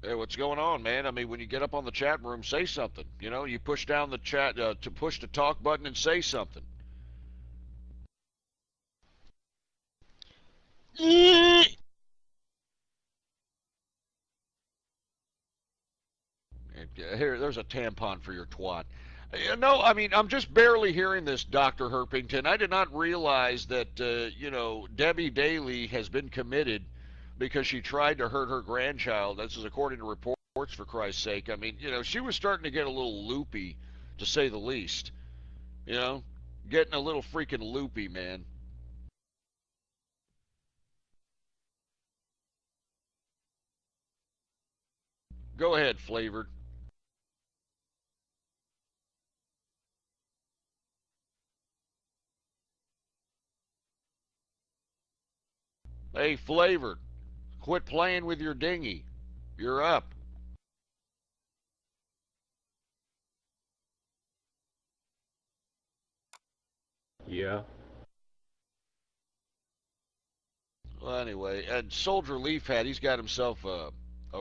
Hey, what's going on, man? I mean, when you get up on the chat room, say something. You know, you push down the chat to push the talk button and say something. Here, there's a tampon for your twat. No, I mean, I'm just barely hearing this, Dr. Herpington. I did not realize that, Debbie Daly has been committed because she tried to hurt her grandchild. This is according to reports, for Christ's sake. I mean, she was starting to get a little loopy, to say the least. You know, getting a little freaking loopy, man. Go ahead, Flavored. Hey, Flavored, quit playing with your dinghy. You're up. Yeah. Well, anyway, and Soldier Leaf Hat, he's got himself a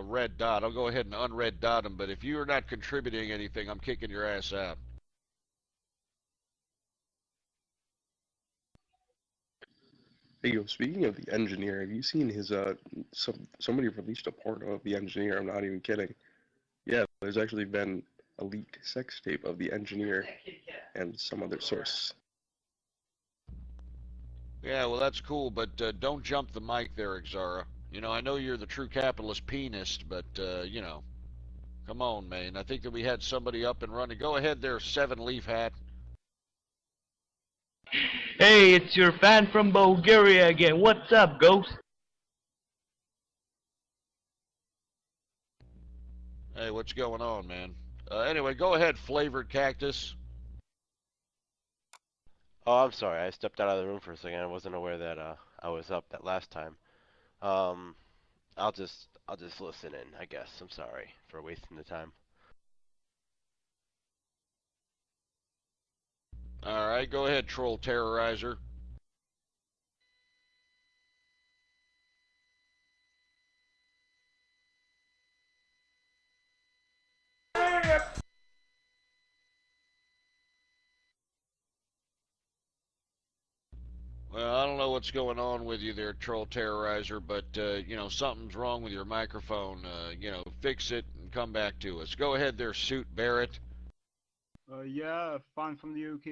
red dot. I'll go ahead and unred dot him, but if you are not contributing anything, I'm kicking your ass out. Hey, yo, speaking of the engineer, have you seen his, somebody released a porno of the engineer, I'm not even kidding. Yeah, there's actually been a leaked sex tape of the engineer and some other source. Yeah, well, that's cool, but don't jump the mic there, Exara. I know you're the true capitalist penist, but, come on, man. I think that we had somebody up and running. Go ahead there, Seven Leaf Hat. Hey, it's your fan from Bulgaria again. What's up, Ghost? Hey, what's going on, man? Anyway, go ahead, Flavored Cactus. Oh, I'm sorry. I stepped out of the room for a second. I wasn't aware that I was up that last time. Um, I'll just listen in, I guess. I'm sorry for wasting the time. All right, go ahead, Troll Terrorizer. Well, I don't know what's going on with you there, Troll Terrorizer, but, something's wrong with your microphone. Fix it and come back to us. Go ahead there, Suit Barrett. Yeah, fan from the UK.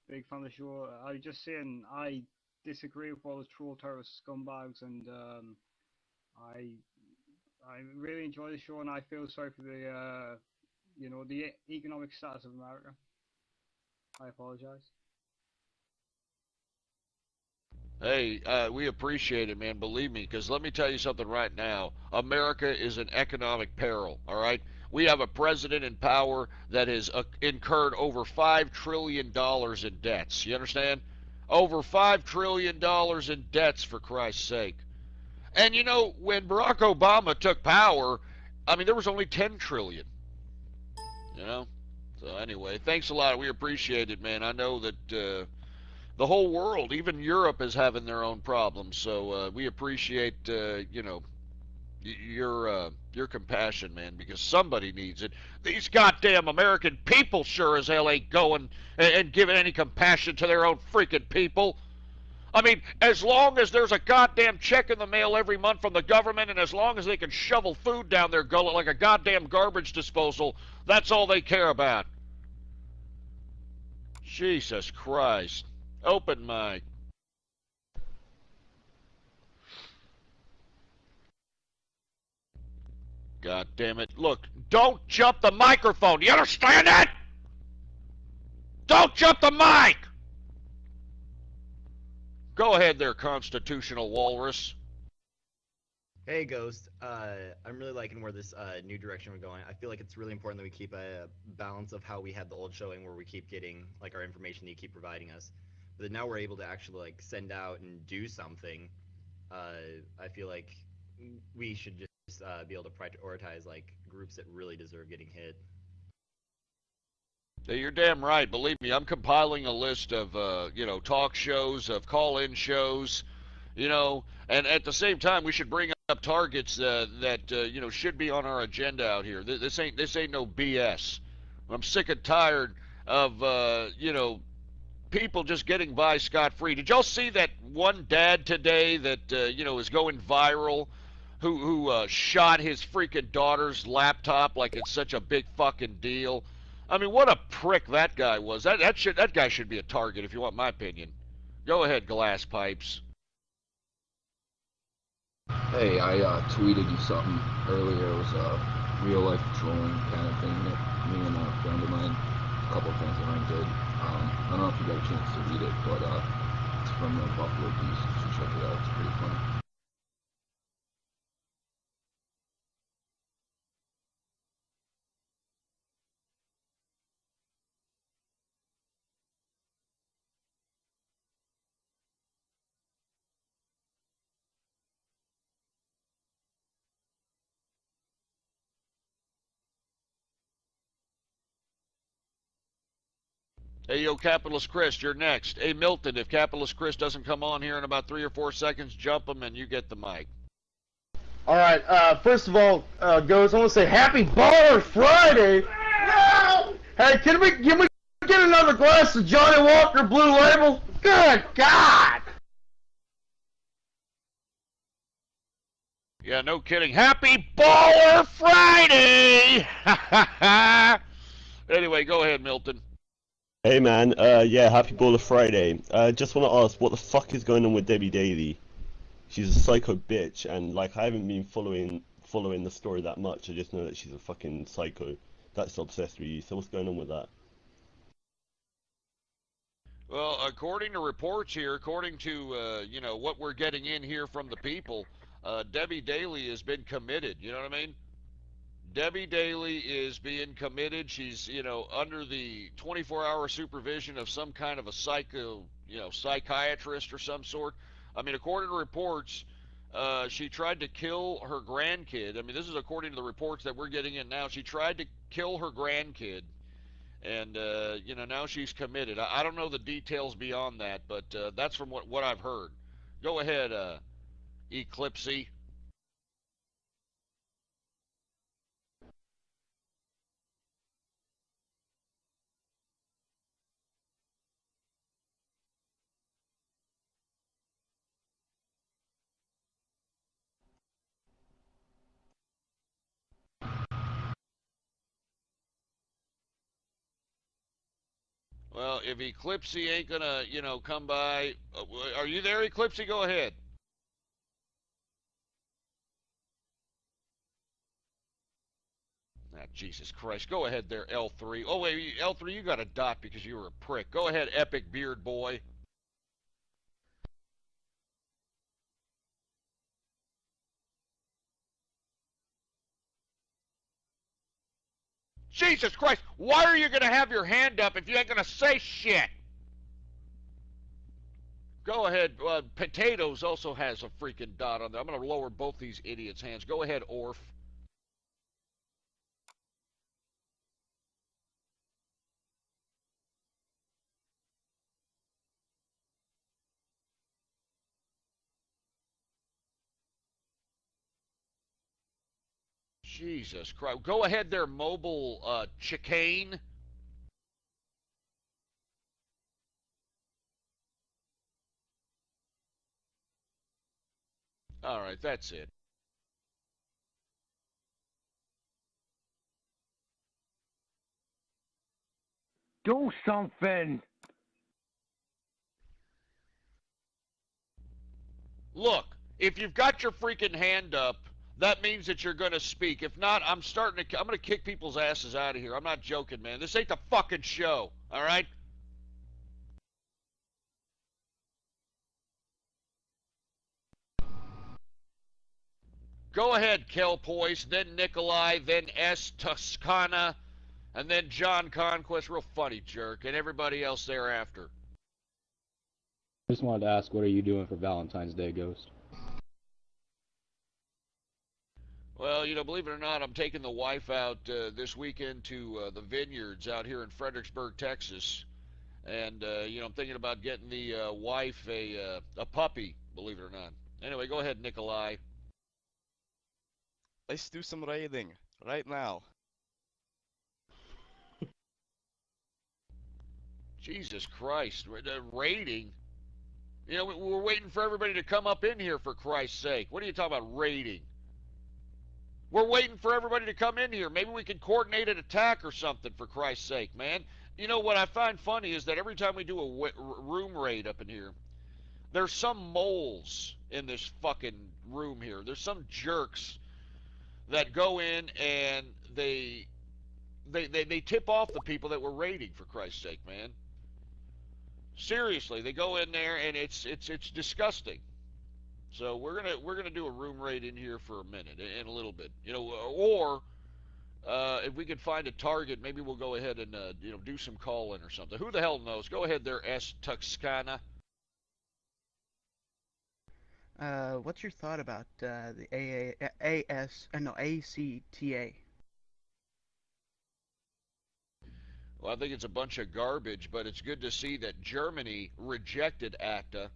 Big fan of the show. I just saying I disagree with all the troll terrorist scumbags, and I I really enjoy the show, and I feel sorry for the economic status of America. I apologize. Hey, we appreciate it, man. Believe me, because let me tell you something right now. America is in economic peril, all right? We have a president in power that has incurred over $5 trillion in debts. You understand? Over $5 trillion in debts, for Christ's sake. And when Barack Obama took power, I mean, there was only 10 trillion. So anyway, thanks a lot. We appreciate it, man. I know that the whole world, even Europe, is having their own problems. So we appreciate your compassion, man, because somebody needs it. These goddamn American people sure as hell ain't going and giving any compassion to their own freaking people. I mean, as long as there's a goddamn check in the mail every month from the government, and as long as they can shovel food down their gullet like a goddamn garbage disposal, that's all they care about. Jesus Christ. Open mic. God damn it. Look, don't jump the microphone. You understand that? Don't jump the mic! Go ahead there, constitutional walrus. Hey, Ghost. I'm really liking where this new direction we're going. I feel like it's really important that we keep a balance of how we had the old showing, where we keep getting like our information that you keep providing us, but now we're able to actually like send out and do something. I feel like we should just be able to prioritize like groups that really deserve getting hit. Hey, you're damn right. Believe me, I'm compiling a list of talk shows, of call-in shows, and at the same time we should bring up targets that you know should be on our agenda out here. This ain't no BS. I'm sick and tired of you know people just getting by scot free. Did y'all see that one dad today that you know is going viral, who shot his freaking daughter's laptop like it's such a big fucking deal? I mean, what a prick that guy was. That guy should be a target if you want my opinion. Go ahead, glass pipes. Hey, I tweeted you something earlier. It was a real life trolling kind of thing that me and a friend of mine, a couple of friends of mine did. I don't know if you got a chance to read it, but it's from the Buffalo Beast. You should check it out. It's pretty funny. Hey, yo, Capitalist Chris, you're next. Hey, Milton, if Capitalist Chris doesn't come on here in about 3 or 4 seconds, jump him and you get the mic. All right. First of all, Ghost, I want to say Happy Baller Friday. Hey, can we get another glass of Johnny Walker Blue Label? Good God. Yeah, no kidding. Happy Baller Friday! Anyway, go ahead, Milton. Hey man, yeah, happy Baller Friday. Just want to ask, what the fuck is going on with Debbie Daly? She's a psycho bitch, and like I haven't been following the story that much. I just know that she's a fucking psycho that's obsessed with you. So what's going on with that? Well, according to reports here, according to you know what we're getting in here from the people, Debbie Daly has been committed. You know what I mean? Debbie Daly is being committed. She's, you know, under the 24-hour supervision of some kind of a psychiatrist or some sort. I mean, according to reports, she tried to kill her grandkid. I mean, this is according to the reports that we're getting in now. She tried to kill her grandkid, and you know, now she's committed. I don't know the details beyond that, but that's from what I've heard. Go ahead, Eclipsey. Well, if Eclipsey ain't gonna, you know, come by, are you there, Eclipsey? Go ahead. Ah, Jesus Christ. Go ahead there, L3. Oh, wait, L3, you got a dot because you were a prick. Go ahead, Epic Beard Boy. Jesus Christ, why are you gonna have your hand up if you ain't gonna say shit? Go ahead. Potatoes also has a freaking dot on there. I'm gonna lower both these idiots' hands. Go ahead, Orf. Jesus Christ. Go ahead there, mobile chicane. All right, that's it. Do something. Look, if you've got your freaking hand up, that means that you're going to speak. If not, I'm going to kick people's asses out of here. I'm not joking, man. This ain't the fucking show, all right? Go ahead, Kelpoise, then Nikolai, then S. Toscana, and then John Conquest. Real funny jerk, and everybody else thereafter. I just wanted to ask, what are you doing for Valentine's Day, Ghost? Well, you know, believe it or not, I'm taking the wife out this weekend to the vineyards out here in Fredericksburg, Texas. And, you know, I'm thinking about getting the wife a puppy, believe it or not. Anyway, go ahead, Nikolai. Let's do some raiding right now. Jesus Christ, raiding? You know, we're waiting for everybody to come up in here, for Christ's sake. What are you talking about, raiding? We're waiting for everybody to come in here. Maybe we can coordinate an attack or something, for Christ's sake, man. You know, what I find funny is that every time we do a room raid up in here, there's some moles in this fucking room here. There's some jerks that go in and they tip off the people that we're raiding, for Christ's sake, man. Seriously, they go in there and it's disgusting. So we're gonna do a room raid in here for a minute, in a little bit, you know, or if we could find a target, maybe we'll go ahead and you know, do some calling or something. Who the hell knows? Go ahead there, S. Tuxcana. What's your thought about the ACTA? Well, I think it's a bunch of garbage, but it's good to see that Germany rejected ACTA.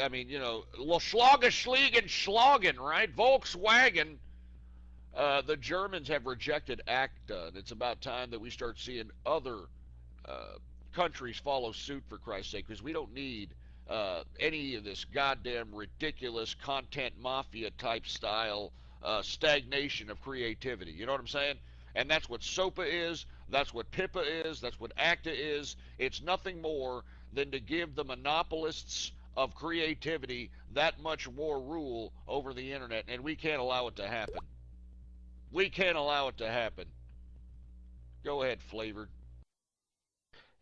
I mean, you know, Schlagen, right? Volkswagen. The Germans have rejected ACTA, and it's about time that we start seeing other countries follow suit, for Christ's sake, because we don't need any of this goddamn ridiculous content mafia type style stagnation of creativity. You know what I'm saying? And that's what SOPA is, that's what PIPA is, that's what ACTA is. It's nothing more than to give the monopolists of creativity that much more rule over the internet, and we can't allow it to happen. We can't allow it to happen. Go ahead, Flavored.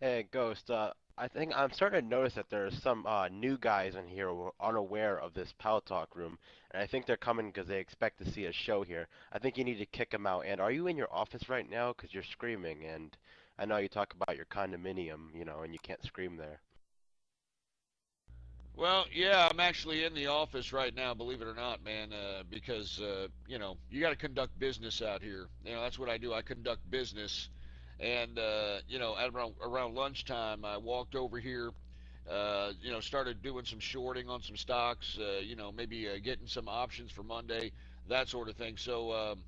Hey, Ghost, I think I'm starting to notice that there are some new guys in here who are unaware of this PalTalk room, and I think they're coming because they expect to see a show here. I think you need to kick them out. And are you in your office right now? Because you're screaming, and I know you talk about your condominium, you know, and you can't scream there. Well, yeah, I'm actually in the office right now, believe it or not, man, because, you know, you got to conduct business out here. You know, that's what I do. I conduct business. And, you know, around lunchtime, I walked over here, you know, started doing some shorting on some stocks, you know, maybe getting some options for Monday, that sort of thing. So,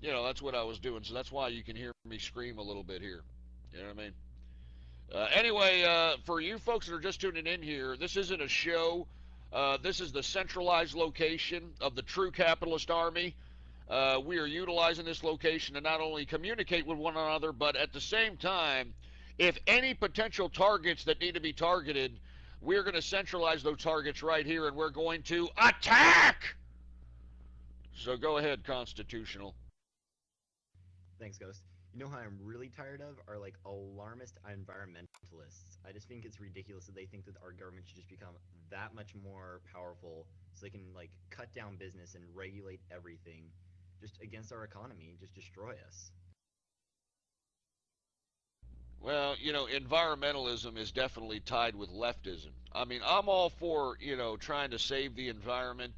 you know, that's what I was doing. So that's why you can hear me scream a little bit here. You know what I mean? Anyway, for you folks that are just tuning in here, this isn't a show. This is the centralized location of the true capitalist army. We are utilizing this location to not only communicate with one another, but at the same time, if any potential targets that need to be targeted, we're going to centralize those targets right here, and we're going to attack! So go ahead, Constitutional. Thanks, Ghost. You know how I'm really tired of are like alarmist environmentalists. I just think it's ridiculous that they think that our government should just become that much more powerful so they can like cut down business and regulate everything just against our economy, just destroy us. Well, you know, environmentalism is definitely tied with leftism. I mean, I'm all for, you know, trying to save the environment,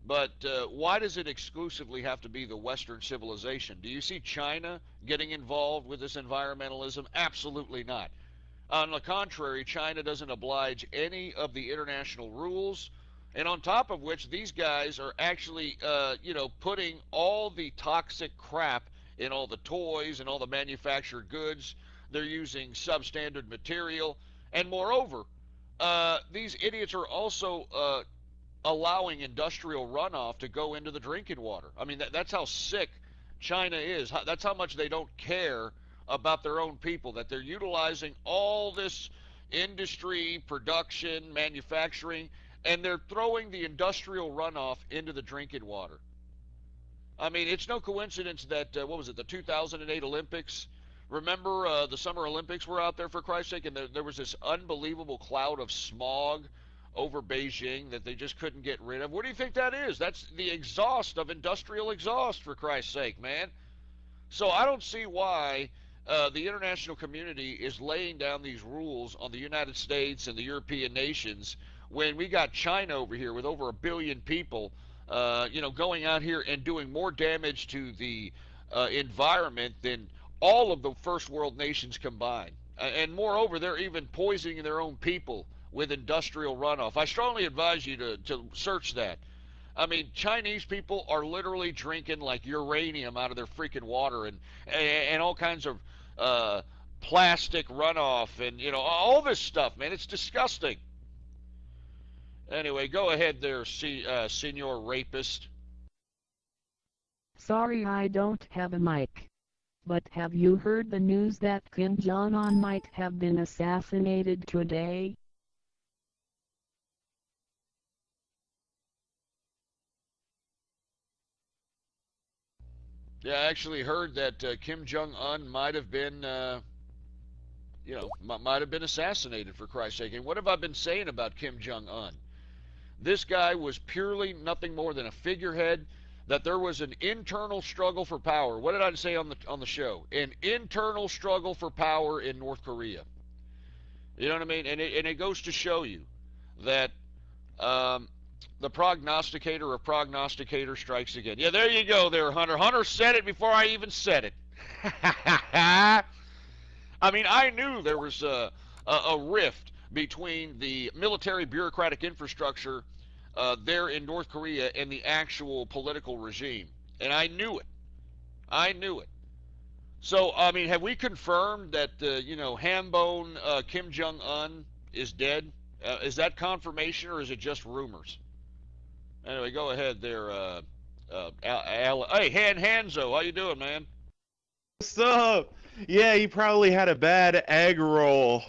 but why does it exclusively have to be the Western civilization? Do you see China getting involved with this environmentalism? Absolutely not. On the contrary, China doesn't oblige any of the international rules, and on top of which, these guys are actually, you know, putting all the toxic crap in all the toys and all the manufactured goods. They're using substandard material, and moreover, these idiots are also allowing industrial runoff to go into the drinking water. I mean, that's how sick China is. That's how much they don't care about their own people, that they're utilizing all this industry, production, manufacturing, and they're throwing the industrial runoff into the drinking water. I mean, it's no coincidence that, what was it, the 2008 Olympics? Remember the Summer Olympics were out there, for Christ's sake, and there was this unbelievable cloud of smog over Beijing that they just couldn't get rid of. What do you think that is? That's the exhaust of industrial exhaust, for Christ's sake, man. So I don't see why the international community is laying down these rules on the United States and the European nations when we got China over here with over 1 billion people, you know, going out here and doing more damage to the environment than all of the first world nations combined. And moreover, they're even poisoning their own people with industrial runoff. I strongly advise you to search that. I mean, Chinese people are literally drinking like uranium out of their freaking water and all kinds of plastic runoff and, you know, all this stuff, man. It's disgusting. Anyway, go ahead there, Senor Rapist. Sorry I don't have a mic. But have you heard the news that Kim Jong-un might have been assassinated today? Yeah, I actually heard that Kim Jong-un might have been, you know, might have been assassinated, for Christ's sake. And what have I been saying about Kim Jong-un? This guy was purely nothing more than a figurehead, that there was an internal struggle for power. What did I say on the show? An internal struggle for power in North Korea. You know what I mean? And it goes to show you that the prognosticator of prognosticator strikes again. Yeah, there you go there, Hunter. Hunter said it before I even said it. I mean, I knew there was a rift between the military bureaucratic infrastructure there in North Korea and the actual political regime. And I knew it. I knew it. So, I mean, have we confirmed that, you know, Hambone Kim Jong-un is dead? Is that confirmation or is it just rumors? Anyway, go ahead there. Hey, Hanzo, how you doing, man? What's up? Yeah, you probably had a bad egg roll.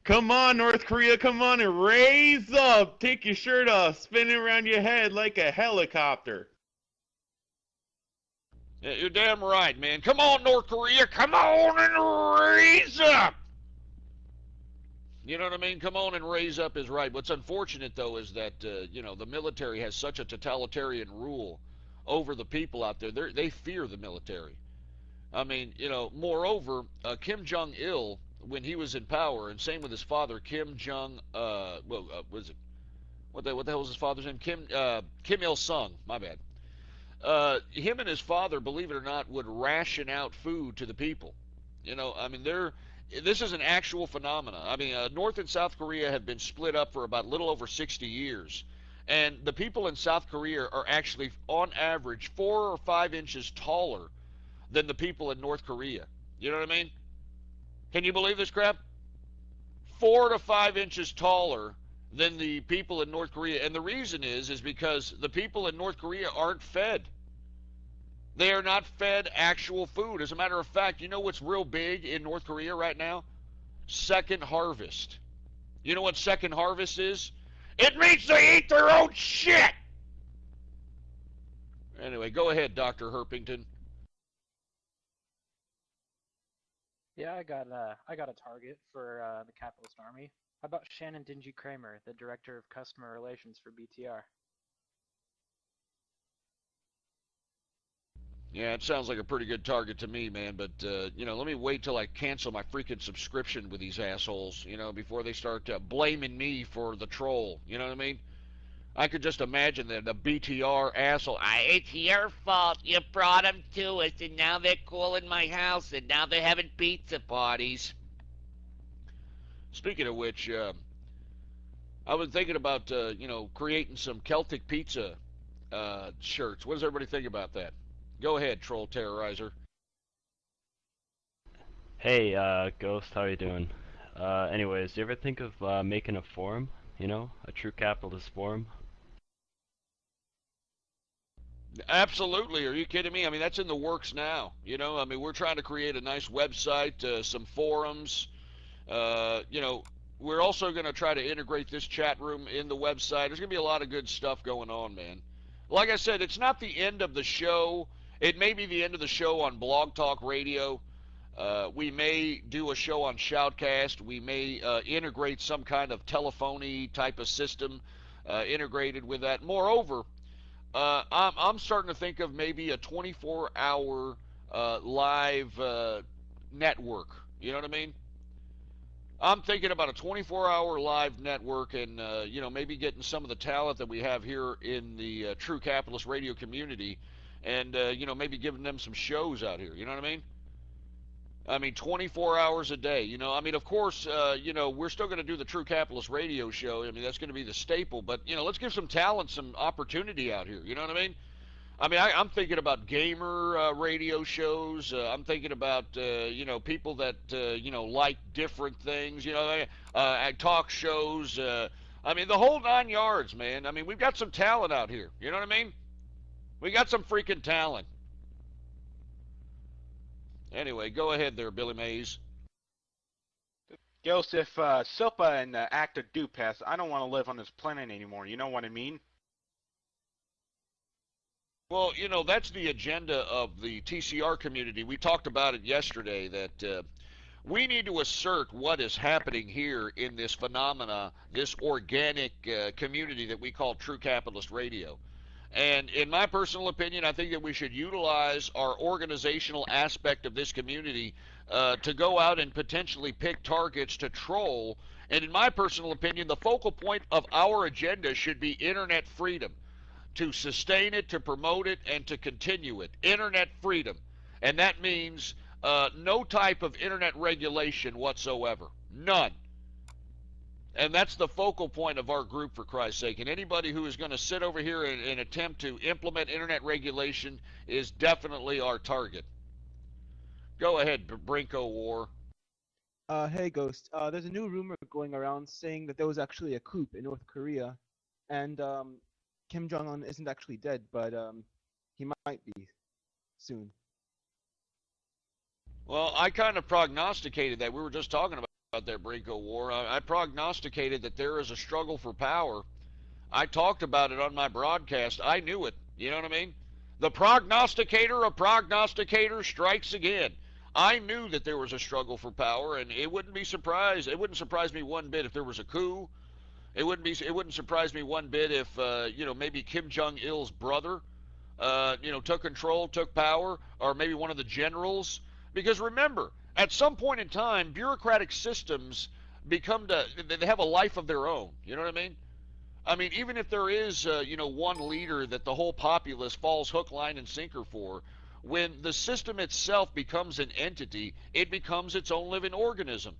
Come on, North Korea, come on and raise up. Take your shirt off, spin it around your head like a helicopter. Yeah, you're damn right, man. Come on, North Korea, come on and raise up. You know what I mean? Come on and raise up is right. What's unfortunate, though, is that, you know, the military has such a totalitarian rule over the people out there. They fear the military. I mean, you know, moreover, Kim Jong-il, when he was in power, and same with his father, Kim Jong, was it, what the hell was his father's name? Kim Il-sung, my bad. Him and his father, believe it or not, would ration out food to the people. You know, I mean, this is an actual phenomenon. I mean, North and South Korea have been split up for about a little over 60 years. And the people in South Korea are actually, on average, 4 or 5 inches taller than the people in North Korea. You know what I mean? Can you believe this crap? 4 to 5 inches taller than the people in North Korea. And the reason is because the people in North Korea aren't fed. They are not fed actual food. As a matter of fact, you know what's real big in North Korea right now? Second harvest. You know what second harvest is? It means they eat their own shit! Anyway, go ahead, Dr. Herpington. Yeah, I got a target for the Capitalist Army. How about Shannon Dingy Kramer, the Director of Customer Relations for BTR? Yeah, it sounds like a pretty good target to me, man, but, you know, let me wait till I cancel my freaking subscription with these assholes, you know, before they start blaming me for the troll, you know what I mean? I could just imagine that the BTR asshole, it's your fault, you brought them to us, and now they're calling my house, and now they're having pizza parties. Speaking of which, I've been thinking about, you know, creating some Celtic pizza shirts. What does everybody think about that? Go ahead, Troll Terrorizer. Hey, Ghost, how you doing? Anyways, do you ever think of making a forum? You know, a true capitalist forum? Absolutely. Are you kidding me? I mean, that's in the works now. You know, I mean, we're trying to create a nice website, some forums. You know, we're also going to try to integrate this chat room in the website. There's going to be a lot of good stuff going on, man. Like I said, it's not the end of the show. It may be the end of the show on Blog Talk Radio. We may do a show on Shoutcast. We may integrate some kind of telephony type of system integrated with that. Moreover, I'm starting to think of maybe a 24-hour live network. You know what I mean? I'm thinking about a 24-hour live network and, you know, maybe getting some of the talent that we have here in the True Capitalist Radio community and, you know, maybe giving them some shows out here. You know what I mean? I mean, 24 hours a day. You know, I mean, of course, you know, we're still going to do the True Capitalist radio show. I mean, that's going to be the staple. But, you know, let's give some talent some opportunity out here. You know what I mean? I'm thinking about gamer radio shows. I'm thinking about, you know, people that, you know, like different things. You know, talk shows. I mean, the whole 9 yards, man. I mean, we've got some talent out here. You know what I mean? We got some freaking talent. Anyway, go ahead there, Billy Mays. Ghost, if SOPA and ACTA do pass, I don't want to live on this planet anymore. You know what I mean? Well, you know, that's the agenda of the TCR community. We talked about it yesterday, that we need to assert what is happening here in this phenomena, this organic community that we call True Capitalist Radio. And in my personal opinion, I think that we should utilize our organizational aspect of this community to go out and potentially pick targets to troll. And in my personal opinion, the focal point of our agenda should be internet freedom. To sustain it, to promote it, and to continue it. Internet freedom. And that means no type of internet regulation whatsoever. None. And that's the focal point of our group, for Christ's sake. And anybody who is going to sit over here and attempt to implement internet regulation is definitely our target. Go ahead, Brinko War. Hey, Ghost. There's a new rumor going around saying that there was actually a coup in North Korea, and Kim Jong-un isn't actually dead, but he might be soon. Well, I kind of prognosticated that. We were just talking about that Brinko War. I prognosticated that there is a struggle for power. I talked about it on my broadcast. I knew it. You know what I mean? The prognosticator of prognosticators strikes again. I knew that there was a struggle for power, and it wouldn't surprise me one bit if there was a coup. It wouldn't surprise me one bit if you know, maybe Kim Jong-il's brother you know, took control, took power, or maybe one of the generals. Because remember, at some point in time, bureaucratic systems they have a life of their own. You know what I mean? I mean, even if there is you know, one leader that the whole populace falls hook, line, and sinker for, when the system itself becomes an entity, it becomes its own living organism.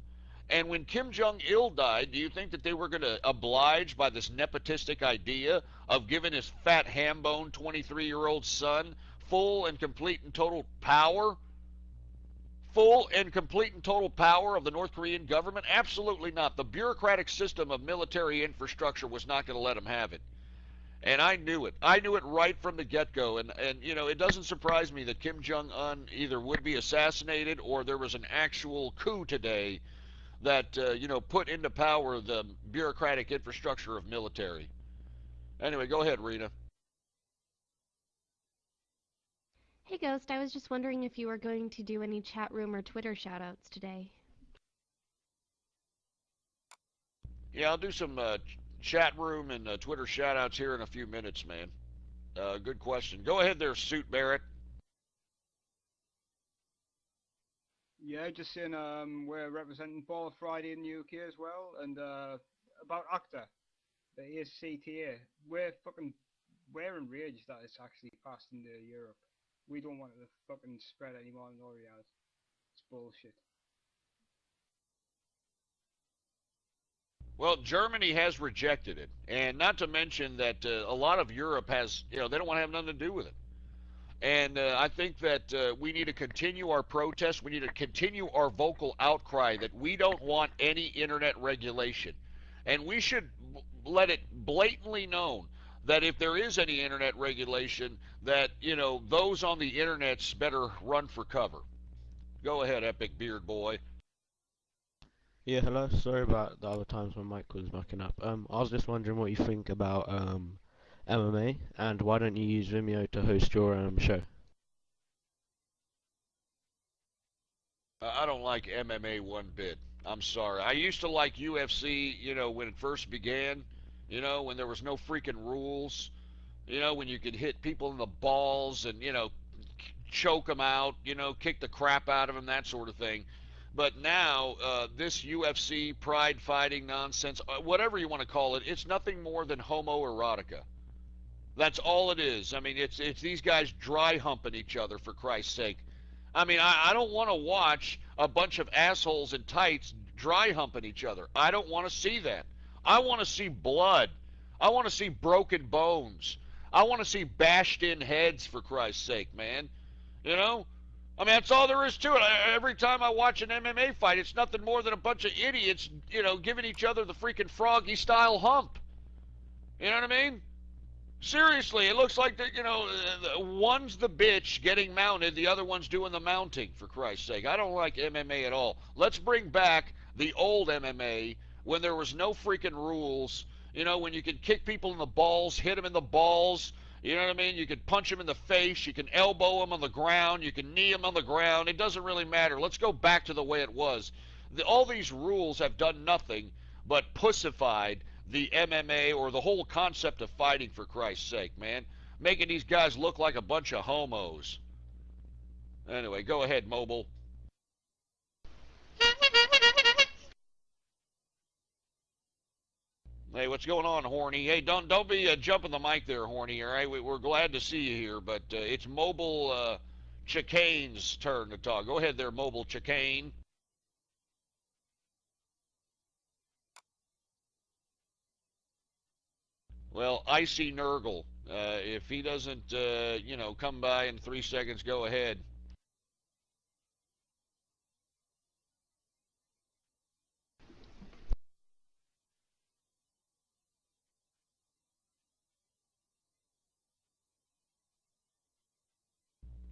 And when Kim Jong-il died, do you think that they were going to oblige by this nepotistic idea of giving his fat ham-bone 23-year-old son full and complete and total power? Full and complete and total power of the North Korean government? Absolutely not. The bureaucratic system of military infrastructure was not going to let him have it. And I knew it. I knew it right from the get-go. And you know, it doesn't surprise me that Kim Jong-un either would be assassinated or there was an actual coup today that, you know, put into power the bureaucratic infrastructure of military. Anyway, go ahead, Rita. Hey, Ghost, I was just wondering if you were going to do any chat room or Twitter shoutouts today. Yeah, I'll do some chat room and Twitter shoutouts here in a few minutes, man. Good question. Go ahead there, Suit Barrett. Yeah, just saying we're representing Ball Friday in the UK as well, and about ACTA, the ACTA, we're enraged that it's actually passed into Europe. We don't want it to fucking spread anymore than already has. It's bullshit. Well, Germany has rejected it, and not to mention that a lot of Europe has, you know, they don't want to have nothing to do with it. And I think that we need to continue our protest. We need to continue our vocal outcry that we don't want any internet regulation. And we should let it blatantly known that if there is any internet regulation, that, you know, those on the internets better run for cover. Go ahead, Epic Beard Boy. Yeah, hello. Sorry about the other times my mic was mucking up. I was just wondering what you think about MMA, and why don't you use Vimeo to host your show? I don't like MMA one bit. I'm sorry. I used to like UFC, you know, when it first began, you know, when there was no freaking rules, you know, when you could hit people in the balls and, you know, choke them out, you know, kick the crap out of them, that sort of thing. But now, this UFC pride fighting nonsense, whatever you want to call it, it's nothing more than homoerotica. That's all it is. I mean, it's these guys dry humping each other, for Christ's sake. I mean, I don't want to watch a bunch of assholes in tights dry humping each other. I don't want to see that. I want to see blood. I want to see broken bones. I want to see bashed in heads, for Christ's sake, man. You know? I mean, that's all there is to it. Every time I watch an MMA fight, it's nothing more than a bunch of idiots, you know, giving each other the freaking froggy-style hump. You know what I mean? Seriously, it looks like, you know, one's the bitch getting mounted, the other one's doing the mounting, for Christ's sake. I don't like MMA at all. Let's bring back the old MMA when there was no freaking rules. You know, when you could kick people in the balls, hit them in the balls. You know what I mean? You could punch them in the face. You can elbow them on the ground. You can knee them on the ground. It doesn't really matter. Let's go back to the way it was. All these rules have done nothing but pussified the MMA or the whole concept of fighting, for Christ's sake, man. Making these guys look like a bunch of homos. Anyway, go ahead, Mobile. Hey, what's going on, Horny? Hey, don't be jumping the mic there, Horny, all right? We're glad to see you here, but it's Mobile Chicane's turn to talk. Go ahead there, Mobile Chicane. Well, Icy Nurgle, if he doesn't, you know, come by in 3 seconds, go ahead.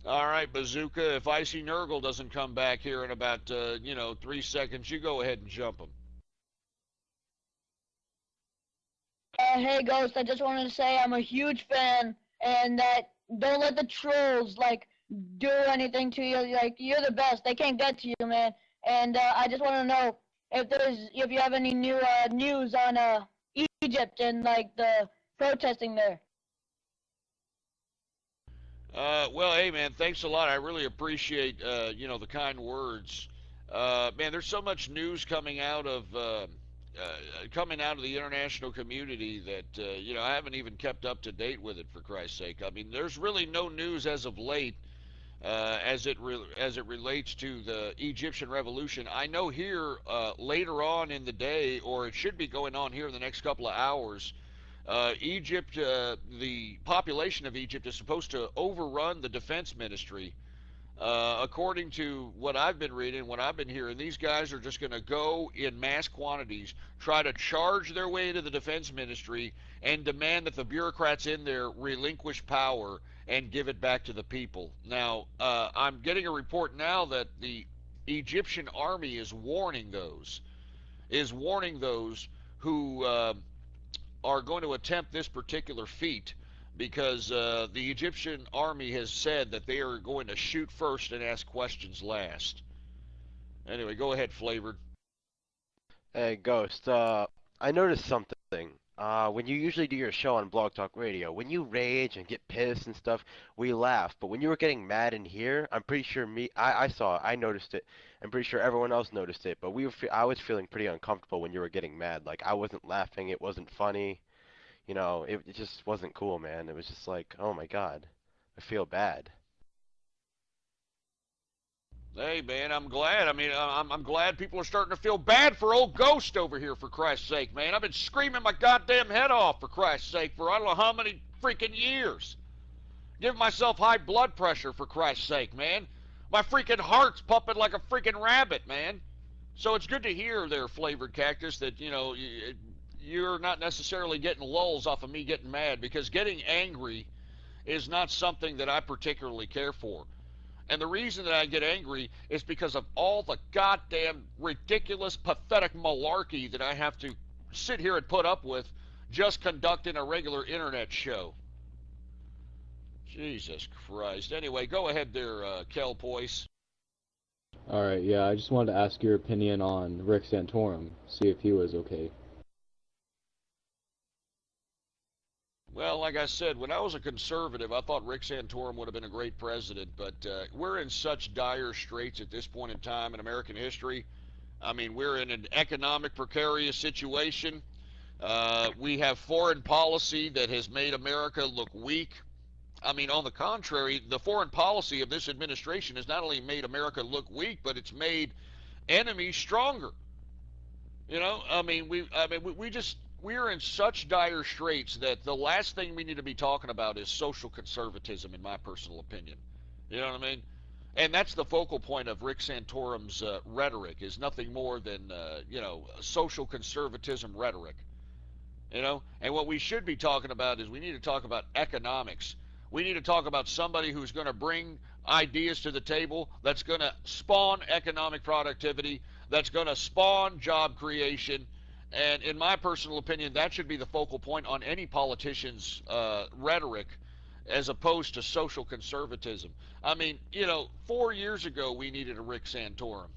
All right, Bazooka, if Icy Nurgle doesn't come back here in about, you know, 3 seconds, you go ahead and jump him. Hey Ghost, I just wanted to say I'm a huge fan, and that don't let the trolls like do anything to you. Like, you're the best. They can't get to you, man. And I just want to know if you have any new news on Egypt and like the protesting there. Well, hey man, thanks a lot. I really appreciate you know, the kind words. Man, there's so much news coming out of the international community that you know, I haven't even kept up to date with it, for Christ's sake. I mean, there's really no news as of late as it relates to the Egyptian revolution. I know here later on in the day, or it should be going on here in the next couple of hours, Egypt, the population of Egypt is supposed to overrun the defense ministry. According to what I've been reading, what I've been hearing, these guys are just going to go in mass quantities, try to charge their way to the defense ministry, and demand that the bureaucrats in there relinquish power and give it back to the people. Now, I'm getting a report now that the Egyptian army is warning those who are going to attempt this particular feat, because the Egyptian army has said that they are going to shoot first and ask questions last. Anyway, go ahead, Flavored. Hey, Ghost, I noticed something. When you usually do your show on Blog Talk Radio, when you rage and get pissed and stuff, we laugh. But when you were getting mad in here, I'm pretty sure I saw it, I noticed it. I'm pretty sure everyone else noticed it. But I was feeling pretty uncomfortable when you were getting mad. Like, I wasn't laughing, it wasn't funny. You know, it just wasn't cool, man. It was just like, oh my God, I feel bad. Hey, man, I'm glad. I mean, I'm glad people are starting to feel bad for old Ghost over here, for Christ's sake, man. I've been screaming my goddamn head off, for Christ's sake, for I don't know how many freaking years. Giving myself high blood pressure, for Christ's sake, man. My freaking heart's pumping like a freaking rabbit, man. So it's good to hear there, Flavored Cactus, that, you know, you're not necessarily getting lulls off of me getting mad, because getting angry is not something that I particularly care for. And the reason that I get angry is because of all the goddamn ridiculous, pathetic malarkey that I have to sit here and put up with just conducting a regular internet show. Jesus Christ. Anyway, go ahead there, Kelpoise. Alright, yeah, I just wanted to ask your opinion on Rick Santorum, see if he was okay. Well, like I said, when I was a conservative, I thought Rick Santorum would have been a great president, but we're in such dire straits at this point in time in American history. I mean, we're in an economic precarious situation. We have foreign policy that has made America look weak. I mean, on the contrary, the foreign policy of this administration has not only made America look weak, but it's made enemies stronger. You know, we're in such dire straits that the last thing we need to be talking about is social conservatism, in my personal opinion. You know what I mean? And that's the focal point of Rick Santorum's rhetoric, is nothing more than, social conservatism rhetoric. You know, and what we should be talking about is we need to talk about economics. We need to talk about somebody who's going to bring ideas to the table that's going to spawn economic productivity, that's going to spawn job creation. And in my personal opinion, that should be the focal point on any politician's rhetoric, as opposed to social conservatism. I mean, 4 years ago we needed a Rick Santorum,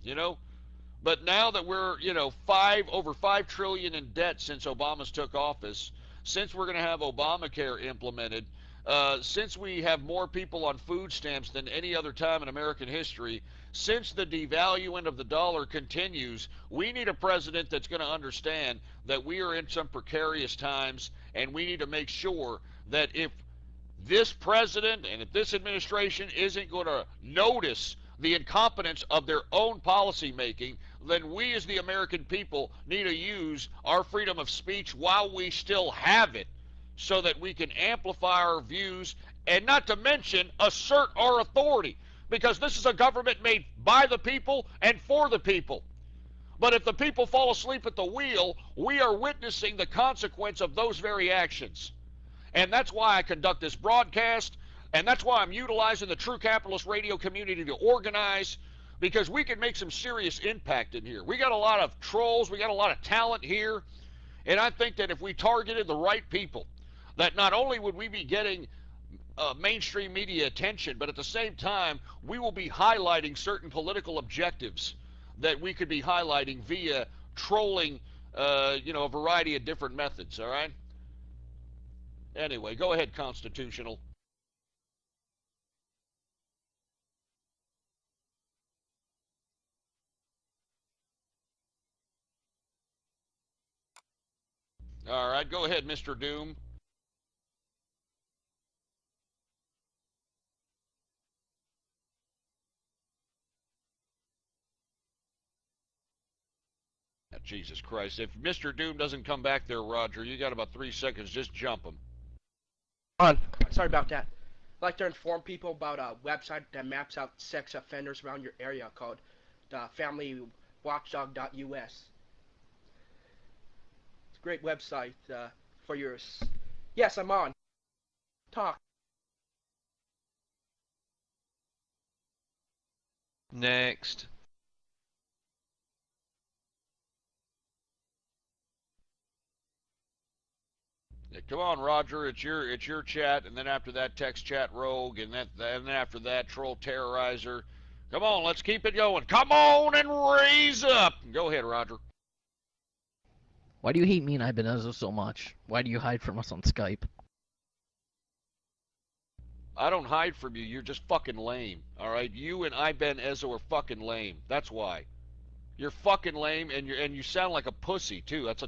but now that we're, over $5 trillion in debt since Obama's took office, since we're going to have Obamacare implemented, since we have more people on food stamps than any other time in American history, since the devaluing of the dollar continues, we need a president that's going to understand that we are in some precarious times, and we need to make sure that if this president and if this administration isn't going to notice the incompetence of their own policy making, then we as the American people need to use our freedom of speech while we still have it, so that we can amplify our views and, not to mention, assert our authority, because this is a government made by the people and for the people. But if the people fall asleep at the wheel, we are witnessing the consequence of those very actions. And that's why I conduct this broadcast, and that's why I'm utilizing the True Capitalist radio community to organize, because we can make some serious impact in here. We got a lot of trolls, we got a lot of talent here, and I think that if we targeted the right people, that not only would we be getting mainstream media attention, but at the same time, we will be highlighting certain political objectives that we could be highlighting via trolling, a variety of different methods, all right? Anyway, go ahead, Constitutional. All right, go ahead, Mr. Doom. Jesus Christ. If Mr. Doom doesn't come back there, Roger, you got about 3 seconds. Just jump him. Sorry about that. I'd like to inform people about a website that maps out sex offenders around your area called familywatchdog.us. It's a great website for your... Yes, I'm on. Talk. Next. Yeah, come on, Roger. It's your chat, and then after that, text chat rogue, and then after that, troll terrorizer. Come on, let's keep it going. Come on and raise up. Go ahead, Roger. Why do you hate me and Ibanez so much? Why do you hide from us on Skype? I don't hide from you. You're just fucking lame. All right, you and Iben Ezo are fucking lame. That's why. You're fucking lame, and you sound like a pussy too. That's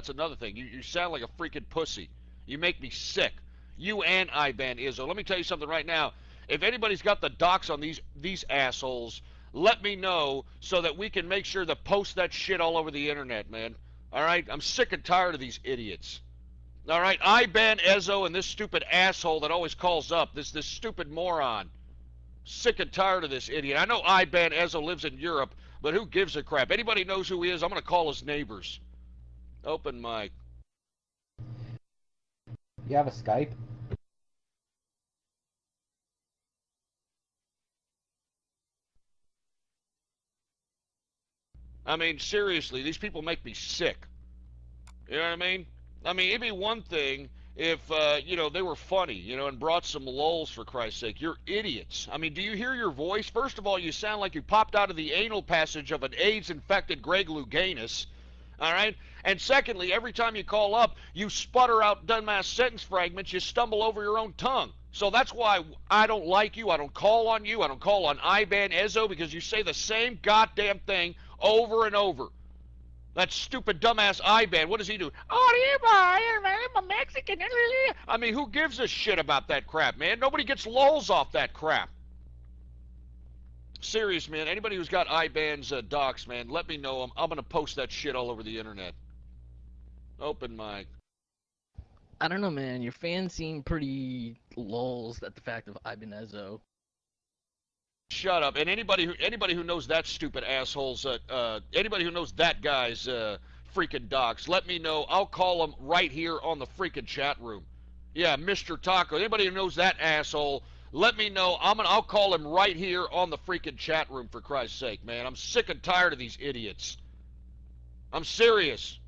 another thing. You sound like a freaking pussy. You make me sick. You and Iban Ezo. Let me tell you something right now. If anybody's got the docs on these assholes, let me know so that we can make sure to post that shit all over the internet, man. All right, I'm sick and tired of these idiots. All right, Iban Ezo and this stupid asshole that always calls up, this stupid moron. Sick and tired of this idiot. I know Iban Ezo lives in Europe, but who gives a crap? Anybody knows who he is? I'm going to call his neighbors. Open mic. You have a Skype? I mean, seriously, these people make me sick. You know what I mean? I mean, it'd be one thing if, they were funny, and brought some lulz, for Christ's sake. You're idiots. I mean, do you hear your voice? First of all, you sound like you popped out of the anal passage of an AIDS-infected Greg Louganis. All right? And secondly, every time you call up, you sputter out dumbass sentence fragments. You stumble over your own tongue. So that's why I don't like you. I don't call on you. I don't call on Iban Ezo, because you say the same goddamn thing over and over. That stupid dumbass I-band, what does he do? Oh, I'm a Mexican. I mean, who gives a shit about that crap, man? Nobody gets lulls off that crap. Serious, man. Anybody who's got I-bands docs, man, let me know. I'm going to post that shit all over the internet. Open mic. I don't know, man. Your fans seem pretty lulls at the fact of Ibanez-o. Shut up. And anybody who knows that stupid asshole's, anybody who knows that guy's freaking docs, let me know. I'll call him right here on the freaking chat room. Yeah, Mr. Taco. Anybody who knows that asshole, let me know. I'll call him right here on the freaking chat room, for Christ's sake, man. I'm sick and tired of these idiots. I'm serious.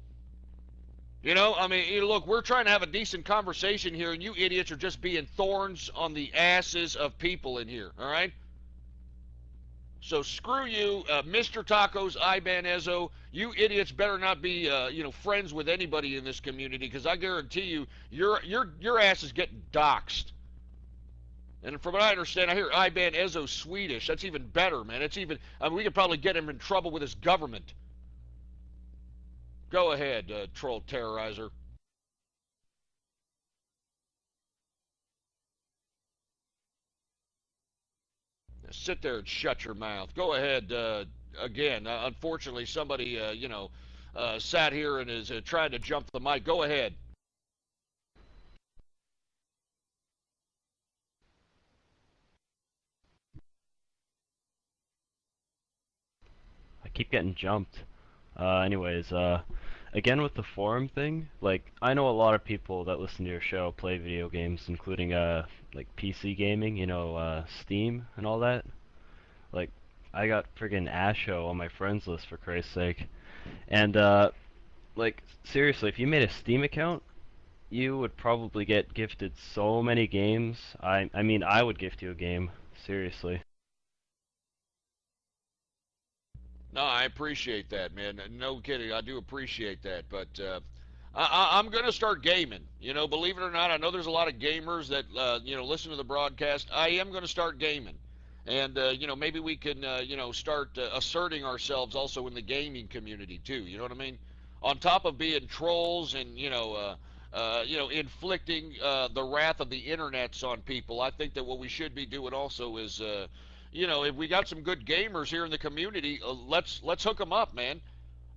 You know, I mean, look, we're trying to have a decent conversation here, and you idiots are just being thorns on the asses of people in here, all right? So screw you, Mr. Tacos, Ibanez-o. You idiots better not be, friends with anybody in this community, because I guarantee you, your ass is getting doxxed. And from what I understand, I hear Ibanez-o's Swedish. That's even better, man. It's even, I mean, we could probably get him in trouble with his government. Go ahead, troll terrorizer. Sit there and shut your mouth. Go ahead. Again, unfortunately, somebody, sat here and is trying to jump the mic. Go ahead. I keep getting jumped. Anyways, again with the forum thing, like, I know a lot of people that listen to your show play video games, including, like, PC gaming, Steam and all that. Like, I got friggin' Asho on my friends list, for Christ's sake. And, like, seriously, if you made a Steam account, you would probably get gifted so many games. I mean, I would gift you a game, seriously. No, I appreciate that, man. No kidding, I do appreciate that. But I'm going to start gaming. Believe it or not, I know there's a lot of gamers that, listen to the broadcast. I am going to start gaming. And, maybe we can, start asserting ourselves also in the gaming community, too. You know what I mean? On top of being trolls and, inflicting the wrath of the internets on people, I think that what we should be doing also is... if we got some good gamers here in the community, let's hook them up, man.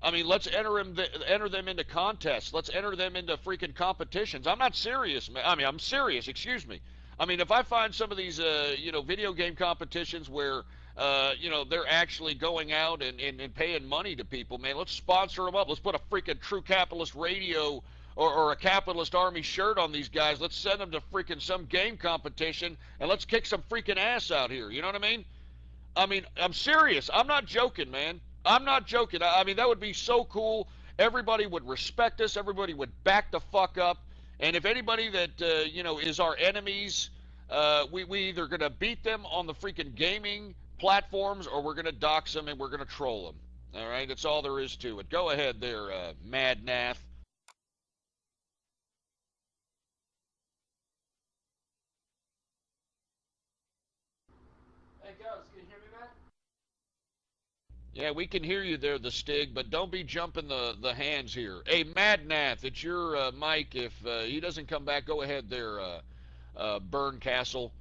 I mean, let's enter them into contests. Let's enter them into freaking competitions. I'm not serious, man. I mean, I'm serious. Excuse me. I mean, if I find some of these, video game competitions where, they're actually going out and paying money to people, man, let's sponsor them up. Let's put a freaking True Capitalist Radio or a Capitalist Army shirt on these guys. Let's send them to freaking some game competition, and let's kick some freaking ass out here. You know what I mean? I mean, I'm serious. I'm not joking, man. I'm not joking. I mean, that would be so cool. Everybody would respect us. Everybody would back the fuck up. And if anybody that, is our enemies, we either going to beat them on the freaking gaming platforms, or we're going to dox them and we're going to troll them. All right? That's all there is to it. Go ahead there, Mad Nath. Yeah, we can hear you there, the Stig, but don't be jumping the hands here. Hey, Madnath, it's your mic. If he doesn't come back, go ahead there, Burn Castle.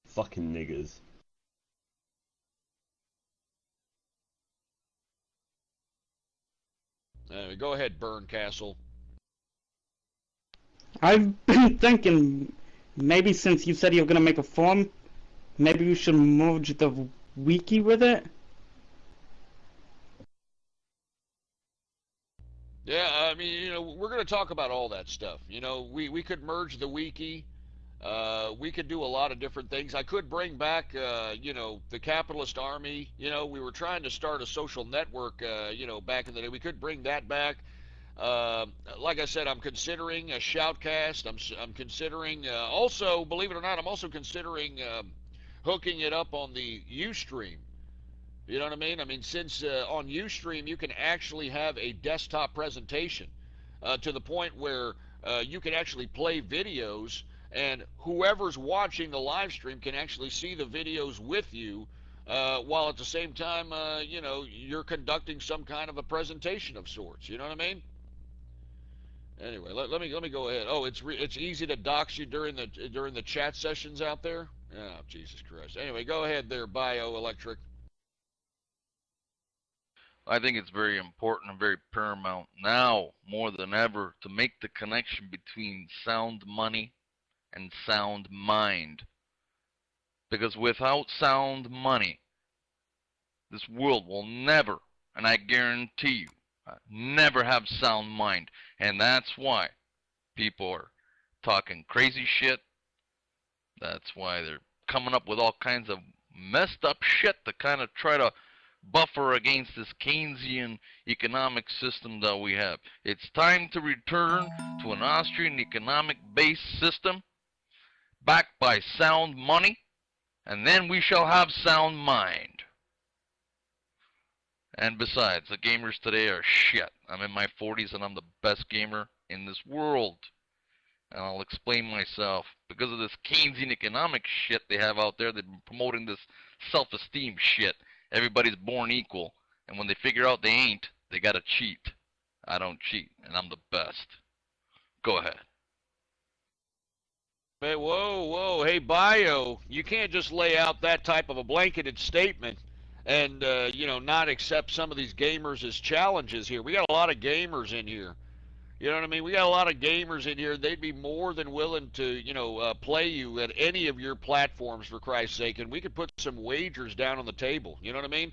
Fucking niggers. Go ahead, Burn Castle. I've been thinking, maybe since you said you're gonna make a forum, maybe you should merge the wiki with it? Yeah, I mean, we're going to talk about all that stuff. We could merge the wiki. We could do a lot of different things. I could bring back, the Capitalist Army. We were trying to start a social network, back in the day. We could bring that back. Like I said, I'm considering a shoutcast. I'm considering, also, believe it or not, I'm also considering hooking it up on the Ustream. You know what I mean? I mean, since on Ustream you can actually have a desktop presentation to the point where you can actually play videos, and whoever's watching the live stream can actually see the videos with you while at the same time, you're conducting some kind of a presentation of sorts. You know what I mean? Anyway, let me go ahead. Oh, it's easy to dox you during the chat sessions out there. Oh, Jesus Christ. Anyway, go ahead there, Bioelectric. I think it's very important and very paramount now more than ever to make the connection between sound money and sound mind. Because without sound money, this world will never, and I guarantee you, never have sound mind. And that's why people are talking crazy shit. That's why they're coming up with all kinds of messed up shit to kind of try to buffer against this Keynesian economic system that we have. It's time to return to an Austrian economic-based system backed by sound money, and then we shall have sound mind. And besides, the gamers today are shit. I'm in my 40s and I'm the best gamer in this world. And I'll explain myself. Because of this Keynesian economic shit they have out there, they've been promoting this self-esteem shit. Everybody's born equal. And when they figure out they ain't, they gotta cheat. I don't cheat, and I'm the best. Go ahead. Hey, whoa, hey, Bio, you can't just lay out that type of a blanketed statement and, not accept some of these gamers as challenges here. We got a lot of gamers in here. You know what I mean? We got a lot of gamers in here. They'd be more than willing to, play you at any of your platforms, for Christ's sake, and we could put some wagers down on the table. You know what I mean?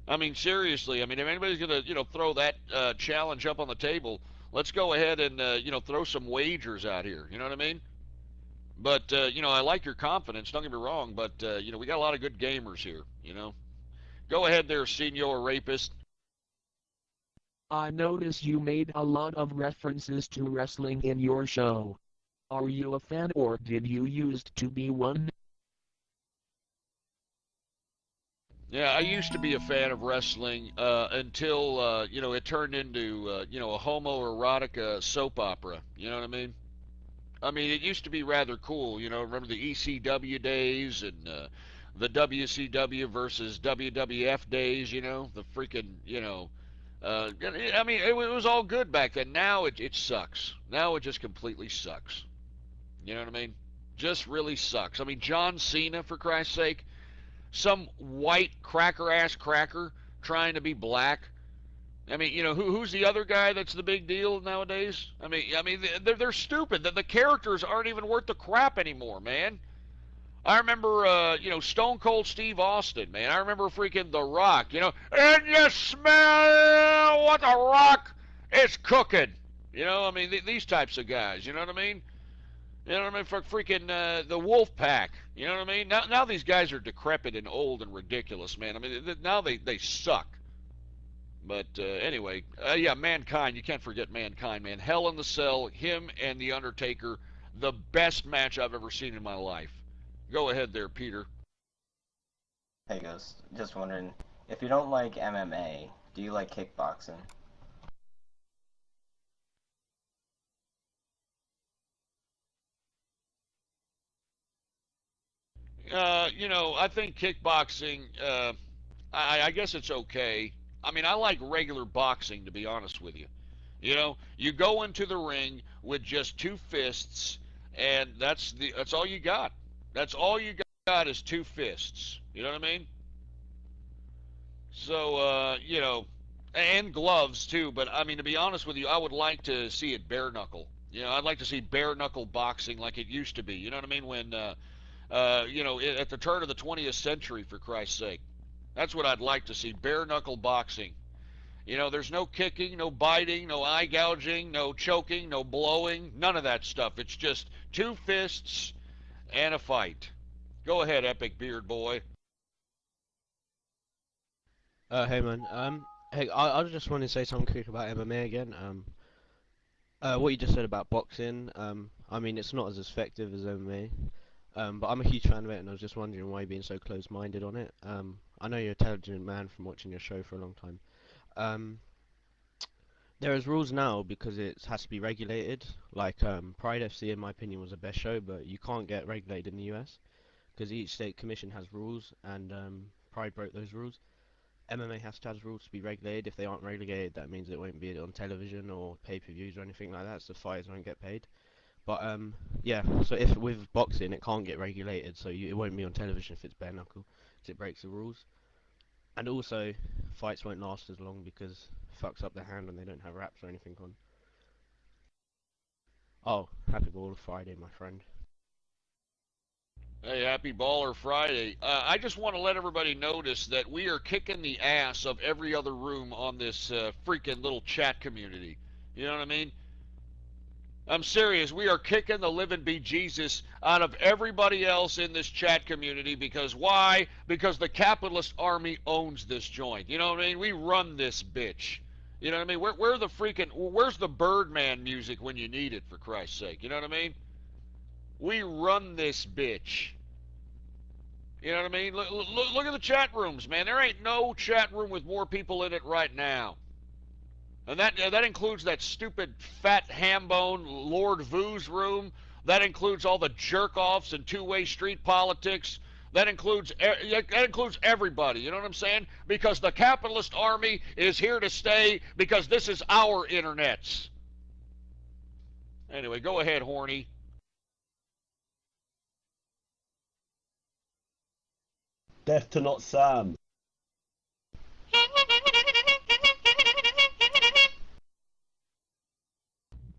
I mean, seriously. I mean, if anybody's going to, throw that challenge up on the table, let's go ahead and, throw some wagers out here. You know what I mean? But, I like your confidence. Don't get me wrong. But, we got a lot of good gamers here, Go ahead there, Senor Rapist. I notice you made a lot of references to wrestling in your show. Are you a fan or did you used to be one? Yeah, I used to be a fan of wrestling until, it turned into, a homoerotic soap opera. You know what I mean? I mean, it used to be rather cool, remember the ECW days and the WCW versus WWF days, the freaking, I mean, it was all good back then. Now it sucks. Now it just completely sucks. You know what I mean? Just really sucks. I mean, John Cena, for Christ's sake, some white cracker-ass cracker trying to be black. I mean, who's the other guy that's the big deal nowadays? I mean, they're stupid. The characters aren't even worth the crap anymore, man. I remember, Stone Cold Steve Austin, man. I remember freaking The Rock, and you smell what The Rock is cooking. I mean, these types of guys, you know what I mean? You know what I mean? For freaking the Wolf Pack, you know what I mean? Now these guys are decrepit and old and ridiculous, man. I mean, now they suck. But anyway, yeah, Mankind. You can't forget Mankind, man. Hell in the Cell, him and The Undertaker, the best match I've ever seen in my life. Go ahead there, Peter. Hey, Ghost. Just wondering, if you don't like MMA, do you like kickboxing? I think kickboxing, I guess it's okay. I mean, I like regular boxing, to be honest with you. You go into the ring with just two fists, and that's all you got. That's all you got is two fists. You know what I mean? So, and gloves too. But I mean, to be honest with you, I would like to see it bare knuckle. I'd like to see bare knuckle boxing like it used to be. You know what I mean? When, at the turn of the 20th century, for Christ's sake. That's what I'd like to see, bare knuckle boxing. There's no kicking, no biting, no eye gouging, no choking, no blowing, none of that stuff. It's just two fists and a fight. Go ahead, Epic Beard Boy. Hey man, hey, I just want to say something quick about MMA again. What you just said about boxing, I mean, it's not as effective as MMA. But I'm a huge fan of it, and I was just wondering why you're being so close-minded on it. I know you're an intelligent man from watching your show for a long time. There is rules now because it has to be regulated. Like Pride FC, in my opinion, was the best show, but you can't get regulated in the US because each state commission has rules, and Pride broke those rules. MMA has to have rules to be regulated. If they aren't regulated, that means it won't be on television or pay-per-views or anything like that, so fighters won't get paid. But yeah, so if with boxing it can't get regulated, so it won't be on television if it's bare knuckle, because it breaks the rules. And also, fights won't last as long because it fucks up the hand when they don't have wraps or anything on. Oh, happy Baller Friday, my friend. Hey, happy Baller Friday. I just want to let everybody notice that we are kicking the ass of every other room on this freaking little chat community. You know what I mean? I'm serious. We are kicking the living bejesus out of everybody else in this chat community because why? Because the capitalist army owns this joint. You know what I mean? We run this bitch. You know what I mean? Where's the Birdman music when you need it, for Christ's sake? You know what I mean? We run this bitch. You know what I mean? Look at the chat rooms, man. There ain't no chat room with more people in it right now. And that includes that stupid fat hambone Lord Vu's room. That includes all the jerk-offs and two-way street politics. That includes everybody. You know what I'm saying? Because the capitalist army is here to stay because this is our internets. Anyway, go ahead, Horny. Death to not Sam.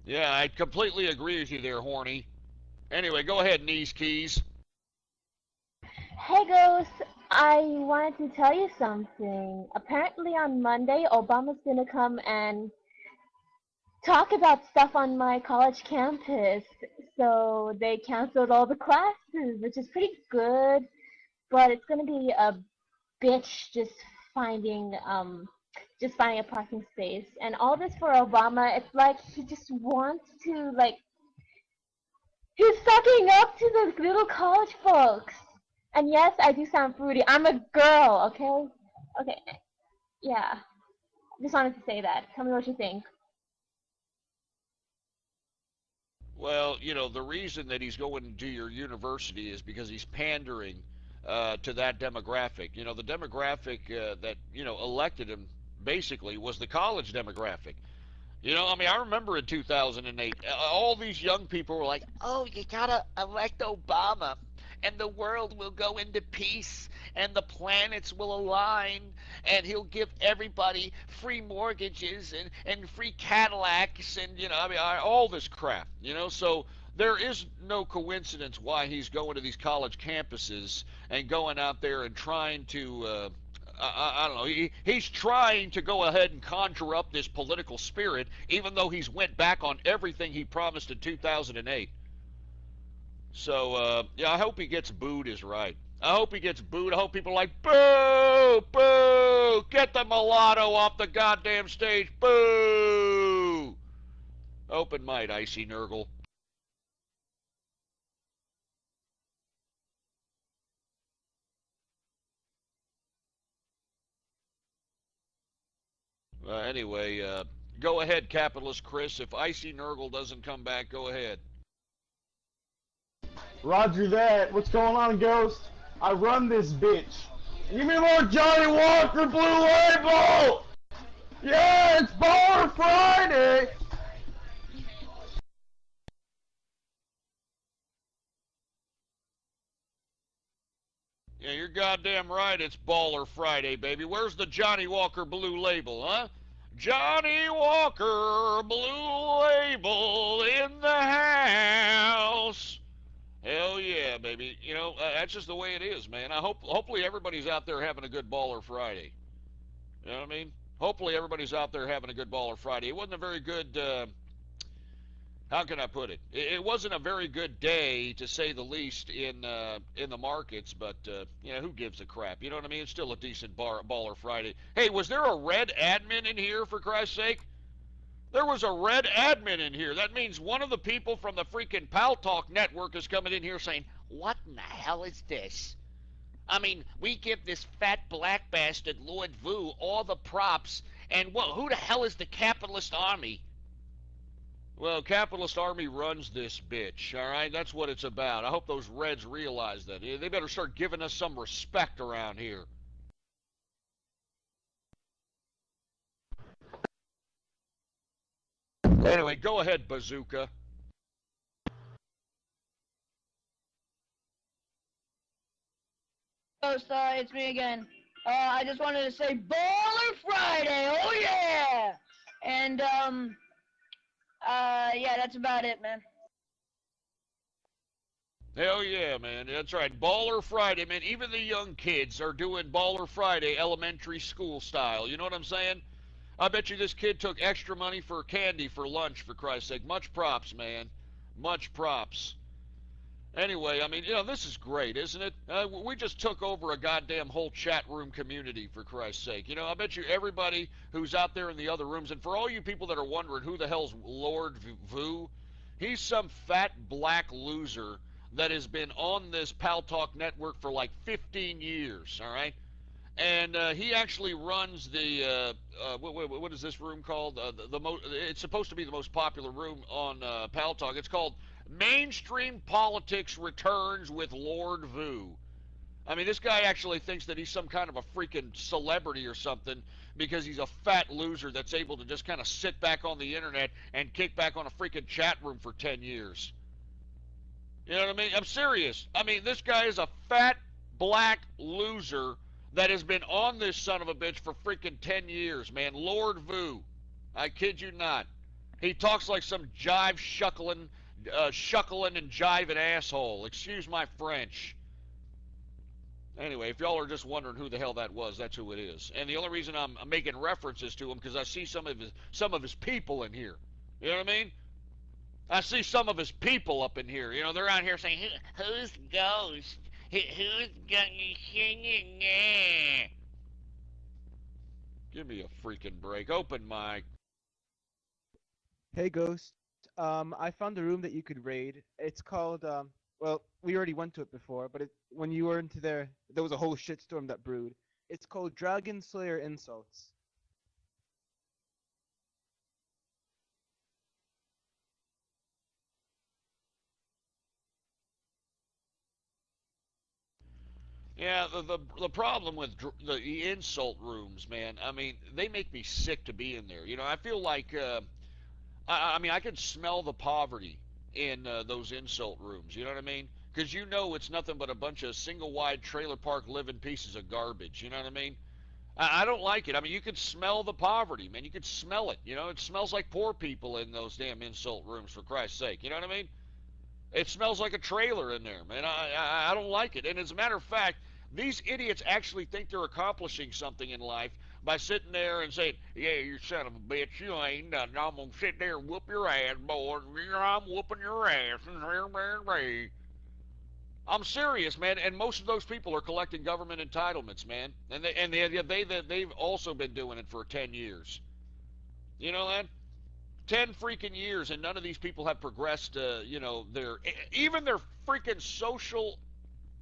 Yeah, I completely agree with you there, Horny. Anyway, go ahead, Knees Keys. Hey, Ghost. I wanted to tell you something. Apparently on Monday, Obama's gonna come and talk about stuff on my college campus. So they canceled all the classes, which is pretty good. But it's gonna be a bitch just finding a parking space. And all this for Obama, it's like he just wants to, like, he's sucking up to the little college folks. And yes, I do sound fruity. I'm a girl, okay? Okay, yeah. Just wanted to say that. Tell me what you think. Well, you know, the reason that he's going to your university is because he's pandering to that demographic. You know, the demographic that, you know, elected him basically was the college demographic. You know, I mean, I remember in 2008, all these young people were like, oh, you gotta elect Obama, and the world will go into peace, and the planets will align, and he'll give everybody free mortgages and free Cadillacs, and, you know, I mean, all this crap, you know, so there is no coincidence why he's going to these college campuses and going out there and trying to, I don't know, he's trying to go ahead and conjure up this political spirit, even though he's went back on everything he promised in 2008. So, yeah, I hope he gets booed is right. I hope he gets booed. I hope people are like, boo, boo, get the mulatto off the goddamn stage, boo. Open mic, Icy Nurgle. Anyway, go ahead, capitalist Chris. If Icy Nurgle doesn't come back, go ahead. Roger that. What's going on, Ghost? I run this bitch. Give me more Johnny Walker Blue Label! Yeah, it's Baller Friday! Yeah, you're goddamn right, it's Baller Friday, baby. Where's the Johnny Walker Blue Label, huh? Johnny Walker Blue Label in the house. Hell yeah, baby. You know, that's just the way it is, man. Hopefully everybody's out there having a good Baller Friday. You know what I mean? Hopefully everybody's out there having a good Baller Friday. It wasn't a very good, how can I put it? It wasn't a very good day, to say the least, in the markets, but, you know, who gives a crap? You know what I mean? It's still a decent Baller Friday. Hey, was there a red admin in here, for Christ's sake? There was a red admin in here. That means one of the people from the freaking PalTalk network is coming in here saying, what in the hell is this? I mean, we give this fat black bastard, Lord Vu, all the props, and who the hell is the capitalist army? Well, capitalist army runs this bitch, all right? That's what it's about. I hope those Reds realize that. They better start giving us some respect around here. Anyway, go ahead, Bazooka. Ghost, it's me again. I just wanted to say Baller Friday, oh yeah! And, yeah, that's about it, man. Hell yeah, man. That's right. Baller Friday, man. Even the young kids are doing Baller Friday elementary school style. You know what I'm saying? I bet you this kid took extra money for candy for lunch, for Christ's sake. Much props, man. Much props. Anyway, I mean, you know, this is great, isn't it? We just took over a goddamn whole chat room community, for Christ's sake. You know, I bet you everybody who's out there in the other rooms, and for all you people that are wondering who the hell's Lord Vu, he's some fat black loser that has been on this PalTalk network for like 15 years, all right? And he actually runs the, what is this room called? It's supposed to be the most popular room on PalTalk. It's called Mainstream Politics Returns with Lord Vu. I mean, this guy actually thinks that he's some kind of a freaking celebrity or something because he's a fat loser that's able to just kind of sit back on the internet and kick back on a freaking chat room for 10 years. You know what I mean? I'm serious. I mean, this guy is a fat, black loser that has been on this son of a bitch for freaking 10 years, man. Lord Vu. I kid you not. He talks like some shuckling and jiving asshole. Excuse my French. Anyway, if y'all are just wondering who the hell that was, that's who it is. And the only reason I'm making references to him because I see some of his people in here. You know what I mean? I see some of his people up in here. You know, they're out here saying, who's Ghost? Who's gonna sing it? Give me a freaking break. Open mic. Hey Ghost, I found a room that you could raid. It's called, well, we already went to it before, but when you were into there was a whole shitstorm that brewed. It's called Dragon Slayer Insults. Yeah, the problem with the insult rooms, man, I mean, they make me sick to be in there. You know, I feel like, I mean, I can smell the poverty in those insult rooms. You know what I mean? Because you know it's nothing but a bunch of single-wide trailer park living pieces of garbage. You know what I mean? I don't like it. I mean, you could smell the poverty, man. You could smell it. You know, it smells like poor people in those damn insult rooms, for Christ's sake. You know what I mean? It smells like a trailer in there, man. I don't like it. And as a matter of fact, these idiots actually think they're accomplishing something in life by sitting there and saying, yeah, you son of a bitch, you ain't nothing. I'm going to sit there and whoop your ass, boy. I'm whooping your ass. I'm serious, man. And most of those people are collecting government entitlements, man. And they've also been doing it for 10 years. You know that? 10 freaking years, and none of these people have progressed, you know, even their freaking social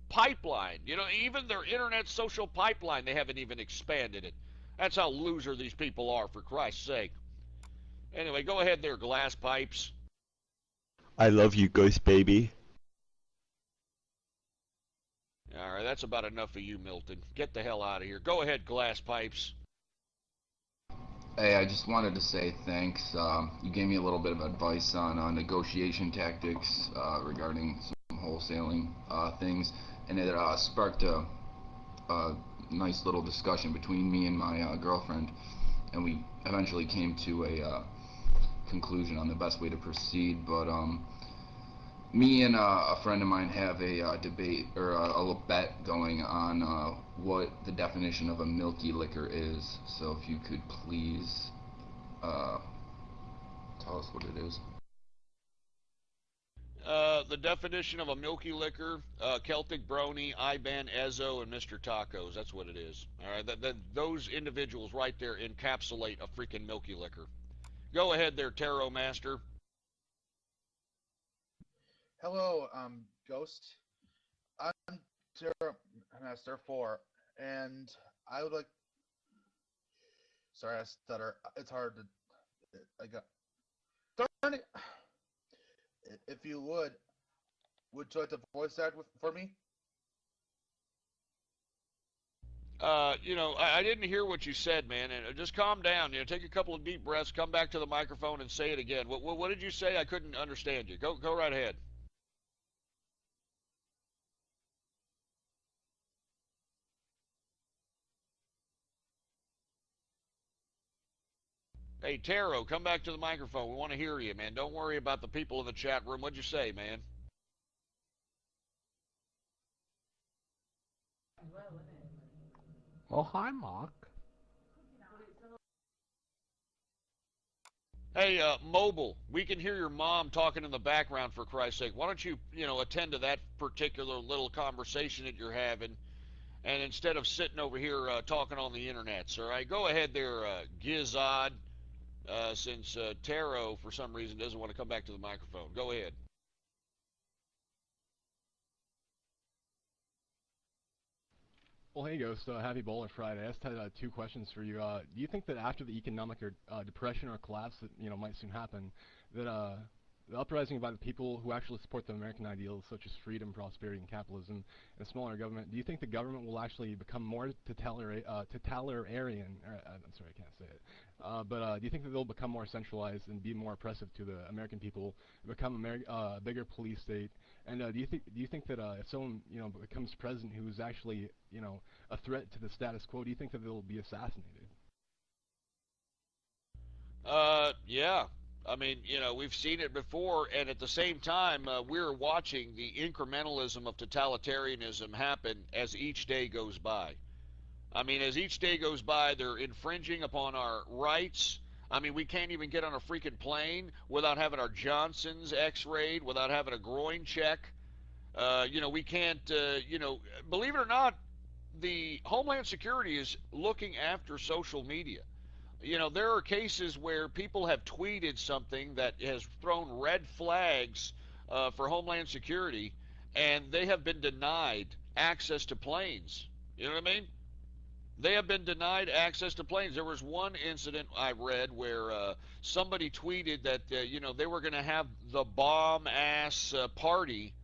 pipeline, you know, even their internet social pipeline, they haven't even expanded it. That's how loser these people are, for Christ's sake. Anyway, go ahead there, glass pipes. I love you, Ghost Baby. All right, that's about enough of you, Milton. Get the hell out of here. Go ahead, glass pipes. Hey, I just wanted to say thanks. You gave me a little bit of advice on negotiation tactics regarding some wholesaling things, and it sparked a nice little discussion between me and my girlfriend, and we eventually came to a conclusion on the best way to proceed. But me and a friend of mine have a debate or a little bet going on what the definition of a milky liquor is. So if you could please tell us what it is. The definition of a milky liquor, Celtic Brony, IBAN, Ezzo, and Mr. Tacos. That's what it is. All right, those individuals right there encapsulate a freaking milky liquor. Go ahead there, Tarot Master. Hello, Ghost. I'm Tarot Master 4, and I would like... Sorry, I stutter. It's hard to... I got... Darn it! If you would you like to voice that for me? I didn't hear what you said, man. And just calm down. Take a couple of deep breaths, come back to the microphone, and say it again. What did you say? I couldn't understand you. Go right ahead. Hey, Taro, come back to the microphone. We want to hear you, man. Don't worry about the people in the chat room. What'd you say, man? Oh, hi, Mark. Hey, Mobile, we can hear your mom talking in the background, for Christ's sake. Why don't you, attend to that particular little conversation that you're having, and instead of sitting over here talking on the internet, all right? Go ahead there, Gizod, since Taro, for some reason, doesn't want to come back to the microphone. Go ahead. Well, hey, Ghost. Happy Bowler Friday. I just had 2 questions for you. Do you think that after the economic depression or collapse that might soon happen, that the uprising by the people who actually support the American ideals, such as freedom, prosperity, and capitalism, and smaller government, do you think the government will actually become more totalitarian? I'm sorry, I can't say it. But do you think that they'll become more centralized and be more oppressive to the American people, become a bigger police state? And do you think that if someone becomes president who is actually a threat to the status quo, do you think that they'll be assassinated? Yeah. I mean, we've seen it before, and at the same time, we're watching the incrementalism of totalitarianism happen as each day goes by. I mean, as each day goes by, they're infringing upon our rights. I mean, we can't even get on a freaking plane without having our Johnsons x-rayed, without having a groin check. We can't, believe it or not, the Homeland Security is looking after social media. There are cases where people have tweeted something that has thrown red flags for Homeland Security, and they have been denied access to planes. You know what I mean? They have been denied access to planes. There was one incident I read where somebody tweeted that, they were going to have the bomb-ass party.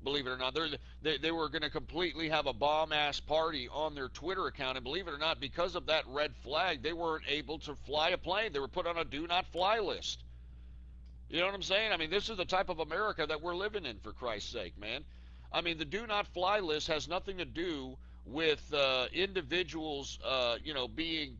Believe it or not, they were going to completely have a bomb-ass party on their Twitter account, and believe it or not, because of that red flag, they weren't able to fly a plane. They were put on a do-not-fly list. You know what I'm saying? I mean, this is the type of America that we're living in, for Christ's sake, man. I mean, the do-not-fly list has nothing to do with individuals, being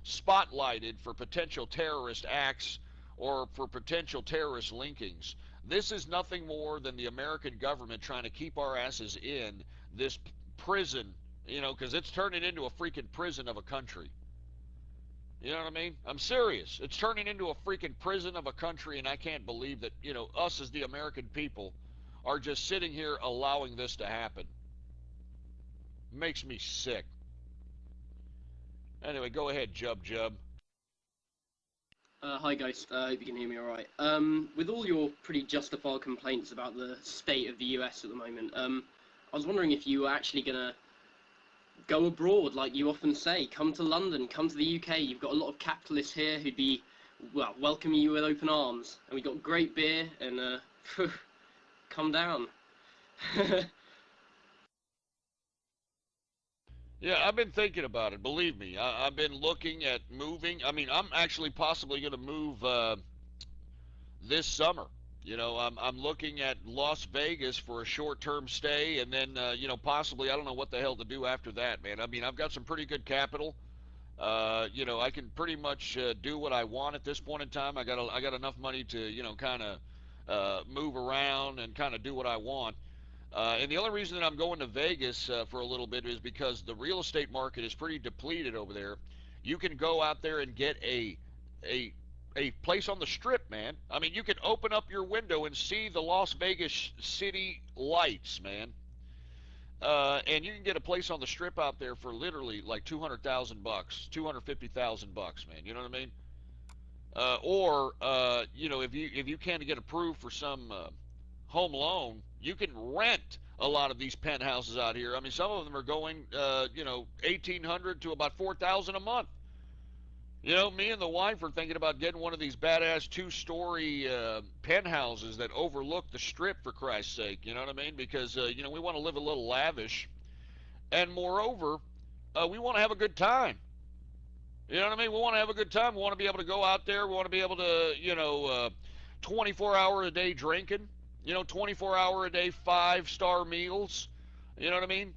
spotlighted for potential terrorist acts or for potential terrorist linkings. This is nothing more than the American government trying to keep our asses in this prison, because it's turning into a freaking prison of a country. You know what I mean? I'm serious. It's turning into a freaking prison of a country, and I can't believe that, us as the American people are just sitting here allowing this to happen. Makes me sick. Anyway, go ahead, Jub. Hi guys, hope you can hear me alright. With all your pretty justified complaints about the state of the US at the moment, I was wondering if you were actually going to go abroad, like you often say. Come to London, come to the UK. You've got a lot of capitalists here who'd be, well, welcoming you with open arms. And we've got great beer, and come down. Yeah, I've been thinking about it. Believe me, I've been looking at moving. I mean, I'm actually possibly going to move this summer. I'm looking at Las Vegas for a short-term stay, and then possibly I don't know what the hell to do after that, man. I mean, I've got some pretty good capital. I can pretty much do what I want at this point in time. I got enough money to kind of move around and kind of do what I want. And the only reason that I'm going to Vegas for a little bit is because the real estate market is pretty depleted over there. You can go out there and get a place on the Strip, man. I mean, you can open up your window and see the Las Vegas city lights, man. And you can get a place on the Strip out there for literally like $200,000, $250,000, man. You know what I mean? Or if you can't get approved for some home loan, you can rent a lot of these penthouses out here. I mean, some of them are going, $1,800 to about $4,000 a month. Me and the wife are thinking about getting one of these badass 2-story penthouses that overlook the Strip, for Christ's sake. You know what I mean? Because we want to live a little lavish. And moreover, we want to have a good time. You know what I mean? We want to have a good time. We want to be able to go out there. We want to be able to, 24-hour-a-day drinking. 24-hour-a-day 5-star meals. You know what I mean?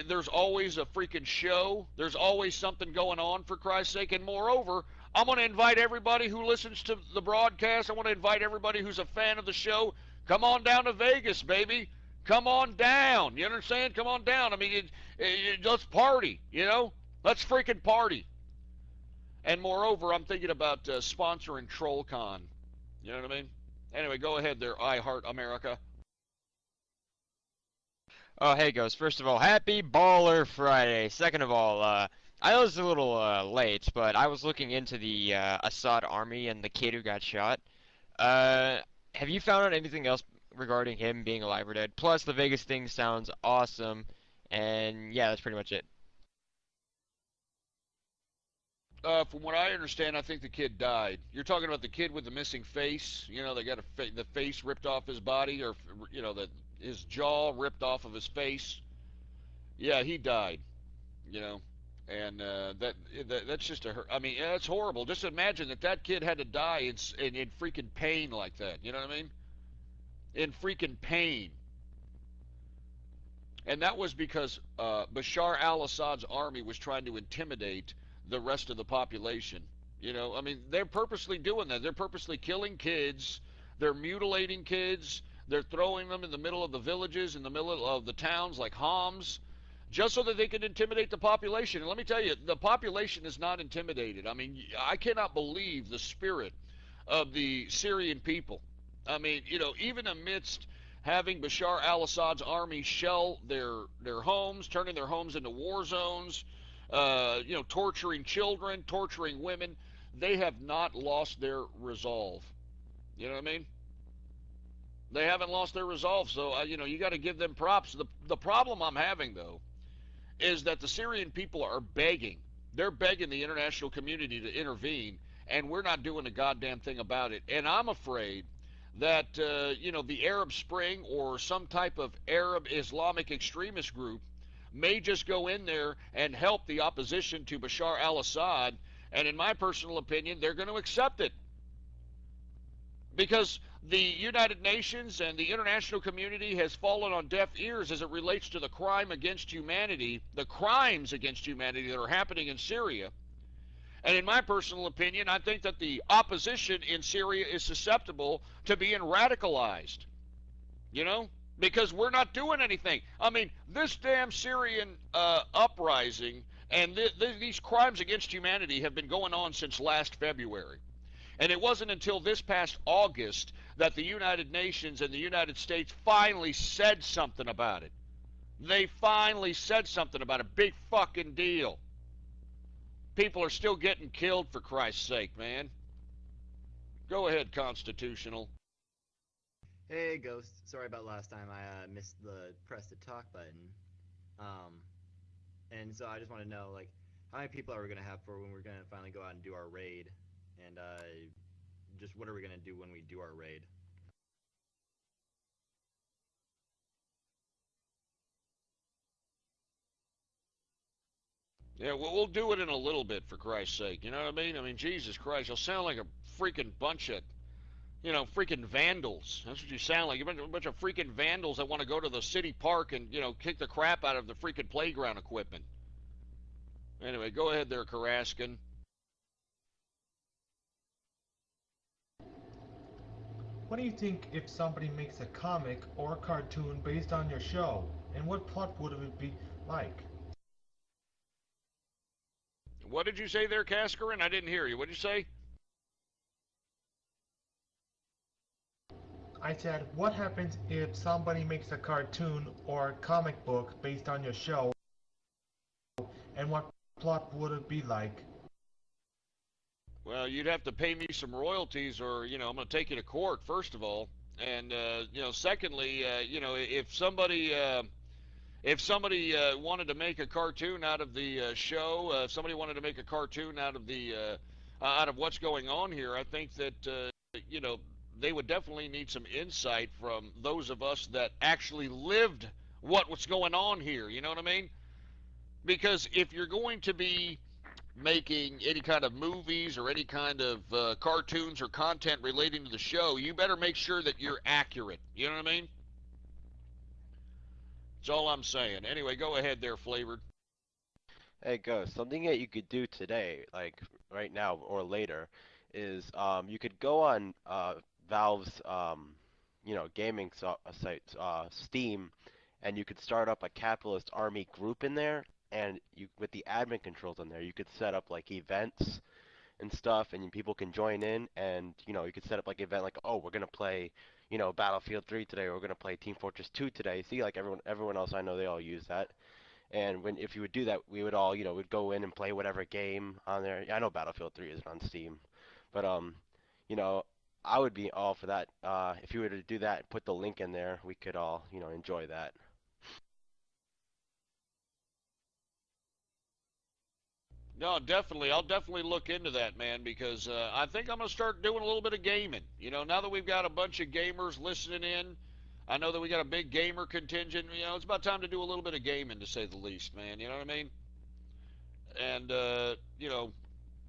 There's always a freaking show. There's always something going on, for Christ's sake. And moreover, I'm going to invite everybody who listens to the broadcast. I want to invite everybody who's a fan of the show. Come on down to Vegas, baby. Come on down. You understand? Come on down. I mean, let's party, Let's freaking party. And moreover, I'm thinking about sponsoring TrollCon. You know what I mean? Anyway, go ahead there, I Heart America. Oh, hey, Ghost. First of all, happy Baller Friday. Second of all, I was a little late, but I was looking into the Assad army and the kid who got shot. Have you found out anything else regarding him being alive or dead? Plus, the Vegas thing sounds awesome, and yeah, that's pretty much it. From what I understand, I think the kid died. You're talking about the kid with the missing face. They got the face ripped off his body, or his jaw ripped off of his face. Yeah, he died. And that's just I mean, yeah, that's horrible. Just imagine that kid had to die in freaking pain like that. You know what I mean? In freaking pain. And that was because Bashar al-Assad's army was trying to intimidate the rest of the population. I mean, they're purposely doing that. They're purposely killing kids. They're mutilating kids. They're throwing them in the middle of the villages, in the middle of the towns like Homs, just so that they can intimidate the population. And let me tell you, the population is not intimidated. I mean, I cannot believe the spirit of the Syrian people. I mean, even amidst having Bashar al-Assad's army shell their homes, turning their homes into war zones, torturing children, torturing women, they have not lost their resolve. You know what I mean? They haven't lost their resolve, so, you got to give them props. The problem I'm having, though, is that the Syrian people are begging. They're begging the international community to intervene, and we're not doing a goddamn thing about it. And I'm afraid that, the Arab Spring or some type of Arab Islamic extremist group may just go in there and help the opposition to Bashar al-Assad, and in my personal opinion, they're going to accept it. Because the United Nations and the international community has fallen on deaf ears as it relates to the crime against humanity, the crimes against humanity that are happening in Syria. And in my personal opinion, I think that the opposition in Syria is susceptible to being radicalized. Because we're not doing anything. I mean, this damn Syrian uprising and these crimes against humanity have been going on since last February. And it wasn't until this past August that the United Nations and the United States finally said something about it. They finally said something about it. Big fucking deal. People are still getting killed, for Christ's sake, man. Go ahead, Constitutional. Hey, Ghost. Sorry about last time. I missed the press to talk button. And so I just want to know, how many people are we going to have for when we're going to finally go out and do our raid? And just what are we going to do when we do our raid? Yeah, well, we'll do it in a little bit, for Christ's sake. You know what I mean? I mean, Jesus Christ, you'll sound like a freaking bunch of, freaking vandals. That's what you sound like. You're a bunch of freaking vandals that want to go to the city park and, kick the crap out of the freaking playground equipment. Anyway, go ahead there, Karaskin. What do you think if somebody makes a comic or a cartoon based on your show? And what plot would it be like? What did you say there, Kaskarin? I didn't hear you. What did you say? I said, what happens if somebody makes a cartoon or a comic book based on your show? And what plot would it be like? Well, you'd have to pay me some royalties, or I'm going to take you to court, first of all, and secondly, if somebody wanted to make a cartoon out of the show, if somebody wanted to make a cartoon out of what's going on here, I think that they would definitely need some insight from those of us that actually lived what was going on here. You know what I mean? Because if you're going to be making any kind of movies or any kind of cartoons or content relating to the show, you better make sure that you're accurate. You know what I mean? That's all I'm saying. Anyway, go ahead there, Flavored. Hey, Ghost, something that you could do today, like right now or later, is you could go on Valve's, gaming site, Steam, and you could start up a capitalist army group in there, and you, with the admin controls on there, you could set up like events and stuff, and people can join in, and you could set up like an event like, oh, we're gonna play, Battlefield 3 today, or we're gonna play Team Fortress 2 today. See, like everyone else I know, they all use that. And if you would do that, we would all, would go in and play whatever game on there. I know Battlefield 3 isn't on Steam, but you know, I would be all for that. If you were to do that and put the link in there, we could all, enjoy that. No, definitely. I'll definitely look into that, man, because I think I'm going to start doing a little bit of gaming. Now that we've got a bunch of gamers listening in, I know that we got a big gamer contingent. It's about time to do a little bit of gaming, to say the least, man. You know what I mean? And,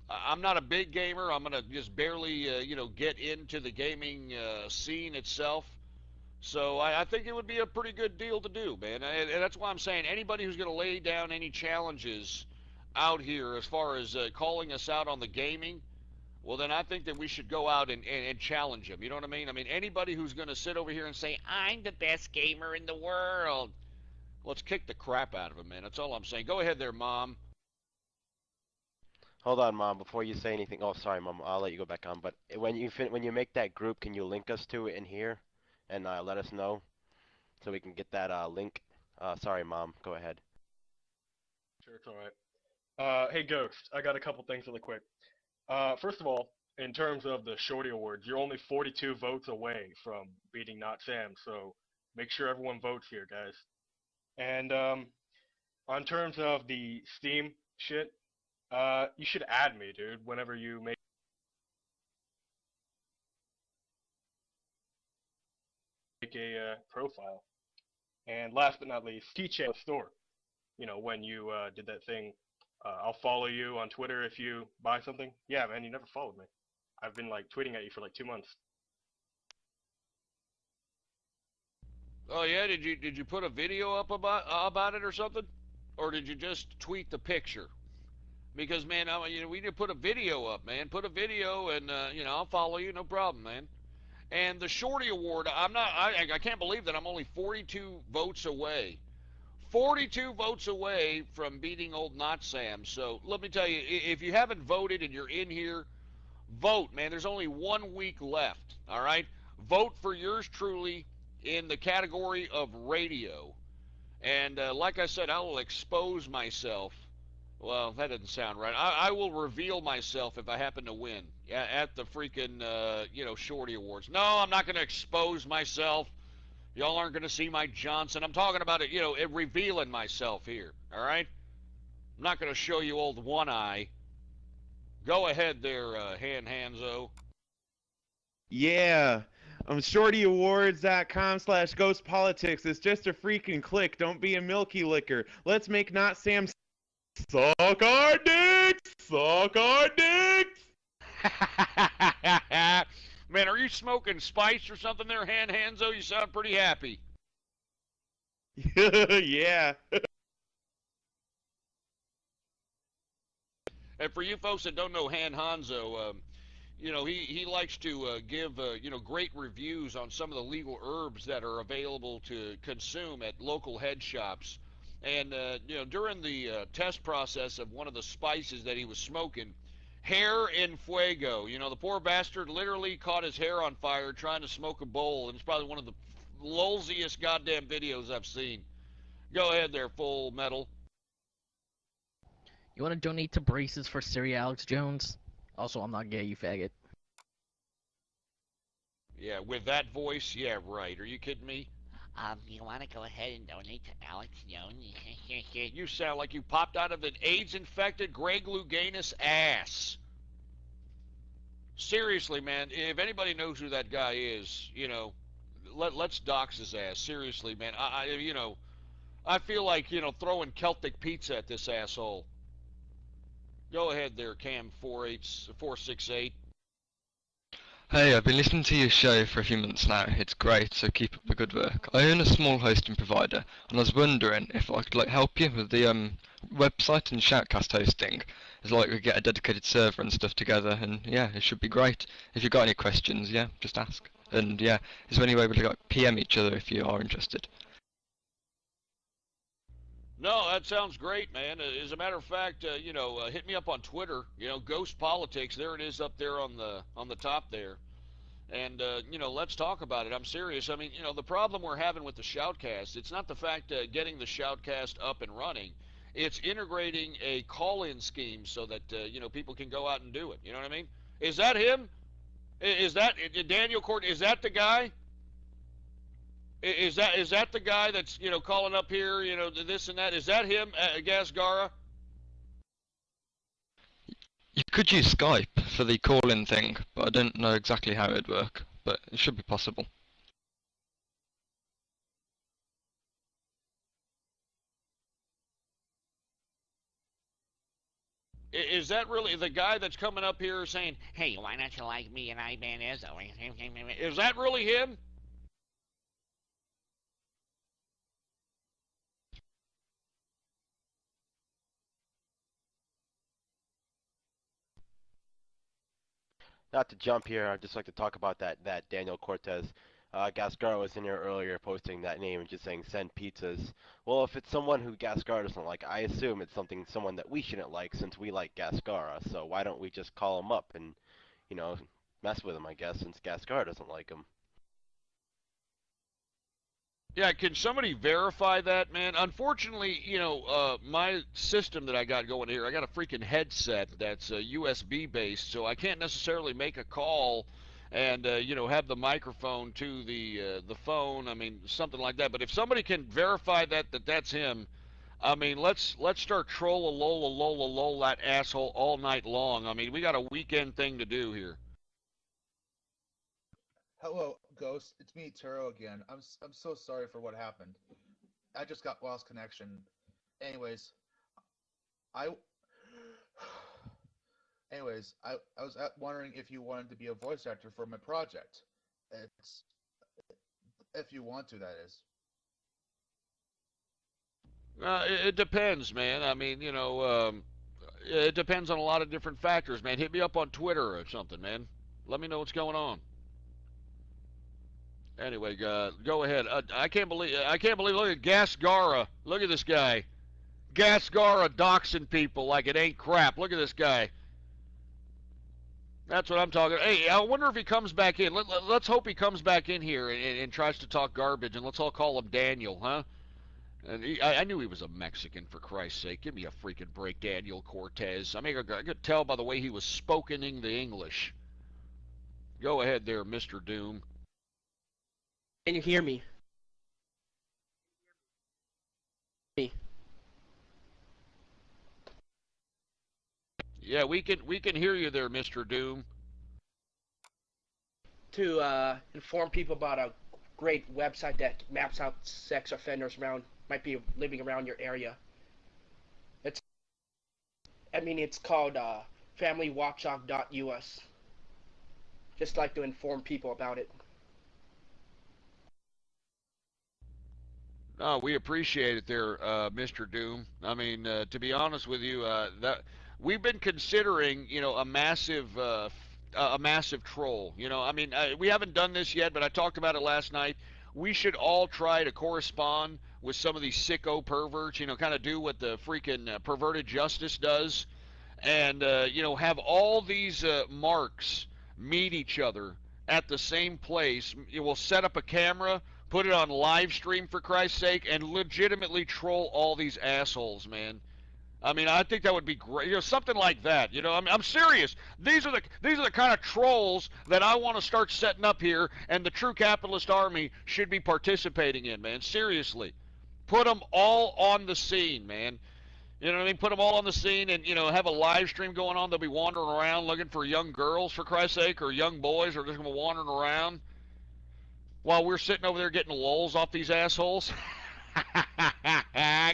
I'm not a big gamer. I'm going to just barely, get into the gaming scene itself. So I think it would be a pretty good deal to do, man. And that's why I'm saying anybody who's going to lay down any challenges out here as far as calling us out on the gaming, well, then I think that we should go out and challenge them. You know what I mean? I mean, anybody who's going to sit over here and say, I'm the best gamer in the world, let's kick the crap out of them, man. That's all I'm saying. Go ahead there, Mom. Hold on, Mom, before you say anything. Oh, sorry, Mom. I'll let you go back on. But when you make that group, can you link us to it in here and let us know so we can get that link? Sorry, Mom. Go ahead. Sure, it's all right. Hey, Ghost, I got a couple things really quick. First of all, in terms of the Shorty Awards, you're only 42 votes away from beating Not Sam, so make sure everyone votes here, guys. And on terms of the Steam shit, you should add me, dude, whenever you make a profile. And last but not least, keychain store. When you did that thing, I'll follow you on Twitter if you buy something. Yeah, man, you never followed me. I've been like tweeting at you for like 2 months. Oh yeah, did you put a video up about it or something, or did you just tweet the picture? Because man, we need to put a video up, man. Put a video, and I'll follow you, no problem, man. And the Shorty Award, I can't believe that I'm only 42 votes away. 42 votes away from beating old Not Sam. So let me tell you, if you haven't voted and you're in here, vote, man. There's only 1 week left, all right? Vote for yours truly in the category of radio. And like I said, I will expose myself. Well, that doesn't sound right. I will reveal myself if I happen to win at the freaking, Shorty Awards. No, I'm not going to expose myself. Y'all aren't going to see my Johnson. I'm talking about it, revealing myself here, all right? I'm not going to show you old One Eye. Go ahead there, Hanzo. Yeah. ShortyAwards.com/ghostpolitics. It's just a freaking click. Don't be a milky licker. Let's make Not Sam suck our dicks! Suck our dicks! Man, are you smoking spice or something there, Hanzo? You sound pretty happy. Yeah. And for you folks that don't know Hanzo, he likes to give, great reviews on some of the legal herbs that are available to consume at local head shops. And, during the test process of one of the spices that he was smoking, hair en fuego. The poor bastard literally caught his hair on fire trying to smoke a bowl, and it's probably one of the lulziest goddamn videos I've seen. Go ahead there, Full Metal. You want to donate to braces for Siri Alex Jones? Also, I'm not gay, you faggot. Yeah, with that voice, yeah, right. Are you kidding me? You want to go ahead and donate to Alex Jones? You sound like you popped out of an AIDS-infected Greg Louganis ass. Seriously, man, if anybody knows who that guy is, let's dox his ass. Seriously, man. I feel like, throwing Celtic pizza at this asshole. Go ahead there, Cam 468. Hey, I've been listening to your show for a few months now. It's great, so keep up the good work. I own a small hosting provider, and I was wondering if I could help you with the website and shoutcast hosting. It's like we get a dedicated server and stuff together, and yeah, it should be great. If you've got any questions, yeah, just ask. And yeah, is there any way we could PM each other if you are interested? No, that sounds great, man. As a matter of fact, hit me up on Twitter. Ghost Politics. There it is up there on the top there. And let's talk about it. I'm serious. I mean, the problem we're having with the Shoutcast, it's not the fact getting the Shoutcast up and running. It's integrating a call-in scheme so that people can go out and do it. You know what I mean? Is that him? Is that Daniel Court? Is that the guy? Is that the guy that's calling up here, this and that? Is that him, Gasgara? You could use Skype for the call-in thing, but I don't know exactly how it would work, but it should be possible. Is that really the guy that's coming up here saying, Hey, why don't you like me and Ivan Izzo? Is that really him? Not to jump here, I'd just like to talk about that Daniel Cortez. Gascar was in here earlier posting that name and just saying send pizzas. Well, if it's someone who Gascar doesn't like, I assume it's someone that we shouldn't like since we like Gascara. So why don't we just call him up and, mess with him, I guess, since Gascar doesn't like him. Yeah, can somebody verify that, man? Unfortunately, my system that I got going here, I got a freaking headset that's USB based, so I can't necessarily make a call and have the microphone to the phone. I mean, something like that. But if somebody can verify that's him, I mean, let's start troll that asshole all night long. I mean, we got a weekend thing to do here. Hello, Ghost. It's me, Turo again. I'm so sorry for what happened. I just got lost connection. Anyways, I was wondering if you wanted to be a voice actor for my project. It's if you want to, that is. It depends, man. I mean, it depends on a lot of different factors, man. Hit me up on Twitter or something, man. Let me know what's going on. Anyway, go ahead. I can't believe. Look at Gasgara. Look at this guy. Gasgara doxing people like it ain't crap. Look at this guy. That's what I'm talking. Hey, I wonder if he comes back in. Let's hope he comes back in here and tries to talk garbage, and let's all call him Daniel, huh? And I knew he was a Mexican, for Christ's sake. Give me a freaking break, Daniel Cortez. I mean, I could tell by the way he was spokening the English. Go ahead there, Mr. Doom. Can you hear me? Yeah, we can hear you there, Mr. Doom. To inform people about a great website that maps out sex offenders might be living around your area. It's called familywatchdog.us. Just like to inform people about it. No, we appreciate it there, Mr. Doom. I mean, to be honest with you, that we've been considering, a massive troll. I mean, we haven't done this yet, but I talked about it last night. We should all try to correspond with some of these sicko perverts. Kind of do what the freaking perverted justice does, and have all these marks meet each other at the same place. We'll set up a camera, put it on live stream for Christ's sake, and legitimately troll all these assholes, man. I mean, I think that would be great. Something like that. I'm serious. These are the kind of trolls that I want to start setting up here, and the true capitalist army should be participating in, man. Seriously, put them all on the scene, man. You know what I mean? Put them all on the scene, and have a live stream going on. They'll be wandering around looking for young girls, for Christ's sake, or young boys, or just gonna be wandering around while we're sitting over there getting lulls off these assholes.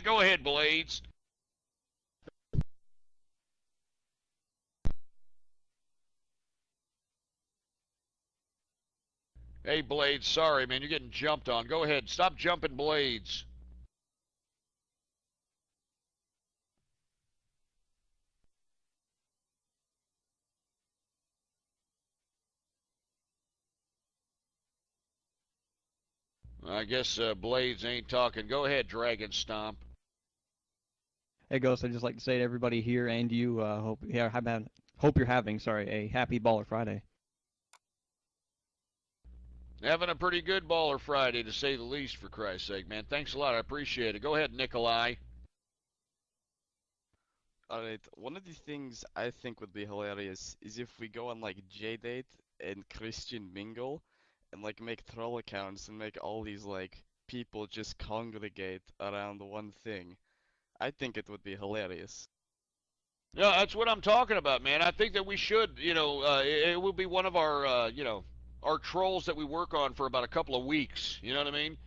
Go ahead, Blades. Hey, Blades, sorry, man, you're getting jumped on. Go ahead, stop jumping, Blades. I guess Blades ain't talking. Go ahead, Dragon Stomp. Hey, Ghost, I'd just like to say to everybody here and you, hope you're having, a happy Baller Friday. Having a pretty good Baller Friday, to say the least, for Christ's sake, man. Thanks a lot. I appreciate it. Go ahead, Nikolai. Alright, one of the things I think would be hilarious is if we go on like JDate and Christian Mingle and like make troll accounts and make all these like people just congregate around one thing. I think it would be hilarious. Yeah, that's what I'm talking about, man. I think that we should, it will be one of our, our trolls that we work on for about a couple of weeks. You know what I mean?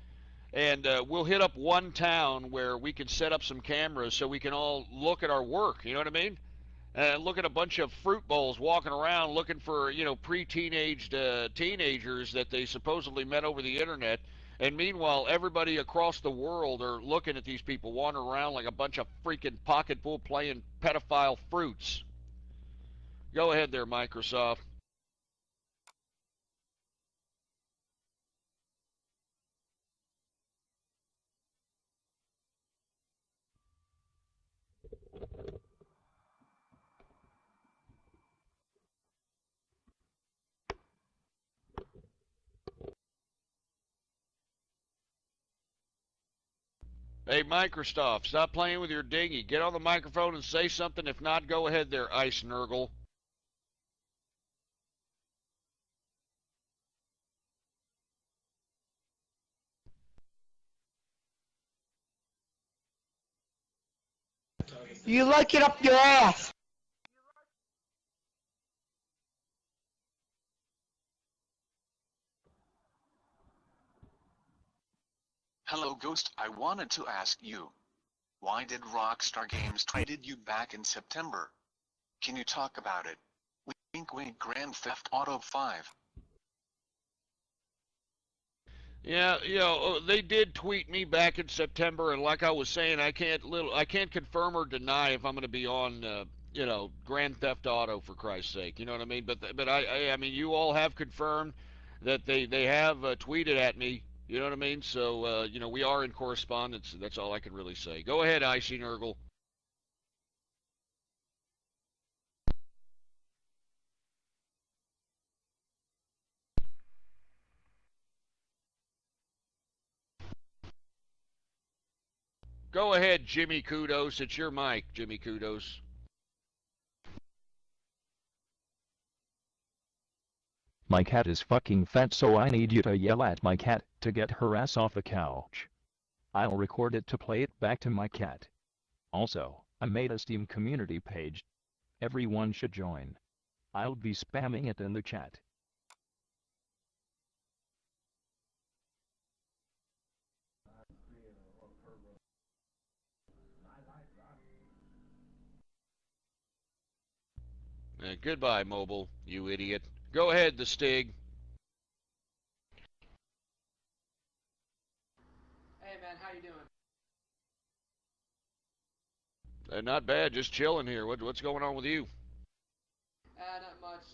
And we'll hit up one town where we can set up some cameras so we can all look at our work. You know what I mean? And look at a bunch of fruit bowls walking around looking for, pre-teenaged teenagers that they supposedly met over the internet. And meanwhile, everybody across the world are looking at these people wandering around like a bunch of freaking pocketful playing pedophile fruits. Go ahead there, Microsoft. Hey, Microsoft, stop playing with your dinghy. Get on the microphone and say something. If not, go ahead there, Ice Nurgle. You like it up your ass. Hello Ghost, I wanted to ask you. Why did Rockstar Games tweeted you back in September? Can you talk about it? Wink wink Grand Theft Auto 5. Yeah, they did tweet me back in September, and like I was saying, I can't confirm or deny if I'm going to be on, Grand Theft Auto, for Christ's sake. You know what I mean? But I mean, you all have confirmed that they have tweeted at me. You know what I mean? So, we are in correspondence. That's all I can really say. Go ahead, Icy Nurgle. Go ahead, Jimmy Kudos. It's your mic, Jimmy Kudos. My cat is fucking fat, so I need you to yell at my cat to get her ass off the couch. I'll record it to play it back to my cat. Also, I made a Steam community page. Everyone should join. I'll be spamming it in the chat. Goodbye, mobile, you idiot. Go ahead, the Stig. Hey man, how you doing? Not bad, just chilling here. What's going on with you? Not much.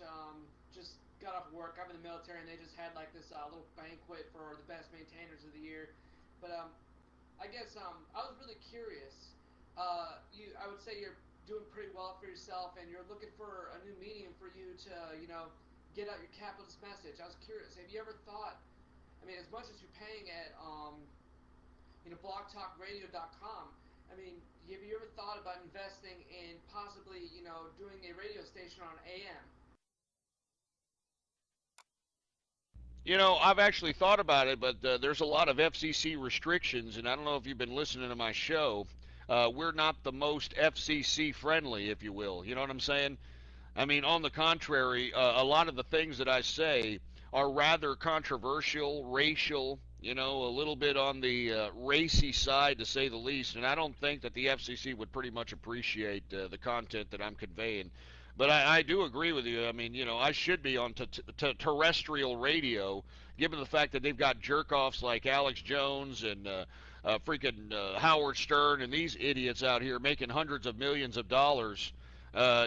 Just got off work. I'm in the military, and they just had like this little banquet for the best maintainers of the year. But I guess I was really curious. I would say you're doing pretty well for yourself, and you're looking for a new medium for you to, get out your capitalist message. I was curious. Have you ever thought? I mean, as much as you're paying at, blogtalkradio.com. I mean, have you ever thought about investing in possibly, doing a radio station on AM? I've actually thought about it, but there's a lot of FCC restrictions, and I don't know if you've been listening to my show. We're not the most FCC friendly, if you will. You know what I'm saying? I mean, on the contrary, a lot of the things that I say are rather controversial, racial, you know, a little bit on the racy side, to say the least. And I don't think that the FCC would pretty much appreciate the content that I'm conveying. But I do agree with you. I mean, you know, I should be on terrestrial radio, given the fact that they've got jerk-offs like Alex Jones and freaking Howard Stern and these idiots out here making hundreds of millions of dollars,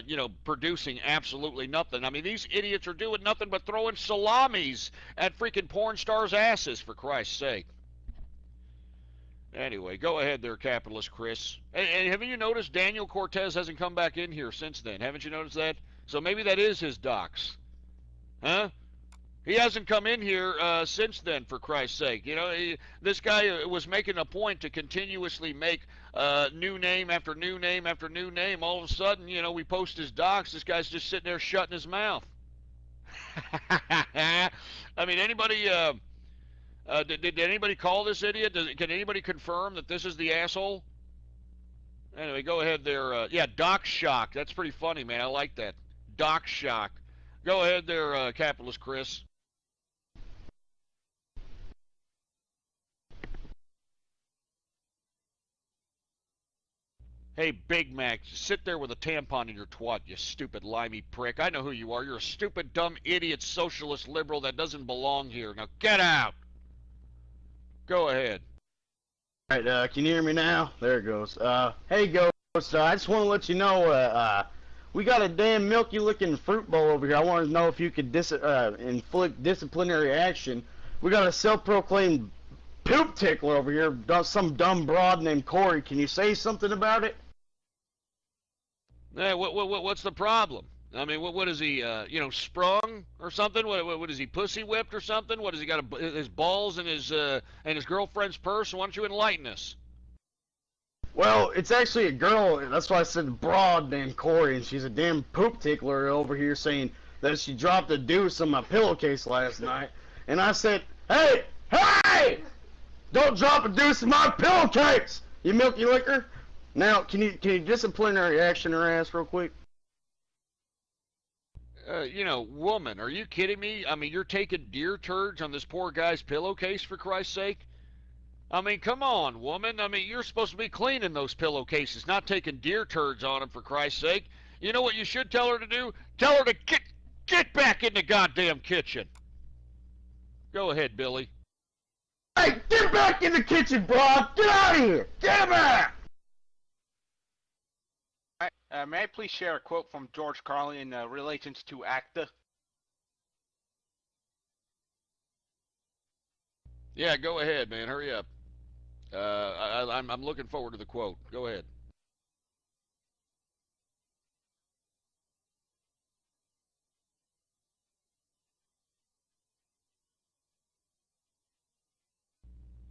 you know, producing absolutely nothing. I mean, these idiots are doing nothing but throwing salamis at freaking porn stars' asses, for Christ's sake. Anyway, go ahead there, capitalist Chris. And haven't you noticed Daniel Cortez hasn't come back in here since then? Haven't you noticed that? So maybe that is his docs. Huh? He hasn't come in here since then, for Christ's sake. You know, this guy was making a point to continuously make new name after new name after new name. All of a sudden, you know, we post his docs. This guy's just sitting there shutting his mouth. I mean, anybody... did anybody call this idiot? Can anybody confirm that this is the asshole? Anyway, go ahead there. Yeah, Doc Shock. That's pretty funny, man. I like that. Doc Shock. Go ahead there, capitalist Chris. Hey, Big Mac, sit there with a tampon in your twat, you stupid limey prick. I know who you are. You're a stupid, dumb, idiot, socialist liberal that doesn't belong here. Now get out! Go ahead. Alright, can you hear me now? There it goes. Hey, Ghost, I just want to let you know, we got a damn milky-looking fruit bowl over here. I want to know if you could inflict disciplinary action. We got a self-proclaimed poop tickler over here, some dumb broad named Corey. Can you say something about it? Hey, what's the problem? I mean, what is he, you know, sprung or something? What is he, pussy whipped or something? What has he got, his balls in his girlfriend's purse? Why don't you enlighten us? Well, it's actually a girl, and that's why I said broad named Corey, and she's a damn poop tickler over here saying that she dropped a deuce on my pillowcase last night. And I said, hey, don't drop a deuce in my pillowcase, you milky licker. Now, can you disciplinary action her ass real quick? You know, woman, are you kidding me? I mean, you're taking deer turds on this poor guy's pillowcase, for Christ's sake? I mean, come on, woman. I mean, you're supposed to be cleaning those pillowcases, not taking deer turds on them, for Christ's sake. You know what you should tell her to do? Tell her to get back in the goddamn kitchen. Go ahead, Billy. Hey, get back in the kitchen, broad! Get out of here! Get back! May I please share a quote from George Carlin in relations to ACTA? Yeah, go ahead, man. Hurry up. I'm looking forward to the quote. Go ahead.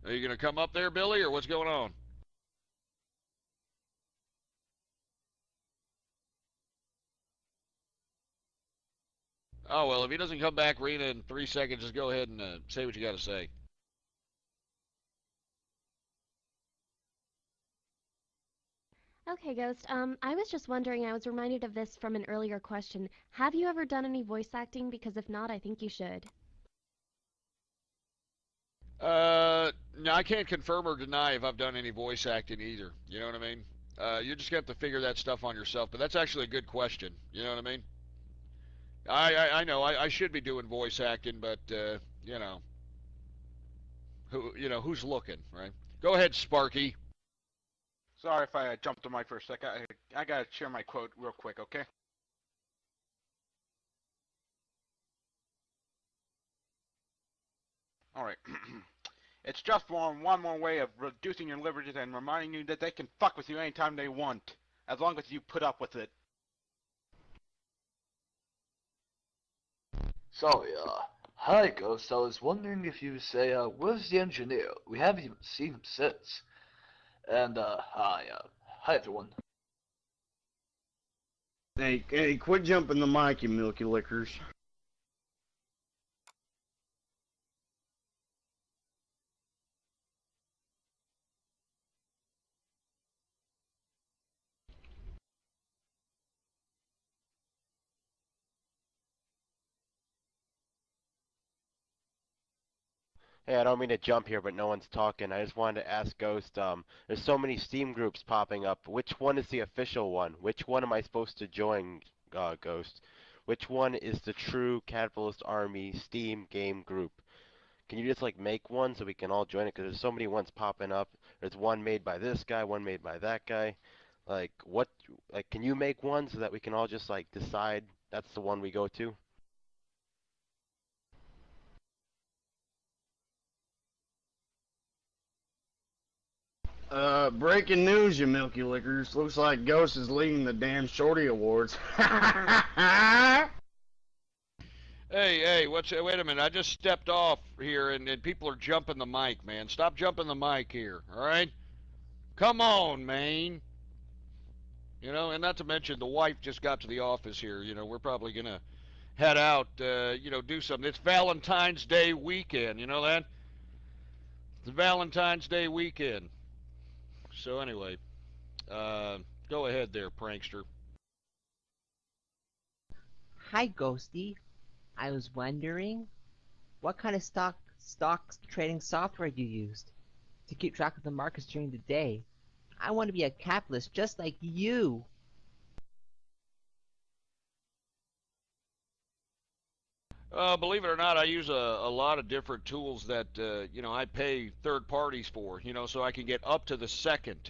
Are you going to come up there, Billy, or what's going on? Oh, well, if he doesn't come back, Rena, in 3 seconds, just go ahead and say what you got to say. Okay, Ghost. I was just wondering, I was reminded of this from an earlier question. Have you ever done any voice acting? Because if not, I think you should. No, I can't confirm or deny if I've done any voice acting either. You know what I mean? You're just going to have to figure that stuff on yourself. But that's actually a good question. You know what I mean? I know I should be doing voice acting, but you know, who's looking, right? Go ahead, Sparky. Sorry if I jumped the mic for a second. I gotta share my quote real quick, okay? Alright. It's just one more way of reducing your liberties and reminding you that they can fuck with you anytime they want, as long as you put up with it. Sorry, hi Ghost, I was wondering if you say, where's the engineer? We haven't even seen him since. And, hi everyone. Hey, quit jumping the mic, you milky lickers. Hey, I don't mean to jump here, but no one's talking. I just wanted to ask Ghost, there's so many Steam groups popping up. Which one is the official one? Which one am I supposed to join, Ghost? Which one is the true Capitalist Army Steam game group? Can you just, like, make one so we can all join it? Because there's so many ones popping up. There's one made by this guy, one made by that guy. Like, can you make one so that we can all just, like, decide that's the one we go to? Breaking news, you milky lickers. Looks like Ghost is leading the damn Shorty Awards. Hey, wait a minute. I just stepped off here, and people are jumping the mic, man. Stop jumping the mic here, all right? Come on, man. You know, and not to mention the wife just got to the office here. You know, we're probably going to head out, you know, do something. It's Valentine's Day weekend, you know that? It's Valentine's Day weekend. So anyway, go ahead there, prankster. Hi, Ghosty. I was wondering what kind of stock trading software you used to keep track of the markets during the day. I want to be a capitalist just like you. Believe it or not, I use a lot of different tools that, you know, I pay third parties for, you know, so I can get up to the second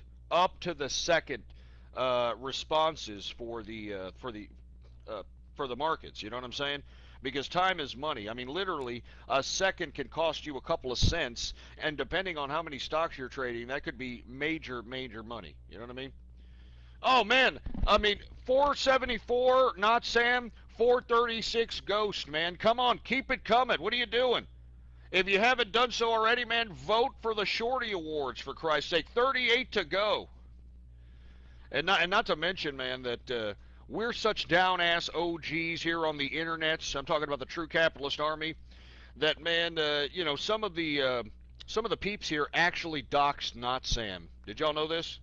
responses for the markets. You know what I'm saying? Because time is money. I mean, literally, a second can cost you a couple of cents, and depending on how many stocks you're trading, that could be major money. You know what I mean? Oh, man. I mean, 474, not Sam. 436 Ghost, man. Come on, keep it coming. What are you doing? If you haven't done so already, man, vote for the Shorty Awards, for Christ's sake. 38 to go. And not to mention, man, that we're such down-ass OGs here on the internets. I'm talking about the True Capitalist Army. That, man, you know, some of the peeps here actually doxed Not Sam. Did y'all know this?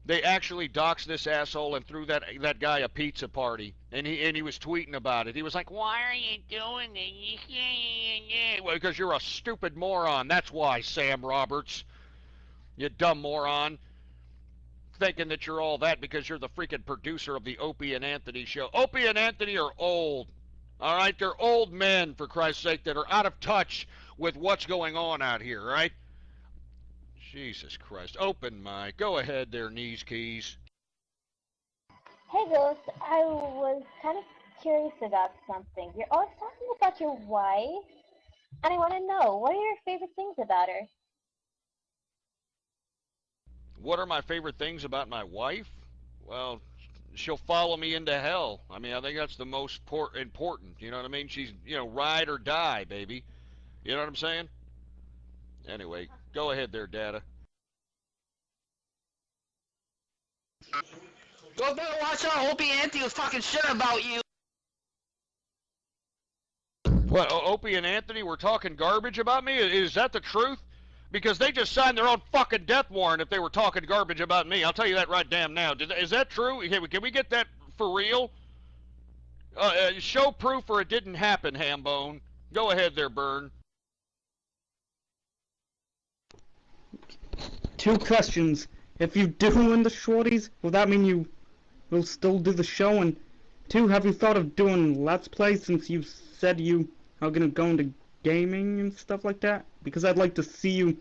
They actually doxed this asshole and threw that guy a pizza party, and he was tweeting about it. He was like, "Why are you doing it?" Well, because you're a stupid moron. That's why, Sam Roberts. You dumb moron. Thinking that you're all that because you're the freaking producer of the Opie and Anthony show. Opie and Anthony are old. All right? They're old men, for Christ's sake, that are out of touch with what's going on out here, right? Jesus Christ. Open mic. Go ahead there, knees keys. Hey, Ghost. I was kind of curious about something. You're always talking about your wife, and I want to know, what are your favorite things about her? What are my favorite things about my wife? Well, she'll follow me into hell. I mean, I think that's the most important. You know what I mean? She's, you know, ride or die, baby. You know what I'm saying? Anyway, go ahead there, Data. Go better watch out. Opie Anthony was talking shit about you. What, Opie and Anthony were talking garbage about me? Is that the truth? Because they just signed their own fucking death warrant if they were talking garbage about me. I'll tell you that right damn now. Is that true? Can we get that for real? Show proof or it didn't happen, Hambone. Go ahead there, Burn. Two questions. If you do win the Shorties, will that mean you will still do the show? And two, have you thought of doing Let's Play since you said you are going to go into gaming and stuff like that? Because I'd like to see you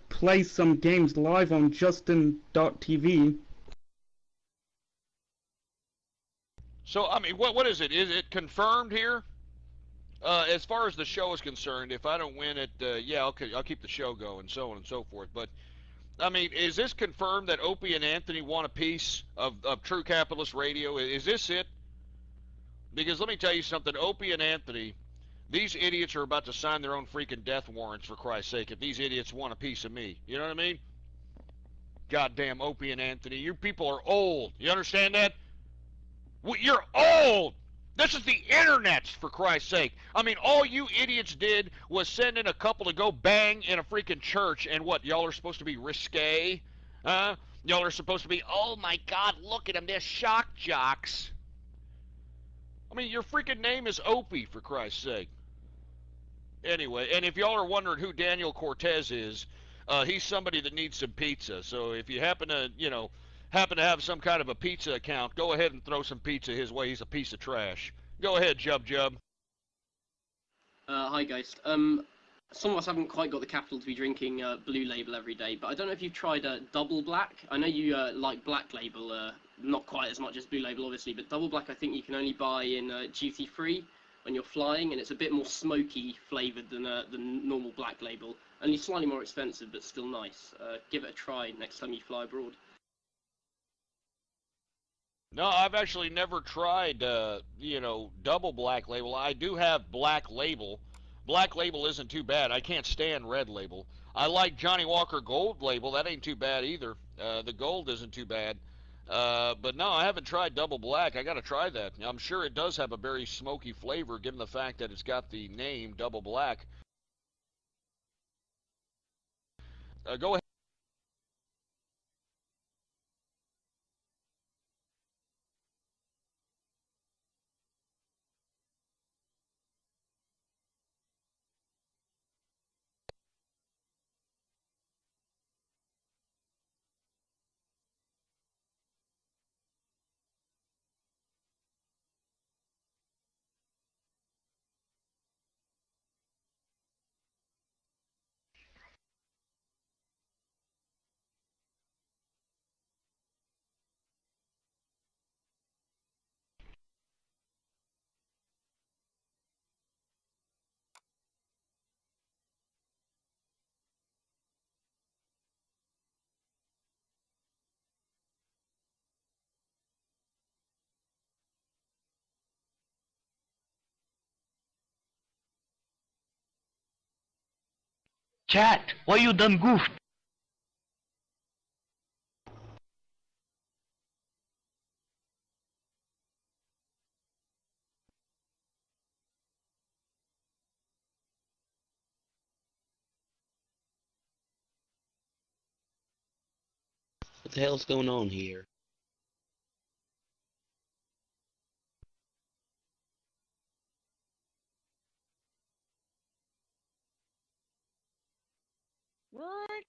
play some games live on Justin.tv. So, I mean, what is it? Is it confirmed here? As far as the show is concerned, if I don't win it, yeah, I'll keep the show going, so on and so forth. But, I mean, is this confirmed that Opie and Anthony want a piece of True Capitalist Radio? Is this it? Because let me tell you something, Opie and Anthony, these idiots are about to sign their own freaking death warrants, for Christ's sake, if these idiots want a piece of me. You know what I mean? Goddamn Opie and Anthony, you people are old. You understand that? You're old! This is the internet, for Christ's sake. I mean, all you idiots did was send in a couple to go bang in a freaking church, and what, y'all are supposed to be risque? Huh? Y'all are supposed to be, oh my God, look at them, they're shock jocks. I mean, your freaking name is Opie, for Christ's sake. Anyway, and if y'all are wondering who Daniel Cortez is, he's somebody that needs some pizza. So if you happen to, happen to have some kind of a pizza account, go ahead and throw some pizza his way. He's a piece of trash. Go ahead, Jub Jub. Hi, Ghost. Some of us haven't quite got the capital to be drinking Blue Label every day, but I don't know if you've tried Double Black. I know you like Black Label, not quite as much as Blue Label, obviously, but Double Black I think you can only buy in duty free when you're flying, and it's a bit more smoky flavoured than normal Black Label. Only slightly more expensive, but still nice. Give it a try next time you fly abroad. No, I've actually never tried, double Black Label. I do have Black Label. Black Label isn't too bad. I can't stand Red Label. I like Johnny Walker Gold Label. That ain't too bad either. The gold isn't too bad. But no, I haven't tried Double Black. I got to try that. I'm sure it does have a very smoky flavor, given the fact that it's got the name Double Black. Go ahead. Chat, why you done goofed? What the hell's going on here? What?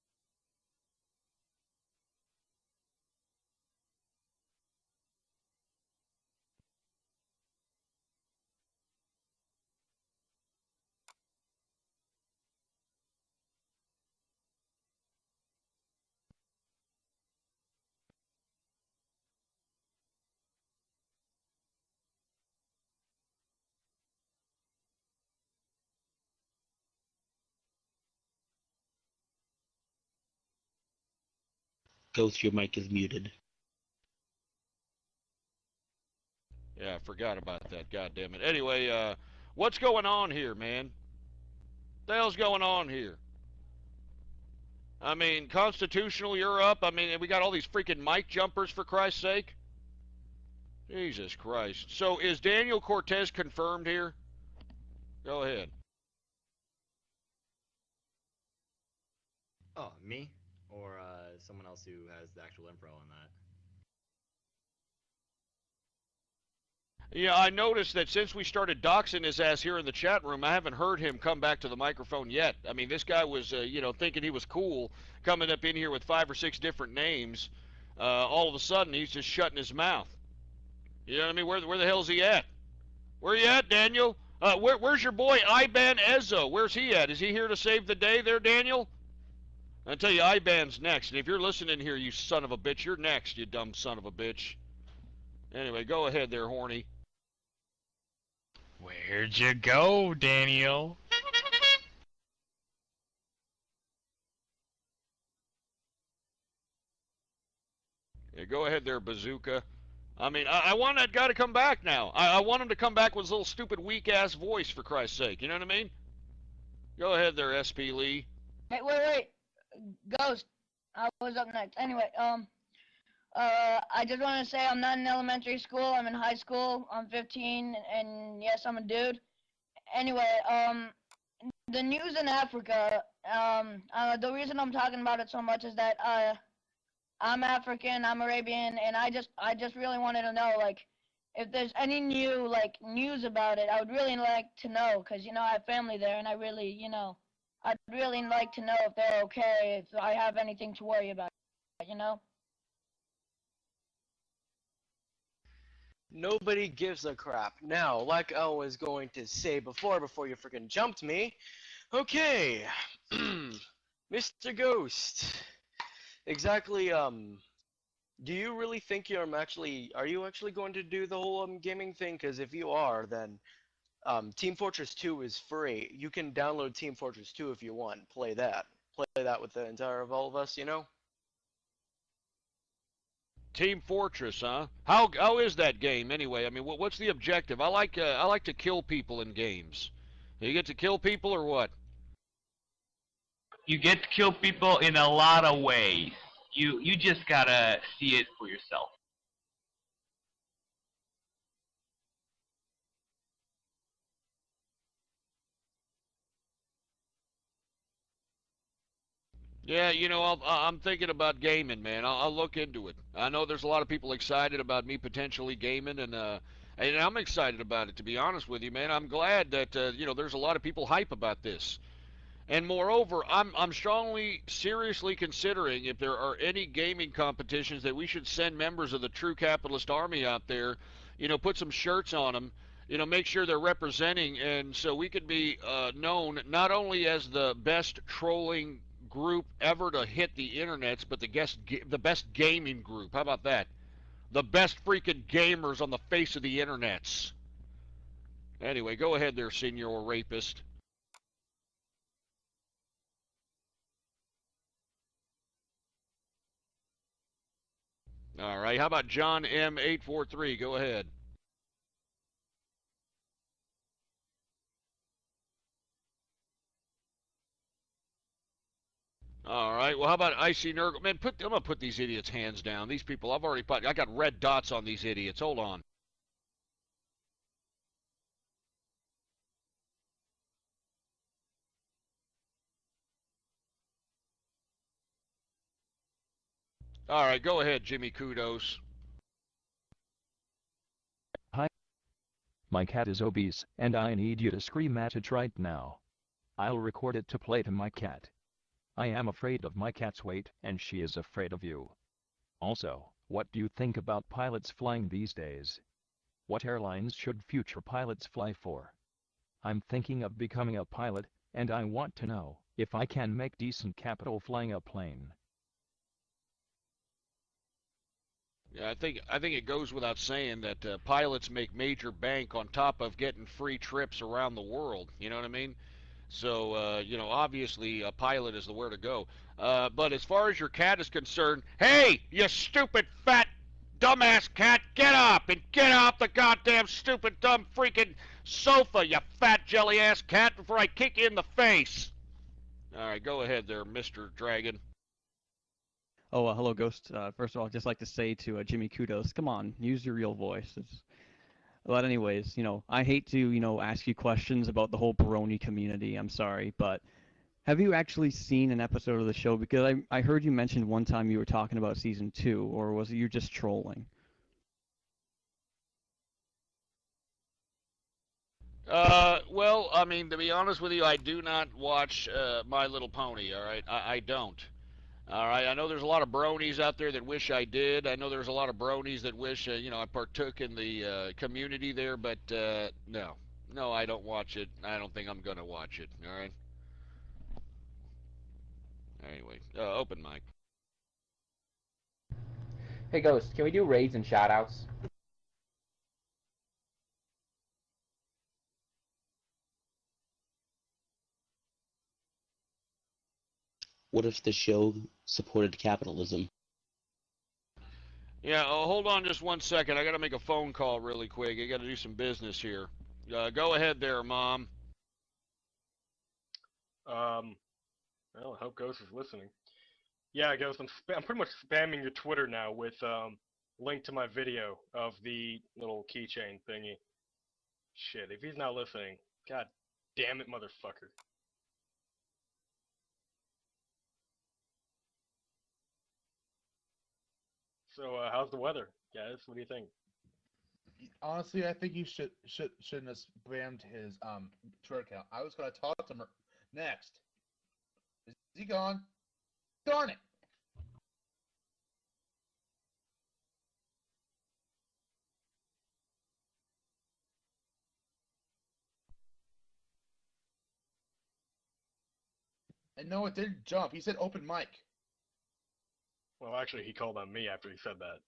Ghost, your mic is muted. Yeah, I forgot about that. God damn it. Anyway, what's going on here, man? What the hell's going on here? I mean, constitutional, you're up. I mean, we got all these freaking mic jumpers, for Christ's sake. Jesus Christ. So is Daniel Cortez confirmed here? Go ahead. Oh, me? Or someone else who has the actual info on that? Yeah, I noticed that since we started doxing his ass here in the chat room, I haven't heard him come back to the microphone yet. I mean, this guy was, thinking he was cool, coming up in here with 5 or 6 different names. All of a sudden, he's just shutting his mouth. You know what I mean? Where the hell's he at? Where you at, Daniel? Where's your boy, Iban Ezzo? Where's he at? Is he here to save the day there, Daniel? I'll tell you, Iban's next. And if you're listening here, you son of a bitch, you're next, you dumb son of a bitch. Anyway, go ahead there, horny. Where'd you go, Daniel? Yeah, go ahead there, Bazooka. I mean, I want that guy to come back now. I want him to come back with his little stupid weak-ass voice, for Christ's sake. You know what I mean? Go ahead there, SP Lee. Hey, wait. Ghost, I was up next. Anyway, I just want to say I'm not in elementary school. I'm in high school. I'm 15, and yes, I'm a dude. Anyway, the news in Africa, the reason I'm talking about it so much is that I'm African, I'm Arabian, and I just really wanted to know, like, if there's any new like news about it, I would really like to know, cause you know I have family there, and I really, you know, I'd really like to know if they're okay, if I have anything to worry about, you know. Nobody gives a crap. Now, like I was going to say before you freaking jumped me. Okay, Mr. Ghost. Exactly. Do you really think are you actually going to do the whole gaming thing? Because if you are, then Team Fortress 2 is free. You can download Team Fortress 2 if you want. Play that. Play that with the entire of all of us, you know? Team Fortress, huh? How is that game anyway? I mean, what's the objective? I like to kill people in games. You get to kill people or what? You get to kill people in a lot of ways. You just gotta see it for yourself. Yeah, you know, I'm thinking about gaming, man. I'll look into it. I know there's a lot of people excited about me potentially gaming, and I'm excited about it, to be honest with you, man. I'm glad that you know, there's a lot of people hype about this. And moreover, I'm strongly, seriously considering if there are any gaming competitions that we should send members of the True Capitalist Army out there, you know, put some shirts on them, you know, make sure they're representing, and so we could be known not only as the best trolling group ever to hit the internets, but the best gaming group. How about that? The best freaking gamers on the face of the internets. Anyway, go ahead there, Senor Rapist. All right, how about John M843? Go ahead. All right. Well, how about Icy Nurgle? Man, I'm gonna put these idiots' hands down. These people, I got red dots on these idiots. Hold on. All right, go ahead, Jimmy Kudos. Hi. My cat is obese, and I need you to scream at it right now. I'll record it to play to my cat. I am afraid of my cat's weight, and she is afraid of you. Also, what do you think about pilots flying these days? What airlines should future pilots fly for? I'm thinking of becoming a pilot, and I want to know if I can make decent capital flying a plane. Yeah, I think it goes without saying that pilots make major bank on top of getting free trips around the world. You know what I mean? So, you know, obviously a pilot is the where to go. But as far as your cat is concerned, hey, you stupid fat dumbass cat, get up and get off the goddamn stupid dumb freaking sofa, you fat jelly ass cat, before I kick you in the face. All right, go ahead there, Mr. Dragon. Oh, hello, Ghost. First of all, I'd just like to say to Jimmy Kudos, come on, use your real voice. But anyways, you know, I hate to, you know, ask you questions about the whole Baroni community. I'm sorry, but have you actually seen an episode of the show? Because I heard you mention one time you were talking about season 2, or was it you just trolling? Well, I mean, to be honest with you, I do not watch My Little Pony, all right? I don't. All right, I know there's a lot of bronies out there that wish I did. I know there's a lot of bronies that wish, you know, I partook in the community there, but no. No, I don't watch it. I don't think I'm going to watch it, all right? Anyway, open mic. Hey, Ghost, can we do raids and shoutouts? What if the show supported capitalism? Yeah, hold on just one second. I got to make a phone call really quick. I got to do some business here. Go ahead there, Mom. Well, I hope Ghost is listening. Yeah, Ghost, I'm pretty much spamming your Twitter now with link to my video of the little keychain thingy. Shit, if he's not listening, god damn it, motherfucker. So, how's the weather, guys? What do you think? honestly, I think you shouldn't have spammed his Twitter account. I was gonna talk to him next. Is he gone? Darn it! And no, it didn't jump. He said open mic. Well, actually, he called on me after he said that.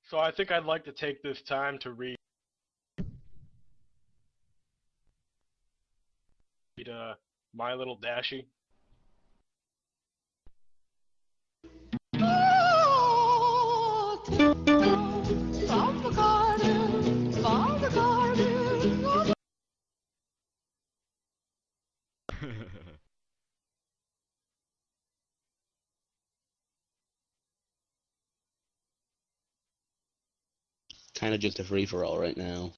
So I think I'd like to take this time to read My Little Dashie. From the garden, from the garden. Kind of just a free-for-all right now.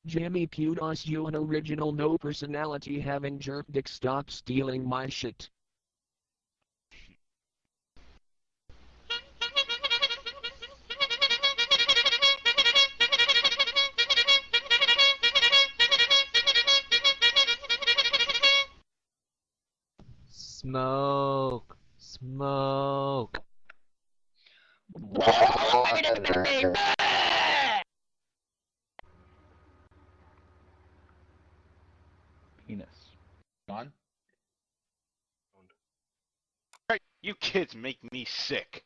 Jimmy Kudos, you an original no personality having jerk dick, stop stealing my shit. Smoke. Smoke. Penis. Gone? Right, you kids make me sick.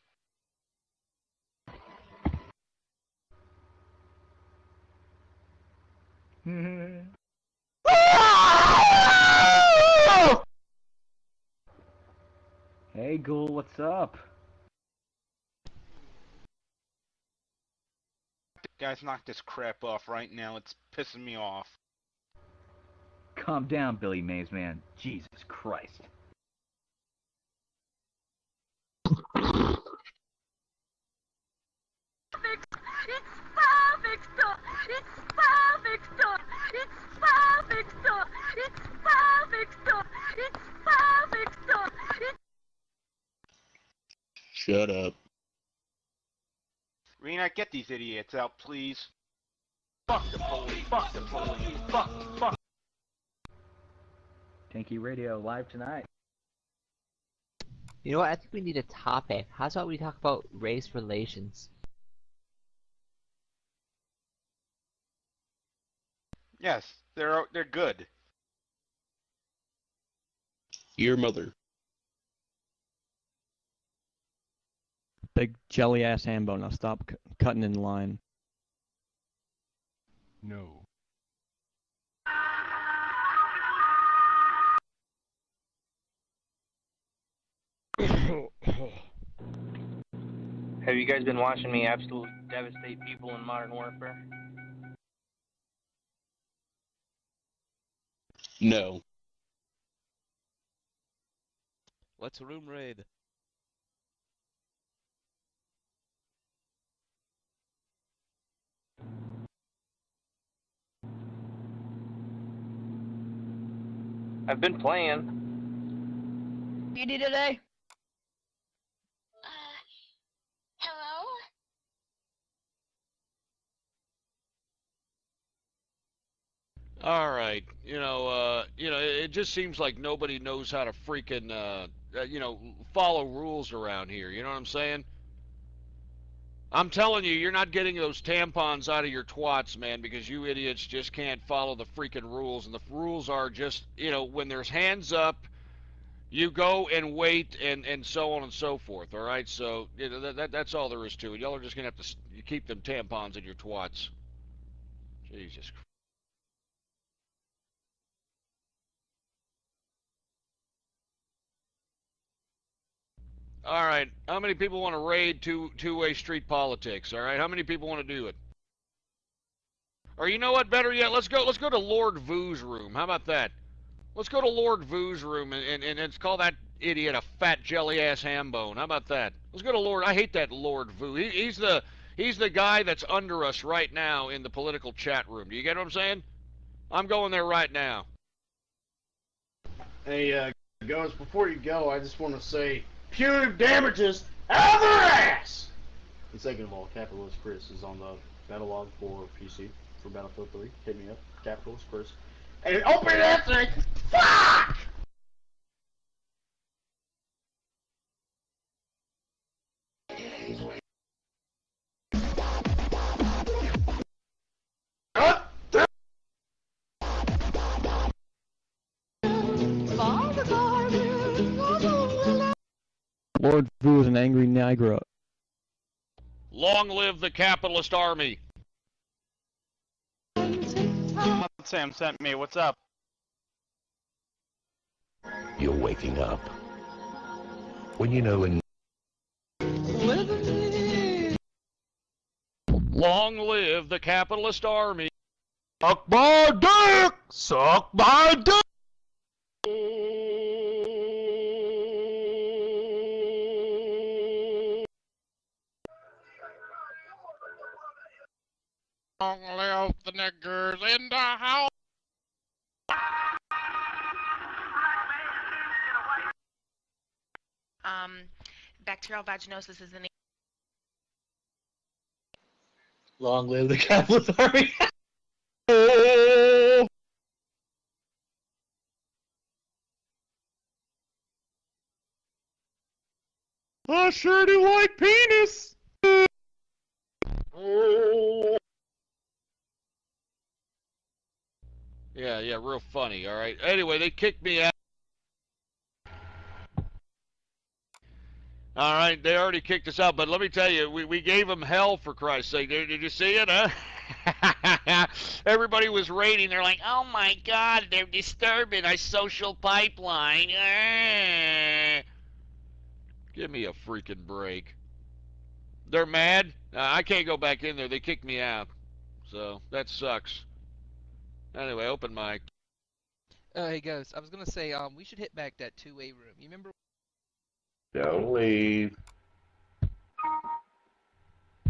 Hey, Ghoul, what's up? Guys, knock this crap off right now. It's pissing me off. Calm down, Billy Mays, man. Jesus Christ. Shut up. Rena, get these idiots out, please. Fuck the police, fuck the police, fuck. Tanky Radio live tonight. You know what? I think we need a topic. How about we talk about race relations? Yes, they're good. Your mother. Big jelly ass hambo. Now stop cutting in line. No. Have you guys been watching me absolutely devastate people in Modern Warfare? No. Let's room raid. I've been playing. PD today? Hello? All right, it just seems like nobody knows how to freaking, follow rules around here. You know what I'm saying? I'm telling you, you're not getting those tampons out of your twats, man, because you idiots just can't follow the freaking rules. And the rules are just, when there's hands up, you go and wait, and so on and so forth. All right, so that's all there is to it. Y'all are just gonna have to keep them tampons in your twats. Jesus Christ. All right, how many people want to raid two-way street politics? All right, how many people want to do it? Or you know what? Better yet, let's go to Lord Vu's room. How about that? Let's go to Lord Vu's room and let's call that idiot a fat jelly ass ham bone. How about that? Let's go to Lord. I hate that Lord Vu. He's the guy that's under us right now in the political chat room. Do you get what I'm saying? I'm going there right now. Hey, Ghost, before you go, I just want to say punitive damages out of their ass! And second of all, Capitalist Chris is on the battle log for PC for Battlefield 3. Hit me up, Capitalist Chris. And open that thing! Fuck! Lord Vu is an angry Niagara. Long live the capitalist army. Sam sent me. What's up? You're waking up. When you know in Long live the capitalist army. Suck my dick! Suck my dick! Long live the niggers in the house. Bacterial vaginosis is an Long live the capitalist army. I sure do like penis. Yeah, real funny, alright? Anyway, they kicked me out. Alright, they already kicked us out, but let me tell you, we gave them hell, for Christ's sake. Did you see it, huh? Everybody was rating. They're like, oh my god, they're disturbing our social pipeline. Give me a freaking break. They're mad? I can't go back in there. They kicked me out. So, that sucks. Anyway, open mic. Hey Ghost, I was gonna say, we should hit back that 2A room. You remember? Don't leave.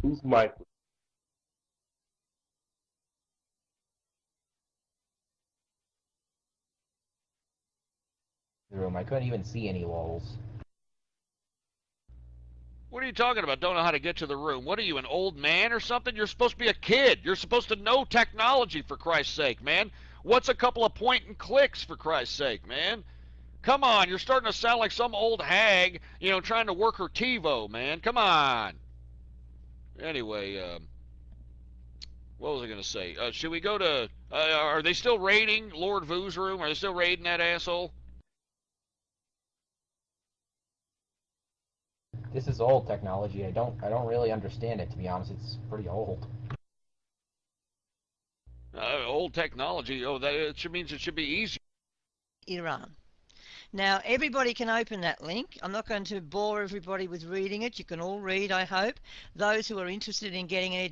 Who's Mike? Room. I couldn't even see any walls. What are you talking about? Don't know how to get to the room. What are you, an old man or something? You're supposed to be a kid. You're supposed to know technology, for Christ's sake, man. What's a couple of point and clicks, for Christ's sake, man? Come on, you're starting to sound like some old hag, you know, trying to work her TiVo, man. Come on. Anyway, what was I going to say? Should we go to, are they still raiding Lord Vu's room? Are they still raiding that asshole? This is old technology. I don't really understand it, to be honest. It's pretty old. Old technology. Oh, that means it should be easy. Iran. Now, everybody can open that link. I'm not going to bore everybody with reading it. You can all read, I hope. Those who are interested in getting an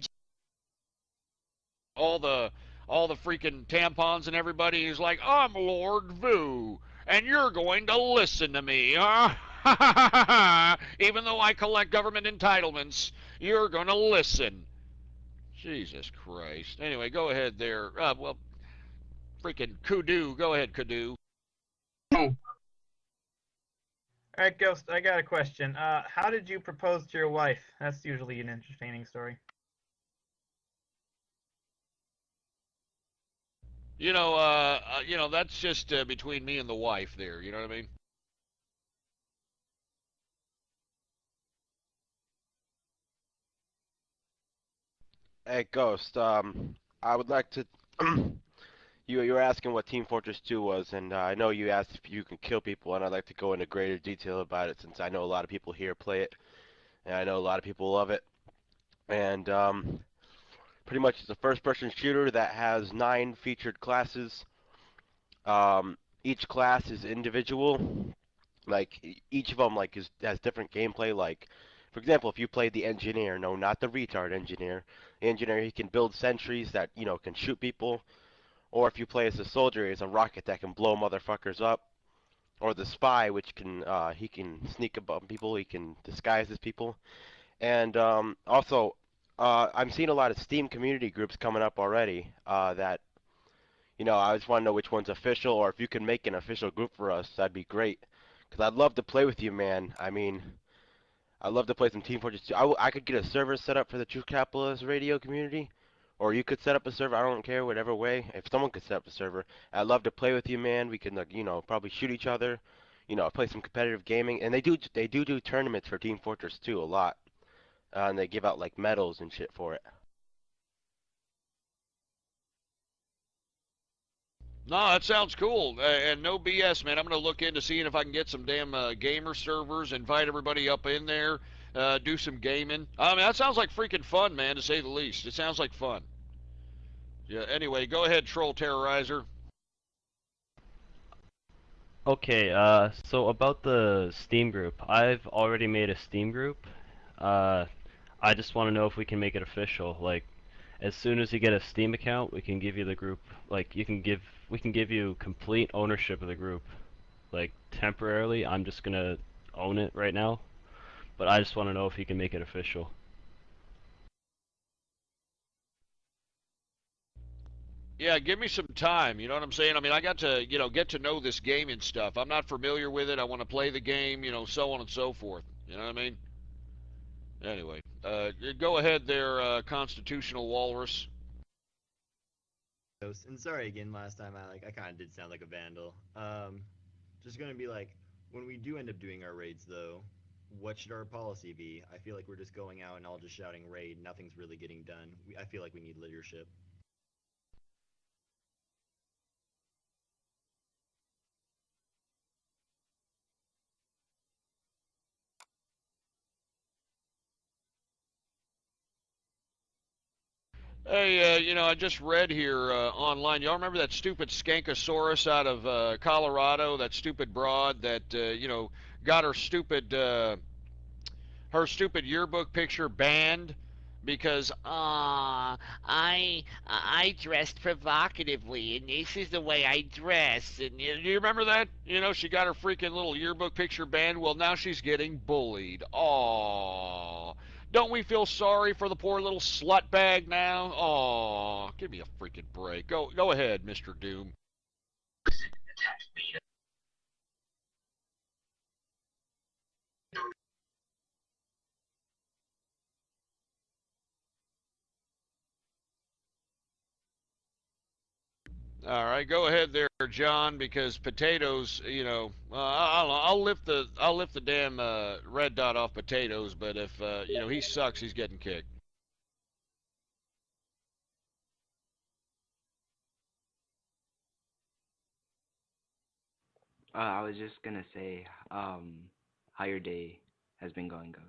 All the freaking tampons and everybody is like, I'm Lord Vu, and you're going to listen to me, huh? Even though I collect government entitlements, you're going to listen. Jesus Christ. Anyway, go ahead there. Well, freaking Kudu. Go ahead, Kudu. Alright, Ghost, I got a question. How did you propose to your wife? That's usually an entertaining story. You know, that's just between me and the wife there. You know what I mean? Hey, Ghost, I would like to... you were asking what Team Fortress 2 was, and I know you asked if you can kill people, and I'd like to go into greater detail about it, since I know a lot of people here play it, and I know a lot of people love it. And, pretty much it's a first-person shooter that has 9 featured classes. Each class is individual. Like, each of them, like, has different gameplay, like... For example, if you play the engineer, no, not the retard engineer. The engineer, he can build sentries that, you know, can shoot people. Or if you play as a soldier, he's a rocket that can blow motherfuckers up. Or the spy, which can, he can sneak above people, he can disguise as people. And, also, I'm seeing a lot of Steam community groups coming up already, that, You know, I just want to know which one's official, or if you can make an official group for us, that'd be great. Because I'd love to play with you, man. I mean, I'd love to play some Team Fortress 2. I could get a server set up for the True Capitalist radio community, or you could set up a server. I don't care, whatever way. If someone could set up a server, I'd love to play with you, man. We can, you know, probably shoot each other. You know, play some competitive gaming, and they do tournaments for Team Fortress 2 a lot, and they give out like medals and shit for it. No, that sounds cool, and no BS, man. I'm gonna look into seeing if I can get some damn gamer servers, invite everybody up in there, do some gaming. I mean, that sounds like freaking fun, man, to say the least. It sounds like fun. Yeah. Anyway, go ahead, Troll Terrorizer. Okay, so about the Steam group, I've already made a Steam group. I just want to know if we can make it official. Like, as soon as you get a Steam account, we can give you the group. Like, we can give you complete ownership of the group. Like, temporarily, I'm just gonna own it right now. But I just want to know if you can make it official. Yeah, give me some time, you know what I'm saying? I mean, I got to, you know, get to know this game and stuff. I'm not familiar with it. I want to play the game, you know, so on and so forth. You know what I mean? Anyway, go ahead there, Constitutional Walrus. And sorry again, last time I kind of did sound like a vandal. Just gonna be like, when we do end up doing our raids though, what should our policy be? I feel like we're just going out and all just shouting raid, nothing's really getting done. I feel like we need leadership. Hey, you know, I just read here online. Y'all remember that stupid Skankosaurus out of Colorado? That stupid broad that you know, got her stupid yearbook picture banned because I dressed provocatively and this is the way I dress. And you remember that? You know, she got her freaking little yearbook picture banned. Well, now she's getting bullied. Aww. Don't we feel sorry for the poor little slut bag now? Aw, give me a freaking break. Go ahead, Mr. Doom. All right, go ahead there, John, because potatoes, you know, I'll lift the damn red dot off potatoes, but if you know, he sucks, he's getting kicked. I was just gonna say, how your day has been going, Ghost.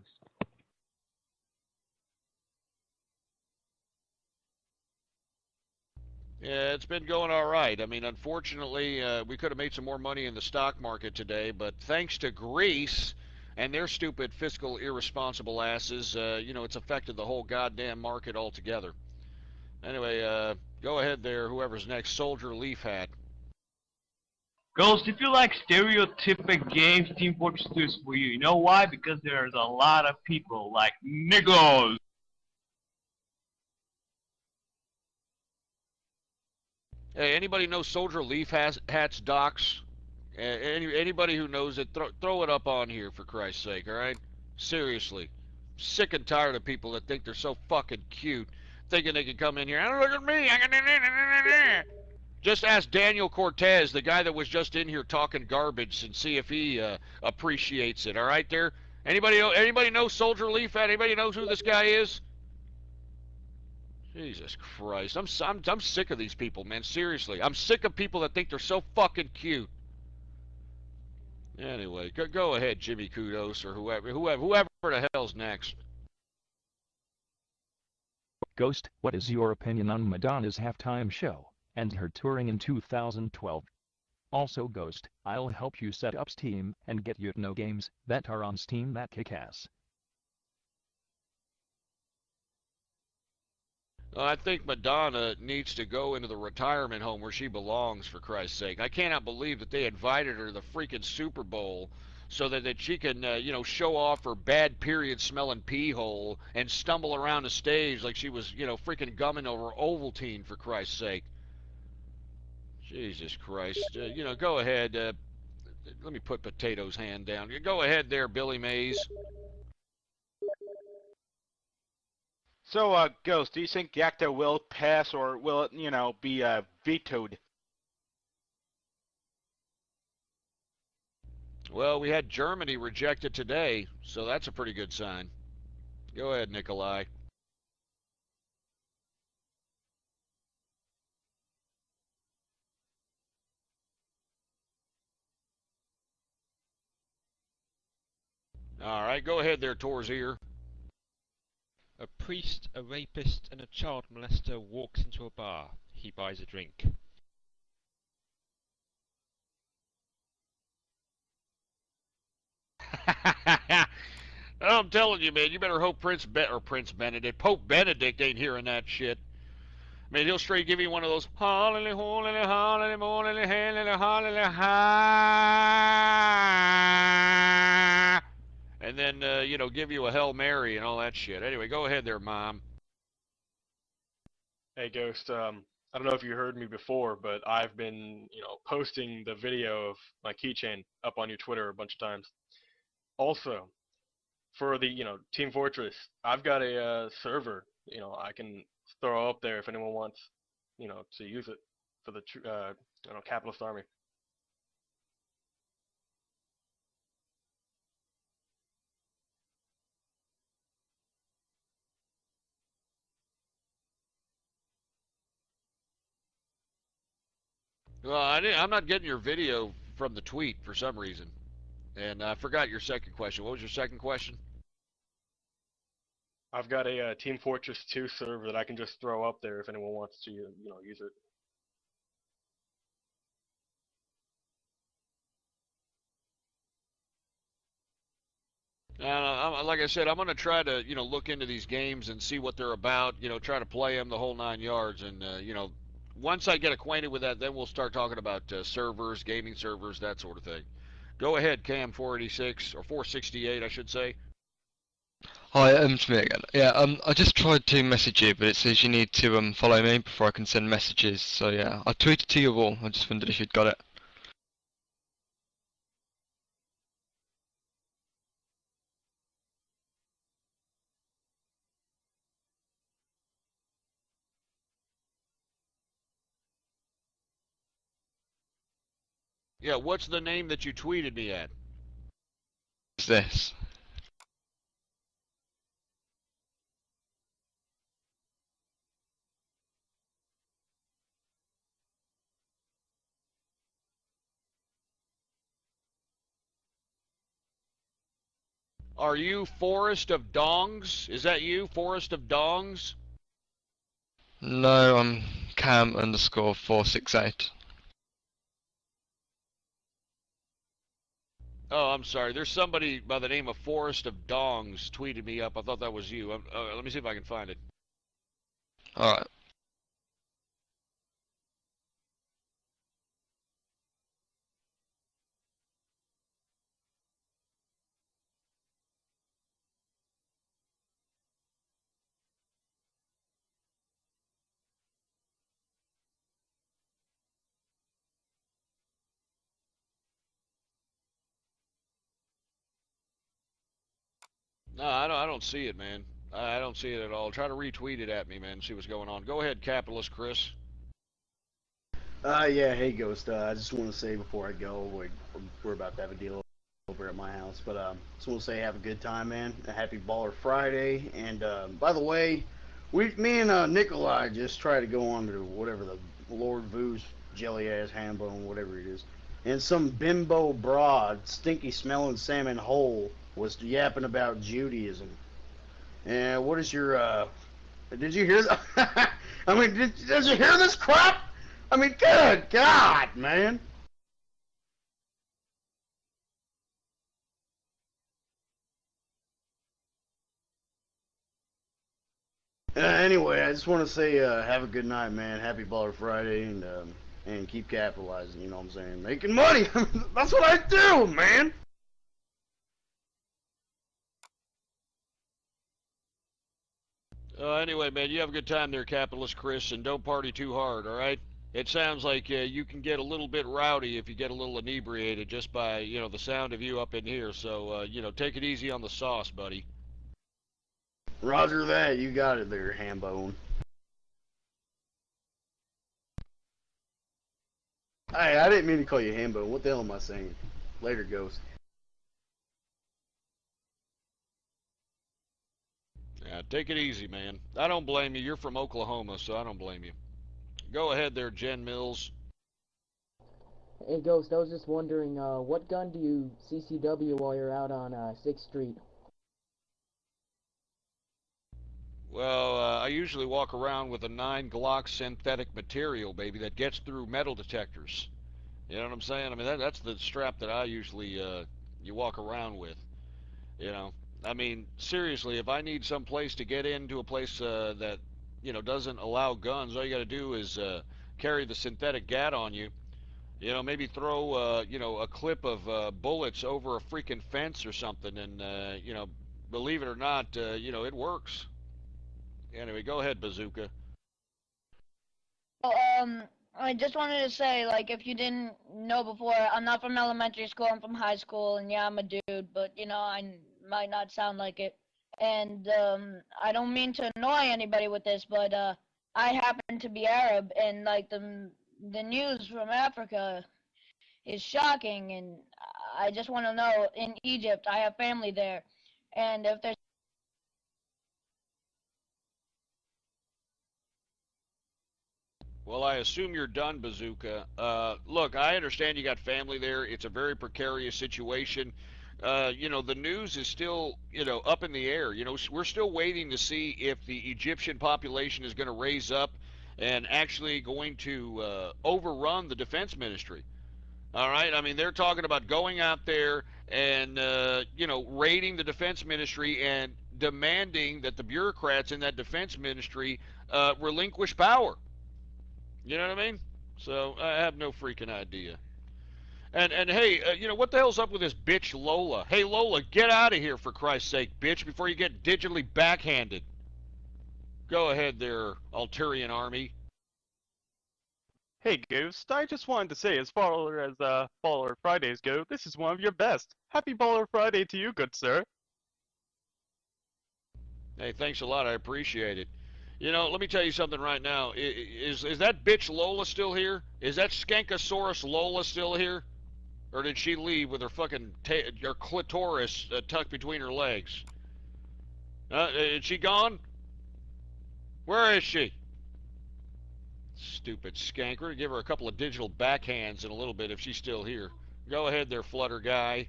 Yeah, it's been going all right. I mean, unfortunately, we could have made some more money in the stock market today, but thanks to Greece and their stupid fiscal irresponsible asses, you know, it's affected the whole goddamn market altogether. Anyway, go ahead there, whoever's next. Soldier Leaf Hat. Ghost, if you like stereotypic games, Team Fortress 2 is for you. You know why? Because there's a lot of people like niggos. Hey, anybody know Soldier Leaf Hat's docs? Anybody who knows it, throw it up on here for Christ's sake, all right? Seriously. Sick and tired of people that think they're so fucking cute, thinking they can come in here, oh, look at me, just ask Daniel Cortez, the guy that was just in here talking garbage, and see if he appreciates it, all right there? Anybody know Soldier Leaf Hat? Anybody knows who this guy is? Jesus Christ, I'm sick of these people, man. Seriously, I'm sick of people that think they're so fucking cute. Anyway, go ahead, Jimmy Kudos, or whoever the hell's next. Ghost, what is your opinion on Madonna's halftime show and her touring in 2012? Also, Ghost, I'll help you set up Steam and get you to know games that are on Steam that kick ass. I think Madonna needs to go into the retirement home where she belongs, for Christ's sake. I cannot believe that they invited her to the freaking Super Bowl so that she can, you know, show off her bad period-smelling pee hole and stumble around the stage like she was, you know, freaking gumming over Ovaltine, for Christ's sake. Jesus Christ. Go ahead. Let me put Potato's hand down. Go ahead there, Billy Mays. So, Ghost, do you think the ACTA will pass, or will it, be vetoed? Well, we had Germany reject it today, so that's a pretty good sign. Go ahead, Nikolai. All right, go ahead there, Torzier. A priest, a rapist, and a child molester walks into a bar. He buys a drink. I'm telling you, man, you better hope Pope Benedict ain't hearing that shit. Man, he'll straight give you one of those hallelujah, hallelujah, hallelujah, hallelujah, hallelujah, and then give you a Hail Mary and all that shit. Anyway, go ahead there, Mom. Hey, Ghost. I don't know if you heard me before, but I've been, posting the video of my keychain up on your Twitter a bunch of times. Also, for the, Team Fortress, I've got a server, I can throw up there if anyone wants, to use it for the, capitalist army. Well, I'm not getting your video from the tweet for some reason. And I forgot your second question. What was your second question? I've got a Team Fortress 2 server that I can just throw up there if anyone wants to, use it. Like I said, I'm going to try to, look into these games and see what they're about, try to play them the whole 9 yards. And, once I get acquainted with that, then we'll start talking about servers, gaming servers, that sort of thing. Go ahead, Cam 486, or 468, I should say. Hi, it's me again. Yeah, I just tried to message you, but it says you need to follow me before I can send messages. So yeah, I tweeted to you all. I just wondered if you'd got it. Yeah, what's the name that you tweeted me at? What's this? Are you Forest of Dongs? Is that you, Forest of Dongs? No, I'm Cam_468. Oh, I'm sorry. There's somebody by the name of Forest of Dongs tweeted me up. I thought that was you. Let me see if I can find it. Alright. No, I don't see it, man. I don't see it at all. Try to retweet it at me, man. See what's going on. Go ahead, capitalist Chris. Yeah, hey Ghost. I just want to say before I go, we're about to have a deal over at my house, but just want to say have a good time, man. A happy Baller Friday, and by the way, me and Nikolai just tried to go on to whatever the Lord Vu's jelly ass ham bone, whatever it is, and some bimbo broad, stinky smelling salmon hole was yapping about Judaism. And what is your did you hear that? I mean, did you hear this crap? I mean, good God, man. Anyway, I just want to say have a good night, man. Happy Baller Friday, and keep capitalizing, you know what I'm saying? Making money. That's what I do, man. Anyway, man, you have a good time there, capitalist Chris, and don't party too hard, all right? It sounds like you can get a little bit rowdy if you get a little inebriated just by, the sound of you up in here. So, take it easy on the sauce, buddy. Roger that. You got it there, Hambone. Hey, I didn't mean to call you Hambone. What the hell am I saying? Later, Ghost. Yeah, take it easy, man. I don't blame you. You're from Oklahoma, so I don't blame you. Go ahead there, Jen Mills. Hey, Ghost, I was just wondering, what gun do you CCW while you're out on 6th Street? Well, I usually walk around with a 9 Glock synthetic material, baby, that gets through metal detectors. You know what I'm saying? I mean, that's the strap that I usually, you walk around with. I mean, seriously, if I need some place to get into a place that, doesn't allow guns, all you got to do is carry the synthetic gat on you. Maybe throw, a clip of bullets over a freaking fence or something, and, believe it or not, it works. Anyway, go ahead, Bazooka. I just wanted to say, like, if you didn't know before, I'm not from elementary school, I'm from high school, and yeah, I'm a dude, but, I might not sound like it. And, I don't mean to annoy anybody with this, but, I happen to be Arab, and, like, the news from Africa is shocking, and I just want to know, in Egypt, I have family there, and if there's Well, I assume you're done, Bazooka. Look, I understand you got family there. It's a very precarious situation. The news is still, up in the air. We're still waiting to see if the Egyptian population is going to raise up and actually going to overrun the defense ministry. All right? I mean, they're talking about going out there and, raiding the defense ministry and demanding that the bureaucrats in that defense ministry relinquish power. You know what I mean? So I have no freaking idea. And hey, what the hell's up with this bitch Lola? Hey Lola, get out of here for Christ's sake, bitch, before you get digitally backhanded. Go ahead there, Alturian Army. Hey Ghost, I just wanted to say, as far as Baller Fridays go, this is one of your best. Happy Baller Friday to you, good sir. Hey, thanks a lot. I appreciate it. Let me tell you something right now. Is that bitch Lola still here? Is that Skankosaurus Lola still here? Or did she leave with her fucking her clitoris tucked between her legs? Is she gone? Where is she? Stupid skank. We're gonna give her a couple of digital backhands in a little bit if she's still here. Go ahead there, Flutter guy.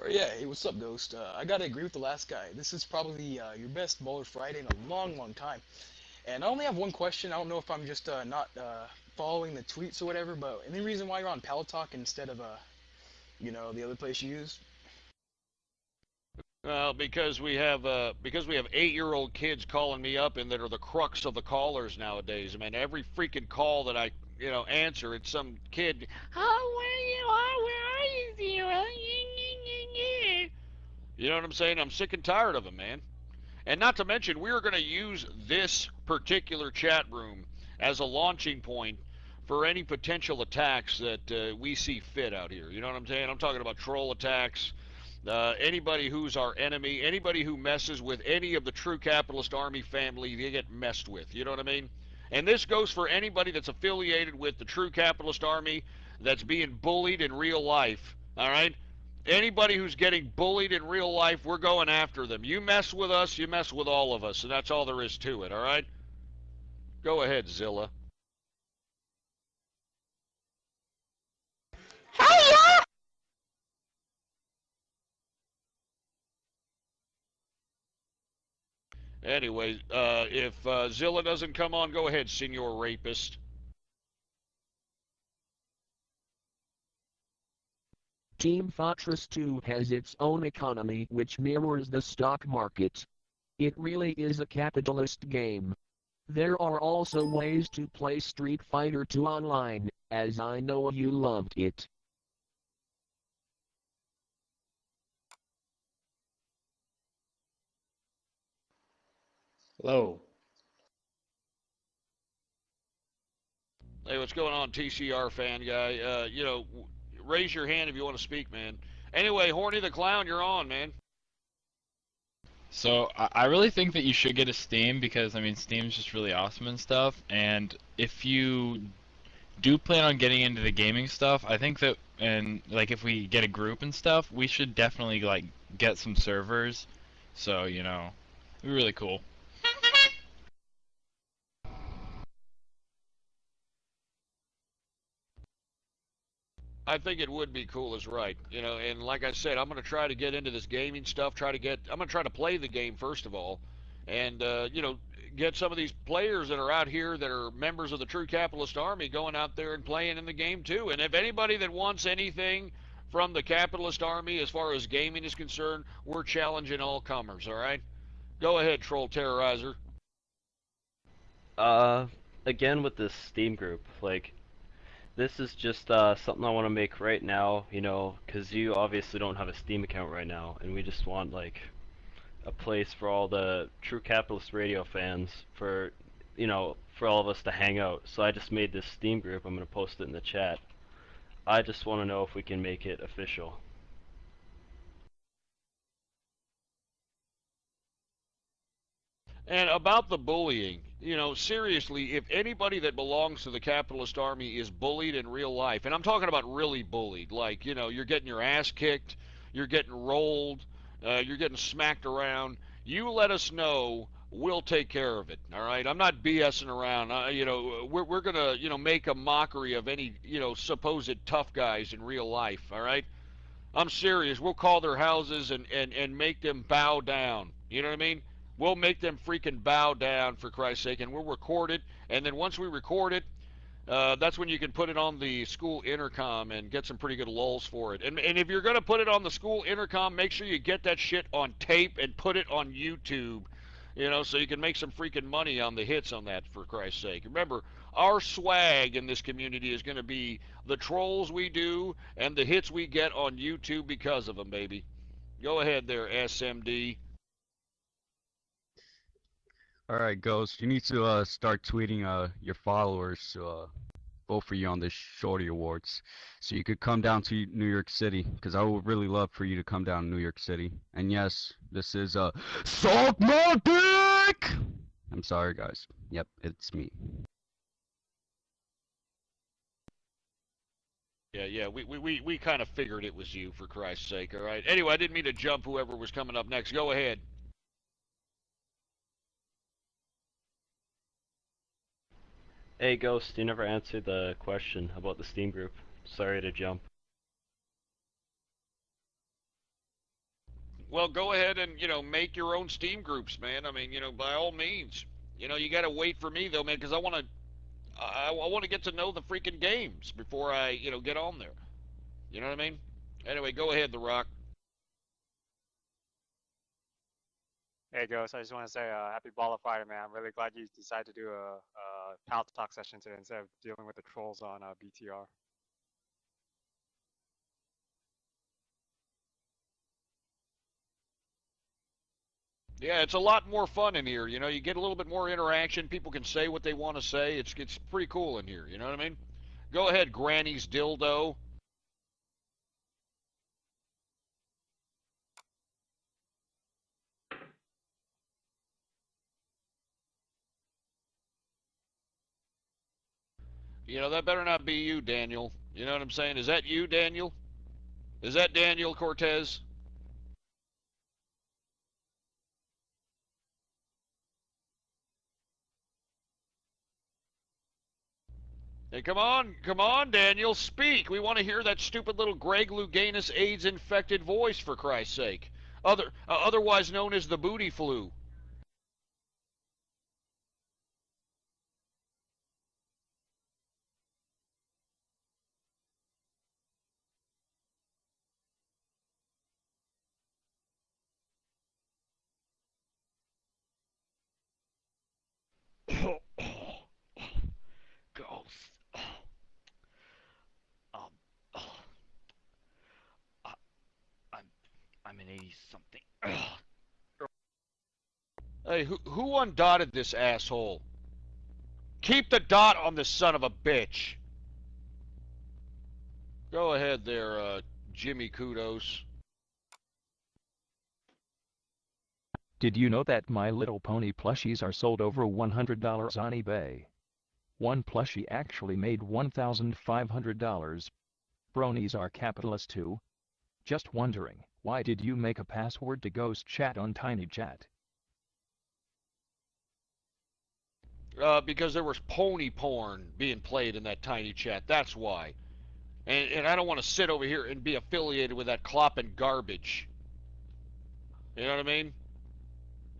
Yeah, hey, what's up, Ghost? I gotta agree with the last guy. This is probably your best Baller Friday in a long, long time. And I only have one question. I don't know if I'm just not following the tweets or whatever, but any reason why you're on PalTalk instead of, the other place you use? Well, because we have 8-year-old kids calling me up and that are the crux of the callers nowadays. I mean, every freaking call that I, answer, it's some kid. Oh, where are you, Zero? You know what I'm saying? I'm sick and tired of them, man. And not to mention, we are going to use this particular chat room as a launching point for any potential attacks that we see fit out here. You know what I'm saying? I'm talking about troll attacks, anybody who's our enemy, anybody who messes with any of the true capitalist army family, they get messed with. You know what I mean? And this goes for anybody that's affiliated with the true capitalist army that's being bullied in real life. All right? Anybody who's getting bullied in real life, we're going after them. You mess with us, you mess with all of us, and that's all there is to it, all right? Go ahead, Zilla. Hiya! Anyway, if Zilla doesn't come on, go ahead, Senor Rapist. Team Fortress 2 has its own economy which mirrors the stock market. It really is a capitalist game. There are also ways to play Street Fighter 2 online, as I know you loved it. Hello. Hey, what's going on, TCR fan guy? Raise your hand if you want to speak, man. Anyway, Horny the Clown, you're on, man. So I really think that you should get a Steam because I mean Steam's just really awesome and stuff. And if you do plan on getting into the gaming stuff, I think that and like if we get a group and stuff, we should definitely like get some servers. So it'd be really cool. I think it would be cool is right. And like I said, I'm going to try to get into this gaming stuff, I'm going to try to play the game first of all, and, get some of these players that are out here that are members of the true capitalist army going out there and playing in the game too. And if anybody that wants anything from the capitalist army as far as gaming is concerned, we're challenging all comers, all right? Go ahead, Troll Terrorizer. Again with this Steam group, like, this is just something I want to make right now, because you obviously don't have a Steam account right now, and we just want, like, a place for all the true capitalist radio fans for all of us to hang out. So I just made this Steam group. I'm going to post it in the chat. I just want to know if we can make it official. And about the bullying, seriously, if anybody that belongs to the capitalist army is bullied in real life, and I'm talking about really bullied, like, you're getting your ass kicked, you're getting rolled, you're getting smacked around, you let us know, we'll take care of it, all right? I'm not BSing around. We're going to, make a mockery of any, supposed tough guys in real life, all right? I'm serious. We'll call their houses and make them bow down. You know what I mean? We'll make them freaking bow down, for Christ's sake, and we'll record it. And then once we record it, that's when you can put it on the school intercom and get some pretty good lulls for it. And if you're going to put it on the school intercom, make sure you get that shit on tape and put it on YouTube, so you can make some freaking money on the hits on that, for Christ's sake. Remember, our swag in this community is going to be the trolls we do and the hits we get on YouTube because of them, baby. Go ahead there, SMD. All right, Ghost, you need to start tweeting your followers to vote for you on the Shorty Awards, so you could come down to New York City, because I would really love for you to come down to New York City. And yes, this is Suck My Dick! I'm sorry, guys. Yep, it's me. Yeah, we kind of figured it was you, for Christ's sake, all right? Anyway, I didn't mean to jump whoever was coming up next. Go ahead. Hey Ghost, you never answered the question about the Steam group. Sorry to jump. Well, go ahead and, make your own Steam groups, man. I mean, by all means. You got to wait for me, though, man, because I want to get to know the freaking games before I, get on there. You know what I mean? Anyway, go ahead, The Rock. Hey Ghost, I just want to say happy Baller Friday, man. I'm really glad you decided to do a PalTalk session today instead of dealing with the trolls on BTR. Yeah, it's a lot more fun in here. You get a little bit more interaction. People can say what they want to say. It's pretty cool in here. You know what I mean? Go ahead, Granny's dildo. That better not be you, Daniel. You know what I'm saying? Is that you, Daniel? Is that Daniel Cortez? Hey, come on, Daniel, speak. We want to hear that stupid little Greg Louganis AIDS-infected voice, for Christ's sake. Otherwise known as the booty flu. Ghost. I'm an 80-something. Hey, who undotted this asshole? Keep the dot on the son of a bitch. Go ahead there, Jimmy Kudos. Did you know that My Little Pony plushies are sold over $100 on eBay? One plushie actually made $1,500. Bronies are capitalist too. Just wondering, why did you make a password to ghost chat on TinyChat? Because there was pony porn being played in that tiny chat. That's why. And I don't want to sit over here and be affiliated with that clopping garbage. You know what I mean?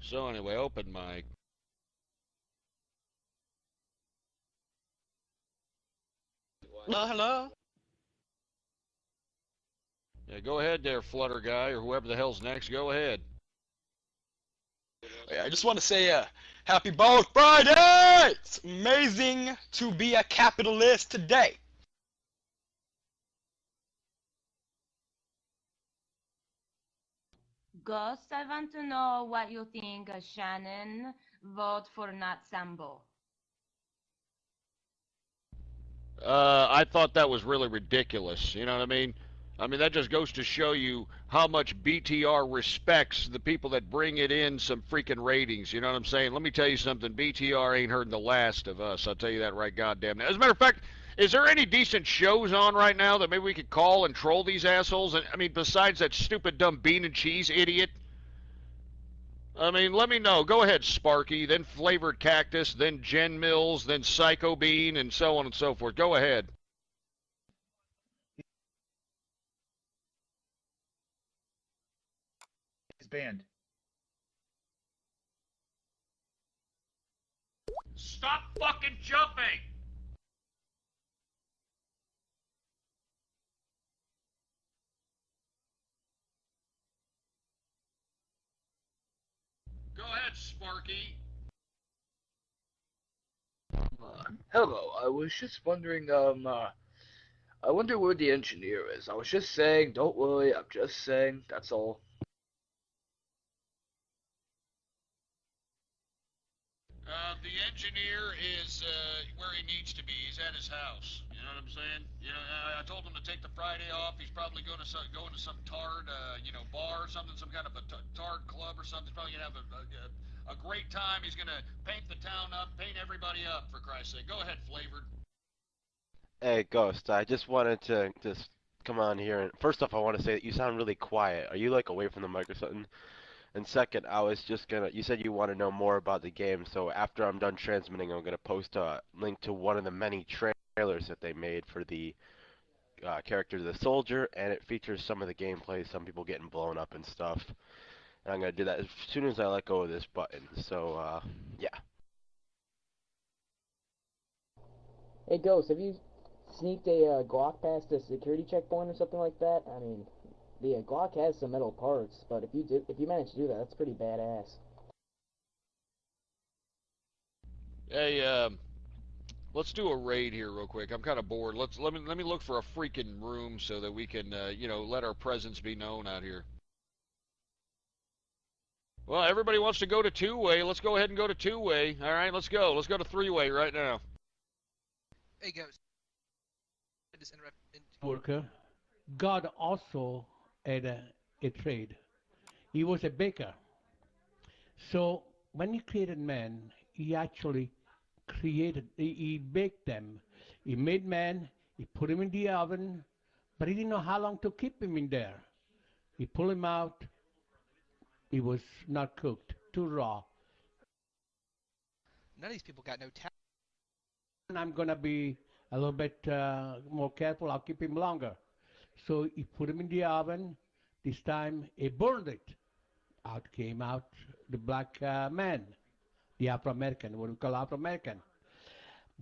So anyway, open mic. Hello, hello. Yeah, go ahead there, Flutter guy, or whoever the hell's next. Go ahead. Yeah, I just want to say, Happy Ball Friday! It's amazing to be a capitalist today. Ghost, I want to know what you think of Shannon vote for not Sambo. I thought that was really ridiculous. You know what I mean? I mean, that just goes to show you how much BTR respects the people that bring it in some freaking ratings. You know what I'm saying? Let me tell you something. BTR ain't heard the last of us. I'll tell you that right goddamn now. As a matter of fact, is there any decent shows on right now that maybe we could call and troll these assholes? I mean, besides that stupid, dumb bean and cheese idiot? I mean, let me know. Go ahead, Sparky, then Flavored Cactus, then Jen Mills, then Psycho Bean, and so on and so forth. Go ahead. It's banned. Stop fucking jumping! Go ahead, Sparky. Hello, I was just wondering, I wonder where the engineer is. I was just saying, don't worry, I'm just saying, that's all. The engineer is where he needs to be. He's at his house. You know what I'm saying? You know, I told him to take the Friday off. He's probably going to go into some tard, bar or something, some kind of a tard club or something. He's probably going to have a great time. He's going to paint the town up, paint everybody up, for Christ's sake. Go ahead, Flavored. Hey, Ghost, I just wanted to just come on here and first off, I want to say that you sound really quiet. Are you like away from the mic or something? And second, I was just gonna, you said you want to know more about the game, so after I'm done transmitting, I'm gonna post a link to one of the many trailers that they made for the character of the soldier, and it features some of the gameplay, some people getting blown up and stuff. And I'm gonna do that as soon as I let go of this button, so, yeah. Hey, Ghost, have you sneaked a Glock past a security checkpoint or something like that? I mean, the Glock has some metal parts, but if you manage to do that, that's pretty badass. Hey, let's do a raid here real quick. I'm kind of bored. Let me look for a freaking room so that we can let our presence be known out here. Well, everybody wants to go to two-way. Let's go ahead and go to two-way. All right, let's go. Let's go to three-way right now. Hey, Ghost. Worker, God also had a trade. He was a baker. So when he created man, he actually he baked them. He made man, he put him in the oven, but he didn't know how long to keep him in there. He pulled him out. He was not cooked, too raw. None of these people got no talent. And I'm going to be a little bit more careful. I'll keep him longer. So he put him in the oven. This time he burned it. Out came out the black man, the Afro-American, what we call Afro-American.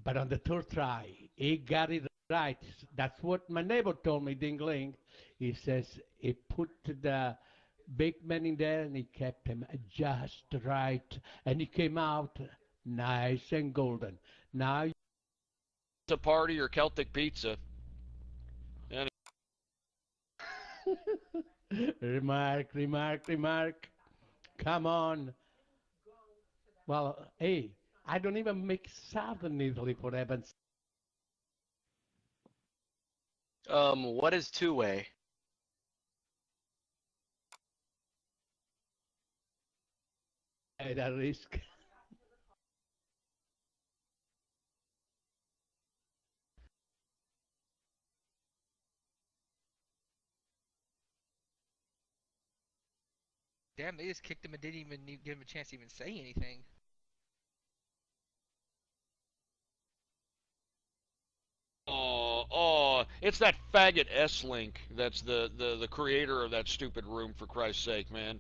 But on the third try, he got it right. That's what my neighbor told me, Dingling. He says he put the baked man in there and he kept him just right. And he came out nice and golden. Now a party or Celtic pizza. Remark. Come on. Well, hey, I don't even make southern Italy for heaven's. What is two-way? At a risk. Damn, they just kicked him and didn't even give him a chance to even say anything. Oh, it's that faggot S-Link that's the creator of that stupid room, for Christ's sake, man.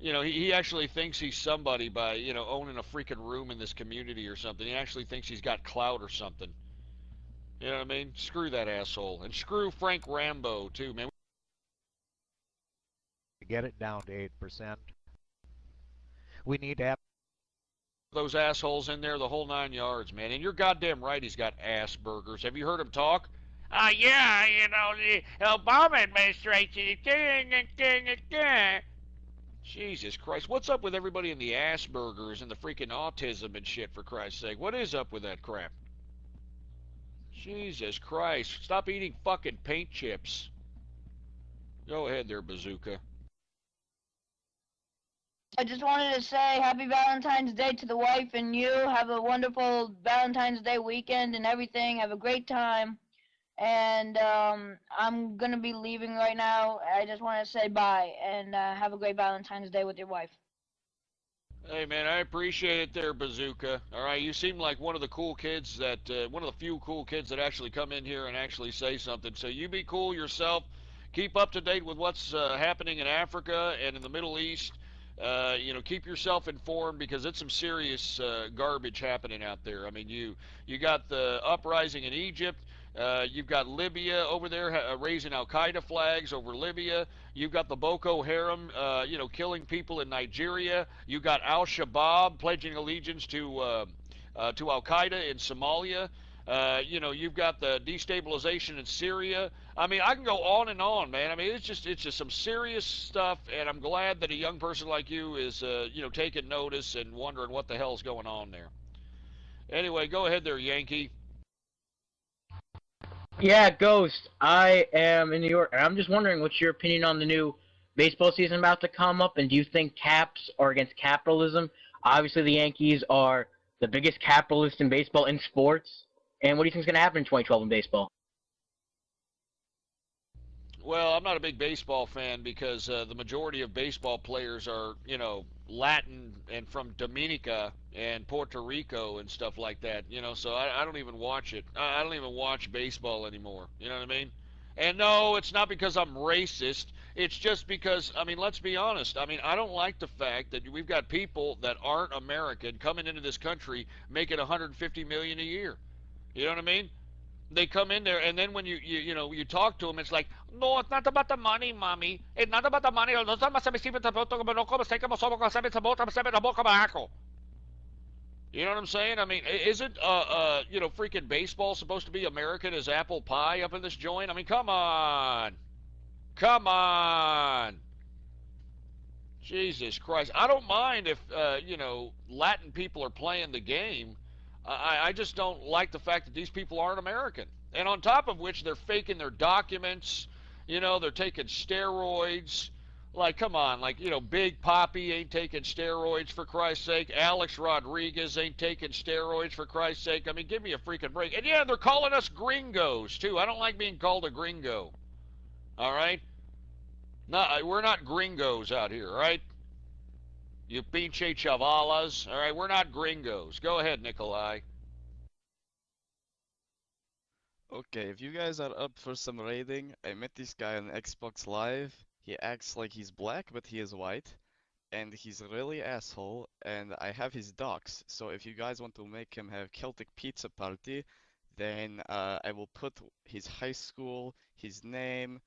You know, he actually thinks he's somebody by, you know, owning a freaking room in this community or something. He actually thinks he's got clout or something. You know what I mean? Screw that asshole. And screw Frank Rambo, too, man. Get it down to 8%. We need to have Those assholes in there the whole 9 yards, man. And you're goddamn right he's got ass burgers. Have you heard him talk? Yeah, you know, the Obama administration. Jesus Christ. What's up with everybody in the ass burgers and the freaking autism and shit, for Christ's sake? What is up with that crap? Jesus Christ. Stop eating fucking paint chips. Go ahead there, Bazooka. I just wanted to say happy Valentine's Day to the wife and you. Have a wonderful Valentine's Day weekend and everything. Have a great time. And I'm going to be leaving right now. I just want to say bye and have a great Valentine's Day with your wife. Hey, man, I appreciate it there, Bazooka. All right, you seem like one of the cool kids that, one of the few cool kids that actually come in here and actually say something. So you be cool yourself. Keep up to date with what's happening in Africa and in the Middle East. You know, keep yourself informed because it's some serious garbage happening out there. I mean, you got the uprising in Egypt. You've got Libya over there raising Al-Qaeda flags over Libya. You've got the Boko Haram, you know, killing people in Nigeria. You've got Al-Shabaab pledging allegiance to Al-Qaeda in Somalia. You know, you've got the destabilization in Syria. I mean, I can go on and on, man. I mean, it's just some serious stuff, and I'm glad that a young person like you is, you know, taking notice and wondering what the hell's going on there. Anyway, go ahead there, Yankee. Yeah, Ghost. I am in New York, and I'm just wondering what's your opinion on the new baseball season about to come up, and do you think Caps are against capitalism? Obviously, the Yankees are the biggest capitalist in baseball in sports, and what do you think is going to happen in 2012 in baseball? Well, I'm not a big baseball fan because the majority of baseball players are, you know, Latin and from Dominica and Puerto Rico and stuff like that, you know, so I don't even watch it. I don't even watch baseball anymore, you know what I mean? And no, it's not because I'm racist. It's just because, I mean, let's be honest. I mean, I don't like the fact that we've got people that aren't American coming into this country making $150 million a year. You know what I mean? They come in there, and then when you know, you talk to them, it's like, no, it's not about the money, mommy. It's not about the money. You know what I'm saying? I mean, isn't you know, freaking baseball supposed to be American as apple pie up in this joint? I mean, come on, come on. Jesus Christ! I don't mind if you know, Latin people are playing the game. I just don't like the fact that these people aren't American. And on top of which, they're faking their documents. You know, they're taking steroids. Like, come on. Like, you know, Big Papi ain't taking steroids, for Christ's sake. Alex Rodriguez ain't taking steroids, for Christ's sake. I mean, give me a freaking break. And yeah, they're calling us gringos, too. I don't like being called a gringo. All right? No, we're not gringos out here, all right? You pinche chavalas. All right, we're not gringos. Go ahead, Nikolai. Okay, if you guys are up for some raiding, I met this guy on Xbox Live. He acts like he's black, but he is white. And he's really asshole, and I have his docs. So if you guys want to make him have Celtic pizza party, then I will put his high school, his name,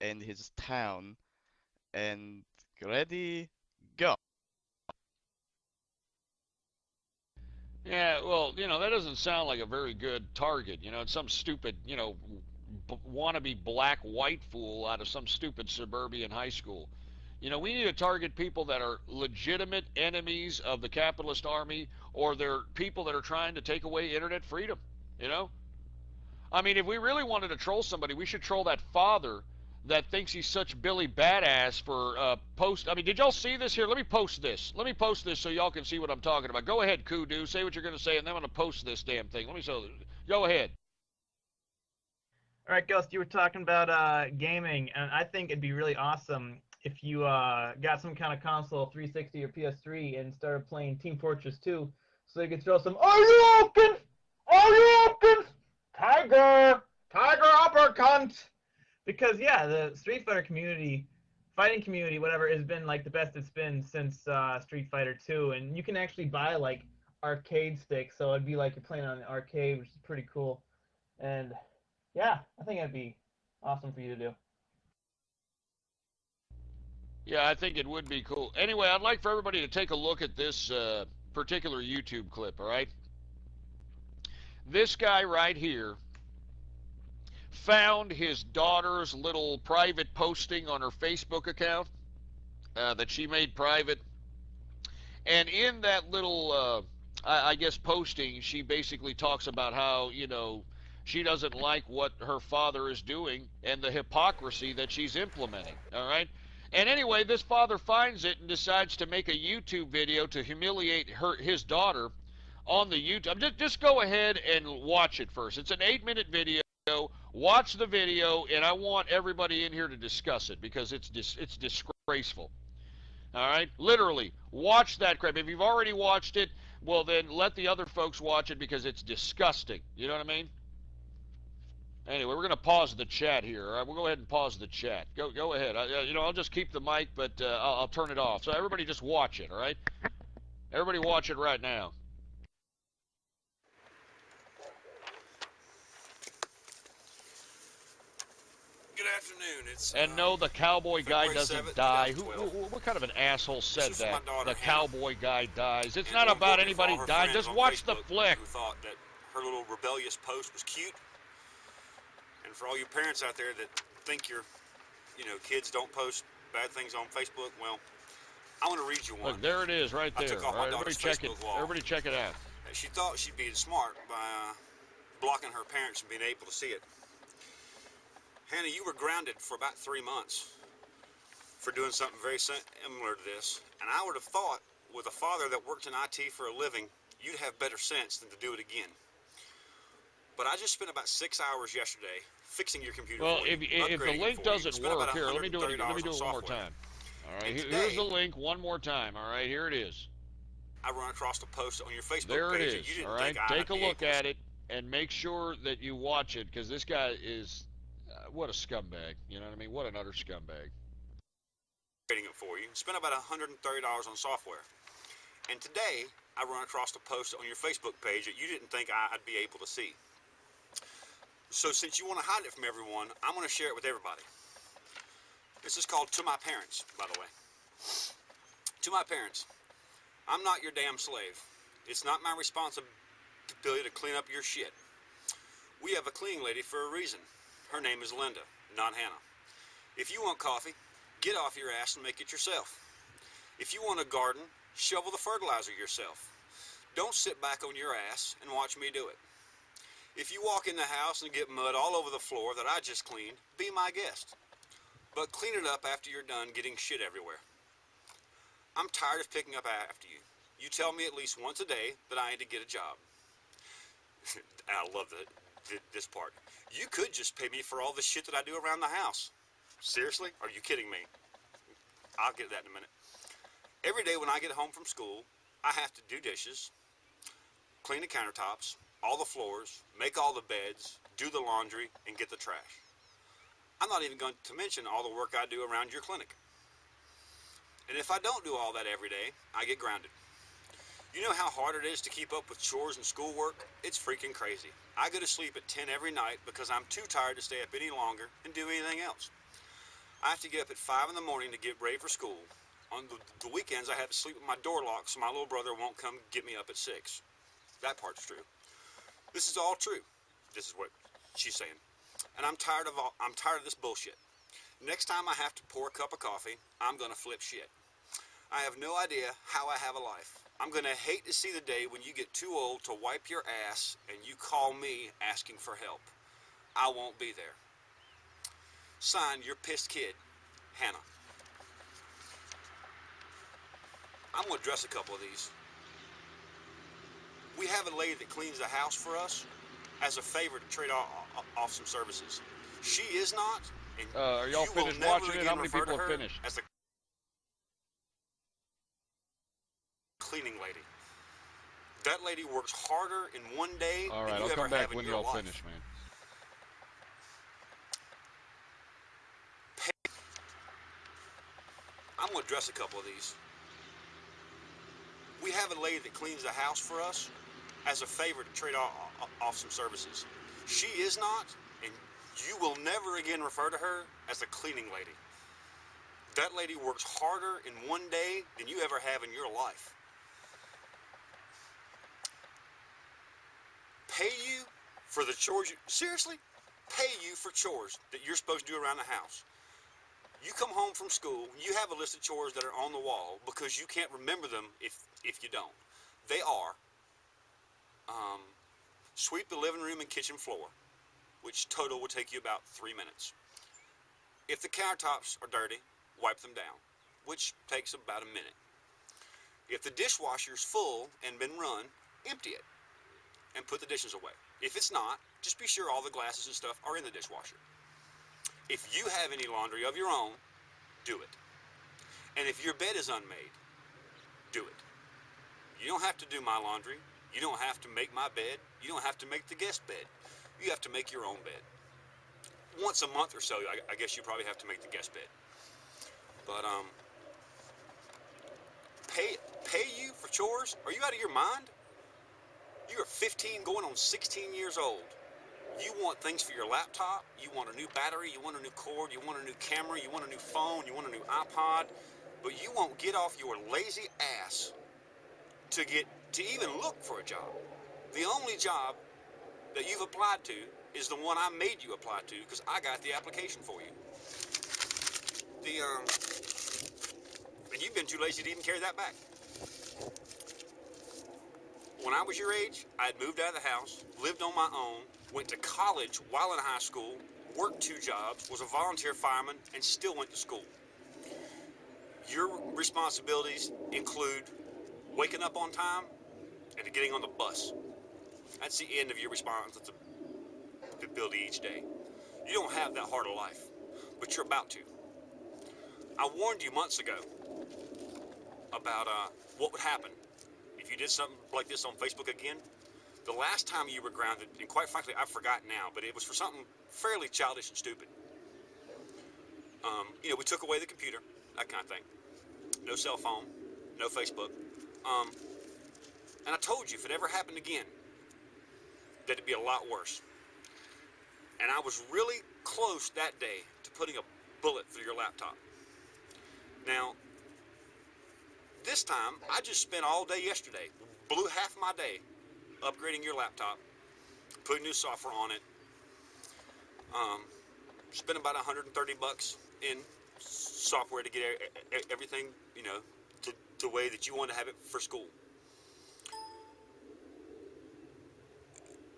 and his town. And ready, go. Yeah, well, you know, that doesn't sound like a very good target. You know, it's some stupid, you know, wannabe black-white fool out of some stupid suburban high school. You know, we need to target people that are legitimate enemies of the capitalist army, or they're people that are trying to take away internet freedom, you know? I mean, if we really wanted to troll somebody, we should troll that father that thinks he's such Billy Badass for I mean, did y'all see this here? Let me post this. Let me post this so y'all can see what I'm talking about. Go ahead, Kudu. Say what you're going to say, and then I'm going to post this damn thing. Let me show. Go ahead. All right, Ghost, you were talking about gaming, and I think it'd be really awesome if you got some kind of console, 360 or PS3, and started playing Team Fortress 2, so you could throw some "Are you open? Are you open? Tiger uppercut!" Because yeah, the Street Fighter community, fighting community, whatever, has been like the best it's been since Street Fighter 2, and you can actually buy like arcade sticks, so it'd be like you're playing on an arcade, which is pretty cool. And yeah, I think that'd be awesome for you to do. Yeah, I think it would be cool. Anyway, I'd like for everybody to take a look at this particular YouTube clip, all right? This guy right here found his daughter's little private posting on her Facebook account that she made private. And in that little, I guess, posting, she basically talks about how, you know, she doesn't like what her father is doing and the hypocrisy that she's implementing, all right? And anyway, this father finds it and decides to make a YouTube video to humiliate his daughter on the YouTube. Just go ahead and watch it first. It's an 8-minute video. Watch the video, and I want everybody in here to discuss it because it's disgraceful. All right? Literally, watch that crap. If you've already watched it, well, then let the other folks watch it because it's disgusting. You know what I mean? Anyway, we're going to pause the chat here. All right? We'll go ahead and pause the chat. Go ahead. You know, I'll just keep the mic, but I'll turn it off. So everybody just watch it, all right? Everybody watch it right now. Good afternoon. It's and no, the cowboy guy doesn't 7th, die. 2012. What kind of an asshole said This is that? my daughter, The Hannah. cowboy guy dies. It's And not more about importantly, for anybody all her dying. friends Just on watch the Facebook flick. Who thought that her little rebellious post was cute. And for all you parents out there that think your, kids don't post bad things on Facebook, well, I want to read you one. Look, there it is, right I there. took off All my right, everybody daughter's check it. Facebook wall. Everybody check it out. She thought she'd be smart by blocking her parents from being able to see it. Hannah, you were grounded for about 3 months for doing something very similar to this. And I would have thought, with a father that worked in IT for a living, you'd have better sense than to do it again. But I just spent about 6 hours yesterday fixing your computer Well, for you, if the upgrading link it for you. doesn't Spent about work, here, let me do it. $130 Let me do on it one more software. time. All right, And here's today, the link one more time. All right, here it is. I run across a post on your Facebook There it page that is. you didn't All right, think I'd take a be look able to at it and make sure that you watch it because this guy is what a scumbag. You know what I mean? What an utter scumbag. Upgrading it for you. Spent about $130 on software. And today, I run across a post on your Facebook page that you didn't think I'd be able to see. So since you want to hide it from everyone, I'm going to share it with everybody. This is called To My Parents, by the way. To my parents, I'm not your damn slave. It's not my responsibility to clean up your shit. We have a cleaning lady for a reason. Her name is Linda, not Hannah. If you want coffee, get off your ass and make it yourself. If you want a garden, shovel the fertilizer yourself. Don't sit back on your ass and watch me do it. If you walk in the house and get mud all over the floor that I just cleaned, be my guest. But clean it up after you're done getting shit everywhere. I'm tired of picking up after you. You tell me at least once a day that I need to get a job. I love this part. You could just pay me for all the shit that I do around the house. Seriously? Are you kidding me? I'll get to that in a minute. Every day when I get home from school, I have to do dishes, clean the countertops, all the floors, make all the beds, do the laundry, and get the trash. I'm not even going to mention all the work I do around your clinic. And if I don't do all that every day, I get grounded. You know how hard it is to keep up with chores and schoolwork? It's freaking crazy. I go to sleep at 10 every night because I'm too tired to stay up any longer and do anything else. I have to get up at 5 in the morning to get ready for school. On the weekends, I have to sleep with my door locked so my little brother won't come get me up at 6. That part's true. This is all true. This is what she's saying. And I'm tired of this bullshit. Next time I have to pour a cup of coffee, I'm going to flip shit. I have no idea how I have a life. I'm going to hate to see the day when you get too old to wipe your ass and you call me asking for help. I won't be there. Signed, your pissed kid, Hannah. I'm going to address a couple of these. We have a lady that cleans the house for us as a favor to trade off some services. She is not, and are y'all you will finished never watching it? again How many refer to people have her finished? as the cleaning lady. That lady works harder in one day All than right, you I'll ever come back have in when your y'all life. finish, man. I'm going to address a couple of these. We have a lady that cleans the house for us as a favor to trade off some services. She is not, and you will never again refer to her as a cleaning lady. That lady works harder in one day than you ever have in your life. Pay you for the chores seriously? Pay you for chores that you're supposed to do around the house. You come home from school, you have a list of chores that are on the wall because you can't remember them if you don't. They are sweep the living room and kitchen floor, which total will take you about 3 minutes. If the countertops are dirty, wipe them down, which takes about a minute. If the dishwasher's full and been run, empty it and put the dishes away. If it's not, just be sure all the glasses and stuff are in the dishwasher. If you have any laundry of your own, do it. And if your bed is unmade, do it. You don't have to do my laundry. You don't have to make my bed. You don't have to make the guest bed. You have to make your own bed. Once a month or so, I guess you probably have to make the guest bed. But pay you for chores? Are you out of your mind? You are 15 going on 16 years old. You want things for your laptop, you want a new battery, you want a new cord, you want a new camera, you want a new phone, you want a new iPod, but you won't get off your lazy ass to even look for a job. The only job that you've applied to is the one I made you apply to because I got the application for you. And you've been too lazy to even carry that back. When I was your age, I had moved out of the house, lived on my own, went to college while in high school, worked 2 jobs, was a volunteer fireman, and still went to school. Your responsibilities include waking up on time and getting on the bus. That's the end of your responsibility each day. You don't have that hard a life, but you're about to. I warned you months ago about what would happen if you did something like this on Facebook again. The last time you were grounded, and quite frankly, I've forgotten now, but it was for something fairly childish and stupid. We took away the computer, that kind of thing. No cell phone, no Facebook. And I told you if it ever happened again, that it'd be a lot worse. And I was really close that day to putting a bullet through your laptop. Now, this time, I just spent all day yesterday, blew half my day upgrading your laptop, putting new software on it. Spent about $130 in software to get everything, the way that you want to have it for school.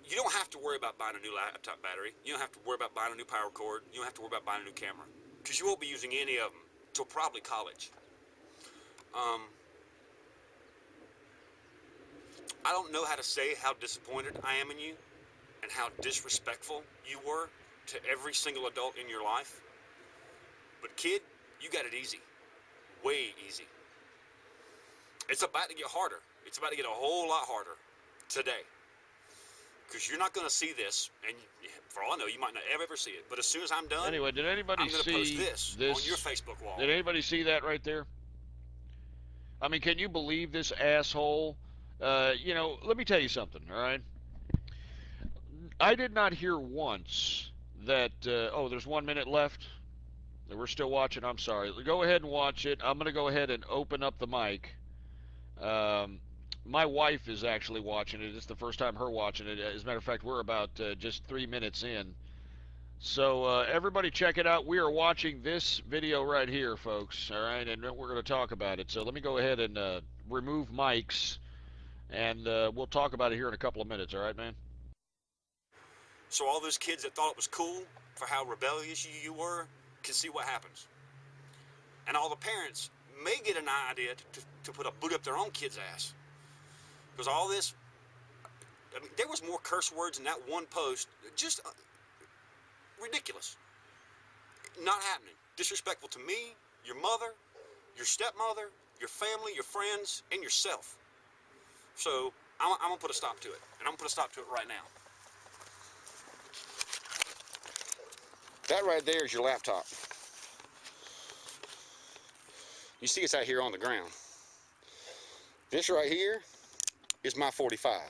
You don't have to worry about buying a new laptop battery. You don't have to worry about buying a new power cord. You don't have to worry about buying a new camera because you won't be using any of them till probably college. I don't know how to say how disappointed I am in you and how disrespectful you were to every single adult in your life. But kid, you got it easy. Way easy. It's about to get harder. It's about to get a whole lot harder today. Because you're not going to see this, and for all I know, you might not ever see it. But as soon as I'm done, Anyway, did anybody I'm going to post see this on your Facebook wall. Did anybody see that right there? I mean, can you believe this asshole? Let me tell you something, all right? I did not hear once that, there's 1 minute left. We're still watching. I'm sorry. Go ahead and watch it. I'm going to go ahead and open up the mic. My wife is actually watching it. It's the first time her watching it. As a matter of fact, we're about just 3 minutes in. So everybody check it out. We are watching this video right here, folks. All right, and we're going to talk about it. So let me go ahead and remove mics, and we'll talk about it here in a couple of minutes. All right, man? So all those kids that thought it was cool for how rebellious you were can see what happens. And all the parents may get an idea to put a boot up their own kid's ass. Because all this, I mean, there was more curse words in that one post, just ridiculous. Not happening. Disrespectful to me, your mother, your stepmother, your family, your friends, and yourself. So I'm going to put a stop to it. And I'm going to put a stop to it right now. That right there is your laptop. You see it's out here on the ground. This right here is my 45.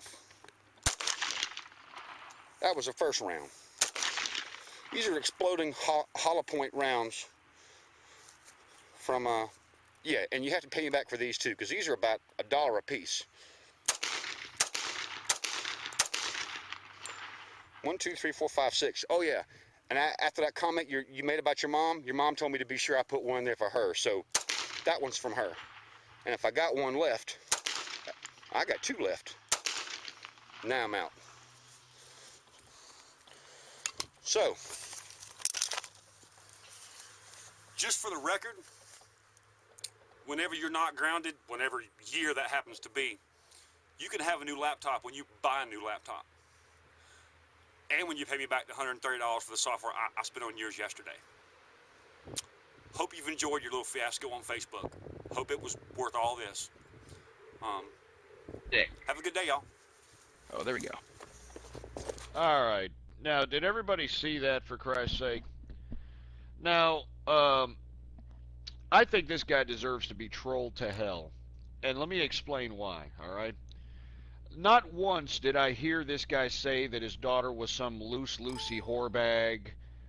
That was the first round. These are exploding hollow point rounds from, yeah, and you have to pay me back for these too, because these are about $1 a piece. 1, 2, 3, 4, 5, 6. Oh yeah, and after that comment you made about your mom told me to be sure I put one there for her, so that one's from her. And if I got one left, I got 2 left. Now I'm out. So, just for the record, whenever you're not grounded, whenever year that happens to be, you can have a new laptop when you buy a new laptop. And when you pay me back the $130 for the software I spent on yours yesterday. Hope you've enjoyed your little fiasco on Facebook. Hope it was worth all this. Have a good day, y'all. Oh, there we go. All right. Now, did everybody see that, for Christ's sake? Now, I think this guy deserves to be trolled to hell. And let me explain why, all right? Not once did I hear this guy say that his daughter was some loosey whorebag.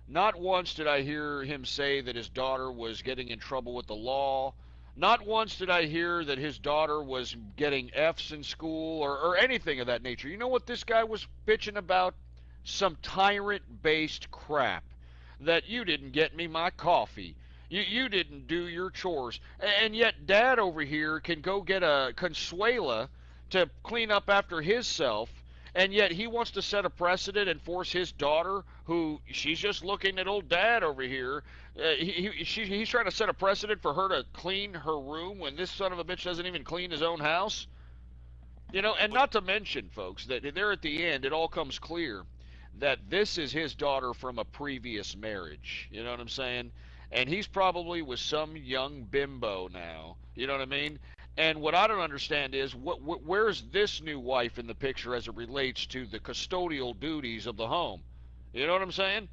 Not once did I hear him say that his daughter was getting in trouble with the law. Not once did I hear that his daughter was getting F's in school or anything of that nature. You know what this guy was bitching about? Some tyrant-based crap. That you didn't get me my coffee. You didn't do your chores. And yet Dad over here can go get a Consuela to clean up after himself, and yet he wants to set a precedent and force his daughter, who she's just looking at old Dad over here, he's trying to set a precedent for her to clean her room when this son of a bitch doesn't even clean his own house. You know, and not to mention, folks, that there at the end it all comes clear that this is his daughter from a previous marriage. You know what I'm saying? And he's probably with some young bimbo now. You know what I mean? And what I don't understand is, where's this new wife in the picture as it relates to the custodial duties of the home? You know what I'm saying?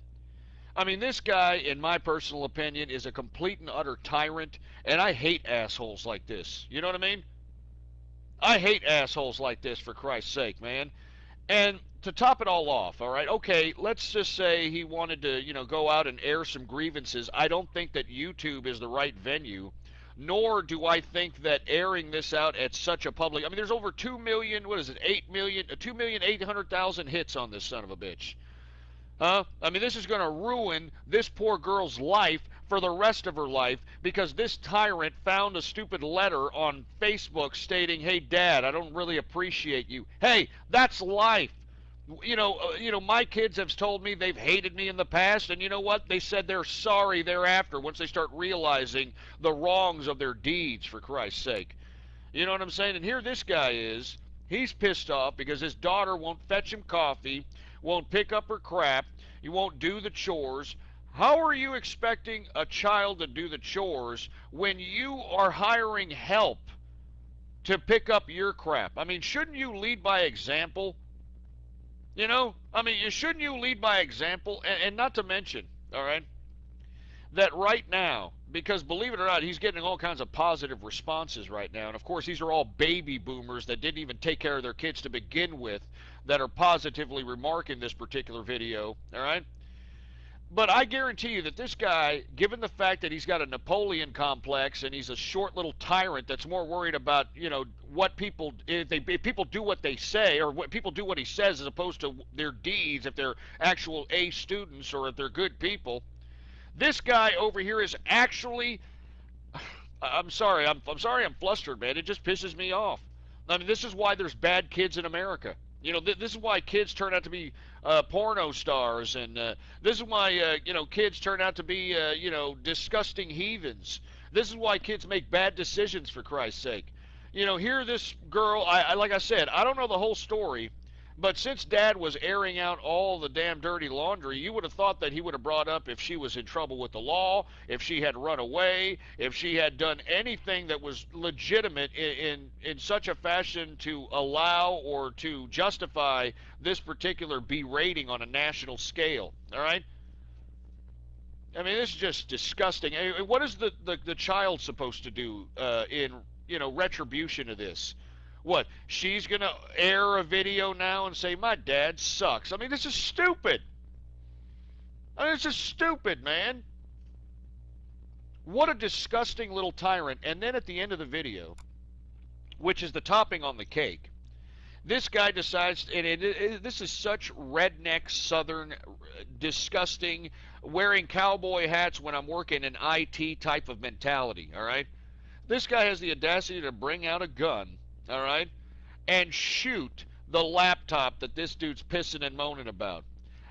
I mean, this guy, in my personal opinion, is a complete and utter tyrant, and I hate assholes like this. You know what I mean? I hate assholes like this, for Christ's sake, man. And to top it all off, all right, okay, let's just say he wanted to, you know, go out and air some grievances. I don't think that YouTube is the right venue. Nor do I think that airing this out at such a public... I mean, there's over 2 million, what is it, 2,800,000 hits on this son of a bitch. Huh? I mean, this is going to ruin this poor girl's life for the rest of her life because this tyrant found a stupid letter on Facebook stating, hey, Dad, I don't really appreciate you. Hey, that's life. You know, my kids have told me they've hated me in the past, and you know what? They said they're sorry thereafter once they start realizing the wrongs of their deeds, for Christ's sake. You know what I'm saying? And here this guy is. He's pissed off because his daughter won't fetch him coffee, won't pick up her crap, he won't do the chores. How are you expecting a child to do the chores when you are hiring help to pick up your crap? I mean, shouldn't you lead by example? You know, I mean, shouldn't you lead by example? And not to mention, all right, that right now, because believe it or not, he's getting all kinds of positive responses right now. And of course, these are all baby boomers that didn't even take care of their kids to begin with that are positively remarking this particular video, all right? But I guarantee you that this guy, given the fact that he's got a Napoleon complex and he's a short little tyrant that's more worried about, you know, what people, if people do what they say, or what people do what he says as opposed to their deeds, if they're actual A students or if they're good people. This guy over here is actually, I'm sorry I'm flustered, man. It just pisses me off. I mean, this is why there's bad kids in America. You know, this is why kids turn out to be porno stars, and this is why, you know, kids turn out to be, you know, disgusting heathens. This is why kids make bad decisions, for Christ's sake. You know, here this girl, like I said, I don't know the whole story, but since Dad was airing out all the damn dirty laundry, you would have thought that he would have brought up if she was in trouble with the law, if she had run away, if she had done anything that was legitimate in such a fashion to allow or to justify this particular berating on a national scale. All right? I mean, this is just disgusting. What is the child supposed to do in, you know, retribution of this? What, she's going to air a video now and say, my dad sucks? I mean, this is stupid. I mean, this is stupid, man. What a disgusting little tyrant. And then at the end of the video, which is the topping on the cake, this guy decides, and this is such redneck, southern, disgusting, wearing cowboy hats when I'm working in IT type of mentality, all right? This guy has the audacity to bring out a gun, all right, and shoot the laptop that this dude's pissing and moaning about.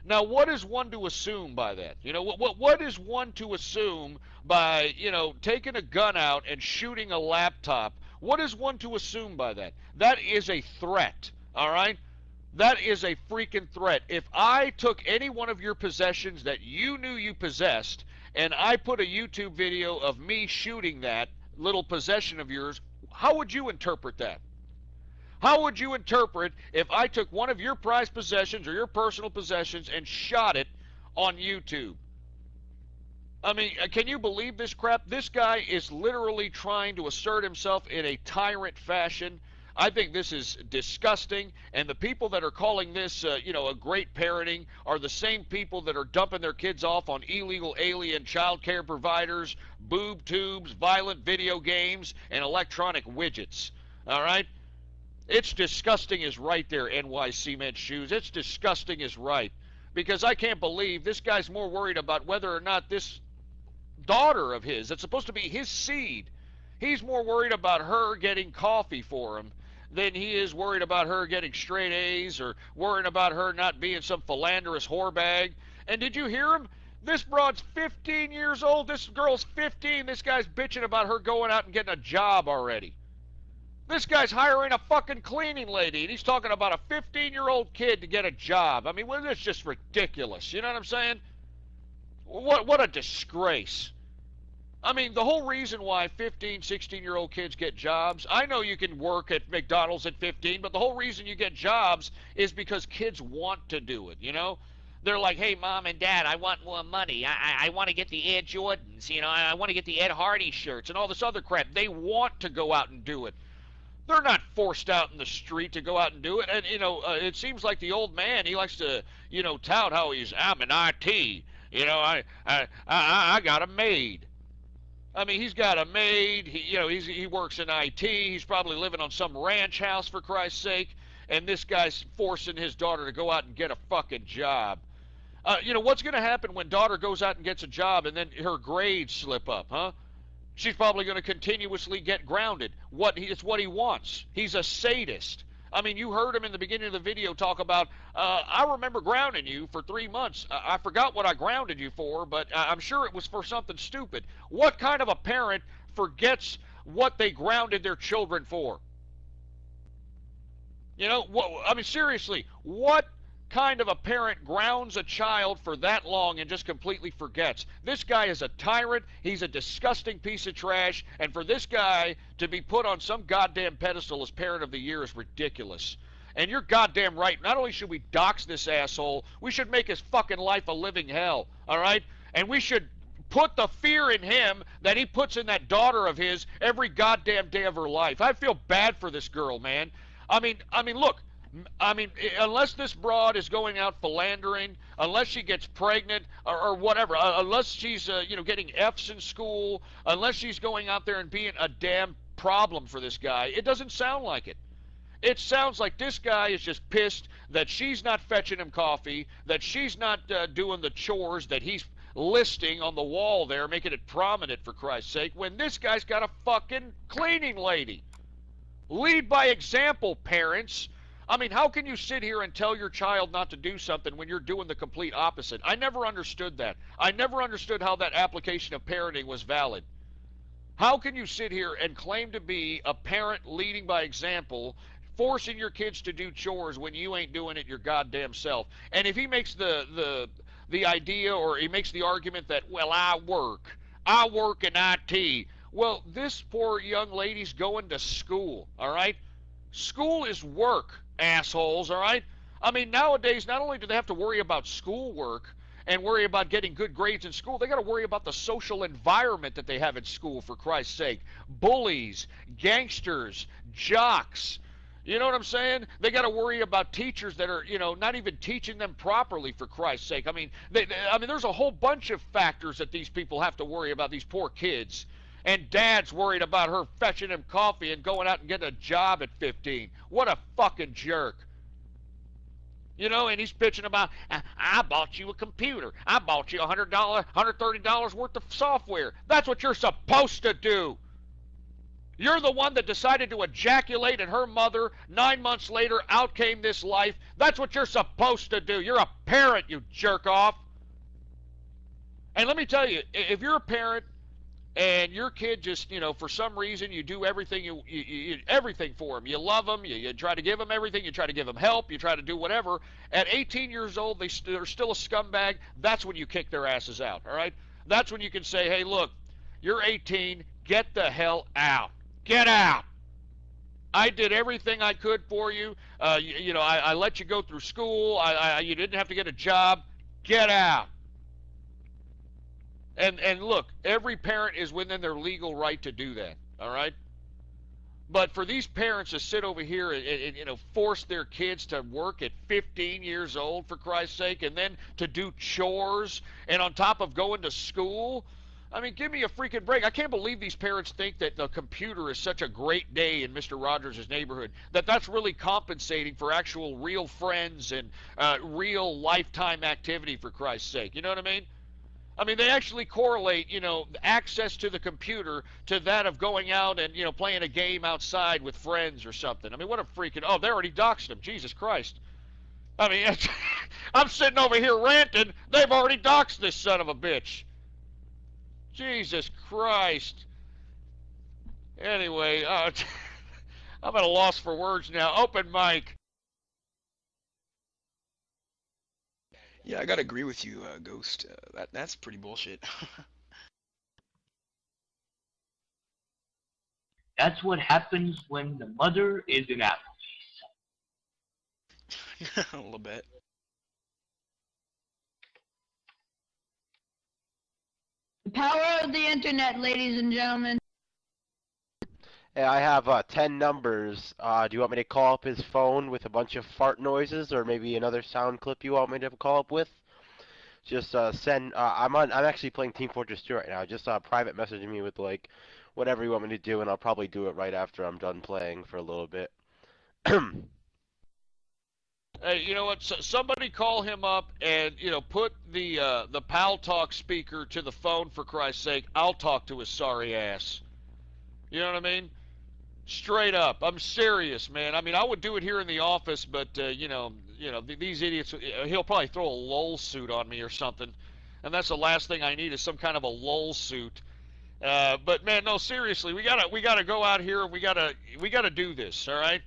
Now, what is one to assume by that? You know, what is one to assume by, you know, taking a gun out and shooting a laptop? What is one to assume by that? That is a threat, all right? That is a freaking threat. If I took any one of your possessions that you knew you possessed and I put a YouTube video of me shooting that little possession of yours, how would you interpret that? How would you interpret if I took one of your prized possessions or your personal possessions and shot it on YouTube? I mean, can you believe this crap? This guy is literally trying to assert himself in a tyrant fashion. I think this is disgusting, and the people that are calling this, you know, a great parenting are the same people that are dumping their kids off on illegal alien child care providers, boob tubes, violent video games, and electronic widgets. All right? It's disgusting is right there, NY Cement Shoes. It's disgusting is right. Because I can't believe this guy's more worried about whether or not this daughter of his, that's supposed to be his seed, he's more worried about her getting coffee for him than he is worried about her getting straight A's or worrying about her not being some philanderous whorebag. And did you hear him? This broad's 15 years old. This girl's 15. This guy's bitching about her going out and getting a job already. This guy's hiring a fucking cleaning lady, and he's talking about a 15-year-old kid to get a job. I mean, well, that's just ridiculous. You know what I'm saying? What a disgrace. I mean, the whole reason why 15, 16-year-old kids get jobs, I know you can work at McDonald's at 15, but the whole reason you get jobs is because kids want to do it, you know? They're like, hey, Mom and Dad, I want more money. I want to get the Air Jordans, you know? I want to get the Ed Hardy shirts and all this other crap. They want to go out and do it. They're not forced out in the street to go out and do it. And, you know, it seems like the old man, he likes to, you know, tout how I'm an IT. You know, I got a maid. I mean, he's got a maid. He works in IT. He's probably living on some ranch house, for Christ's sake. And this guy's forcing his daughter to go out and get a fucking job. You know, what's going to happen when daughter goes out and gets a job and then her grades slip up, huh? She's probably going to continuously get grounded. It's what he wants. He's a sadist. I mean, you heard him in the beginning of the video talk about, I remember grounding you for 3 months. I forgot what I grounded you for, but I'm sure it was for something stupid. What kind of a parent forgets what they grounded their children for? You know, I mean, seriously, what kind of a parent grounds a child for that long and just completely forgets? This guy is a tyrant. He's a disgusting piece of trash. And for this guy to be put on some goddamn pedestal as parent of the year is ridiculous. And you're goddamn right. Not only should we dox this asshole, we should make his fucking life a living hell. All right? And we should put the fear in him that he puts in that daughter of his every goddamn day of her life. I feel bad for this girl, man. I mean, look. I mean, unless this broad is going out philandering, unless she gets pregnant or whatever, unless she's getting F's in school, unless she's going out there and being a damn problem for this guy, it doesn't sound like it. It sounds like this guy is just pissed that she's not fetching him coffee, that she's not doing the chores that he's listing on the wall there, making it prominent, for Christ's sake, when this guy's got a fucking cleaning lady. Lead by example, parents. I mean, how can you sit here and tell your child not to do something when you're doing the complete opposite? I never understood that. I never understood how that application of parenting was valid. How can you sit here and claim to be a parent leading by example, forcing your kids to do chores when you ain't doing it your goddamn self? And if he makes the idea, or he makes the argument that, well, I work in IT. Well, this poor young lady's going to school, all right? School is work, assholes, all right? I mean, nowadays, not only do they have to worry about schoolwork and worry about getting good grades in school, they got to worry about the social environment that they have in school, for Christ's sake. Bullies, gangsters, jocks. You know what I'm saying? They got to worry about teachers that are, not even teaching them properly, for Christ's sake. I mean, there's a whole bunch of factors that these people have to worry about, these poor kids. And dad's worried about her fetching him coffee and going out and getting a job at 15. What a fucking jerk. And he's bitching about, I bought you a computer. I bought you $100, $130 worth of software. That's what you're supposed to do. You're the one that decided to ejaculate in her mother. 9 months later, out came this life. That's what you're supposed to do. You're a parent, you jerk off. And let me tell you, if you're a parent and your kid just, for some reason you do everything, you everything for them. You love them. You try to give them everything. You try to give them help. You try to do whatever. At 18 years old, they're still a scumbag. That's when you kick their asses out, all right? That's when you can say, hey, look, you're 18. Get the hell out. Get out. I did everything I could for you. I let you go through school. You didn't have to get a job. Get out. And look, every parent is within their legal right to do that, all right? But for these parents to sit over here and force their kids to work at 15 years old, for Christ's sake, and then to do chores, and on top of going to school, I mean, give me a freaking break. I can't believe these parents think that the computer is such a great day in Mr. Rogers' neighborhood, that's really compensating for actual real friends and real lifetime activity, for Christ's sake. You know what I mean? I mean, they actually correlate, access to the computer to that of going out and, playing a game outside with friends or something. I mean, what a freaking... Oh, they already doxed him. Jesus Christ. I mean, I'm sitting over here ranting. They've already doxed this son of a bitch. Jesus Christ. Anyway, I'm at a loss for words now. Open mic. Yeah, I gotta agree with you, Ghost. That's pretty bullshit. That's what happens when the mother is an apple. A little bit. The power of the internet, ladies and gentlemen. Hey, I have 10 numbers. Do you want me to call up his phone with a bunch of fart noises, or maybe another sound clip you want me to call up with? Just send. I'm actually playing Team Fortress 2 right now. Just private messaging me with like whatever you want me to do, and I'll probably do it right after I'm done playing for a little bit. Hey, you know what? Somebody call him up and put the PalTalk speaker to the phone, for Christ's sake. I'll talk to his sorry ass. You know what I mean? Straight up. I'm serious, man. I mean, I would do it here in the office, but these idiots. He'll probably throw a lull suit on me or something, and that's the last thing I need is some kind of a lull suit. But man, no, seriously, we gotta go out here and we gotta do this. All right.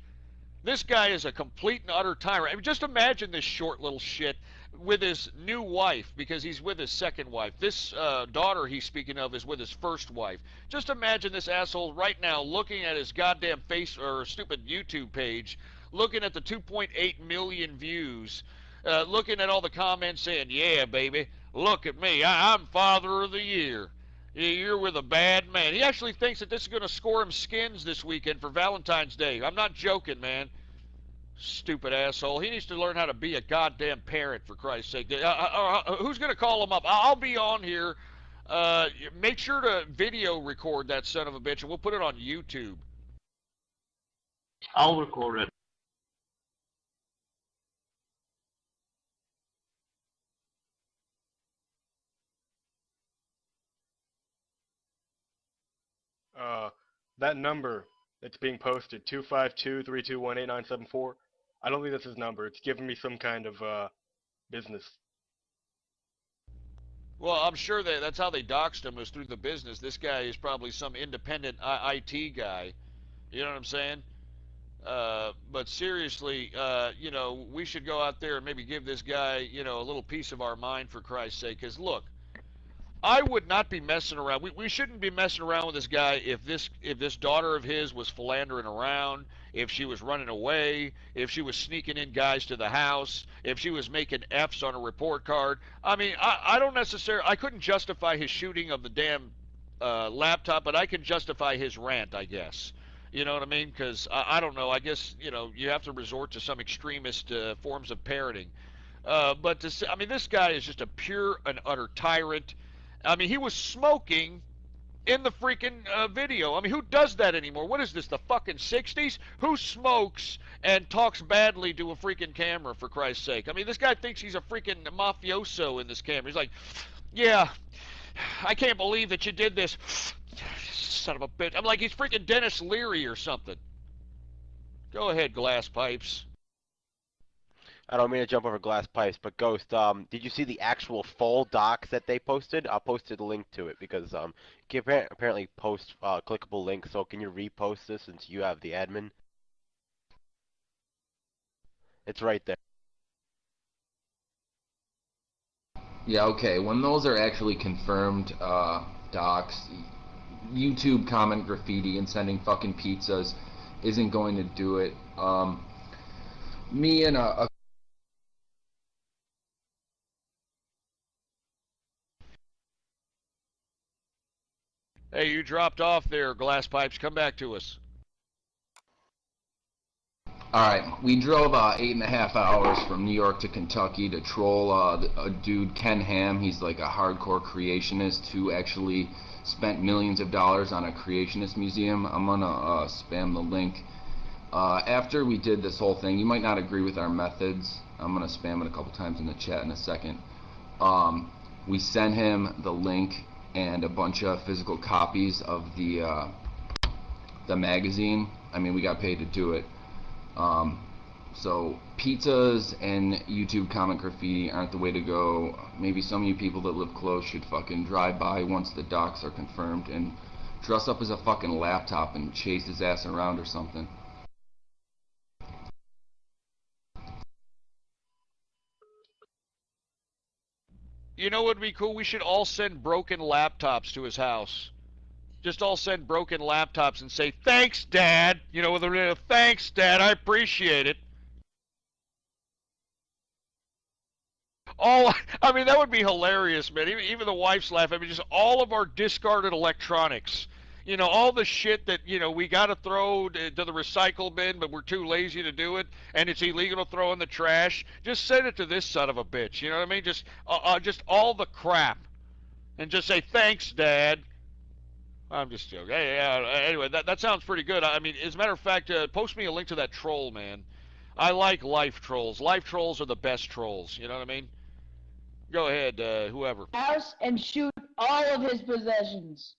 This guy is a complete and utter tyrant. I mean, just imagine this short little shit with his new wife, because he's with his second wife. This daughter he's speaking of is with his first wife. Just imagine this asshole right now looking at his goddamn face or stupid YouTube page, looking at the 2.8 million views, looking at all the comments saying, yeah, baby, look at me. I'm father of the year. You're with a bad man. He actually thinks that this is going to score him skins this weekend for Valentine's Day. I'm not joking, man. Stupid asshole. He needs to learn how to be a goddamn parent, for Christ's sake. Who's going to call him up? I'll be on here. Make sure to video record that son of a bitch, and we'll put it on YouTube. I'll record it. That number that's being posted, 252-321-8974, I don't think that's his number. It's giving me some kind of business. Well, I'm sure that's how they doxed him, was through the business. This guy is probably some independent IT guy. You know what I'm saying? But seriously, you know, we should go out there and maybe give this guy, you know, a little piece of our mind, for Christ's sake. Because look, I would not be messing around. We shouldn't be messing around with this guy if this daughter of his was philandering around, if she was running away, if she was sneaking in guys to the house, if she was making F's on a report card. I mean, I don't necessarily, I couldn't justify his shooting of the damn laptop, but I can justify his rant, I guess. You know what I mean? Because I don't know. I guess, you know, you have to resort to some extremist forms of parenting. But to say, I mean, this guy is just a pure and utter tyrant. I mean, he was smoking in the freaking video. I mean, who does that anymore? What is this, the fucking 60s? Who smokes and talks badly to a freaking camera, for Christ's sake? I mean, this guy thinks he's a freaking mafioso in this camera. He's like, yeah, I can't believe that you did this. Son of a bitch. I'm like, he's freaking Dennis Leary or something. Go ahead, glass pipes. I don't mean to jump over glass pipes, but Ghost, did you see the actual full docs that they posted? I posted a link to it because you can apparently post clickable links. So can you repost this since you have the admin? It's right there. Yeah, okay. When those are actually confirmed docs, YouTube comment graffiti and sending fucking pizzas isn't going to do it. Me and a Hey, you dropped off there, glass pipes. Come back to us. Alright, we drove 8.5 hours from New York to Kentucky to troll a dude, Ken Ham. He's like a hardcore creationist who actually spent millions of dollars on a creationist museum. I'm gonna spam the link. After we did this whole thing, you might not agree with our methods. I'm gonna spam it a couple times in the chat in a second. We sent him the link and a bunch of physical copies of the magazine. I mean, we got paid to do it. So pizzas and YouTube comment graffiti aren't the way to go. Maybe some of you people that live close should fucking drive by once the docs are confirmed and dress up as a fucking laptop and chase his ass around or something. You know what would be cool? We should all send broken laptops to his house. Just all send broken laptops and say, thanks, Dad. You know, with a thanks, Dad, I appreciate it. I mean, that would be hilarious, man. Even the wife's laugh. I mean, just all of our discarded electronics. You know, all the shit that, you know, we got to throw to the recycle bin, but we're too lazy to do it, and it's illegal to throw in the trash. Just send it to this son of a bitch. You know what I mean? Just all the crap. And just say, thanks, Dad. I'm just joking. Hey, anyway, that sounds pretty good. I mean, as a matter of fact, post me a link to that troll, man. I like life trolls. Life trolls are the best trolls. You know what I mean? Go ahead, whoever. House and shoot all of his possessions.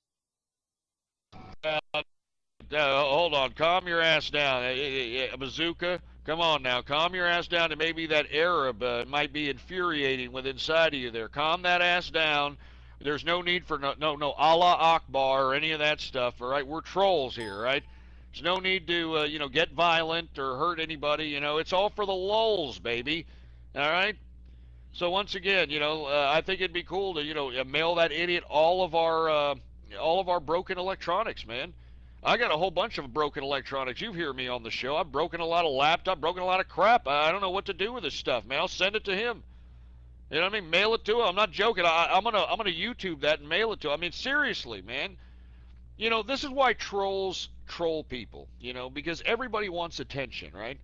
Hold on. Calm your ass down. A bazooka? Come on now. Calm your ass down. And maybe that Arab might be infuriating with inside of you there. Calm that ass down. There's no need for no Allah Akbar or any of that stuff, all right? We're trolls here, right? There's no need to, you know, get violent or hurt anybody, you know. It's all for the lulz, baby, all right? So once again, you know, I think it'd be cool to, you know, mail that idiot all of our broken electronics, man. I got a whole bunch of broken electronics. You hear me on the show. I've broken a lot of laptop, broken a lot of crap. I don't know what to do with this stuff, man. I'll send it to him. You know what I mean? Mail it to him. I'm not joking. I'm gonna YouTube that and mail it to him. I mean, seriously, man. You know, this is why trolls troll people, you know, because everybody wants attention, right?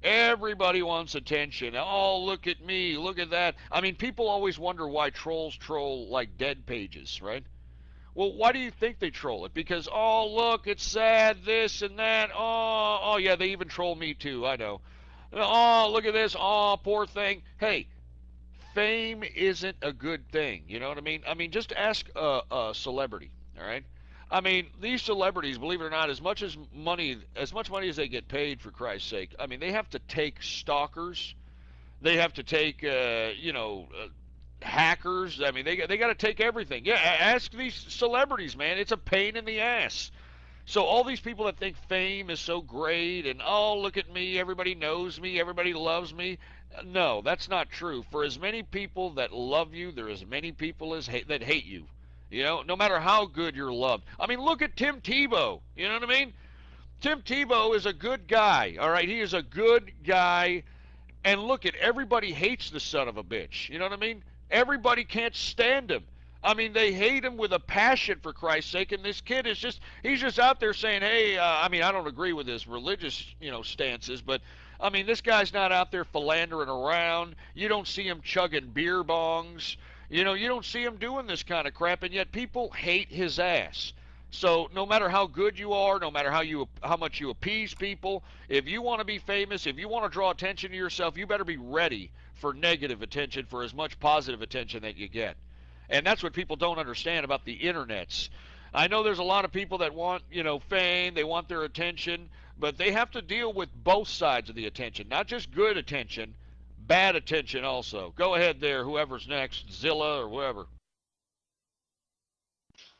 Everybody wants attention. Oh, look at me. Look at that. I mean, people always wonder why trolls troll like dead pages, right? Well, why do you think they troll it? Because, oh, look, it's sad, this and that. Oh, yeah, they even troll me too, I know. Oh, look at this. Oh, poor thing. Hey, fame isn't a good thing. You know what I mean? I mean, just ask a celebrity, all right? I mean, these celebrities, believe it or not, as much money as they get paid, for Christ's sake, I mean, they have to take stalkers. They have to take, hackers. I mean, they got to take everything. Yeah, ask these celebrities, man. It's a pain in the ass. So all these people that think fame is so great and, oh, look at me, everybody knows me, everybody loves me. No, that's not true. For as many people that love you, there are as many people that hate you. You know, no matter how good you're loved. I mean, look at Tim Tebow. You know what I mean? Tim Tebow is a good guy, all right? He is a good guy. And look at, everybody hates the son of a bitch. You know what I mean? Everybody can't stand him. I mean, they hate him with a passion, for Christ's sake. And this kid is he's just out there saying, hey, I mean, I don't agree with his religious, stances, but I mean, this guy's not out there philandering around. You don't see him chugging beer bongs. You don't see him doing this kind of crap, and yet people hate his ass. So no matter how good you are, no matter how much you appease people, if you want to be famous, if you want to draw attention to yourself, you better be ready for negative attention for as much positive attention that you get. And that's what people don't understand about the internets. I know there's a lot of people that want, fame, they want their attention, but they have to deal with both sides of the attention, not just good attention, bad attention also. Go ahead there, whoever's next, Zilla or whoever.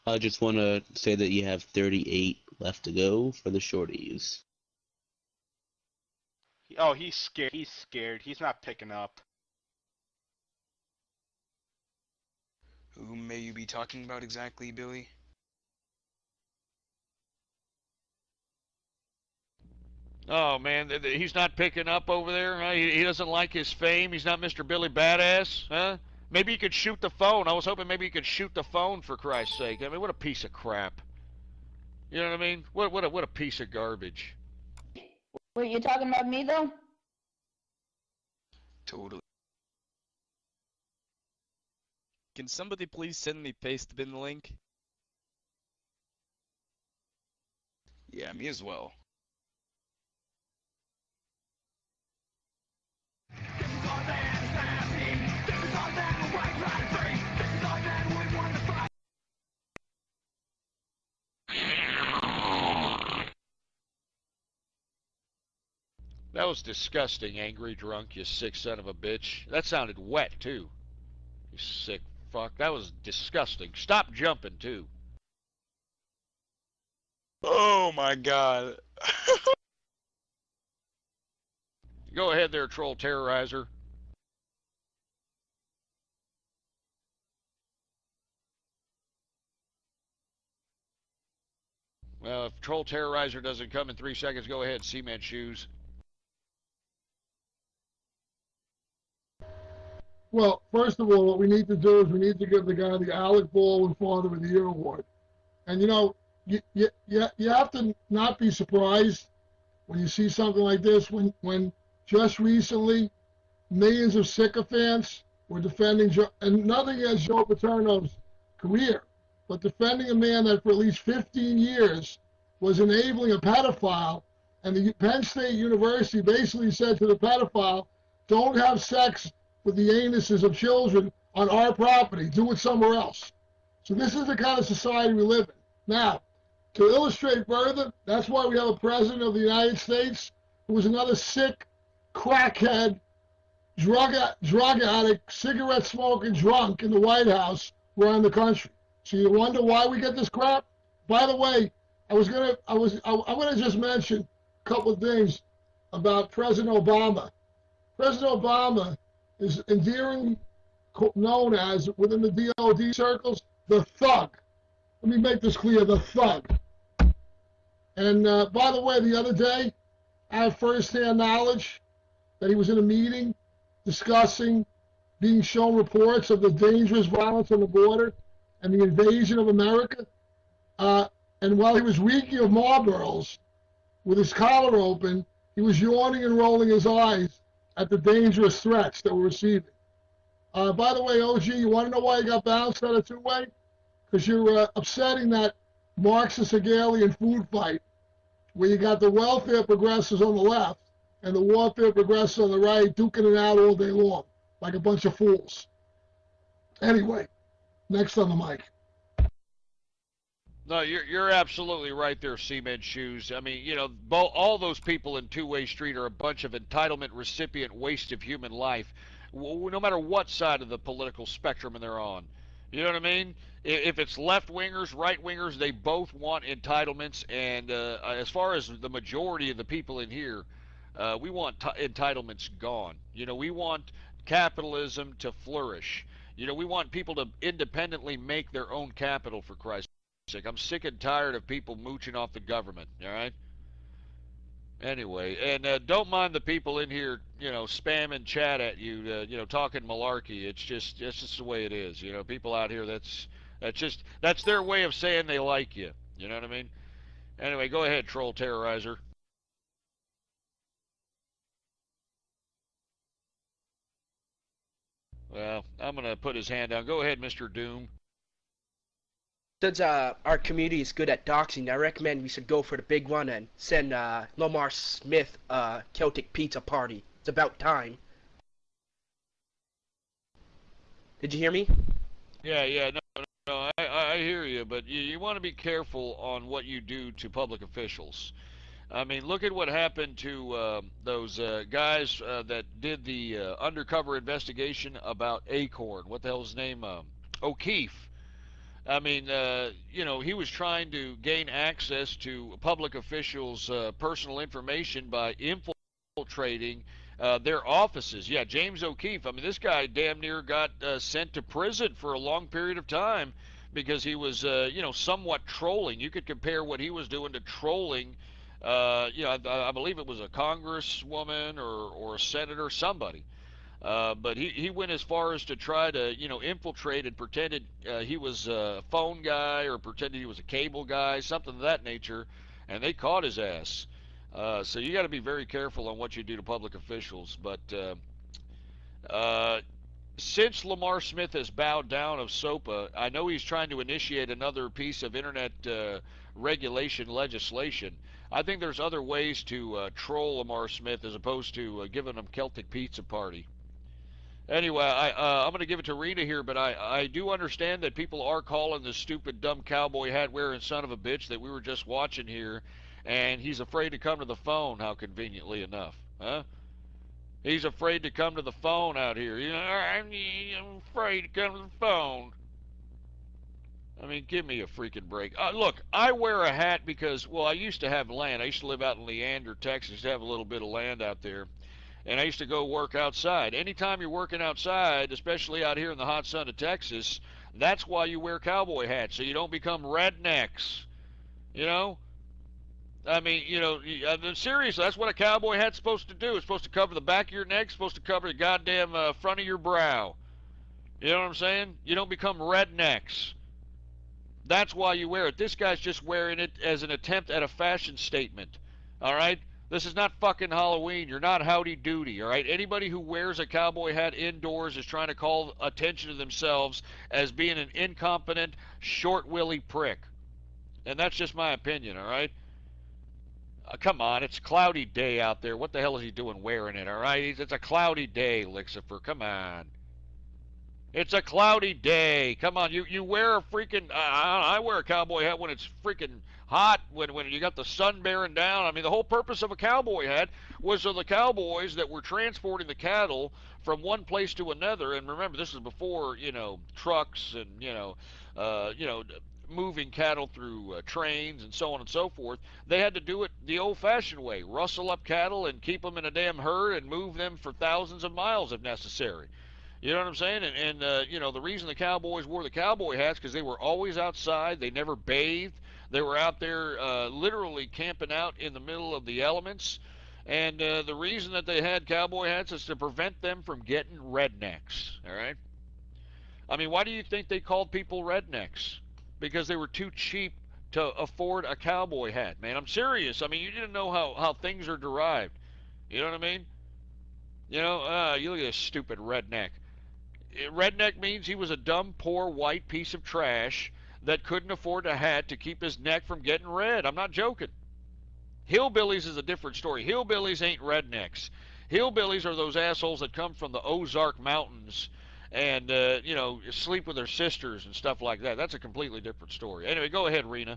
I just want to say that you have 38 left to go for the shorties. Oh, he's scared. He's scared. He's not picking up. Who may you be talking about exactly, Billy? Oh, man, he's not picking up over there? Huh? He doesn't like his fame? He's not Mr. Billy Badass? Huh? Maybe he could shoot the phone. I was hoping maybe he could shoot the phone, for Christ's sake. I mean, what a piece of crap. You know what I mean? What a piece of garbage. Wait, you talking about me, though? Totally. Can somebody please send me paste bin link? Yeah, me as well. That was disgusting, angry drunk, you sick son of a bitch. That sounded wet, too. You sick fuck. That was disgusting. Stop jumping, too. Oh my god. Go ahead there, troll terrorizer. Well, if troll terrorizer doesn't come in 3 seconds, go ahead, cement shoes. Well, first of all, what we need to do is we need to give the guy the Alec Baldwin Father of the Year award. And you have to not be surprised when you see something like this. When just recently, millions of sycophants were defending and nothing against Joe Paterno's career, but defending a man that for at least 15 years was enabling a pedophile, and the Penn State University basically said to the pedophile, "Don't have sex with the anuses of children on our property. Do it somewhere else." So this is the kind of society we live in. Now, to illustrate further, that's why we have a president of the United States who is another sick, crackhead, drug addict, cigarette-smoking drunk in the White House around the country. So you wonder why we get this crap? By the way, I want to just mention a couple of things about President Obama. President Obama is endearingly known as, within the DOD circles, the thug. Let me make this clear, the thug. And by the way, the other day, I have first-hand knowledge that he was in a meeting discussing being shown reports of the dangerous violence on the border and the invasion of America. And while he was reeking of Marlboros with his collar open, He was yawning and rolling his eyes at the dangerous threats that we're receiving. By the way, OG, you want to know why you got bounced out of two-way? Because you're upsetting that Marxist Hegelian food fight where you got the welfare progressives on the left and the warfare progressives on the right duking it out all day long like a bunch of fools. Anyway, next on the mic. No, you're absolutely right there, Cement Shoes. I mean, you know, all those people in Two-Way Street are a bunch of entitlement recipient waste of human life, no matter what side of the political spectrum they're on. You know what I mean? If it's left-wingers, right-wingers, they both want entitlements, and as far as the majority of the people in here, we want entitlements gone. You know, we want capitalism to flourish. You know, we want people to independently make their own capital, for Christ's sake. I'm sick and tired of people mooching off the government, all right? Anyway, and don't mind the people in here, you know, spamming chat at you, you know, talking malarkey. It's just the way it is. You know, people out here, that's their way of saying they like you. You know what I mean? Anyway, go ahead, troll terrorizer. Well, I'm going to put his hand down. Go ahead, Mr. Doom. Since our community is good at doxing, I recommend we should go for the big one and send Lamar Smith a Celtic pizza party. It's about time. Did you hear me? Yeah, no, I hear you, but you want to be careful on what you do to public officials. I mean, look at what happened to those guys that did the undercover investigation about Acorn. What the hell's his name? O'Keefe. I mean, you know, he was trying to gain access to public officials' personal information by infiltrating their offices. Yeah, James O'Keefe. I mean, this guy damn near got sent to prison for a long period of time because he was, you know, somewhat trolling. You could compare what he was doing to trolling. You know, I believe it was a congresswoman or a senator, somebody. But he went as far as to try to, you know, infiltrate and pretended he was a phone guy or pretended he was a cable guy, something of that nature, and they caught his ass. So you got to be very careful on what you do to public officials. But since Lamar Smith has bowed down of SOPA, I know he's trying to initiate another piece of internet regulation legislation. I think there's other ways to troll Lamar Smith as opposed to giving him Celtic pizza party. Anyway, I'm going to give it to Rena here, but I do understand that people are calling the stupid, dumb cowboy hat wearing son of a bitch that we were just watching here, and he's afraid to come to the phone, how conveniently enough, huh? He's afraid to come to the phone out here. You know, I'm afraid to come to the phone. I mean, give me a freaking break. Look, I wear a hat because, well, I used to have land. I used to live out in Leander, Texas, to have a little bit of land out there. And I used to go work outside. Anytime you're working outside, especially out here in the hot sun of Texas, that's why you wear cowboy hats, so you don't become rednecks. You know? I mean, you know, seriously, that's what a cowboy hat's supposed to do. It's supposed to cover the back of your neck. It's supposed to cover the goddamn front of your brow. You know what I'm saying? You don't become rednecks. That's why you wear it. This guy's just wearing it as an attempt at a fashion statement. All right? This is not fucking Halloween. You're not Howdy Doody, all right? Anybody who wears a cowboy hat indoors is trying to call attention to themselves as being an incompetent, short-willy prick. And that's just my opinion, all right? Come on, it's a cloudy day out there. What the hell is he doing wearing it, all right? It's a cloudy day, Lucifer. Come on. It's a cloudy day. Come on, you wear a freaking... I wear a cowboy hat when it's freaking hot, when you got the sun bearing down. I mean, the whole purpose of a cowboy hat was so the cowboys that were transporting the cattle from one place to another. And remember, this is before, you know, trucks and, you know, moving cattle through trains and so on and so forth. They had to do it the old-fashioned way. Rustle up cattle and keep them in a damn herd and move them for thousands of miles if necessary. You know what I'm saying? And you know, the reason the cowboys wore the cowboy hats because they were always outside. They never bathed. They were out there literally camping out in the middle of the elements. And the reason that they had cowboy hats is to prevent them from getting rednecks. All right? I mean, why do you think they called people rednecks? Because they were too cheap to afford a cowboy hat, man. I'm serious. I mean, you didn't know how things are derived. You know what I mean? You know, you look at this stupid redneck. Redneck means he was a dumb, poor, white piece of trash that couldn't afford a hat to keep his neck from getting red. I'm not joking. Hillbillies is a different story. Hillbillies ain't rednecks. Hillbillies are those assholes that come from the Ozark Mountains and, you know, sleep with their sisters and stuff like that. That's a completely different story. Anyway, go ahead, Rena.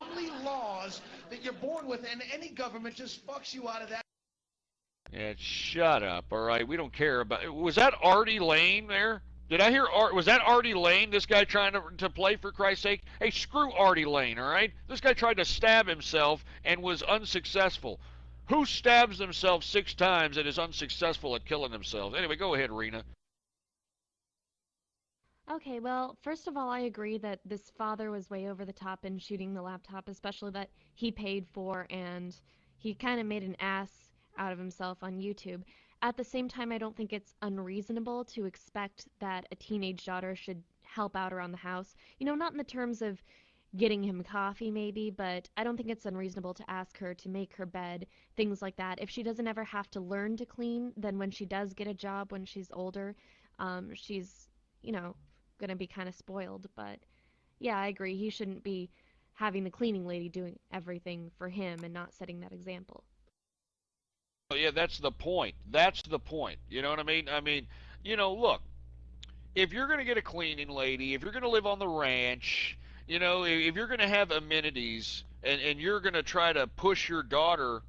Only laws that you're born with, and any government just fucks you out of that. Yeah, shut up, all right? We don't care about... Was that Artie Lane there? Did I hear... Was that Artie Lane, this guy trying to play, for Christ's sake? Hey, screw Artie Lane, all right? This guy tried to stab himself and was unsuccessful. Who stabs themselves 6 times and is unsuccessful at killing themselves? Anyway, go ahead, Rena. Okay, well, first of all, I agree that this father was way over the top in shooting the laptop, especially that he paid for, and he kind of made an ass out of himself on YouTube. At the same time, I don't think it's unreasonable to expect that a teenage daughter should help out around the house. You know, not in the terms of getting him coffee maybe, but I don't think it's unreasonable to ask her to make her bed, things like that. If she doesn't ever have to learn to clean, then when she does get a job when she's older, she's, you know, gonna be kind of spoiled. But yeah, I agree. He shouldn't be having the cleaning lady doing everything for him and not setting that example. Yeah, that's the point. That's the point. You know what I mean? I mean, you know, look, if you're going to get a cleaning lady, if you're going to live on the ranch, you know, if you're going to have amenities and you're going to try to push your daughter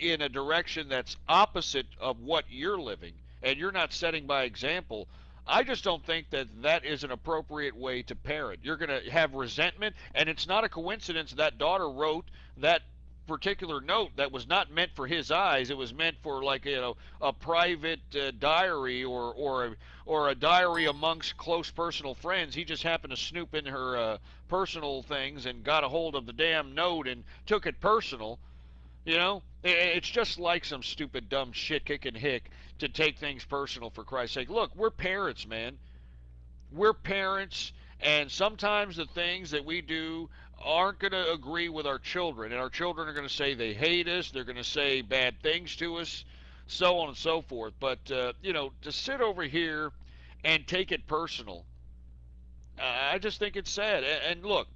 in a direction that's opposite of what you're living, and you're not setting by example, I just don't think that that is an appropriate way to parent. You're going to have resentment, and it's not a coincidence that daughter wrote that particular note that was not meant for his eyes. It was meant for, like, you know, a private diary or a diary amongst close personal friends. He just happened to snoop in her personal things and got a hold of the damn note and took it personal. You know, it's just like some stupid dumb shit kicking hick to take things personal, for Christ's sake. Look, we're parents, man. We're parents, and sometimes the things that we do aren't going to agree with our children, and our children are going to say they hate us, they're going to say bad things to us, so on and so forth. But, you know, to sit over here and take it personal, I just think it's sad. And look,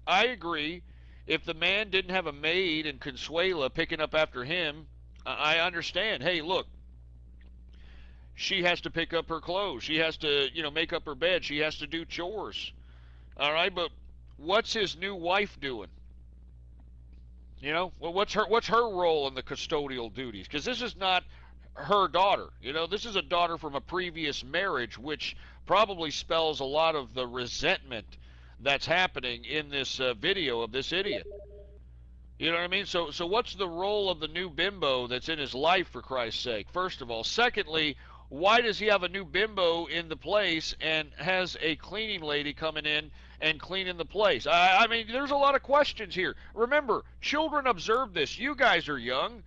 I agree, if the man didn't have a maid in Consuela picking up after him, I understand. Hey, look, she has to pick up her clothes, she has to, you know, make up her bed, she has to do chores. All right, but what's his new wife doing? You know, well, what's her role in the custodial duties? Because this is not her daughter. You know, this is a daughter from a previous marriage, which probably spells a lot of the resentment that's happening in this video of this idiot. You know what I mean? So what's the role of the new bimbo that's in his life, for Christ's sake, first of all? Secondly, why does he have a new bimbo in the place and has a cleaning lady coming in and cleaning the place? I mean, there's a lot of questions here. Remember, children observe this. You guys are young.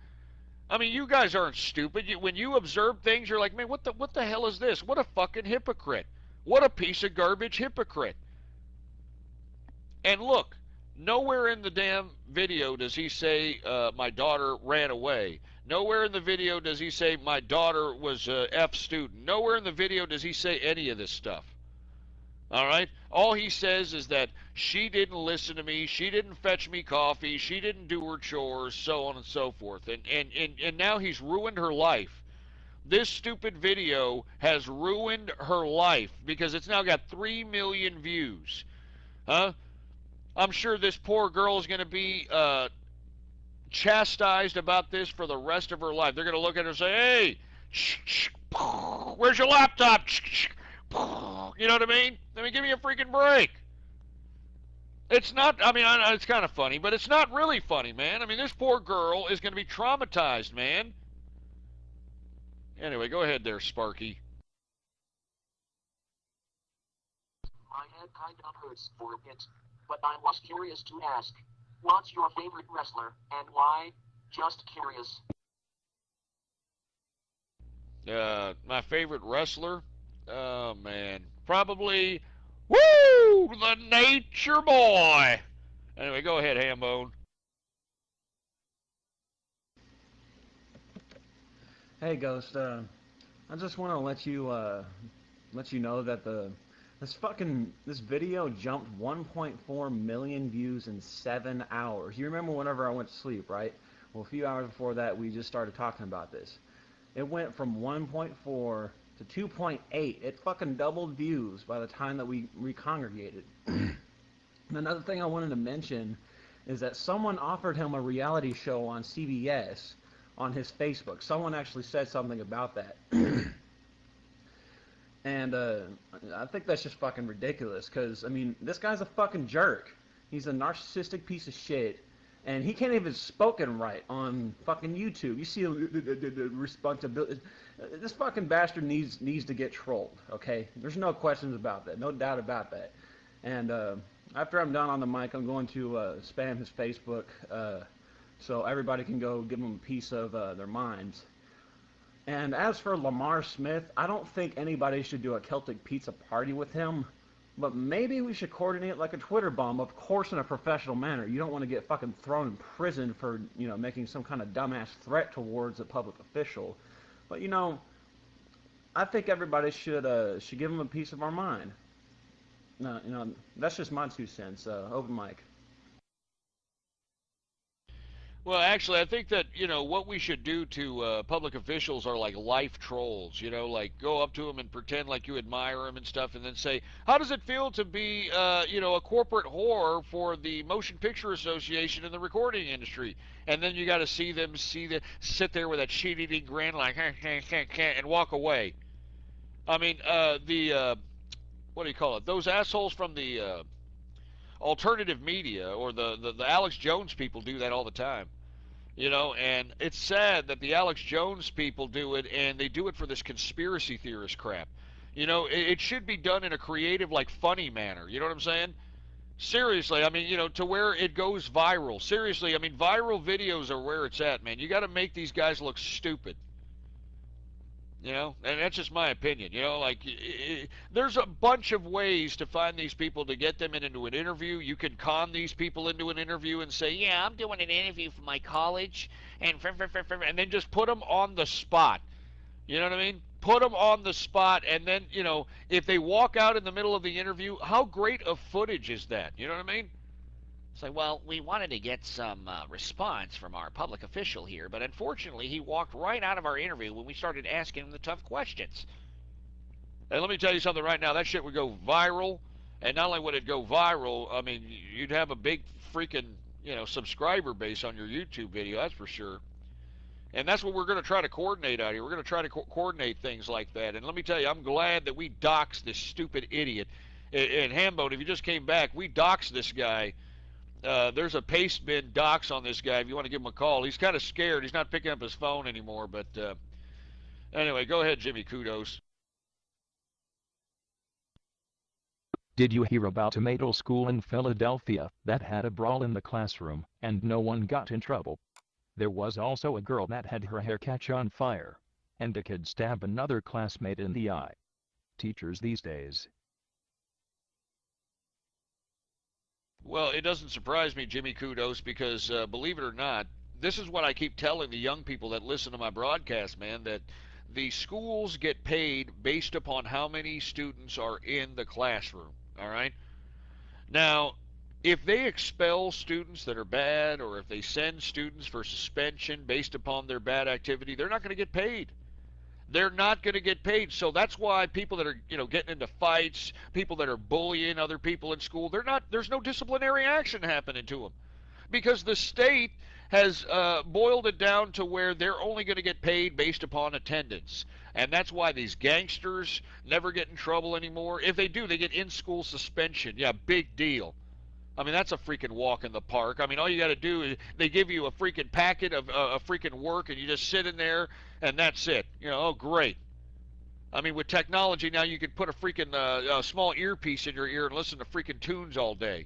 I mean, you guys aren't stupid. When you observe things, you're like, man, what the hell is this? What a fucking hypocrite. What a piece of garbage hypocrite. And look, nowhere in the damn video does he say, my daughter ran away. Nowhere in the video does he say my daughter was a F student. Nowhere in the video does he say any of this stuff. All right? All he says is that she didn't listen to me, she didn't fetch me coffee, she didn't do her chores, so on and so forth. And now he's ruined her life. This stupid video has ruined her life because it's now got 3 million views. Huh? I'm sure this poor girl is going to be chastised about this for the rest of her life. They're going to look at her and say, hey, where's your laptop? You know what I mean? I mean, give me a freaking break. It's not, I mean, it's kind of funny, but it's not really funny, man. I mean, this poor girl is going to be traumatized, man. Anyway, go ahead there, Sparky. My head kind of hurts for a bit, but I was curious to ask, what's your favorite wrestler, and why? Just curious. My favorite wrestler? Oh, man. Probably, woo, the Nature Boy. Anyway, go ahead, Hambone. Hey, Ghost. I just want to let you know that this video jumped 1.4 million views in 7 hours. You remember whenever I went to sleep, right? Well, a few hours before that, we just started talking about this. It went from 1.4 to 2.8. It fucking doubled views by the time that we recongregated. Another thing I wanted to mention is that someone offered him a reality show on CBS on his Facebook. Someone actually said something about that. And I think that's just fucking ridiculous, because, I mean, this guy's a fucking jerk. He's a narcissistic piece of shit, and he can't even spoken right on fucking YouTube. You see the responsibility. This fucking bastard needs to get trolled, okay? There's no questions about that, no doubt about that. And after I'm done on the mic, I'm going to spam his Facebook so everybody can go give him a piece of their minds. And as for Lamar Smith, I don't think anybody should do a Celtic pizza party with him, but maybe we should coordinate like a Twitter bomb, of course in a professional manner. You don't want to get fucking thrown in prison for, you know, making some kind of dumbass threat towards a public official. But, you know, I think everybody should give him a piece of our mind. No, you know, that's just my 2 cents. Open mic. Well, actually, I think that, you know, what we should do to public officials are like life trolls, you know, like go up to them and pretend like you admire them and stuff, and then say, how does it feel to be, you know, a corporate whore for the Motion Picture Association and the recording industry? And then you got to see them sit there with that shit-eating grin like, and walk away. I mean, what do you call it? Those assholes from the alternative media or the Alex Jones people do that all the time. You know, and it's sad that the Alex Jones people do it, and they do it for this conspiracy theorist crap. You know, it should be done in a creative, like, funny manner. You know what I'm saying? Seriously, I mean, you know, to where it goes viral. Seriously, I mean, viral videos are where it's at, man. You got to make these guys look stupid. You know, and that's just my opinion. You know, like, there's a bunch of ways to find these people to get them into an interview. You can con these people into an interview and say, yeah, I'm doing an interview for my college, and then just put them on the spot. You know what I mean? Put them on the spot, and then, you know, if they walk out in the middle of the interview, how great of footage is that? You know what I mean? It's like, well, we wanted to get some response from our public official here, but unfortunately he walked right out of our interview when we started asking him the tough questions. And let me tell you something right now, that shit would go viral, and not only would it go viral, I mean, you'd have a big freaking, you know, subscriber base on your YouTube video, that's for sure. And that's what we're going to try to coordinate out here. We're going to try to coordinate things like that. And let me tell you, I'm glad that we doxed this stupid idiot. And Hambone, if you just came back, we doxed this guy. There's a paste bin docs on this guy if you want to give him a call. He's kind of scared. He's not picking up his phone anymore. But anyway, go ahead, Jimmy Kudos. Did you hear about a middle school in Philadelphia that had a brawl in the classroom and no one got in trouble? There was also a girl that had her hair catch on fire, and a kid stab another classmate in the eye. Teachers these days. Well, it doesn't surprise me, Jimmy Kudos, because believe it or not, this is what I keep telling the young people that listen to my broadcast, man, that the schools get paid based upon how many students are in the classroom, all right? Now, if they expel students that are bad, or if they send students for suspension based upon their bad activity, they're not going to get paid. They're not going to get paid. So that's why people that are, you know, getting into fights, people that are bullying other people in school, there's no disciplinary action happening to them. Because the state has boiled it down to where they're only going to get paid based upon attendance. And that's why these gangsters never get in trouble anymore. If they do, they get in-school suspension. Yeah, big deal. I mean, that's a freaking walk in the park. I mean, all you got to do is they give you a freaking packet of freaking work, and you just sit in there, and that's it. You know, oh, great. I mean, with technology now, you can put a freaking small earpiece in your ear and listen to freaking tunes all day.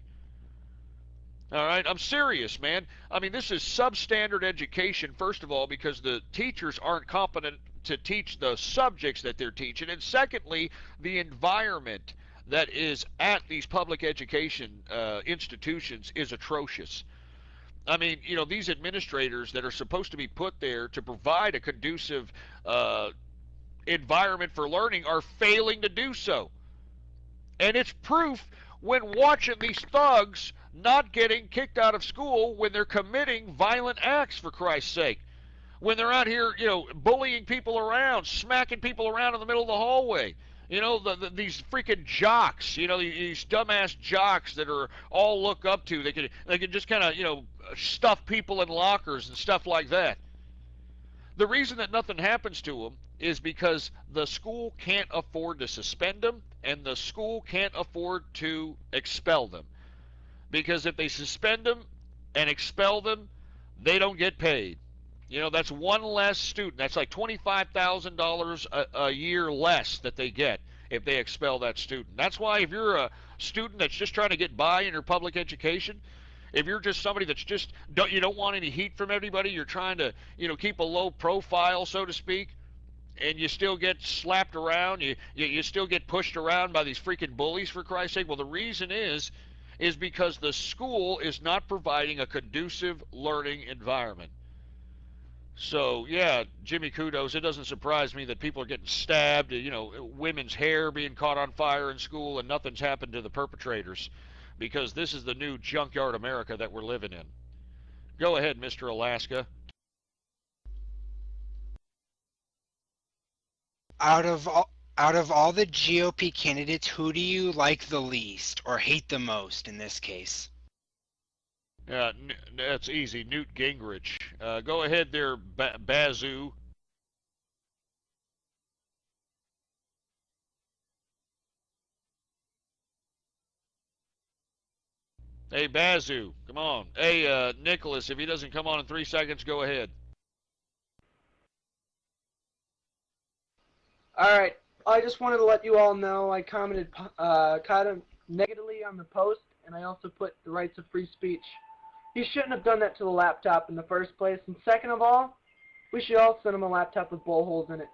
All right, I'm serious, man. I mean, this is substandard education, first of all, because the teachers aren't competent to teach the subjects that they're teaching, and secondly, the environment that is at these public education institutions is atrocious. I mean, you know, these administrators that are supposed to be put there to provide a conducive environment for learning are failing to do so. And it's proof when watching these thugs not getting kicked out of school when they're committing violent acts, for Christ's sake. When they're out here, you know, bullying people around, smacking people around in the middle of the hallway. You know, these freaking jocks, you know, these dumbass jocks that are all look up to. They can just kind of, you know, stuff people in lockers and stuff like that. The reason that nothing happens to them is because the school can't afford to suspend them, and the school can't afford to expel them. Because if they suspend them and expel them, they don't get paid. You know, that's one less student. That's like $25,000 a year less that they get if they expel that student. That's why if you're a student that's just trying to get by in your public education, if you're just somebody that's just, you don't want any heat from everybody, you're trying to, you know, keep a low profile, so to speak, and you still get slapped around, you still get pushed around by these freaking bullies, for Christ's sake. Well, the reason is because the school is not providing a conducive learning environment. So, yeah, Jimmy Kudos, it doesn't surprise me that people are getting stabbed, you know, women's hair being caught on fire in school, and nothing's happened to the perpetrators, because this is the new junkyard America that we're living in. Go ahead, Mr. Alaska. Out of all the GOP candidates, who do you like the least or hate the most in this case? Yeah, that's easy. Newt Gingrich. Go ahead there, Bazoo. Hey, Bazoo, come on. Hey, Nicholas, if he doesn't come on in 3 seconds, go ahead. All right. I just wanted to let you all know I commented kind of negatively on the post, and I also put the rights of free speech. He shouldn't have done that to the laptop in the first place. And second of all, we should all send him a laptop with bullet holes in it.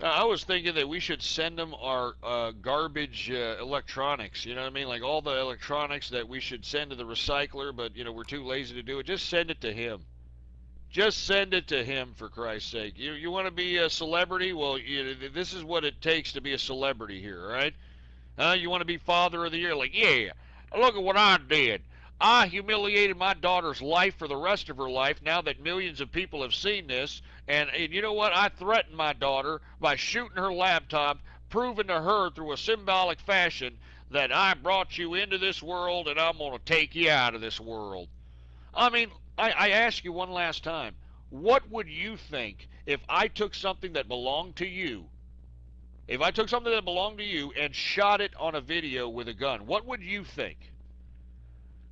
I was thinking that we should send them our garbage electronics, you know what I mean? Like all the electronics that we should send to the recycler, but, you know, we're too lazy to do it. Just send it to him. Just send it to him, for Christ's sake. You want to be a celebrity? Well, this is what it takes to be a celebrity here, all right? You want to be Father of the Year? Like, yeah, look at what I did. I humiliated my daughter's life for the rest of her life now that millions of people have seen this. And you know what? I threatened my daughter by shooting her laptop, proving to her through a symbolic fashion that I brought you into this world and I'm going to take you out of this world. I mean, I ask you one last time, what would you think if I took something that belonged to you, if I took something that belonged to you and shot it on a video with a gun? What would you think?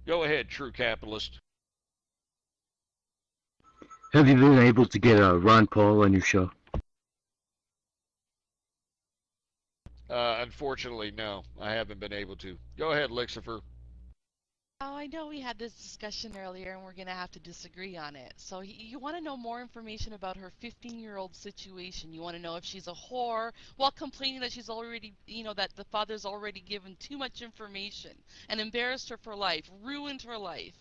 Go ahead, true capitalist. Have you been able to get Ron Paul on your show? Unfortunately, no. I haven't been able to. Go ahead, Lixifer. Oh, I know we had this discussion earlier and we're going to have to disagree on it. So you want to know more information about her 15-year-old situation. You want to know if she's a whore while complaining that she's already, you know, that the father's already given too much information and embarrassed her for life, ruined her life.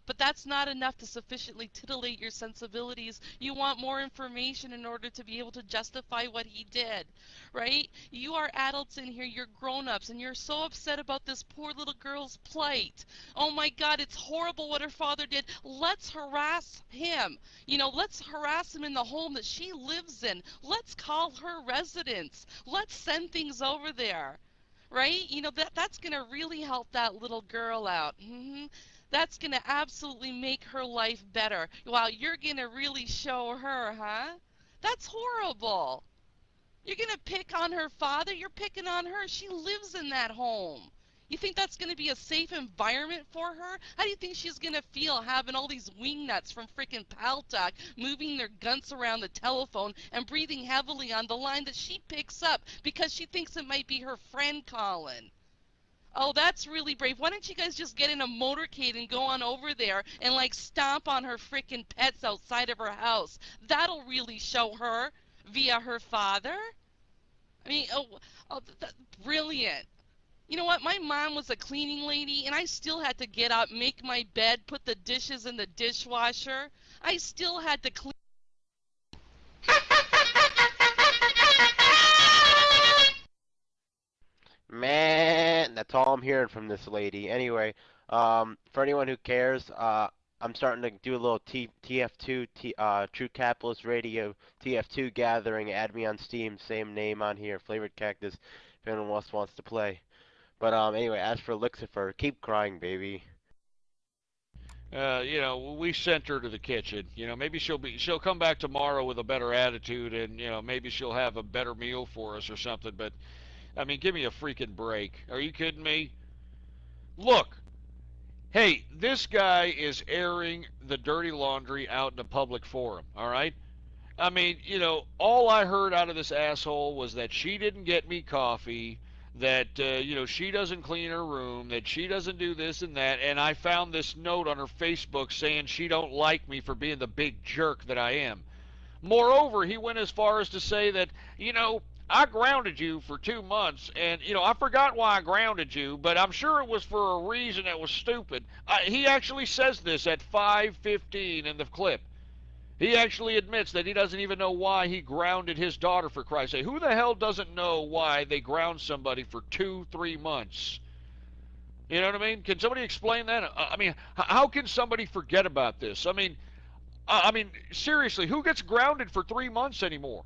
But that's not enough to sufficiently titillate your sensibilities. You want more information in order to be able to justify what he did, right? You are adults in here, you're grown-ups, and you're so upset about this poor little girl's plight. Oh my God, it's horrible what her father did. Let's harass him. You know, let's harass him in the home that she lives in. Let's call her residence. Let's send things over there, right? You know, that's going to really help that little girl out. That's going to absolutely make her life better. Wow, you're going to really show her, huh? That's horrible. You're going to pick on her father? You're picking on her. She lives in that home. You think that's going to be a safe environment for her? How do you think she's going to feel having all these wingnuts from freaking PalTalk moving their guns around the telephone and breathing heavily on the line that she picks up because she thinks it might be her friend calling? Oh, that's really brave. Why don't you guys just get in a motorcade and go on over there and, like, stomp on her freaking pets outside of her house? That'll really show her via her father. I mean, brilliant. You know what? My mom was a cleaning lady, and I still had to get up, make my bed, put the dishes in the dishwasher. I still had to clean. Man, that's all I'm hearing from this lady. Anyway, for anyone who cares, I'm starting to do a little TF2, True Capitalist Radio TF2 gathering. Add me on Steam, same name on here, Flavored Cactus, if anyone else wants to play. But anyway, as for Lucifer, keep crying, baby. You know, we sent her to the kitchen. You know, maybe she'll come back tomorrow with a better attitude, and you know, maybe she'll have a better meal for us or something. But I mean, give me a freaking break. Are you kidding me? Look, hey, this guy is airing the dirty laundry out in a public forum. All right. I mean, you know, all I heard out of this asshole was that she didn't get me coffee, that, you know, she doesn't clean her room, that she doesn't do this and that, and I found this note on her Facebook saying she don't like me for being the big jerk that I am. Moreover, he went as far as to say that, you know, I grounded you for 2 months, and, you know, I forgot why I grounded you, but I'm sure it was for a reason that was stupid. He actually says this at 5:15 in the clip. He actually admits that he doesn't even know why he grounded his daughter, for Christ's sake. Who the hell doesn't know why they ground somebody for 2-3 months? You know what I mean? Can somebody explain that? I mean, how can somebody forget about this? I mean, seriously, who gets grounded for 3 months anymore?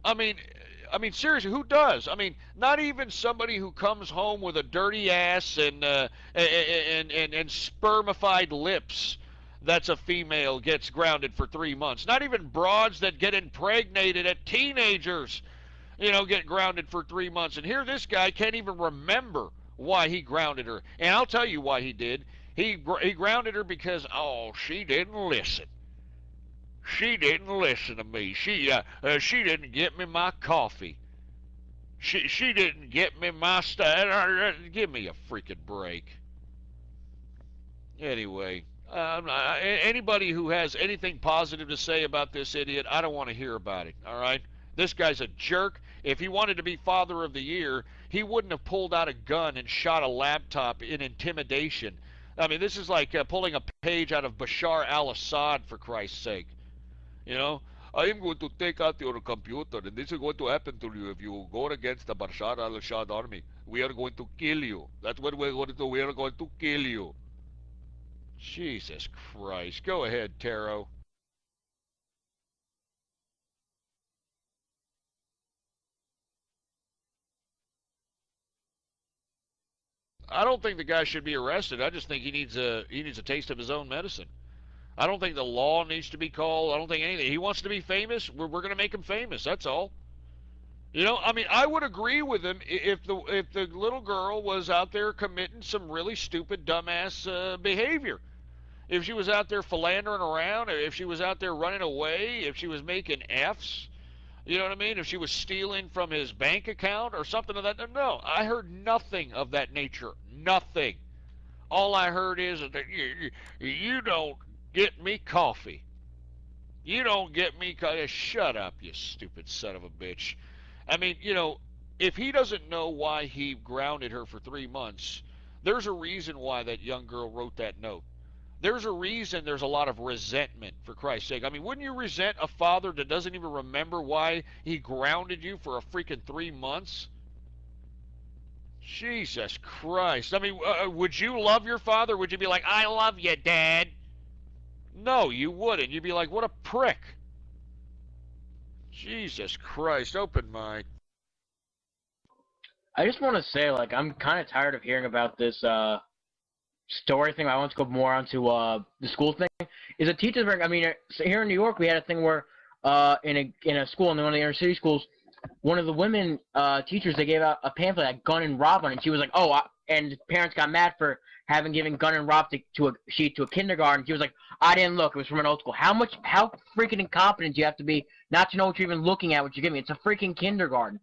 I mean, seriously, who does? I mean, not even somebody who comes home with a dirty ass and spermified lips. That's a female gets grounded for 3 months. Not even broads that get impregnated at teenagers, you know, get grounded for 3 months. And here this guy can't even remember why he grounded her. And I'll tell you why he did. He grounded her because, oh, she didn't listen. She didn't listen to me. She didn't get me my coffee. She didn't get me my stuff. Give me a freaking break. Anyway. Anybody who has anything positive to say about this idiot, I don't want to hear about it, all right? This guy's a jerk. If he wanted to be Father of the Year, he wouldn't have pulled out a gun and shot a laptop in intimidation. I mean, this is like pulling a page out of Bashar al-Assad, for Christ's sake. You know, I am going to take out your computer, and this is going to happen to you if you go against the Bashar al-Assad army. We are going to kill you. That's what we're going to do. We are going to kill you. Jesus Christ. Go ahead, Taro. I don't think the guy should be arrested. I just think he needs a taste of his own medicine. I don't think the law needs to be called. I don't think anything. He wants to be famous. We're going to make him famous. That's all. You know, I mean, I would agree with him if the little girl was out there committing some really stupid, dumbass behavior. If she was out there philandering around, if she was out there running away, if she was making F's, you know what I mean? If she was stealing from his bank account or something of that. No, I heard nothing of that nature. Nothing. All I heard is that you don't get me coffee. You don't get me coffee. Shut up, you stupid son of a bitch. I mean, you know, if he doesn't know why he grounded her for 3 months, there's a reason why that young girl wrote that note. There's a reason there's a lot of resentment, for Christ's sake. I mean, wouldn't you resent a father that doesn't even remember why he grounded you for a freaking 3 months? Jesus Christ. I mean, would you love your father? Would you be like, I love you, Dad? No, you wouldn't. You'd be like, what a prick. Jesus Christ, open mic. I just want to say, like, I'm kind of tired of hearing about this, story thing. I want to go more onto the school thing. Is a teacher's break. I mean, here in New York, we had a thing where in a school, in one of the inner city schools, one of the women teachers, they gave out a pamphlet that gun and rob on it. And she was like, oh, and parents got mad for having given gun and rob to a kindergarten. She was like, I didn't look. It was from an old school. How freaking incompetent do you have to be not to know what you're even looking at, what you're giving? It's a freaking kindergarten.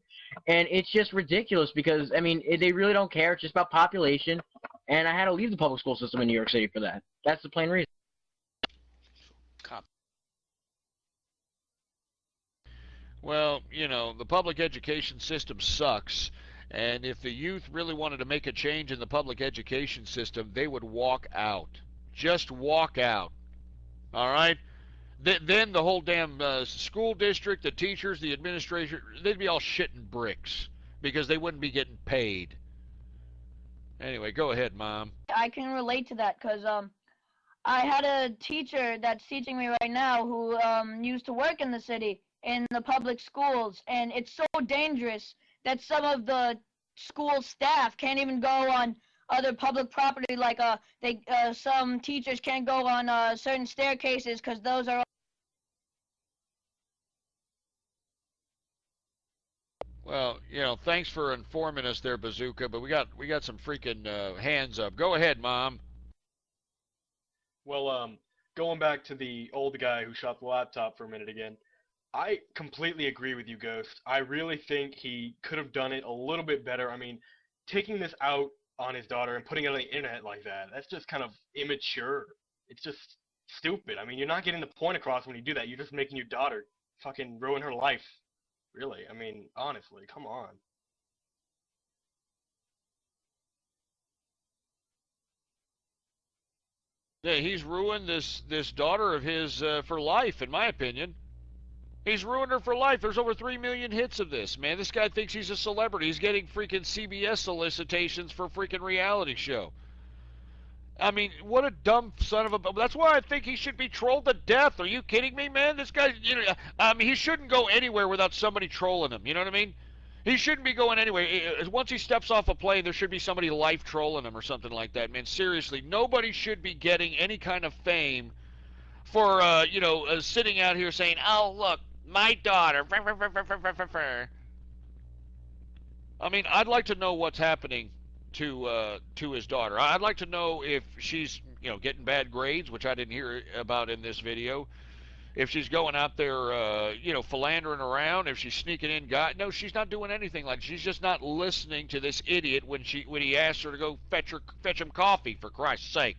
And it's just ridiculous because, I mean, they really don't care. It's just about population. And I had to leave the public school system in New York City for that. That's the plain reason. Well, you know, the public education system sucks. And if the youth really wanted to make a change in the public education system, they would walk out. Just walk out. All right? Then the whole damn school district, the teachers, the administration, they'd be all shitting bricks because they wouldn't be getting paid. Anyway, go ahead, Mom. I can relate to that because I had a teacher that's teaching me right now who used to work in the city in the public schools, and it's so dangerous that some of the school staff can't even go on other public property, like some teachers can't go on certain staircases because those are. Well, you know, thanks for informing us there, Bazooka, but we got some freaking hands up. Go ahead, Mom. Well, going back to the old guy who shot the laptop for a minute again, I completely agree with you, Ghost. I really think he could have done it a little bit better. I mean, taking this out on his daughter and putting it on the internet like that, that's just kind of immature. It's just stupid. I mean, you're not getting the point across when you do that. You're just making your daughter fucking ruin her life. Really, I mean, honestly, come on. Yeah, he's ruined this daughter of his for life, in my opinion. He's ruined her for life. There's over 3 million hits of this, man. This guy thinks he's a celebrity. He's getting freaking CBS solicitations for a freaking reality show. I mean, what a dumb son of a... That's why I think he should be trolled to death. Are you kidding me, man? This guy, you know, I mean, he shouldn't go anywhere without somebody trolling him. You know what I mean? He shouldn't be going anywhere. Once he steps off a plane, there should be somebody live trolling him or something like that, man. Seriously, nobody should be getting any kind of fame for, you know, sitting out here saying, oh, look, my daughter. I mean, I'd like to know what's happening to his daughter. I'd like to know if she's, you know, getting bad grades, which I didn't hear about in this video. If she's going out there, you know, philandering around, if she's sneaking in, no, she's not doing anything like. She's just not listening to this idiot when he asks her to go fetch him coffee, for Christ's sake.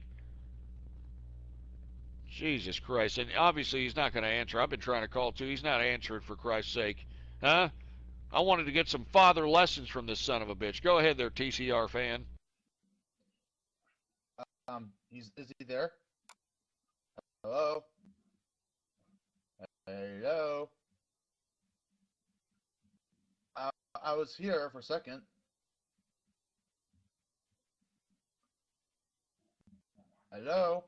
Jesus Christ! And obviously he's not going to answer. I've been trying to call too. He's not answering, for Christ's sake, huh? I wanted to get some father lessons from this son of a bitch. Go ahead there, TCR fan. Is he there? Hello? Hello? I was here for a second. Hello?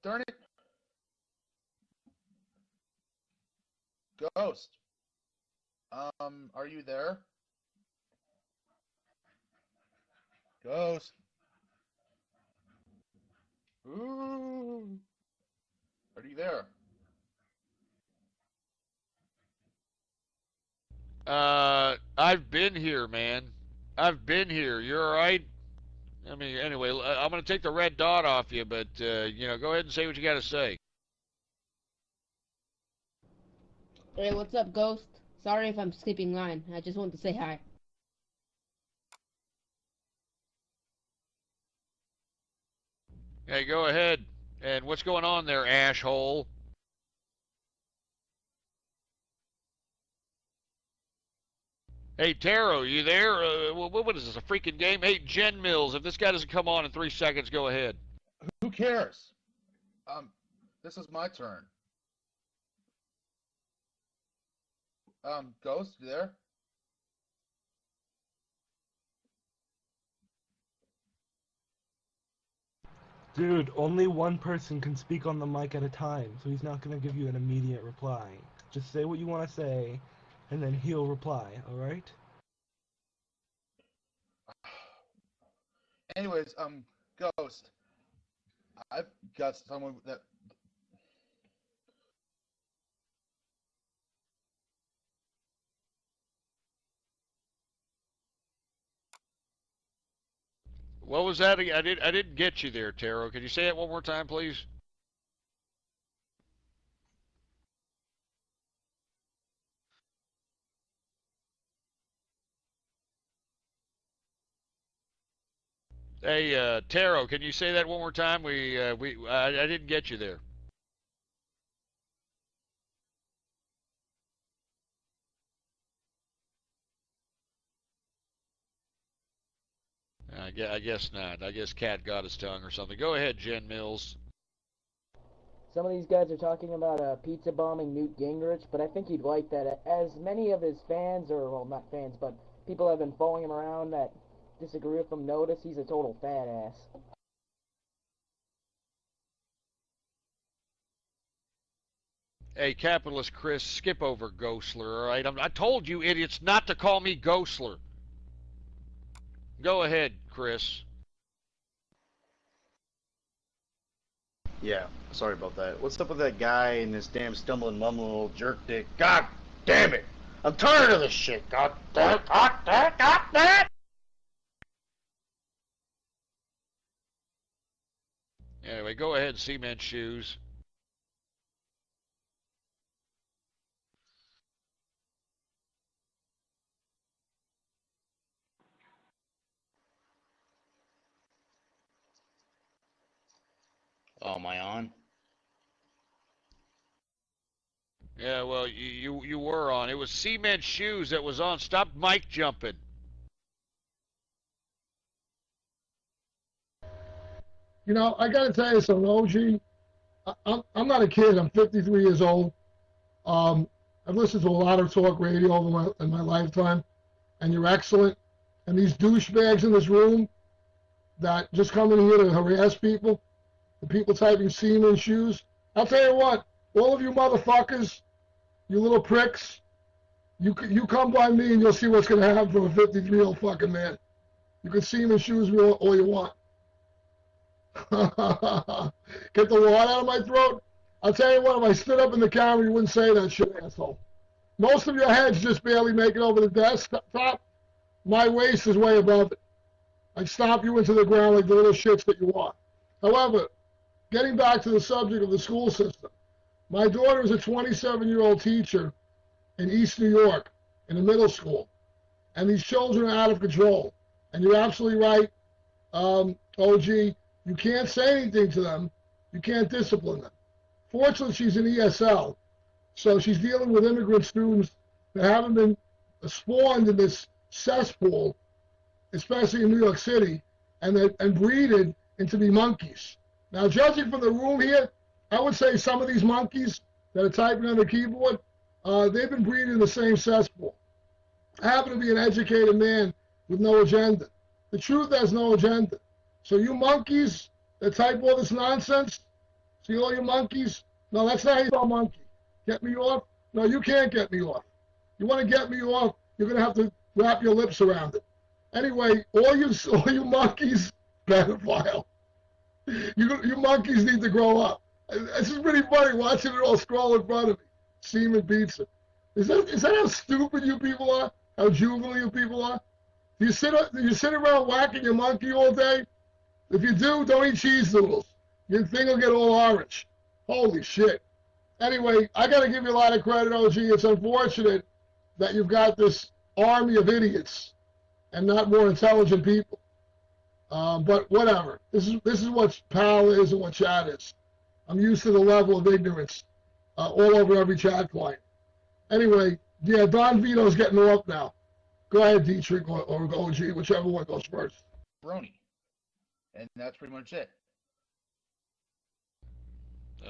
Darn it. Ghost. Are you there? Ghost. Ooh. Are you there? I've been here, man. I've been here. You're all right? I mean, anyway, I'm going to take the red dot off you, but, you know, go ahead and say what you got to say. Hey, what's up, Ghost? Sorry if I'm skipping line. I just wanted to say hi. Hey, go ahead. And what's going on there, asshole? Hey, Taro, you there? What is this, a freaking game? Hey, Jen Mills, if this guy doesn't come on in 3 seconds, go ahead. Who cares? This is my turn. Ghost, you there? Dude, only one person can speak on the mic at a time, so he's not gonna give you an immediate reply. Just say what you want to say, and then he'll reply, alright? Anyways, Ghost, I've got someone that... What was that? I didn't get you there, Taro. Could you say it one more time, please? Hey, Taro, can you say that one more time? I didn't get you there. I guess not. I guess Cat got his tongue or something. Go ahead, Jen Mills. Some of these guys are talking about pizza bombing Newt Gingrich, but I think he'd like that. As many of his fans, or well, not fans, but people have been following him around that disagree with him notice, he's a total fat ass. Hey, capitalist Chris, skip over Ghostler, all right? I told you idiots not to call me Ghostler. Go ahead, Chris. Yeah, sorry about that. What's up with that guy and this damn stumbling, mumbling little jerk dick? God damn it! I'm tired of this shit! God damn it! God damn it! God damn it! Anyway, go ahead, Cement Shoes. Oh, am I on? Yeah, well, you were on. It was Cement Shoes that was on. Stop mic jumping. You know, I got to tell you something, OG. I'm not a kid. I'm 53 years old. I've listened to a lot of talk radio in my lifetime, and you're excellent. And these douchebags in this room that just come in here to harass people, the people typing semen shoes, I'll tell you what, all of you motherfuckers, you little pricks, you come by me and you'll see what's going to happen from a 53-year-old fucking man. You can semen shoes me all you want. Get the water out of my throat? I'll tell you what, if I stood up in the camera, you wouldn't say that shit, asshole. Most of your heads just barely make it over the desktop. My waist is way above it. I'd stomp you into the ground like the little shits that you are. However, getting back to the subject of the school system, my daughter is a 27-year-old teacher in East New York in a middle school, and these children are out of control. And you're absolutely right, OG. You can't say anything to them. You can't discipline them. Fortunately, she's in ESL, so she's dealing with immigrant students that haven't been spawned in this cesspool, especially in New York City, and breeded into be monkeys. Now, judging from the room here, I would say some of these monkeys that are typing on the keyboard, they've been breeding in the same cesspool. I happen to be an educated man with no agenda. The truth has no agenda. So you monkeys that type all this nonsense, see all you monkeys? No, that's not how you spell monkey. Get me off? No, you can't get me off. You want to get me off, you're going to have to wrap your lips around it. Anyway, all you monkeys, pedophile. You monkeys need to grow up. This is pretty funny watching it all scroll in front of me. Semen pizza. Is that how stupid you people are? How juvenile you people are? Do you sit around whacking your monkey all day? If you do, don't eat cheese noodles. Your thing will get all orange. Holy shit. Anyway, I got to give you a lot of credit, OG. It's unfortunate that you've got this army of idiots and not more intelligent people. But whatever. This is what PAL is and what chat is. I'm used to the level of ignorance all over every chat client. Anyway, yeah, Don Vito's getting off now. Go ahead, Dietrich or OG, whichever one goes first. Brony. And that's pretty much it.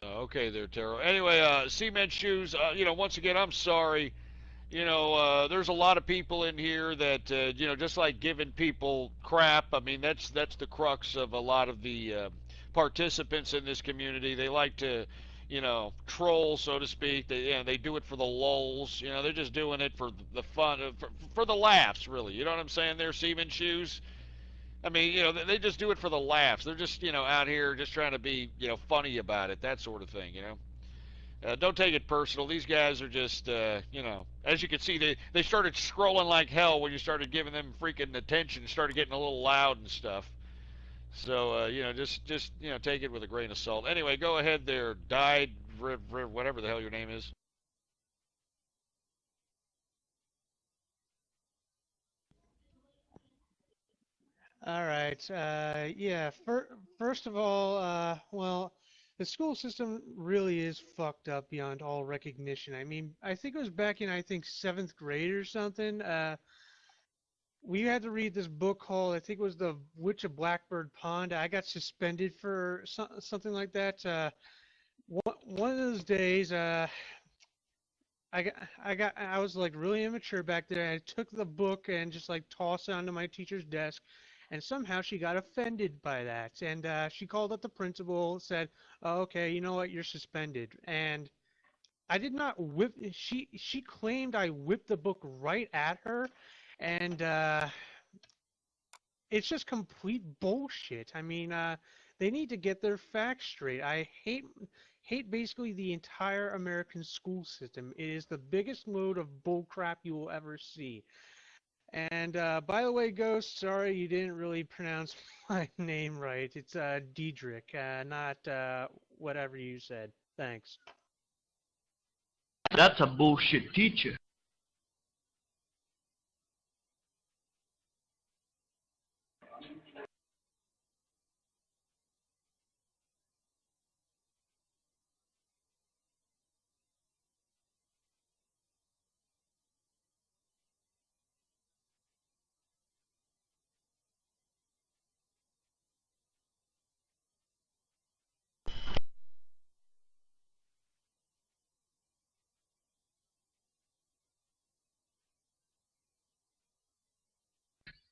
Okay there, Taro. Anyway, Cement Shoes, once again, I'm sorry. There's a lot of people in here that, just like giving people crap, I mean, that's the crux of a lot of the participants in this community. They like to, troll, so to speak. They do it for the lulz. They're just doing it for the fun, for the laughs, really. You know what I'm saying there, Cement Shoes? I mean, they just do it for the laughs. They're just, out here just trying to be, funny about it, that sort of thing, Don't take it personal. These guys are just, as you can see, they started scrolling like hell when you started giving them freaking attention, started getting a little loud and stuff. So, just take it with a grain of salt. Anyway, go ahead there, whatever the hell your name is. All right. Yeah. First of all, well, the school system really is fucked up beyond all recognition. I mean, I think it was back in, 7th grade or something. we had to read this book called, I think it was The Witch of Blackbird Pond. I got suspended for something like that. One of those days, I was like really immature back there. I took the book and just like tossed it onto my teacher's desk, and somehow she got offended by that. And she called up the principal, said, "Oh, okay, you know what, you're suspended." And I did not whip. She claimed I whipped the book right at her, and it's just complete bullshit. I mean, they need to get their facts straight. I hate basically the entire American school system. It is the biggest load of bullcrap you will ever see. And by the way, Ghost, sorry you didn't really pronounce my name right. It's Diedrich, not whatever you said. Thanks. That's a bullshit teacher.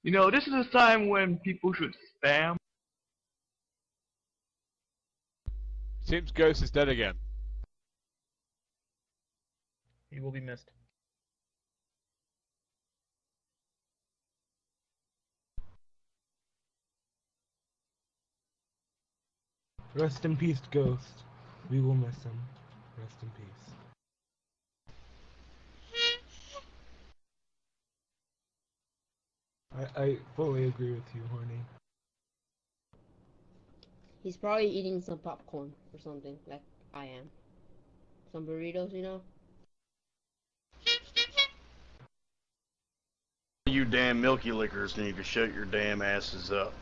You know, this is a time when people should spam. Seems Ghost is dead again. He will be missed. Rest in peace, Ghost. We will miss him. Rest in peace. I fully agree with you, Horny. He's probably eating some popcorn or something, like I am. Some burritos, you know? You damn milky lickers need to shut your damn asses up.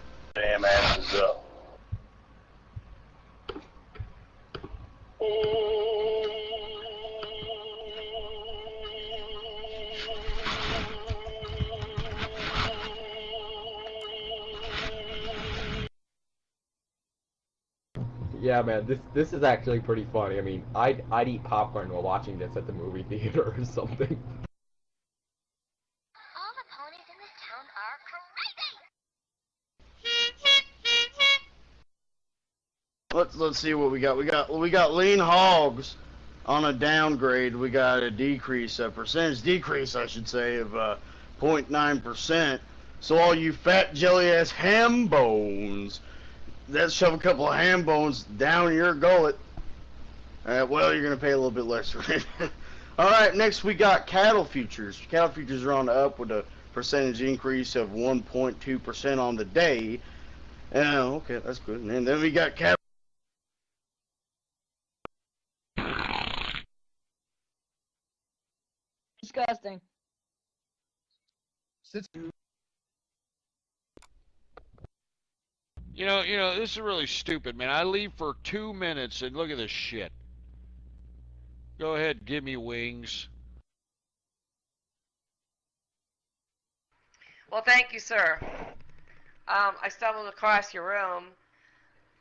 Yeah, man, this is actually pretty funny. I mean, I'd eat popcorn while watching this at the movie theater or something. Let's see what we got. We got lean hogs on a downgrade. We got a decrease, a percentage decrease, I should say, of 0.9%. So all you fat jelly ass ham bones, let's shove a couple of ham bones down your gullet. Well, you're gonna pay a little bit less for it. All right, next we got cattle futures. Cattle futures are on the up with a percentage increase of 1.2% on the day. Okay, that's good. And then we got cattle. Disgusting. You know, this is really stupid, man. I leave for 2 minutes and look at this shit. Go ahead, give me wings. Well, thank you, sir. I stumbled across your room.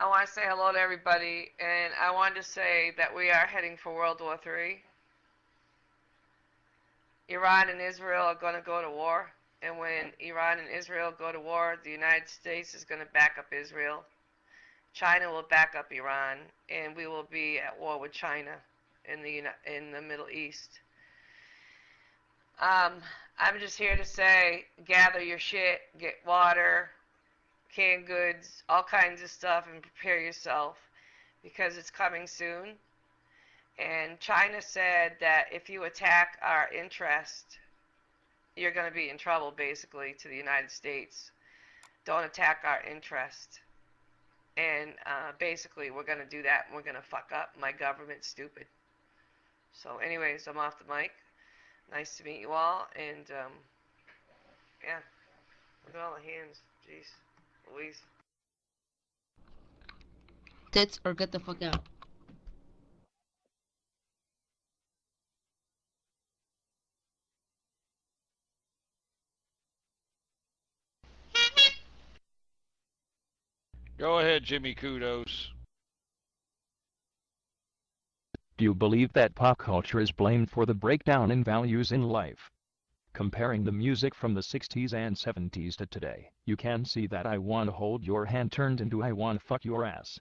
I want to say hello to everybody, and I wanted to say that we are heading for World War III. Iran and Israel are going to go to war, and when Iran and Israel go to war, the United States is going to back up Israel. China will back up Iran, and we will be at war with China in the Middle East. I'm just here to say, gather your shit, get water, canned goods, all kinds of stuff, and prepare yourself, because it's coming soon. And China said that if you attack our interest, you're going to be in trouble, basically, to the United States. Don't attack our interest. And basically, we're going to do that, and we're going to fuck up. My government's stupid. So anyways, I'm off the mic. Nice to meet you all, and yeah, look at all the hands. Jeez, Louise. Tits or get the fuck out. Go ahead, Jimmy Kudos. Do you believe that pop culture is blamed for the breakdown in values in life? Comparing the music from the 60s and 70s to today, you can see that I Want to Hold Your Hand turned into I Want to Fuck Your Ass.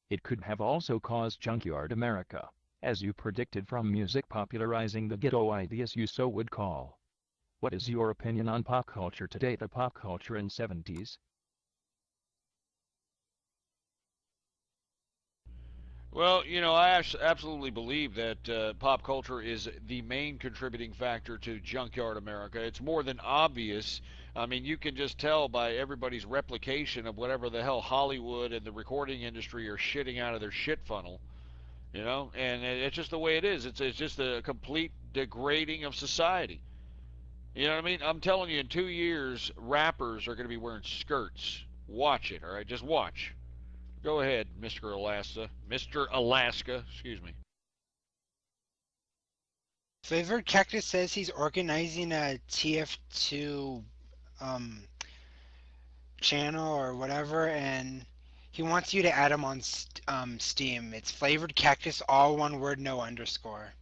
It could have also caused Junkyard America, as you predicted from music popularizing the ghetto ideas you so would call. What is your opinion on pop culture today, the pop culture in 70s? Well, you know, I absolutely believe that pop culture is the main contributing factor to Junkyard America. It's more than obvious. I mean, you can just tell by everybody's replication of whatever the hell Hollywood and the recording industry are shitting out of their shit funnel. You know, and it's just the way it is. It's just a complete degrading of society. You know what I mean? I'm telling you, in 2 years, rappers are going to be wearing skirts. Watch it, all right? Just watch. Go ahead, Mr. Alaska. Mr. Alaska, excuse me. Flavored Cactus says he's organizing a TF2 channel or whatever, and he wants you to add him on Steam. It's Flavored Cactus, all one word, no underscore.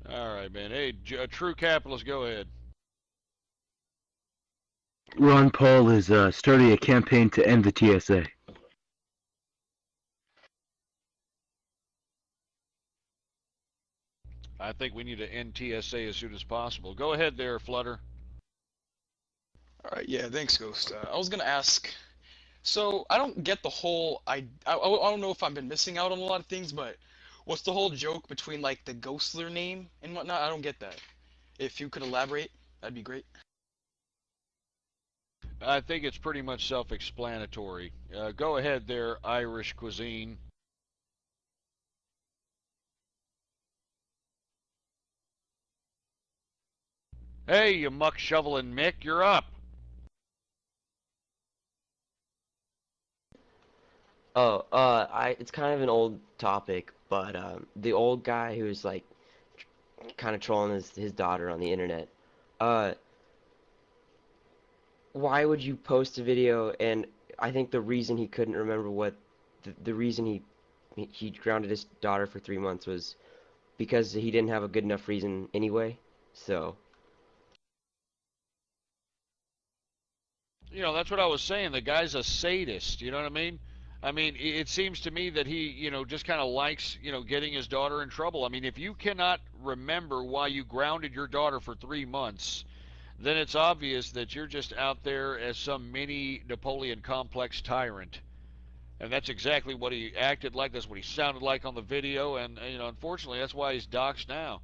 All right, man. Hey, True Capitalist, go ahead. Ron Paul is starting a campaign to end the TSA. I think we need to end TSA as soon as possible. Go ahead there, Flutter. Alright, yeah, thanks, Ghost. I was gonna ask, so I don't get the whole, I don't know if I've been missing out on a lot of things, but what's the whole joke between, like, the Ghostler name and whatnot? I don't get that. If you could elaborate, that'd be great. I think it's pretty much self-explanatory. Go ahead there, Irish Cuisine. Hey, you muck shoveling Mick, you're up. Oh, it's kind of an old topic, but the old guy who's like kind of trolling his daughter on the internet. Why would you post a video? And I think the reason he couldn't remember what the reason he grounded his daughter for 3 months was because he didn't have a good enough reason anyway. So. You know, that's what I was saying. The guy's a sadist. You know what I mean? I mean, it seems to me that he, you know, just kind of likes, you know, getting his daughter in trouble. I mean, if you cannot remember why you grounded your daughter for 3 months, then it's obvious that you're just out there as some mini Napoleon complex tyrant. And that's exactly what he acted like. That's what he sounded like on the video. And, you know, unfortunately, that's why he's doxxed now.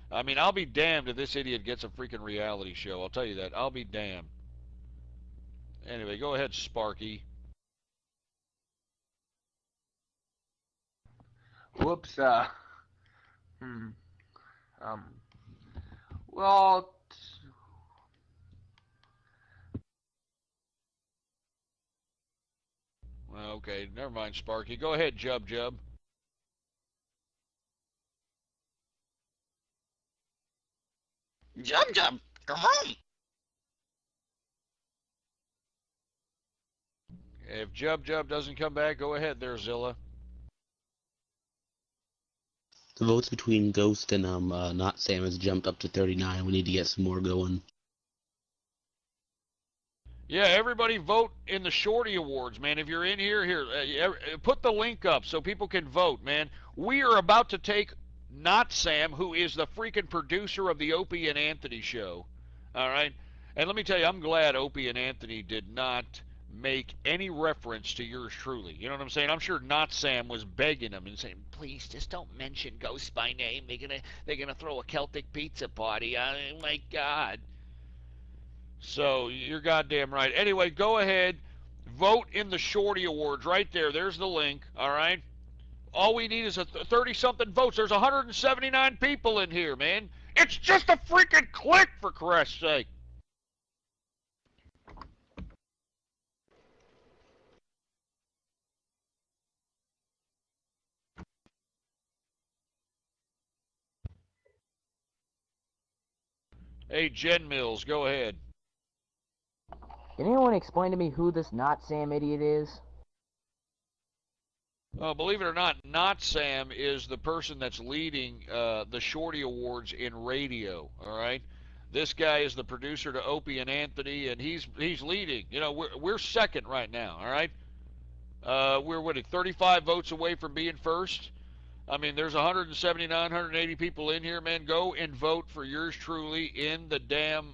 I mean, I'll be damned if this idiot gets a freaking reality show. I'll tell you that. I'll be damned. Anyway, go ahead, Sparky. Whoops, well, Okay, never mind, Sparky. Go ahead, Jub. Jub, come on! If Jub doesn't come back, go ahead there, Zilla. The votes between Ghost and Not Sam has jumped up to 39. We need to get some more going. Yeah, everybody vote in the Shorty Awards, man. If you're in here, put the link up so people can vote, man. We are about to take Not Sam, who is the freaking producer of the Opie and Anthony show. All right? And let me tell you, I'm glad Opie and Anthony did not make any reference to yours truly. You know what I'm saying? I'm sure Not Sam was begging him and saying, please, just don't mention Ghost by name. They're gonna throw a Celtic pizza party. Oh my God. So you're goddamn right. Anyway, go ahead, vote in the Shorty Awards right there. There's the link. All right. All we need is a 30-something votes. There's 179 people in here, man. It's just a freaking click, for Christ's sake. Hey, Jen Mills, go ahead. Can anyone explain to me who this Not Sam idiot is? Believe it or not, Not Sam is the person that's leading the Shorty Awards in radio. All right, this guy is the producer to Opie and Anthony, and he's leading. You know, we're second right now. All right, we're 35 votes away from being first. I mean, there's 179, 180 people in here, man. Go and vote for yours truly in the damn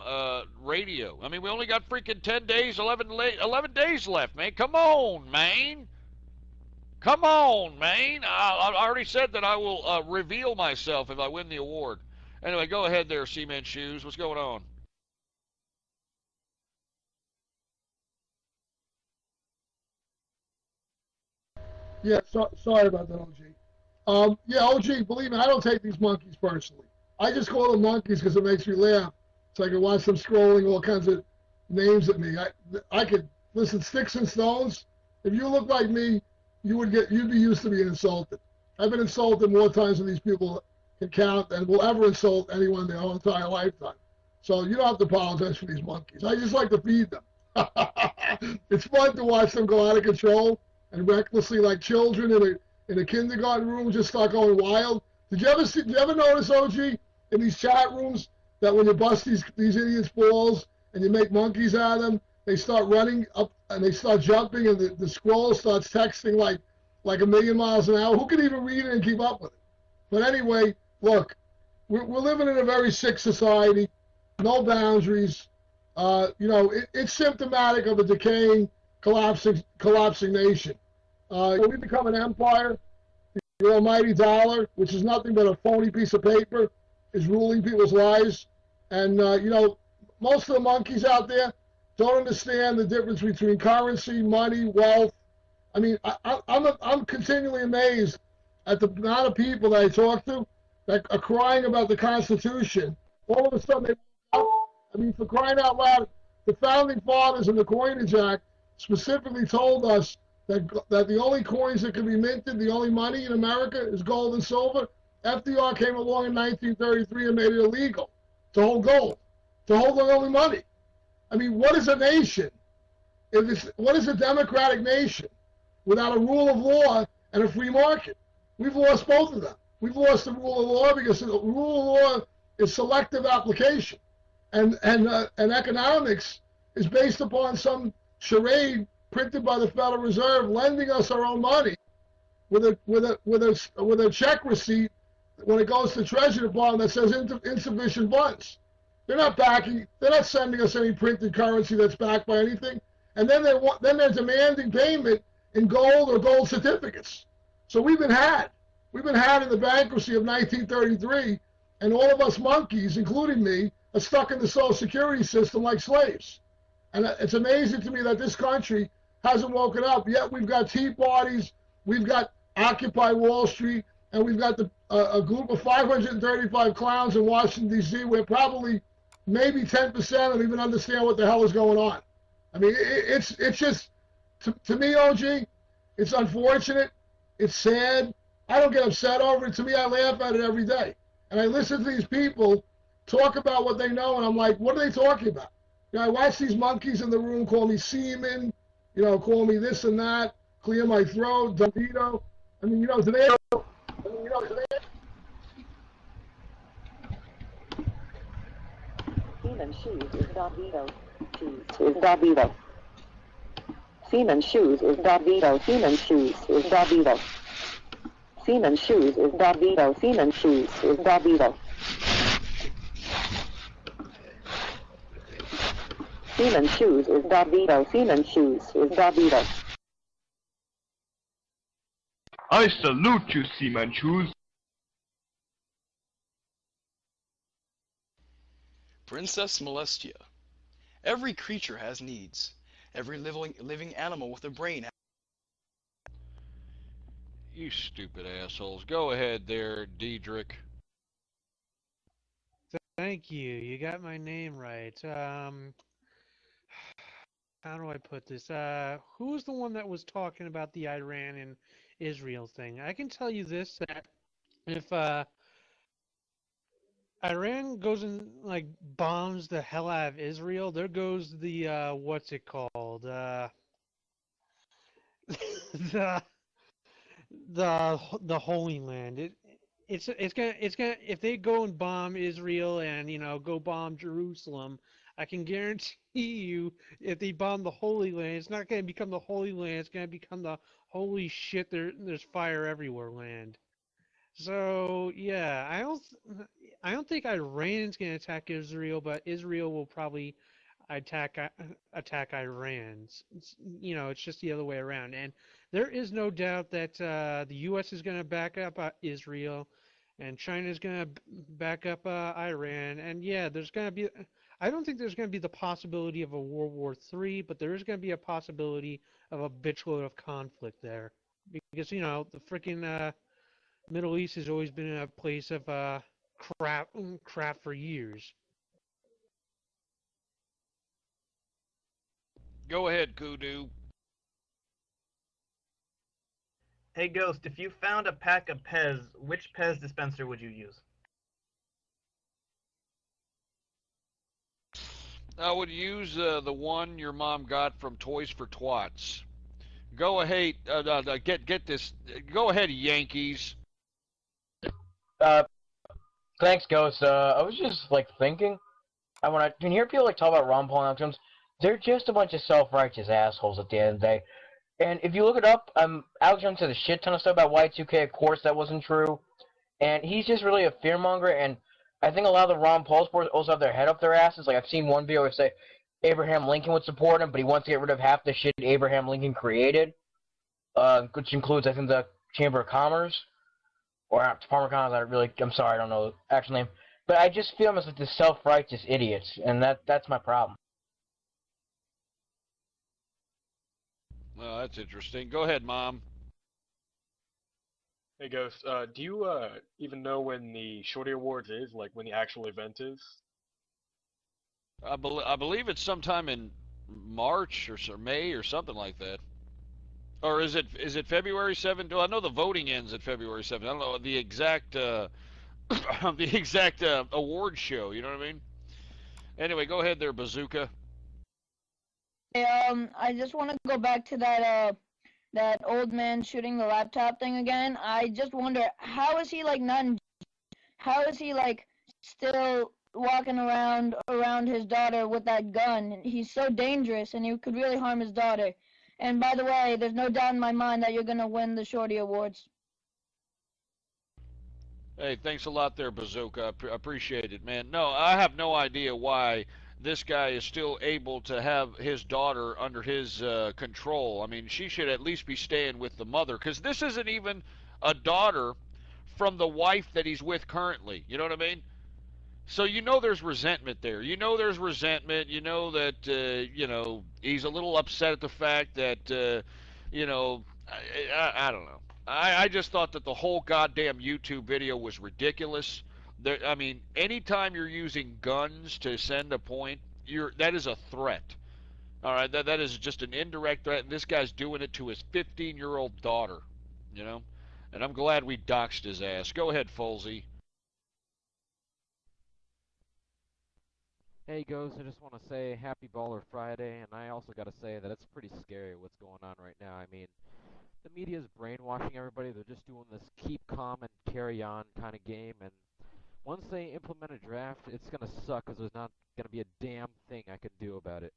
radio. I mean, we only got freaking 10 days, 11 days left, man. Come on, man. Come on, man. I already said that I will reveal myself if I win the award. Anyway, go ahead there, Seaman Shoes. What's going on? Yeah, sorry about that, OG. Yeah, OG, believe me, I don't take these monkeys personally. I just call them monkeys because it makes me laugh. So I can watch them scrolling all kinds of names at me. I could listen, sticks and stones. If you look like me, you'd be used to being insulted. I've been insulted more times than these people can count and will ever insult anyone in their whole entire lifetime. So you don't have to apologize for these monkeys. I just like to feed them. It's fun to watch them go out of control and recklessly, like children in a kindergarten room, just start going wild. Did you ever notice, OG, in these chat rooms that when you bust these idiots' balls and you make monkeys out of them, they start running up and they start jumping and the scroll starts texting like a million miles an hour? Who can even read it and keep up with it? But anyway, look, we're living in a very sick society, no boundaries. You know, it's symptomatic of a decaying, collapsing nation. We become an empire. The almighty dollar, which is nothing but a phony piece of paper, is ruling people's lives. And, you know, most of the monkeys out there don't understand the difference between currency, money, wealth. I mean, I'm continually amazed at the amount of people that I talk to that are crying about the Constitution. All of a sudden, I mean, for crying out loud, the Founding Fathers in the Coinage Act specifically told us that the only coins that can be minted, the only money in America is gold and silver. FDR came along in 1933 and made it illegal to hold gold, to hold the only money. I mean, what is a nation? What is a democratic nation without a rule of law and a free market? We've lost both of them. We've lost the rule of law because the rule of law is selective application, and economics is based upon some charade printed by the Federal Reserve, lending us our own money with a check receipt when it goes to Treasury Department that says insufficient funds. They're not sending us any printed currency that's backed by anything, and then they're demanding payment in gold or gold certificates. So we've been had in the bankruptcy of 1933, and all of us monkeys, including me, are stuck in the Social Security system like slaves. And it's amazing to me that this country hasn't woken up yet. We've got tea parties, we've got Occupy Wall Street, and we've got a group of 535 clowns in Washington, D.C., where probably maybe 10% don't even understand what the hell is going on. I mean, it's just, to me, OG, it's unfortunate, it's sad. I don't get upset over it. To me, I laugh at it every day. And I listen to these people talk about what they know, and I'm like, what are they talking about? You know, I watch these monkeys in the room call me semen, you know, call me this and that, clear my throat, Davito. I mean, you know, today. Seaman shoes is Davito. Shoes is Davito. Seaman shoes is Davito. Seaman shoes is Davito. Seaman shoes is Davito. Seaman shoes is Davito. Seaman shoes is Davito. Seaman shoes is Davito. I salute you, Seaman Shoes. Princess Molestia. Every creature has needs. Every living animal with a brain. You stupid assholes. Go ahead there, Diedrich. Thank you. You got my name right. How do I put this? Who's the one that was talking about the Iran and Israel thing? I can tell you this, that if Iran goes and like bombs the hell out of Israel, there goes the what's it called? The the Holy Land. It's gonna if they go and bomb Israel and go bomb Jerusalem, I can guarantee you if they bomb the Holy Land, it's not gonna become the Holy Land. It's gonna become the holy shit. There's fire everywhere land. So yeah, I don't think Iran's gonna attack Israel, but Israel will probably attack Iran. It's just the other way around. And there is no doubt that the U.S. is going to back up Israel, and China is going to back up Iran. And yeah, there's going to be. I don't think there's going to be the possibility of a World War III, but there is going to be a possibility of a bitchload of conflict there, because the freaking Middle East has always been a place of crap for years. Go ahead, Kudu. Hey Ghost, if you found a pack of Pez, which Pez dispenser would you use? I would use the one your mom got from Toys for Twats. Go ahead, get this. Go ahead, Yankees. Thanks, Ghost. I was just thinking. When you hear people talk about Ron Paul outcomes, they're just a bunch of self-righteous assholes at the end of the day. And if you look it up, Alex Jones said a shit ton of stuff about Y2K. Of course, that wasn't true. And he's just really a fearmonger. And I think a lot of the Ron Paul supporters also have their head up their asses. I've seen one video where say Abraham Lincoln would support him, but he wants to get rid of half the shit Abraham Lincoln created, which includes, I think, the Chamber of Commerce. Or Department of Commerce. I'm sorry, I don't know the actual name. But I just feel him as the self-righteous idiots, and that's my problem. Well, that's interesting. Go ahead, Mom. Hey, Ghost. Do you even know when the Shorty Awards is? Like, when the actual event is? I believe it's sometime in March or May or something like that. Or is it February 7th? I know the voting ends at February 7th. I don't know the exact award show. You know what I mean? Anyway, go ahead there, Bazooka. I just want to go back to that old man shooting the laptop thing again. I just wonder, how is he how is he still walking around his daughter with that gun? He's so dangerous, and he could really harm his daughter. And by the way, there's no doubt in my mind that you're gonna win the Shorty Awards. Hey, thanks a lot there, Bazooka. I appreciate it, man. No, I have no idea why this guy is still able to have his daughter under his control. I mean, she should at least be staying with the mother, because this isn't even a daughter from the wife that he's with currently. You know what I mean? So there's resentment there. There's resentment. That he's a little upset at the fact that I don't know. I just thought that the whole goddamn YouTube video was ridiculous. I mean, anytime you're using guns to send a point, that is a threat. All right, that is just an indirect threat, and this guy's doing it to his 15-year-old daughter, And I'm glad we doxed his ass. Go ahead, Folsey. Hey, Ghost, I just want to say Happy Baller Friday, and I also got to say that it's pretty scary what's going on right now. I mean, the media's brainwashing everybody. They're just doing this keep calm and carry on kind of game, and once they implement a draft, it's going to suck because there's not going to be a damn thing I can do about it.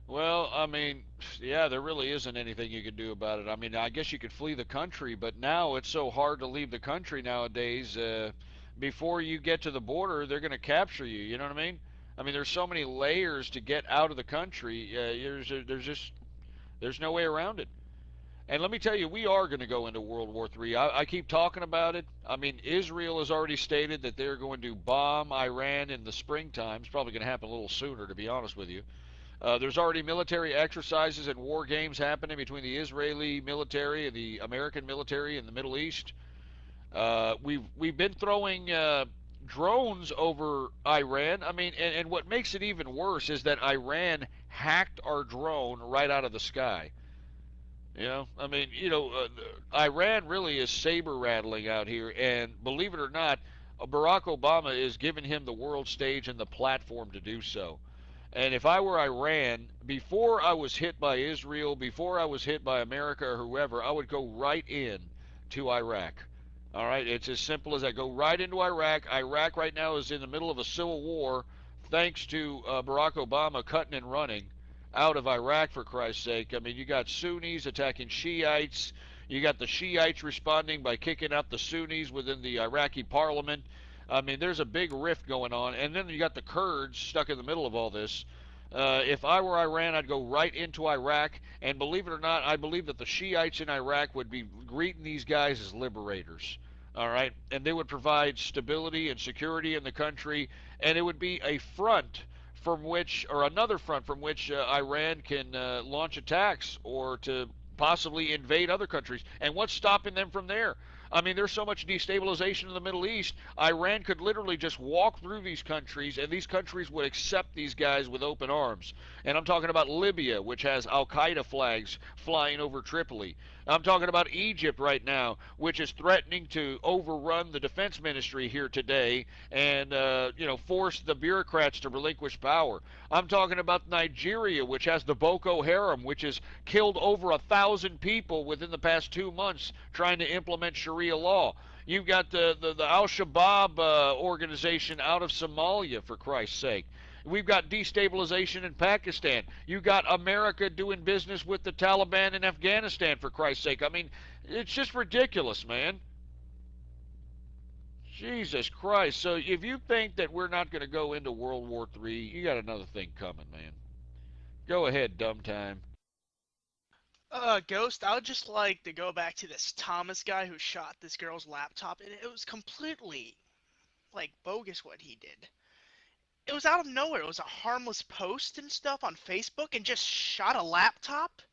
Well, I mean, yeah, there really isn't anything you can do about it. I mean, I guess you could flee the country, but now it's so hard to leave the country nowadays. Before you get to the border, they're going to capture you. You know what I mean? I mean, there's so many layers to get out of the country. There's no way around it. And let me tell you, we are going to go into World War III. I keep talking about it. I mean, Israel has already stated that they're going to bomb Iran in the springtime. It's probably going to happen a little sooner, to be honest with you. There's already military exercises and war games happening between the Israeli military and the American military in the Middle East. We've been throwing drones over Iran. I mean, and what makes it even worse is that Iran hacked our drone right out of the sky. You know, I mean, Iran really is saber rattling out here, and believe it or not, Barack Obama is giving him the world stage and the platform to do so. And if I were Iran, before I was hit by Israel, before I was hit by America or whoever, I would go right in to Iraq. All right, it's as simple as that. Go right into Iraq. Iraq right now is in the middle of a civil war, thanks to Barack Obama cutting and running out of Iraq, for Christ's sake. I mean, you got Sunnis attacking Shiites. You got the Shiites responding by kicking out the Sunnis within the Iraqi parliament. I mean, there's a big rift going on. And then you got the Kurds stuck in the middle of all this. If I were Iran, I'd go right into Iraq. And believe it or not, I believe that the Shiites in Iraq would be greeting these guys as liberators. All right? And they would provide stability and security in the country. And it would be a front from which, or another front from which Iran can launch attacks or to possibly invade other countries. And what's stopping them from there? I mean, there's so much destabilization in the Middle East, Iran could literally just walk through these countries, and these countries would accept these guys with open arms. And I'm talking about Libya, which has Al-Qaeda flags flying over Tripoli. I'm talking about Egypt right now, which is threatening to overrun the defense ministry here today and, force the bureaucrats to relinquish power. I'm talking about Nigeria, which has the Boko Haram, which has killed over 1,000 people within the past 2 months trying to implement Sharia law. You've got the Al-Shabaab organization out of Somalia, for Christ's sake. We've got destabilization in Pakistan. You got America doing business with the Taliban in Afghanistan, for Christ's sake. I mean, it's just ridiculous, man. Jesus Christ. So if you think that we're not going to go into World War III, you got another thing coming, man. Go ahead, dumb time. Ghost, I would just like to go back to this Thomas guy who shot this girl's laptop, and it was completely, bogus what he did. It was out of nowhere. It was a harmless post and stuff on Facebook and just shot a laptop?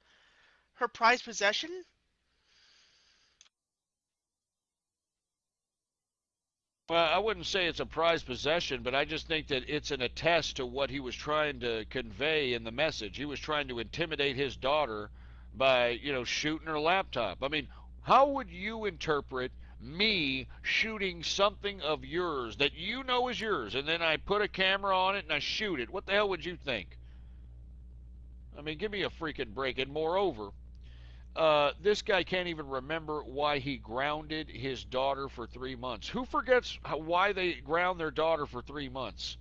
Her prized possession? Well, I wouldn't say it's a prized possession, but I just think that it's an attest to what he was trying to convey in the message. He was trying to intimidate his daughter by, shooting her laptop. I mean, how would you interpret me shooting something of yours that you know is yours, and then I put a camera on it and I shoot it? What the hell would you think? I mean, give me a freaking break. And moreover, this guy can't even remember why he grounded his daughter for 3 months. Who forgets why they ground their daughter for 3 months?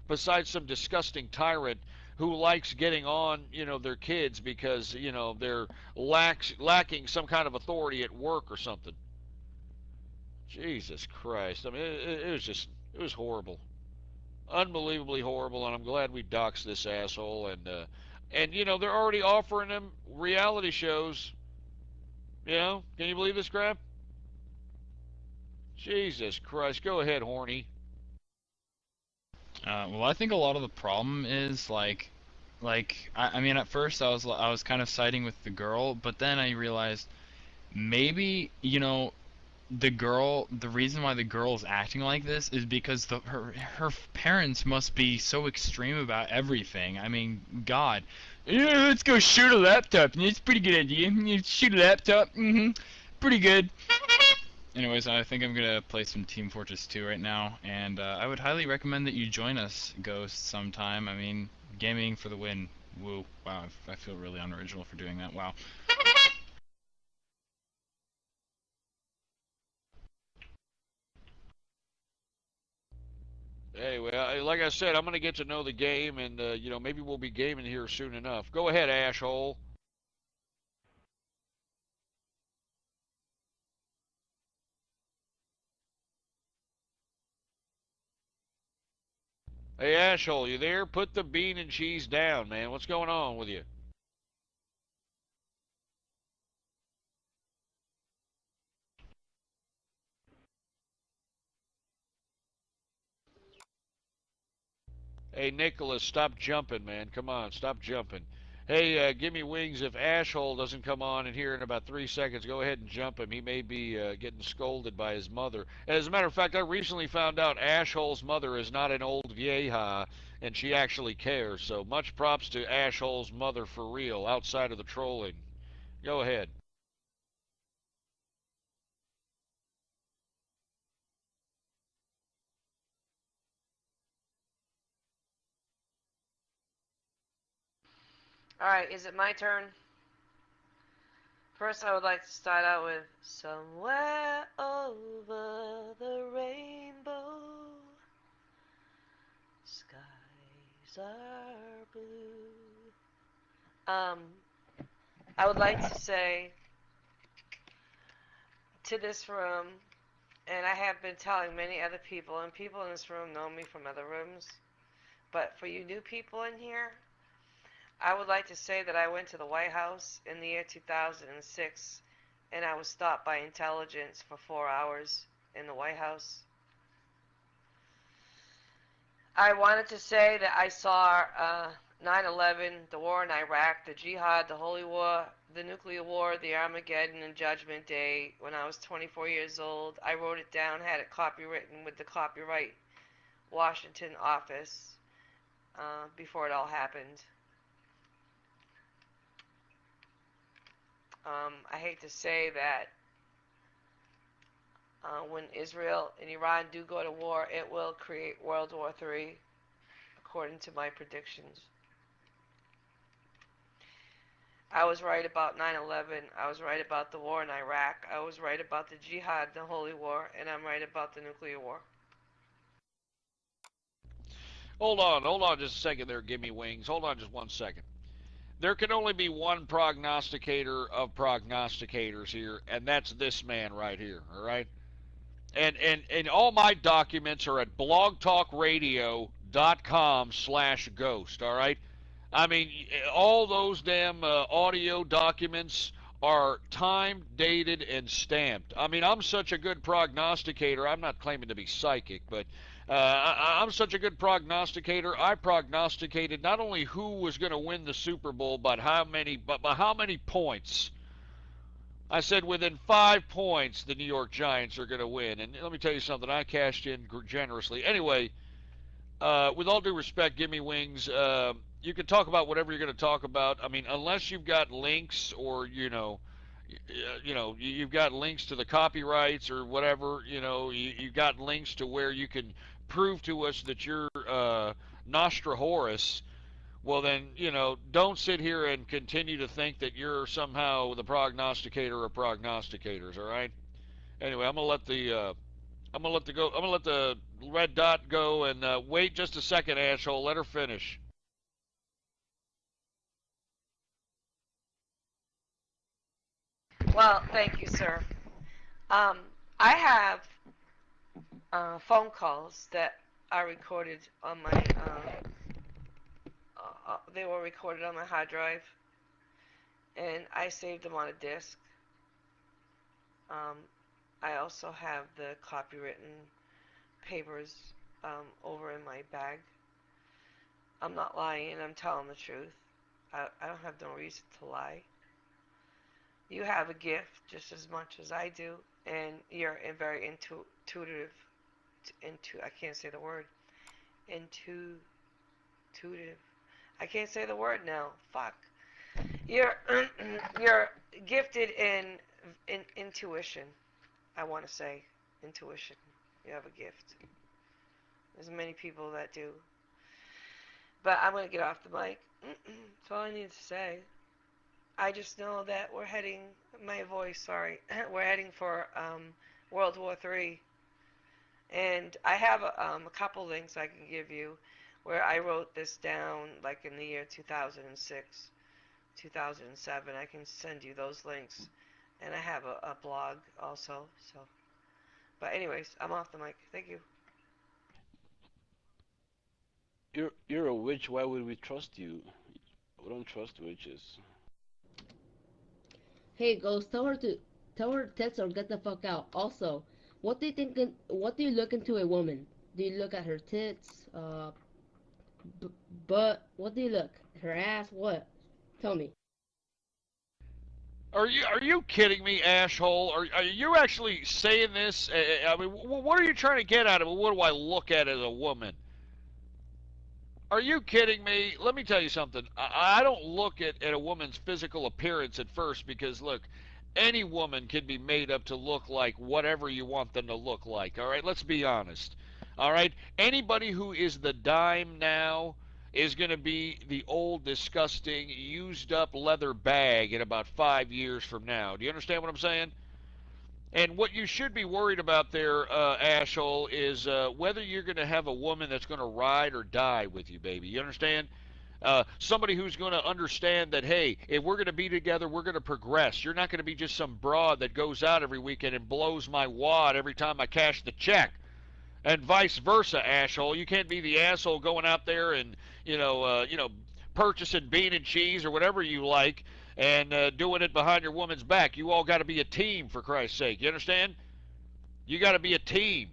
Besides some disgusting tyrant who likes getting on, their kids because, they're lacking some kind of authority at work or something. Jesus Christ. I mean, it was horrible. Unbelievably horrible, and I'm glad we doxed this asshole. And they're already offering him reality shows. Can you believe this crap? Jesus Christ. Go ahead, horny. Well, I think a lot of the problem is, I mean, at first I was kind of siding with the girl, but then I realized maybe, the reason why the girl is acting like this is because her parents must be so extreme about everything. I mean, God. Yeah, let's go shoot a laptop. It's a pretty good idea. You shoot a laptop. Pretty good. Anyways, I think I'm gonna play some Team Fortress 2 right now, and I would highly recommend that you join us, Ghost, sometime. I mean, gaming for the win. Woo. Wow, I feel really unoriginal for doing that. Wow. Anyway, like I said, I'm going to get to know the game, and, maybe we'll be gaming here soon enough. Go ahead, asshole. Hey, asshole, you there? Put the bean and cheese down, man. What's going on with you? Hey, Nicholas, stop jumping, man. Come on, stop jumping. Hey, give me wings if Ashhole doesn't come on in here in about 3 seconds. Go ahead and jump him. He may be getting scolded by his mother. And as a matter of fact, I recently found out Ashhole's mother is not an old vieja, and she actually cares. So much props to Ashhole's mother for real, outside of the trolling. Go ahead. Alright, is it my turn? First, I would like to start out with Somewhere over the rainbow, skies are blue. I would like to say to this room, and I have been telling many other people, and people in this room know me from other rooms, but for you new people in here, I would like to say that I went to the White House in the year 2006, and I was stopped by intelligence for 4 hours in the White House. I wanted to say that I saw 9/11, the war in Iraq, the Jihad, the Holy War, the Nuclear War, the Armageddon, and Judgment Day when I was 24 years old. I wrote it down, had it copywritten with the Copyright Washington office before it all happened. I hate to say that when Israel and Iran do go to war, it will create World War III, according to my predictions. I was right about 9/11. I was right about the war in Iraq. I was right about the Jihad, the Holy War, and I'm right about the nuclear war. Hold on just a second there, Gimme Wings. Hold on just 1 second. There can only be one prognosticator of prognosticators here, and that's this man right here, all right? And all my documents are at blogtalkradio.com/ghost, all right? I mean, all those damn audio documents are timed, dated, and stamped. I mean, I'm such a good prognosticator. I'm not claiming to be psychic, but I'm such a good prognosticator. I prognosticated not only who was going to win the Super Bowl, but by how many points. I said within 5 points the New York Giants are going to win. And let me tell you something, I cashed in generously. Anyway, with all due respect, Gimme Wings, you can talk about whatever you're going to talk about. I mean, unless you've got links or, you've got links to the copyrights or whatever, you've got links to where you can prove to us that you're Nostra Horus, well then, don't sit here and continue to think that you're somehow the prognosticator of prognosticators, all right? Anyway, I'm gonna let the red dot go, and wait just a second, asshole. Let her finish. Well, thank you, sir. I have phone calls that are recorded on my, they were recorded on my hard drive, and I saved them on a disc. I also have the copywritten papers over in my bag. I'm not lying, I'm telling the truth. I don't have no reason to lie. You have a gift just as much as I do, and you're very intuitive. I can't say the word. Intuitive. I can't say the word now. Fuck. You're gifted in intuition. I want to say intuition. You have a gift. There's many people that do. But I'm going to get off the mic. That's all I need to say. I just know that we're heading, we're heading for World War III. And I have a couple links I can give you where I wrote this down like in the year 2006, 2007. I can send you those links. And I have a blog also. So, but anyways, I'm off the mic. Thank you. You're a witch. Why would we trust you? We don't trust witches. Hey, Ghost, tell her tits or get the fuck out. Also, what do you look into a woman? Do you look at her tits, butt? What do you look? Her ass? What? Tell me. Are you kidding me, asshole? Are you actually saying this? I mean, what are you trying to get out of it? What do I look at as a woman? Are you kidding me? Let me tell you something. I don't look at a woman's physical appearance at first because, look, any woman can be made up to look like whatever you want them to look like. All right, let's be honest. All right, anybody who is the dime now is going to be the old, disgusting, used up leather bag in about 5 years from now. Do you understand what I'm saying? And what you should be worried about there, asshole, is whether you're going to have a woman that's going to ride or die with you, baby. You understand? Somebody who's going to understand that, hey, if we're going to be together, we're going to progress. You're not going to be just some broad that goes out every weekend and blows my wad every time I cash the check. And vice versa, asshole. You can't be the asshole going out there and, purchasing bean and cheese or whatever you like and doing it behind your woman's back. You all got to be a team, for Christ's sake. You understand? You got to be a team.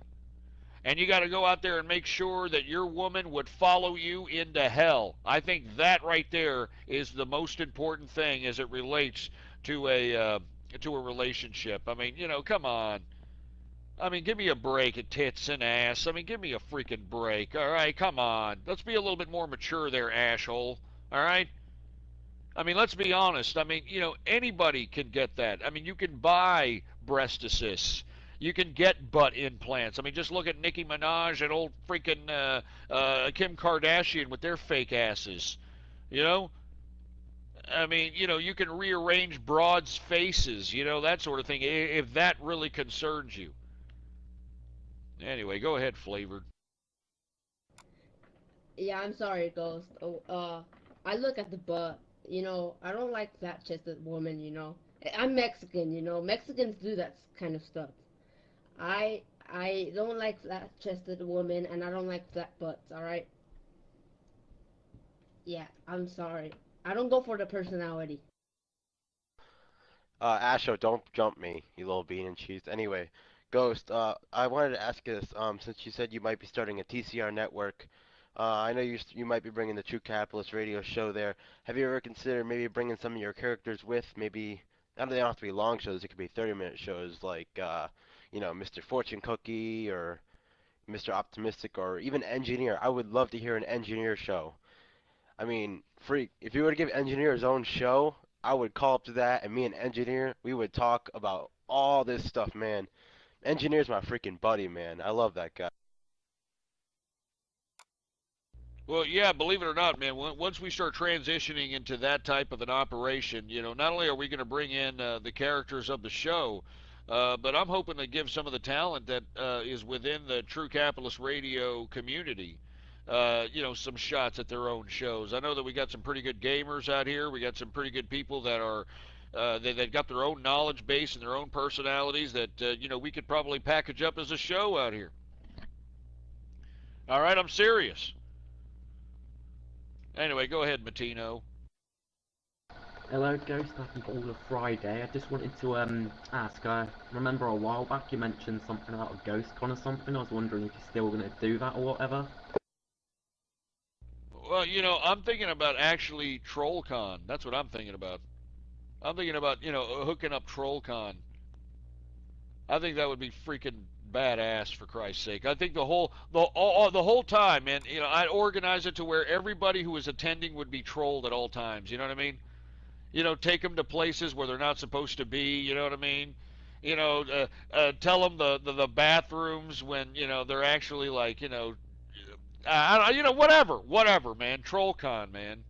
And you got to go out there and make sure that your woman would follow you into hell. I think that right there is the most important thing as it relates to a relationship. I mean, come on. I mean, give me a break at tits and ass. I mean, give me a freaking break. All right, come on. Let's be a little bit more mature there, asshole. All right? I mean, let's be honest. I mean, anybody can get that. I mean, you can buy breast assists. You can get butt implants. I mean, just look at Nicki Minaj and old freaking Kim Kardashian with their fake asses. I mean, you can rearrange broads' faces, that sort of thing, if that really concerns you. Anyway, go ahead, Flavored. Yeah, I'm sorry, Ghost. I look at the butt. I don't like flat-chested women. I'm Mexican. Mexicans do that kind of stuff. I don't like flat-chested women, and I don't like flat butts. All right. Yeah, I'm sorry. I don't go for the personality. Asho, don't jump me, you little bean and cheese. Anyway, Ghost, I wanted to ask you this. Since you said you might be starting a TCR network, I know you might be bringing the True Capitalist Radio show there. Have you ever considered maybe bringing some of your characters with? Maybe they don't have to be long shows. It could be 30-minute shows like, Mr. Fortune Cookie or Mr. Optimistic or even Engineer. I would love to hear an Engineer show. I mean, freak, if you were to give Engineer his own show, I would call up to that, and me and Engineer, we would talk about all this stuff, man. Engineer's my freaking buddy, man. I love that guy. Well, yeah, believe it or not, man, once we start transitioning into that type of an operation, not only are we going to bring in the characters of the show, but I'm hoping to give some of the talent that is within the True Capitalist Radio community, some shots at their own shows. I know that we got some pretty good gamers out here. We got some pretty good people that are they've got their own knowledge base and their own personalities that we could probably package up as a show out here. All right, I'm serious. Anyway, go ahead, Matino. Hello, Ghost. Happy Baller Friday. I just wanted to ask. I remember a while back you mentioned something about a ghost con or something. I was wondering if you're still going to do that or whatever. Well, I'm thinking about actually TrollCon. That's what I'm thinking about. I'm thinking about, hooking up TrollCon. I think that would be freaking badass, for Christ's sake. I think the whole time, man, I'd organize it to where everybody who was attending would be trolled at all times. You know what I mean? Take them to places where they're not supposed to be. You know what I mean? Tell them the bathrooms when they're actually like whatever, man. TrollCon, man.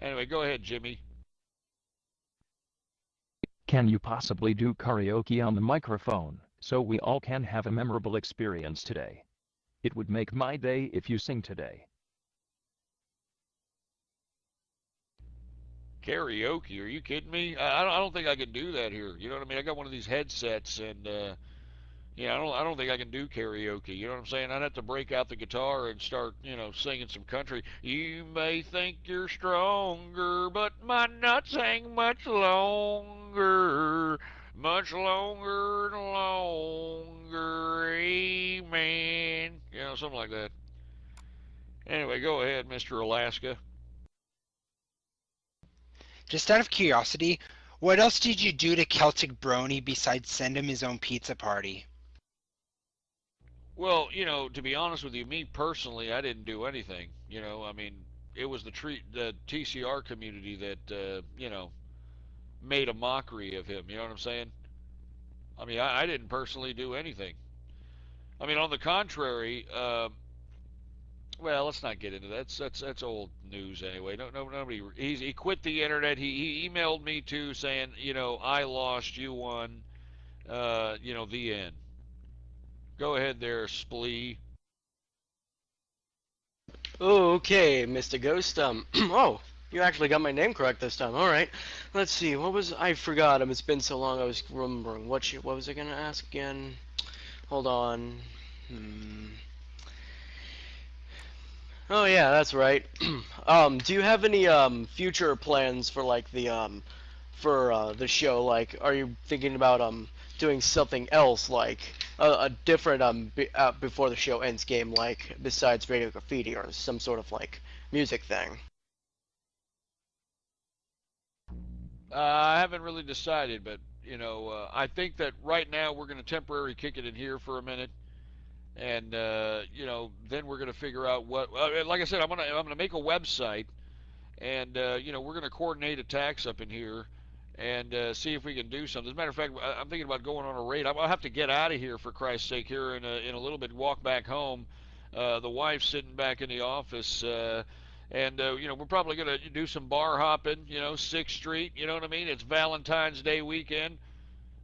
Anyway, go ahead, Jimmy. Can you possibly do karaoke on the microphone, so we all can have a memorable experience today? It would make my day if you sing today. Karaoke? Are you kidding me? I don't think I can do that here. You know what I mean? I got one of these headsets, and I don't think I can do karaoke. You know what I'm saying? I'd have to break out the guitar and start, singing some country. You may think you're stronger, but might not sing much longer. Much longer and longer. Amen. Something like that. Anyway, go ahead, Mr. Alaska. Just out of curiosity, what else did you do to Celtic Brony besides send him his own pizza party? Well, to be honest with you, me personally, I didn't do anything. I mean, it was the TCR community that made a mockery of him. You know what I'm saying? I mean, I didn't personally do anything. I mean, on the contrary, well, let's not get into that. That's old news anyway. No, nobody. He quit the internet. He emailed me too, saying, I lost, you won. The end. Go ahead there, Splee. Okay, Mr. Ghost. Oh, you actually got my name correct this time. All right. Let's see. I forgot. It's been so long. I was remembering. What was I gonna ask again? Hold on. Oh yeah, that's right. Do you have any future plans for like the show? Like, are you thinking about doing something else, like a different before the show ends game, like besides Radio Graffiti, or some sort of like music thing? I haven't really decided, but I think that right now we're going to temporarily kick it in here for a minute, and then we're going to figure out what. Like I said, I'm gonna make a website, and we're going to coordinate attacks up in here, and see if we can do something. As a matter of fact, I'm thinking about going on a raid. I'll have to get out of here for Christ's sake here in a little bit. Walk back home. The wife's sitting back in the office. And we're probably gonna do some bar hopping, 6th Street, you know what I mean? It's Valentine's Day weekend,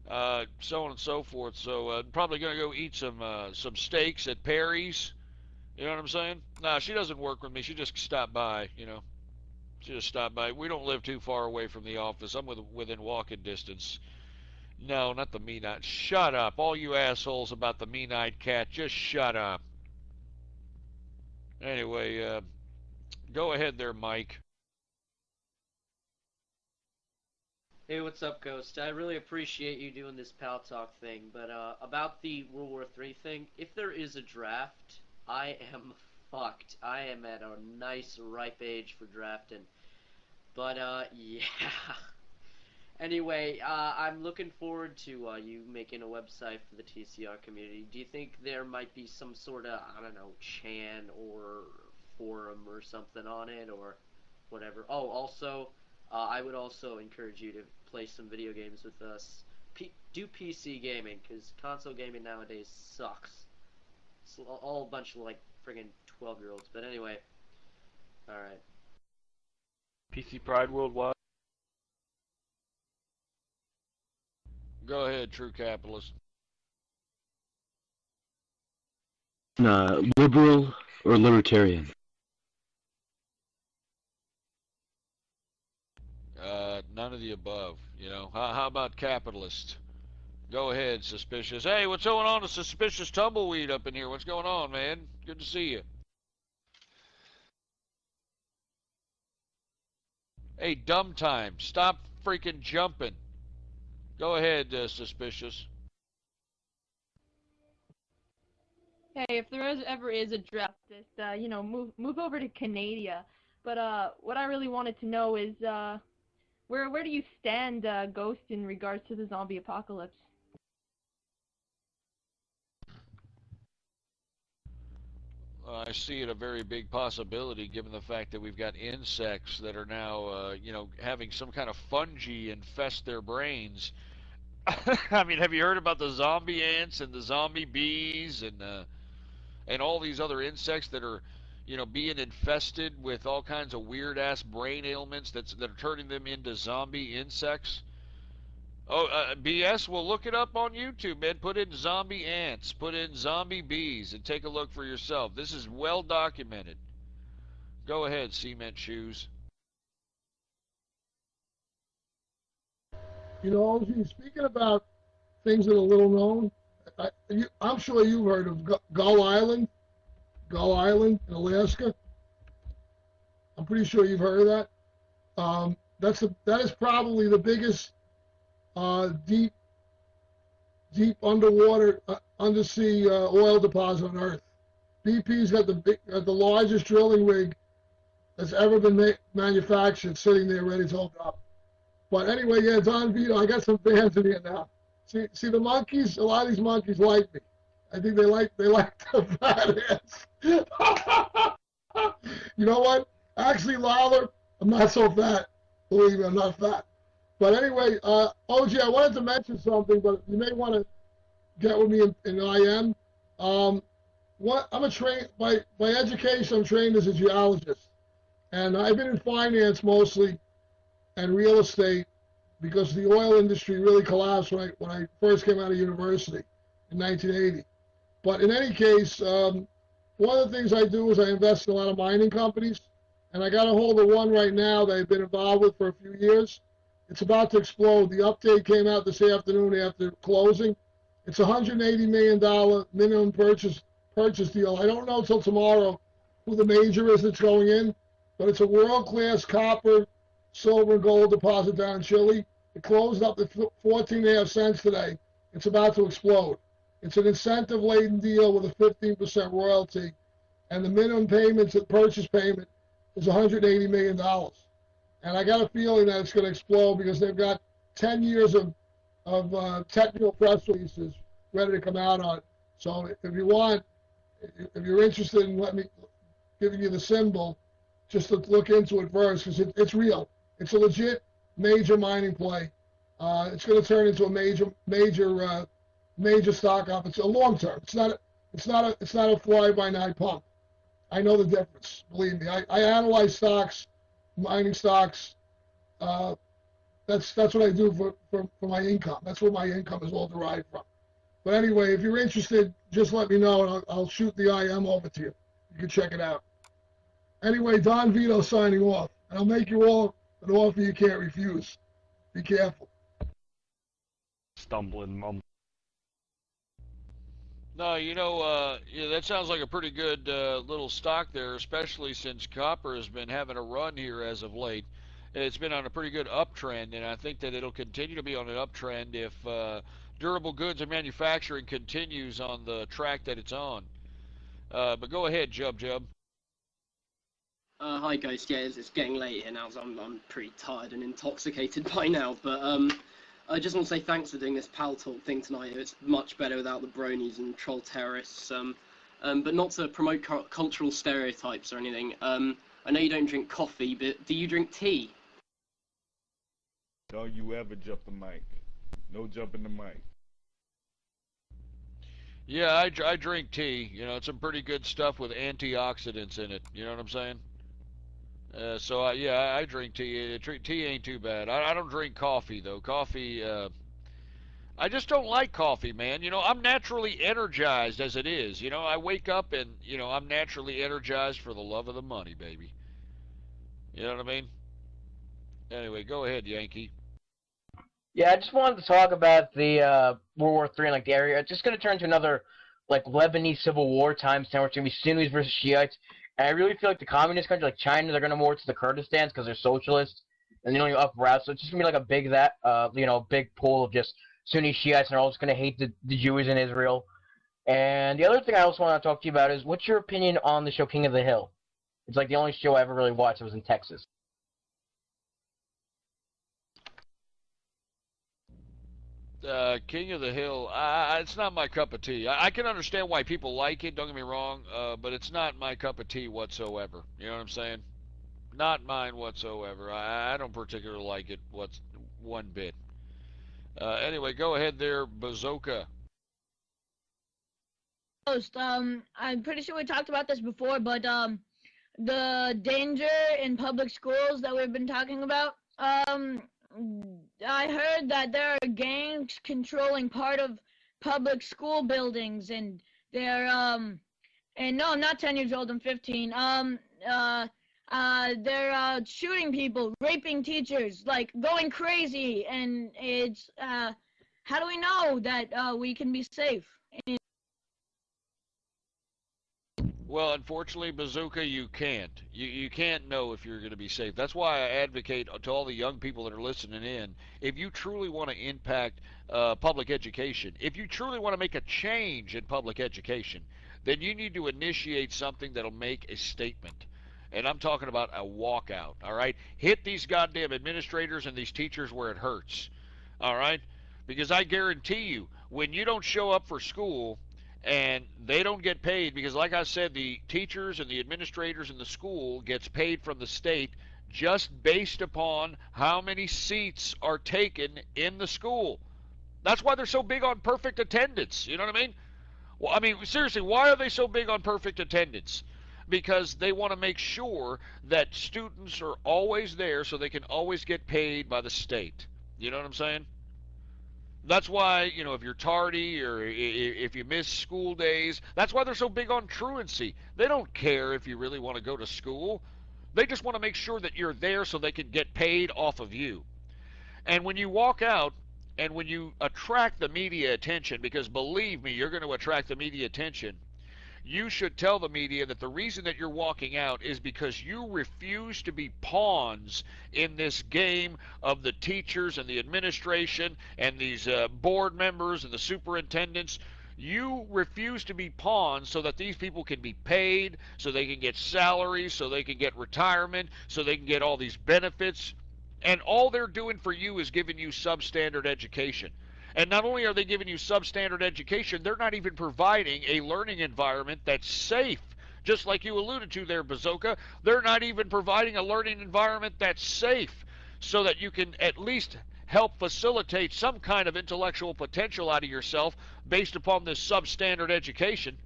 so on and so forth. So probably gonna go eat some steaks at Perry's, you know what I'm saying? Nah, she doesn't work with me. She just stopped by, She just stopped by. We don't live too far away from the office. I'm within walking distance. No, not the mean-eyed. Shut up, all you assholes about the mean-eyed cat. Just shut up. Anyway, go ahead there, Mike. Hey, what's up, Ghost? I really appreciate you doing this PalTalk thing, but about the World War III thing, if there is a draft, I am fucked. I am at a nice, ripe age for drafting. But, yeah. Anyway, I'm looking forward to you making a website for the TCR community. Do you think there might be some sort of, I don't know, chan or forum or something on it, or whatever? Oh, also, I would also encourage you to play some video games with us. Do PC gaming, because console gaming nowadays sucks. It's all a bunch of, like, friggin' 12-year-olds. But anyway, alright. PC Pride Worldwide. Go ahead, true capitalist. Liberal or libertarian? None of the above. How about capitalist? Go ahead, suspicious. Hey, what's going on? A suspicious tumbleweed up in here. What's going on, man? Good to see you. Hey, dumb time. Stop freaking jumping. Go ahead, suspicious. Hey, if there ever is a draft, just move over to Canada. But what I really wanted to know is where do you stand, Ghost, in regards to the zombie apocalypse? I see it a very big possibility, given the fact that we've got insects that are now, having some kind of fungi infest their brains. I mean, have you heard about the zombie ants and the zombie bees and all these other insects that are, being infested with all kinds of weird ass brain ailments that are turning them into zombie insects? Oh, BS, well, look it up on YouTube, man. Put in zombie ants, put in zombie bees, and take a look for yourself. This is well documented. Go ahead, Cement Shoes. Speaking about things that are little known, I'm sure you've heard of Gull Island in Alaska. I'm pretty sure you've heard of that. That is probably the biggest deep underwater undersea oil deposit on Earth. BP's got the largest drilling rig that's ever been manufactured, sitting there ready to hold up. But anyway, yeah, Don Vito, I got some fans in here now. See the monkeys. A lot of these monkeys like me. I think they like the fat ass. You know what? Actually, Lawler, I'm not so fat. Believe me, I'm not fat. But anyway, OG, I wanted to mention something, but you may want to get with me in IM. I'm a by education, I'm trained as a geologist. And I've been in finance mostly and real estate because the oil industry really collapsed when I first came out of university in 1980. But in any case, one of the things I do is I invest in a lot of mining companies. And I got a hold of one right now that I've been involved with for a few years. It's about to explode. The update came out this afternoon after closing. It's a $180 million minimum purchase deal. I don't know until tomorrow who the major is that's going in, but it's a world-class copper, silver, and gold deposit down in Chile. It closed up to 14.5 cents today. It's about to explode. It's an incentive-laden deal with a 15% royalty, and the minimum payments, the purchase payment, is $180 million. And I got a feeling that it's going to explode because they've got 10 years of technical press releases ready to come out on it. So if you want, if you're interested in giving you the symbol, just to look into it first because it's real. It's a legit major mining play. It's going to turn into a major stock up. It's a long term. It's not a fly-by-night pump. I know the difference. Believe me. I analyze stocks, mining stocks. That's what I do for my income. That's where my income is all derived from. But anyway, if you're interested, just let me know, and I'll shoot the IM over to you. You can check it out. Anyway, Don Vito signing off, and I'll make you all an offer you can't refuse. Be careful. Stumbling mum. No, yeah, that sounds like a pretty good little stock there, especially since copper has been having a run here as of late. It's been on a pretty good uptrend, and I think that it'll continue to be on an uptrend if durable goods and manufacturing continues on the track that it's on. But go ahead, Jub. Hi, Ghost. Yeah, it's getting late here now, so I'm pretty tired and intoxicated by now. But I just want to say thanks for doing this PalTalk thing tonight. It's much better without the bronies and troll terrorists. But not to promote cultural stereotypes or anything. I know you don't drink coffee, but do you drink tea? Don't you ever jump the mic. No jumping the mic. Yeah, I drink tea. It's some pretty good stuff with antioxidants in it. You know what I'm saying? Yeah, I drink tea. Tea ain't too bad. I don't drink coffee, though. Coffee, I just don't like coffee, man. I'm naturally energized as it is. I wake up and, I'm naturally energized for the love of the money, baby. You know what I mean? Anyway, go ahead, Yankee. Yeah, I just wanted to talk about the World War III and the area. It's just going to turn to another Lebanese civil war times 10 where it's going to be Sunnis versus Shiites. And I really feel like the communist countries like China, they're going to more to the Kurdistans because they're socialist and they don't even uproot. So it's just going to be a big pool of just Sunni Shiites, and they're all just going to hate the Jews in Israel. And the other thing I also want to talk to you about is what's your opinion on the show King of the Hill? It's the only show I ever really watched that was in Texas. King of the Hill, it's not my cup of tea. I can understand why people like it, don't get me wrong, but it's not my cup of tea whatsoever. You know what I'm saying? Not mine whatsoever. I don't particularly like it one bit. Anyway, go ahead there, Bazooka. I'm pretty sure we talked about this before, but the danger in public schools that we've been talking about, I heard that there are gangs controlling part of public school buildings, and they're and no, I'm not 10 years old, I'm 15. They're shooting people, raping teachers, going crazy, and it's how do we know that we can be safe? Well, unfortunately, Bazooka, you can't. You can't know if you're going to be safe. That's why I advocate to all the young people that are listening in, if you truly want to impact public education, if you truly want to make a change in public education, then you need to initiate something that'll make a statement. And I'm talking about a walkout, all right? Hit these goddamn administrators and these teachers where it hurts, all right? Because I guarantee you, when you don't show up for school And they don't get paid because, like I said, the teachers and the administrators in the school gets paid from the state just based upon how many seats are taken in the school. That's why they're so big on perfect attendance. You know what I mean? Well, I mean, seriously, why are they so big on perfect attendance? Because they want to make sure that students are always there so they can always get paid by the state. You know what I'm saying? That's why, you know, if you're tardy or if you miss school days, that's why they're so big on truancy. They don't care if you really want to go to school. They just want to make sure that you're there so they can get paid off of you. And when you walk out and when you attract the media attention, because believe me, you're going to attract the media attention, you should tell the media that the reason that you're walking out is because you refuse to be pawns in this game of the teachers and the administration and these board members and the superintendents. You refuse to be pawns so that these people can be paid, so they can get salaries, so they can get retirement, so they can get all these benefits. And all they're doing for you is giving you substandard education. And not only are they giving you substandard education, they're not even providing a learning environment that's safe. Just like you alluded to there, Bazooka, they're not even providing a learning environment that's safe so that you can at least help facilitate some kind of intellectual potential out of yourself based upon this substandard education.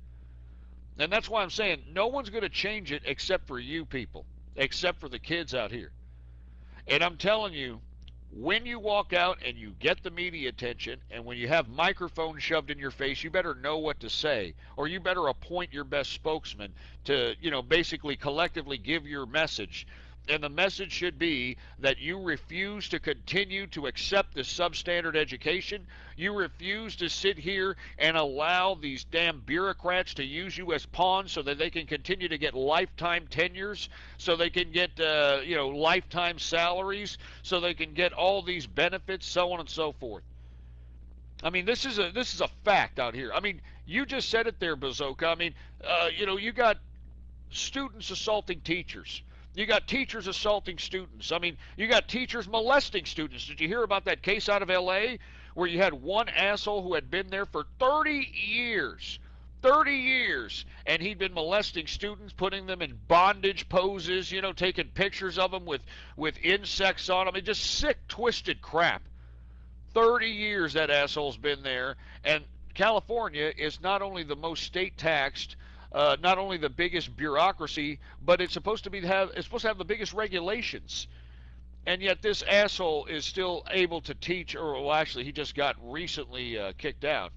And that's why I'm saying no one's going to change it except for you people, except for the kids out here. And I'm telling you, when you walk out and you get the media attention, and when you have microphones shoved in your face, you better know what to say, or you better appoint your best spokesman to, you know, basically collectively give your message. And the message should be that you refuse to continue to accept this substandard education. You refuse to sit here and allow these damn bureaucrats to use you as pawns so that they can continue to get lifetime tenures, so they can get, you know, lifetime salaries, so they can get all these benefits, so on and so forth. I mean, this is a fact out here. I mean, you just said it there, Bazooka. I mean, you know, you got students assaulting teachers. You got teachers assaulting students. I mean, you got teachers molesting students. Did you hear about that case out of L.A. where you had one asshole who had been there for 30 years? 30 years. And he'd been molesting students, putting them in bondage poses, you know, taking pictures of them with insects on them. I mean, just sick, twisted crap. 30 years that asshole's been there. And California is not only the most state taxed, not only the biggest bureaucracy, but it's supposed to have the biggest regulations. And yet this asshole is still able to teach, or well, actually he just got recently kicked out.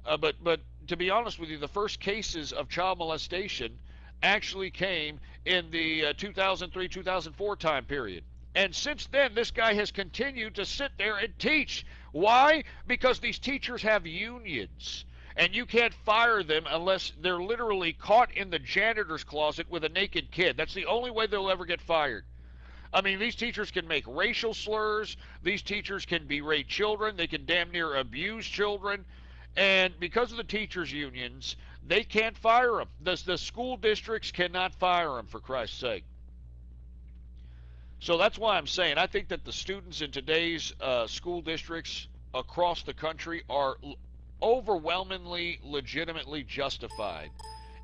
But to be honest with you, the first cases of child molestation actually came in the 2003-2004 time period. And since then, this guy has continued to sit there and teach. Why? Because these teachers have unions. And you can't fire them unless they're literally caught in the janitor's closet with a naked kid. That's the only way they'll ever get fired. I mean, these teachers can make racial slurs. These teachers can berate children. They can damn near abuse children. And because of the teachers' unions, they can't fire them. The school districts cannot fire them, for Christ's sake. So that's why I'm saying I think that the students in today's school districts across the country are overwhelmingly legitimately justified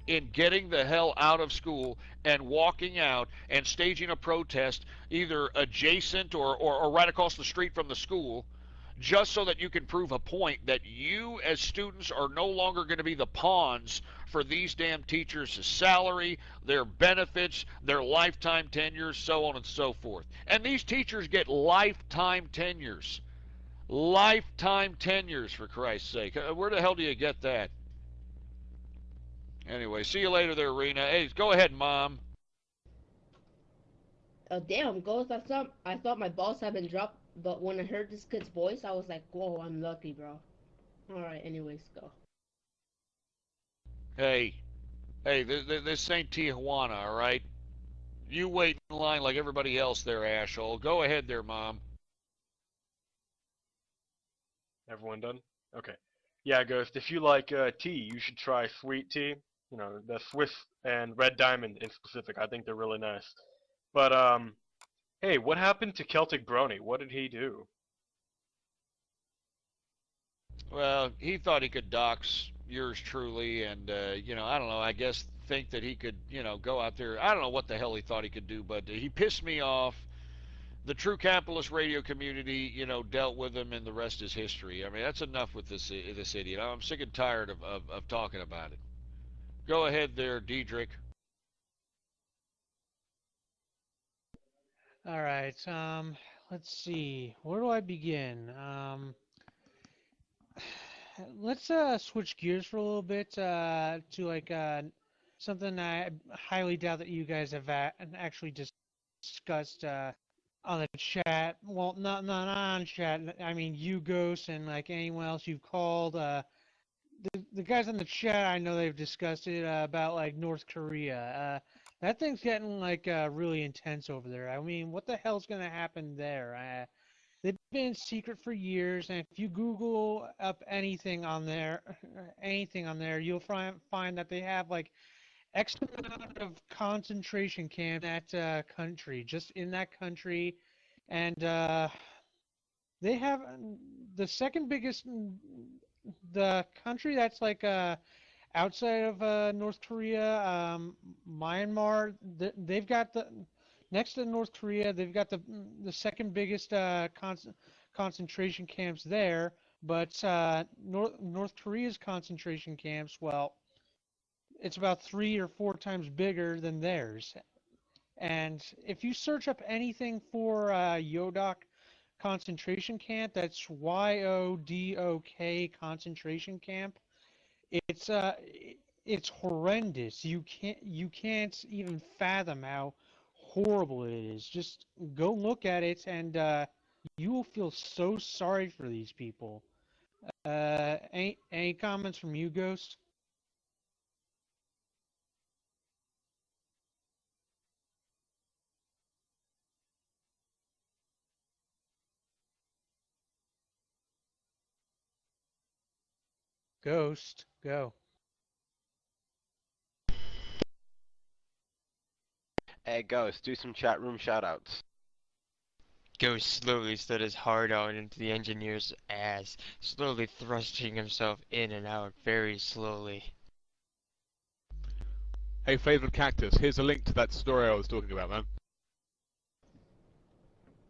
in getting the hell out of school and walking out and staging a protest either adjacent or right across the street from the school, just so that you can prove a point that you as students are no longer going to be the pawns for these damn teachers' salary, their benefits, their lifetime tenures, so on and so forth. And these teachers get lifetime tenures. Lifetime tenures, for Christ's sake. Where the hell do you get that? Anyway, see you later there, Rena. Hey, go ahead, Mom. Oh damn, Ghost! I thought my balls had been dropped, but when I heard this kid's voice, I was like, whoa, I'm lucky, bro. All right, anyways, go. Hey, this ain't Tijuana, all right? You wait in line like everybody else there, asshole. Go ahead there, Mom. Everyone done? Okay. Yeah, Ghost, if you like tea, you should try sweet tea. You know, the Swiss and Red Diamond in specific. I think they're really nice. But, hey, what happened to Celtic Brony? What did he do? Well, he thought he could dox, yours truly, and you know, I don't know. I guess think that he could, you know, go out there. I don't know what the hell he thought he could do, but he pissed me off. The true capitalist radio community, you know, dealt with him, and the rest is history. I mean, that's enough with this idiot. I'm sick and tired of talking about it. Go ahead there, Diedrich. All right. Let's see. Where do I begin? Let's switch gears for a little bit to like something I highly doubt that you guys have actually discussed on the chat. Well, not on chat. I mean, you, Ghost, and like anyone else you've called. The guys in the chat, I know they've discussed it about like North Korea. That thing's getting like really intense over there. I mean, what the hell's gonna happen there? They've been secret for years, and if you Google up anything on there, you'll find that they have like X amount of concentration camps in that country, just in that country, and they have the second biggest, the country that's like outside of North Korea, Myanmar. They've got the next to North Korea. They've got the second biggest concentration camps there, but North Korea's concentration camps, well, it's about 3 or 4 times bigger than theirs. And if you search up anything for Yodok concentration camp, that's YODOK concentration camp. It's horrendous. You can't even fathom how horrible it is. Just go look at it, and you will feel so sorry for these people. Any comments from you, Ghost? Ghost, go. Hey, Ghost, do some chat room shoutouts. Ghost slowly slid his hard out into the engineer's ass, slowly thrusting himself in and out very slowly. Hey, Favored Cactus, here's a link to that story I was talking about, man.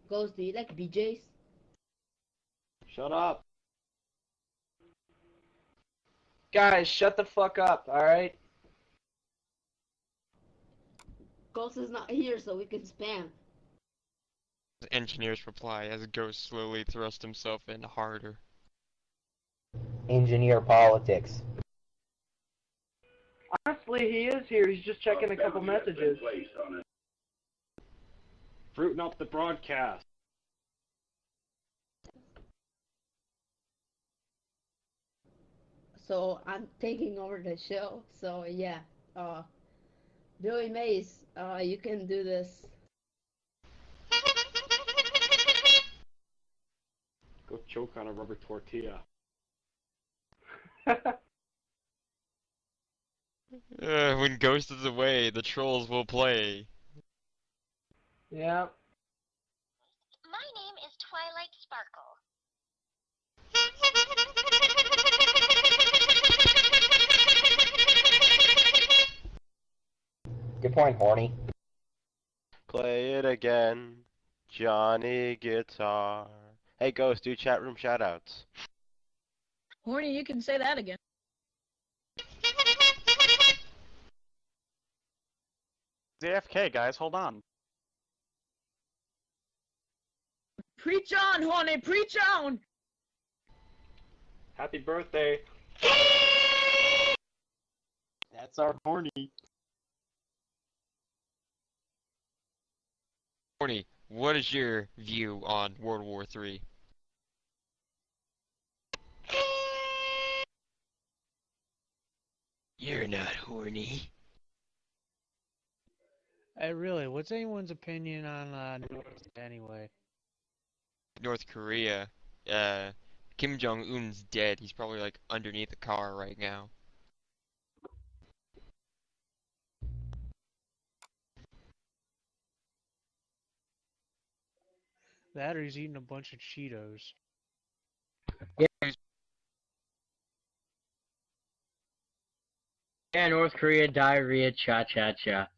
Ghost, do you like BJ's? Shut up. Guys, shut the fuck up, alright? Ghost is not here, so we can spam. The engineer's reply as Ghost slowly thrust himself in harder. Engineer politics. Honestly, he is here. He's just checking a couple messages. Fruiting up the broadcast. So I'm taking over the show. So yeah, Billy Mays, you can do this. Go choke on a rubber tortilla. When Ghost is away, the trolls will play. Yeah. My name is Twilight Sparkle. Good point, Horny. Play it again, Johnny Guitar. Hey, Ghost, do chat room shoutouts. Horny, you can say that again. AFK, guys, hold on. Preach on, Horny, preach on! Happy birthday. That's our Horny. Horny, what is your view on World War III? You're not horny. Really, what's anyone's opinion on North anyway? North Korea. Kim Jong-un's dead. He's probably like underneath a car right now. That or he's eating a bunch of Cheetos. Yeah, North Korea, diarrhea, cha-cha-cha.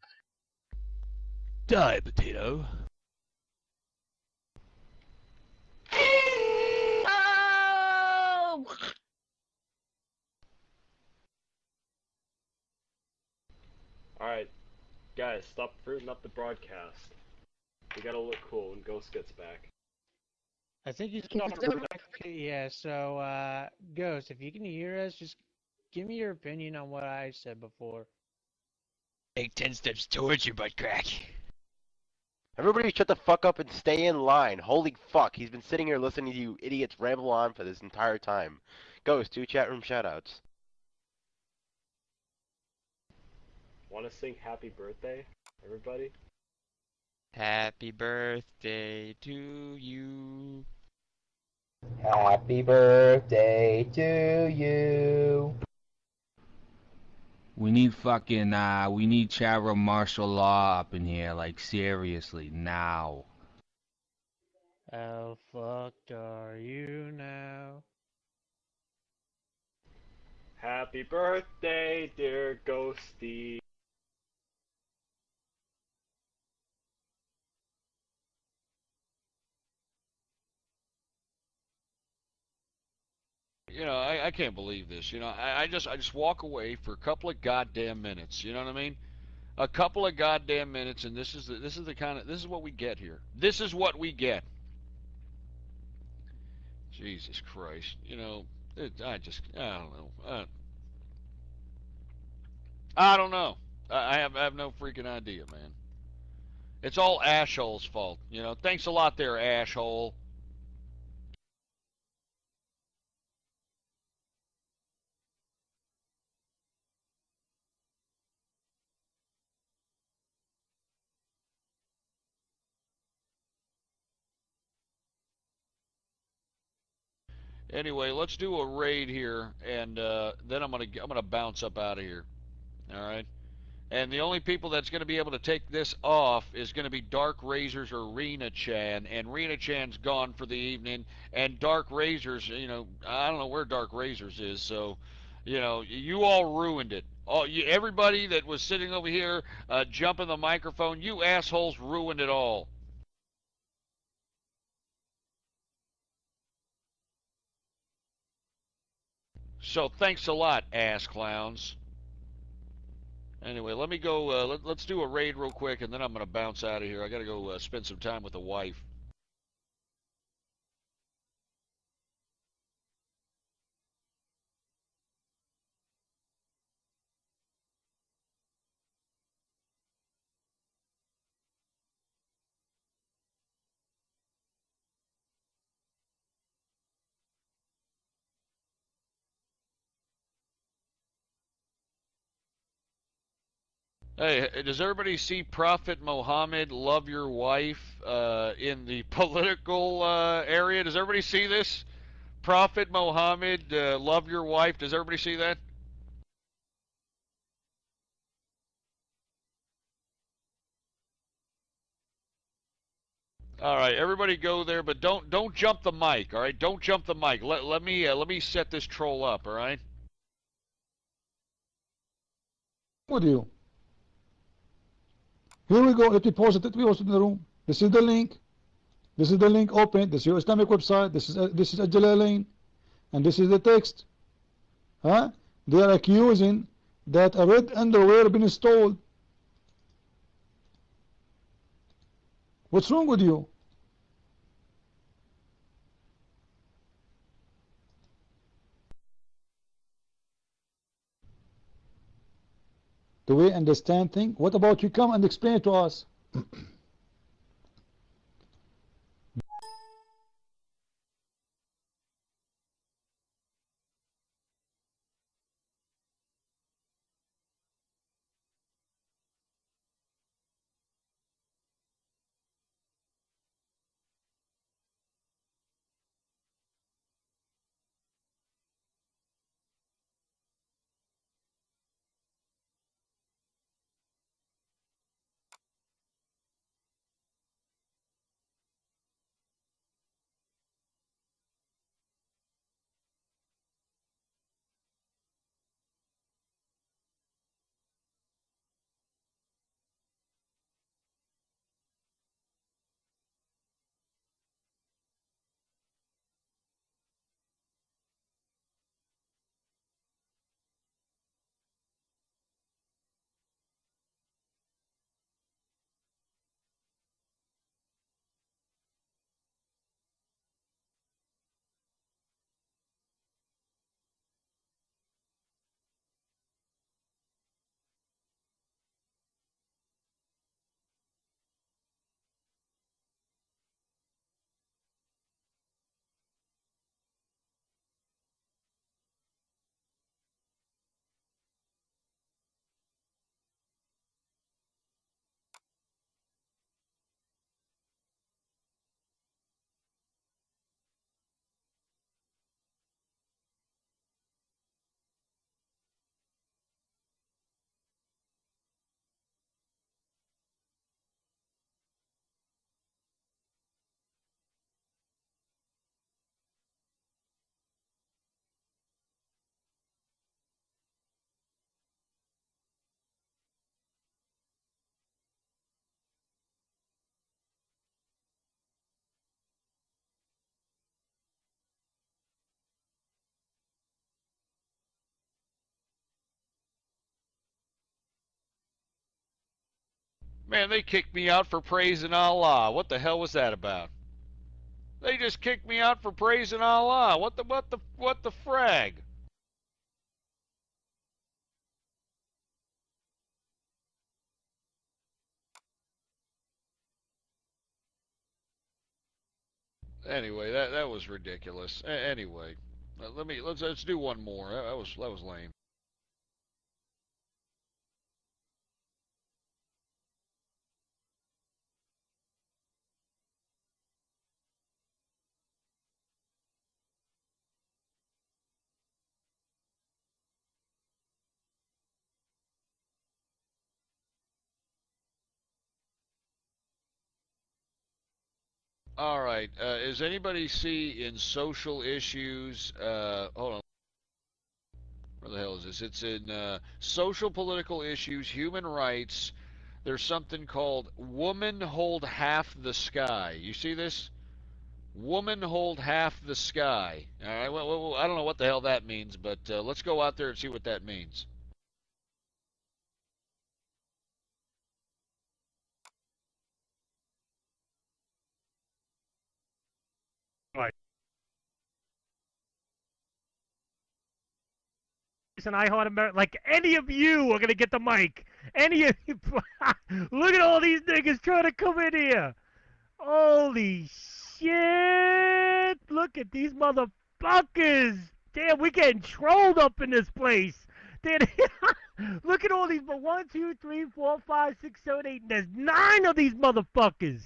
Die, potato. Oh! Alright, guys, stop fruiting up the broadcast. We gotta look cool when Ghost gets back. I think he's yeah, so, Ghost, if you can hear us, just give me your opinion on what I said before. Take 10 steps towards your butt crack. Everybody shut the fuck up and stay in line. Holy fuck, he's been sitting here listening to you idiots ramble on for this entire time. Ghost, do chat room shoutouts. Wanna sing happy birthday, everybody? Happy birthday to you. Happy birthday to you. We need fucking, we need chat room martial law up in here, like, seriously, now. How fucked are you now? Happy birthday, dear Ghosty. You know, I can't believe this. You know, I just walk away for a couple of goddamn minutes. You know what I mean? A couple of goddamn minutes, and this is what we get here. This is what we get. Jesus Christ. You know, I don't know. I don't know. I have no freaking idea, man. It's all Ashhole's fault. You know, thanks a lot there, Ashhole. Anyway, let's do a raid here, and then I'm gonna bounce up out of here. All right. And the only people that's going to be able to take this off is going to be Dark Razors or Rena Chan. And Rena Chan's gone for the evening. And Dark Razors, you know, I don't know where Dark Razors is. So, you know, you all ruined it. Everybody that was sitting over here jumping the microphone, you assholes ruined it all. So thanks a lot, ass clowns. Anyway, let me go, let's do a raid real quick, and then I'm going to bounce out of here. I got to go spend some time with the wife. Hey, does everybody see Prophet Muhammad love your wife in the political area? Does everybody see this? Prophet Muhammad love your wife. Does everybody see that? All right, everybody go there, but don't jump the mic. All right, don't jump the mic. Let me set this troll up. All right. With you. Here we go. Let me post it. Let me post it in the room. This is the link. This is the link open. This is your Islamic website. This is Jalalain, and this is the text. Huh? They are accusing that a red underwear been installed. What's wrong with you? Do we understand things? What about you come and explain to us? Man, they kicked me out for praising Allah. What the hell was that about? They just kicked me out for praising Allah. What the frag? Anyway, that was ridiculous. Anyway, let's do one more. That was lame. All right. Is anybody see in social issues? Hold on. Where the hell is this? It's in social political issues, human rights. There's something called "Woman Hold Half the Sky." You see this? Woman hold half the sky. All right. Well, I don't know what the hell that means, but let's go out there and see what that means. And I heart America, like any of you are gonna get the mic. Any of you, look at all these niggas trying to come in here. Holy shit! Look at these motherfuckers. Damn, we getting trolled up in this place. Damn, look at all these. 1, 2, 3, 4, 5, 6, 7, 8. There's 9 of these motherfuckers.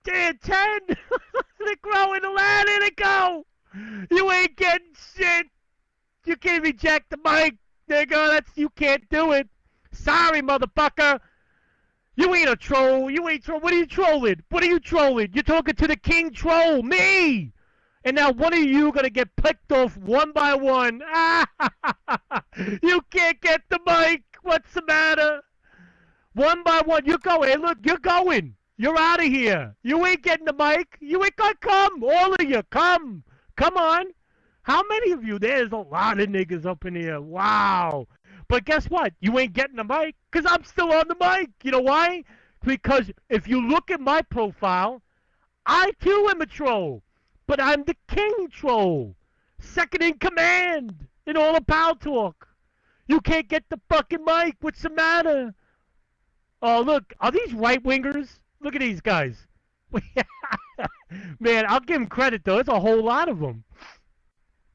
Damn, 10. They're growing the ladder. There they go. You ain't getting shit. You can't reject the mic, nigga. You can't do it. Sorry, motherfucker. You ain't a troll. You ain't troll. What are you trolling? What are you trolling? You're talking to the king troll, me. And now one of you gonna get picked off one by one. You can't get the mic. What's the matter? One by one. You're going. Hey, look, you're going. You're out of here. You ain't getting the mic. You ain't gonna come. All of you, come. Come on. How many of you? There's a lot of niggas up in here. Wow. But guess what? You ain't getting the mic because I'm still on the mic. You know why? Because if you look at my profile, I too am a troll. But I'm the king troll. Second in command in all of PalTalk. You can't get the fucking mic. What's the matter? Oh, look. Are these right-wingers? Look at these guys. Man, I'll give them credit, though. There's a whole lot of them.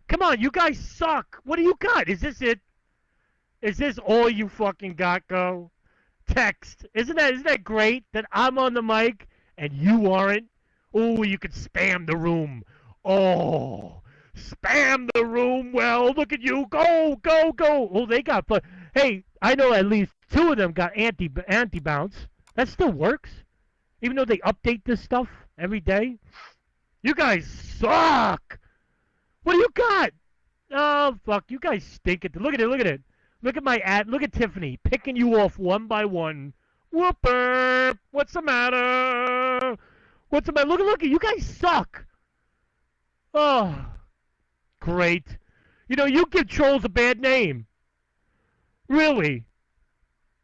Come on, you guys suck. What do you got? Is this it? Is this all you fucking got, go? Text. Isn't that great that I'm on the mic and you aren't? Oh, you could spam the room. Oh, spam the room. Well, look at you. Go, go, go. Oh, they got... Hey, I know at least 2 of them got anti-bounce. That still works. Even though they update this stuff every day. You guys suck. What do you got? Oh, fuck. You guys stink it. Look at it. Look at it. Look at my ad. Look at Tiffany picking you off one by one. Whooper. What's the matter? What's the matter? Look. You guys suck. Oh, great. You know, you give trolls a bad name. Really.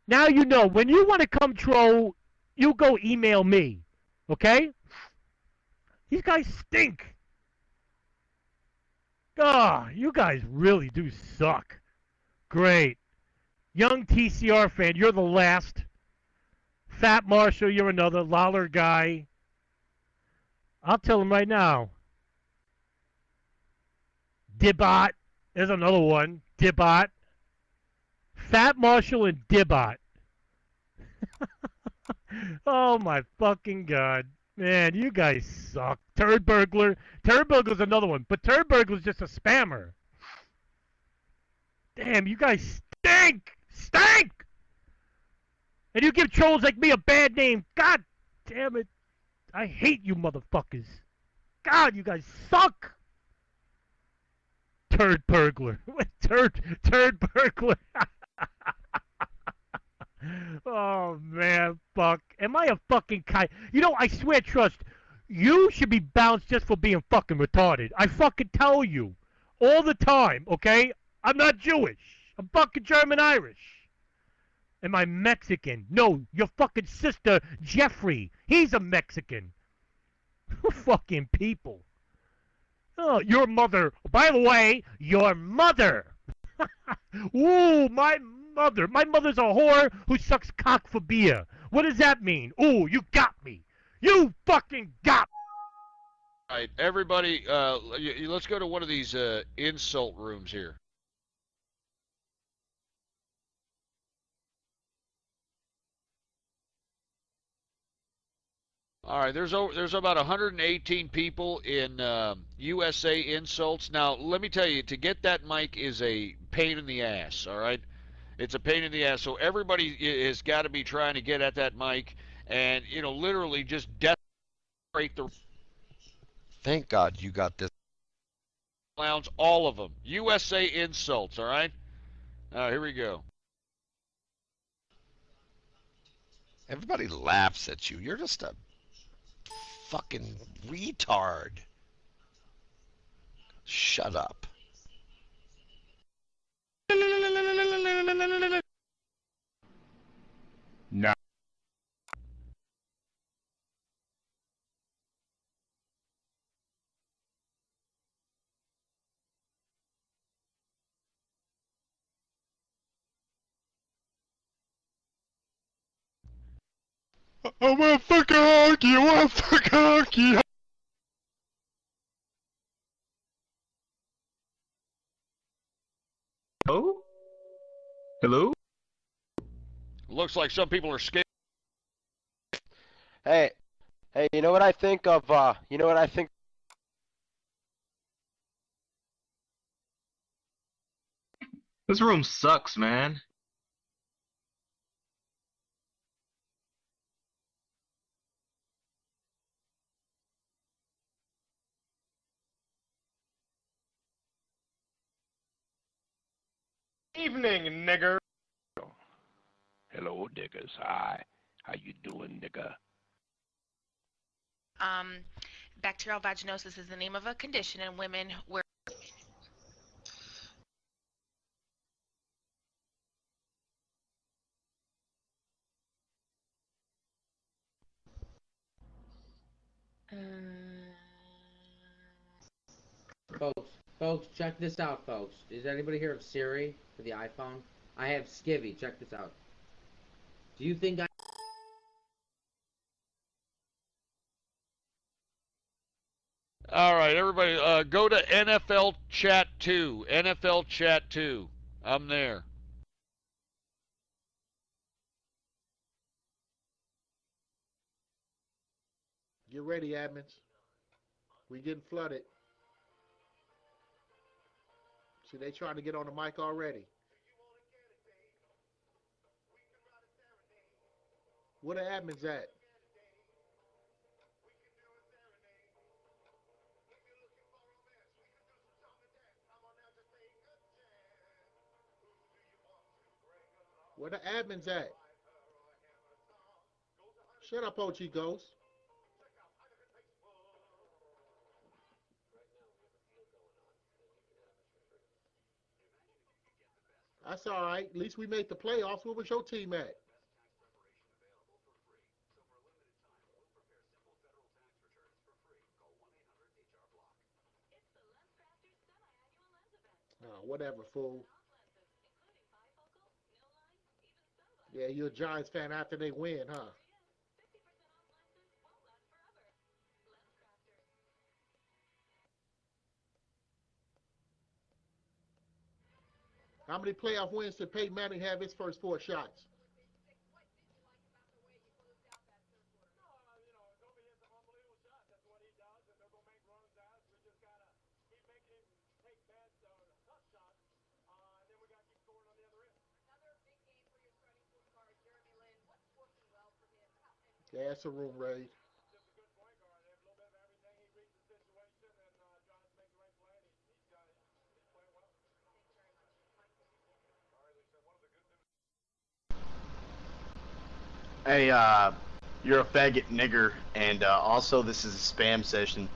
Now you know. When you want to come troll, you go email me. Okay? These guys stink. Oh, you guys really do suck. Great. Young TCR fan, you're the last. Fat Marshall, you're another. Lawler guy. I'll tell him right now. Dibot. There's another one. Dibot. Fat Marshall and Dibot. Oh my fucking god. Man, you guys suck. Turd Burglar. Turd Burglar's another one. But Turd Burglar's just a spammer. Damn, you guys stink! Stink! And you give trolls like me a bad name. God damn it. I hate you motherfuckers. God, you guys suck! Turd Burglar. Turd Burglar. Oh, man, fuck. Am I a fucking kite? You know, I swear, trust, you should be bounced just for being fucking retarded. I fucking tell you. All the time, okay? I'm not Jewish. I'm fucking German-Irish. Am I Mexican? No, your fucking sister, Jeffrey. He's a Mexican. Fucking people. Oh, your mother. By the way, your mother. Ooh, my mother. My mother's a whore who sucks cock for beer. What does that mean? Ooh, you got me. You fucking got me. All right, everybody, let's go to one of these insult rooms here. All right, there's about 118 people in USA insults. Now, let me tell you, to get that mic is a pain in the ass. All right, it's a pain in the ass. So everybody has got to be trying to get at that mic, and literally just decorate the. Thank God you got this. Clowns, all of them. USA insults. All right. Here we go. Everybody laughs at you. You're just a fucking retard. Shut up. No. I want to fucking hockey. I want to fucking hockey. Hello? Hello? Looks like some people are scared. Hey, you know what I think of, you know what I think? This room sucks, man. Evening, nigger. Hello, niggers. Hi. How you doing, nigga? Bacterial vaginosis is the name of a condition in women where Folks, check this out, folks. Is anybody here of Siri for the iPhone? I have Skivvy. Check this out. Do you think All right, everybody, go to NFL Chat 2. NFL Chat 2. I'm there. Get ready, admins. We getting flooded. See, they trying to get on the mic already. Where the admins at? Where the admins at? Shut up, OG Ghost. That's all right. At least we made the playoffs. Where was your team at? Oh, whatever, fool. Yeah, you're a Giants fan after they win, huh? How many playoff wins did Peyton Manning have his first 4 shots? Yeah, it's a room raid. Hey, you're a faggot nigger, and also this is a spam session.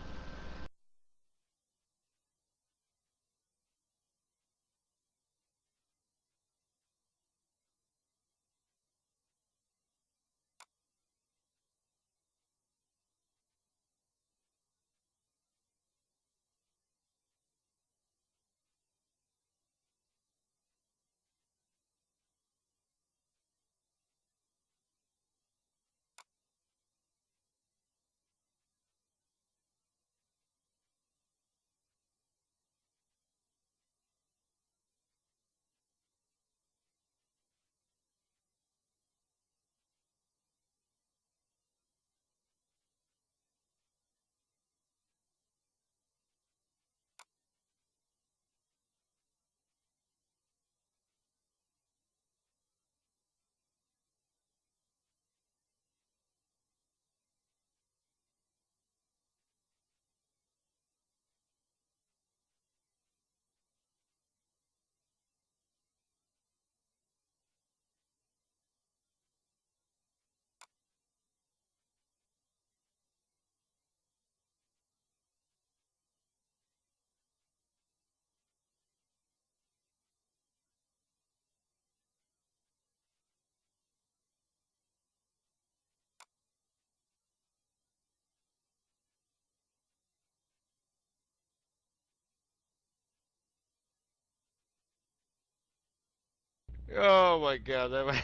Oh my God, that.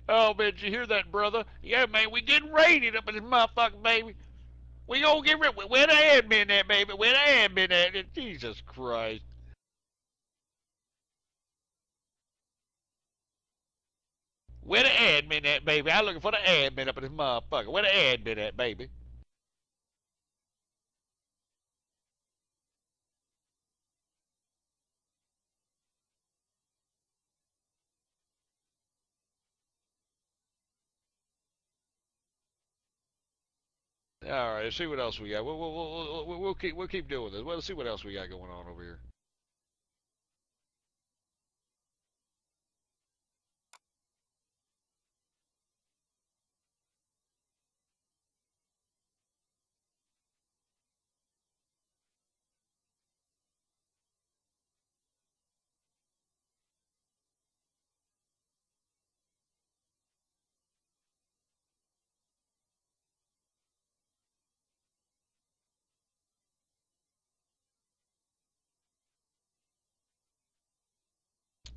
Oh man, did you hear that, brother? Yeah, man, we getting raided up in this motherfucker, baby. We gonna get rid. Where the admin at, baby? Where the admin at? Jesus Christ. Where the admin at, baby? I'm looking for the admin up in this motherfucker. Where the admin at, baby? All right, let's see what else we got. We'll keep doing this. Well, let's see what else we got going on over here.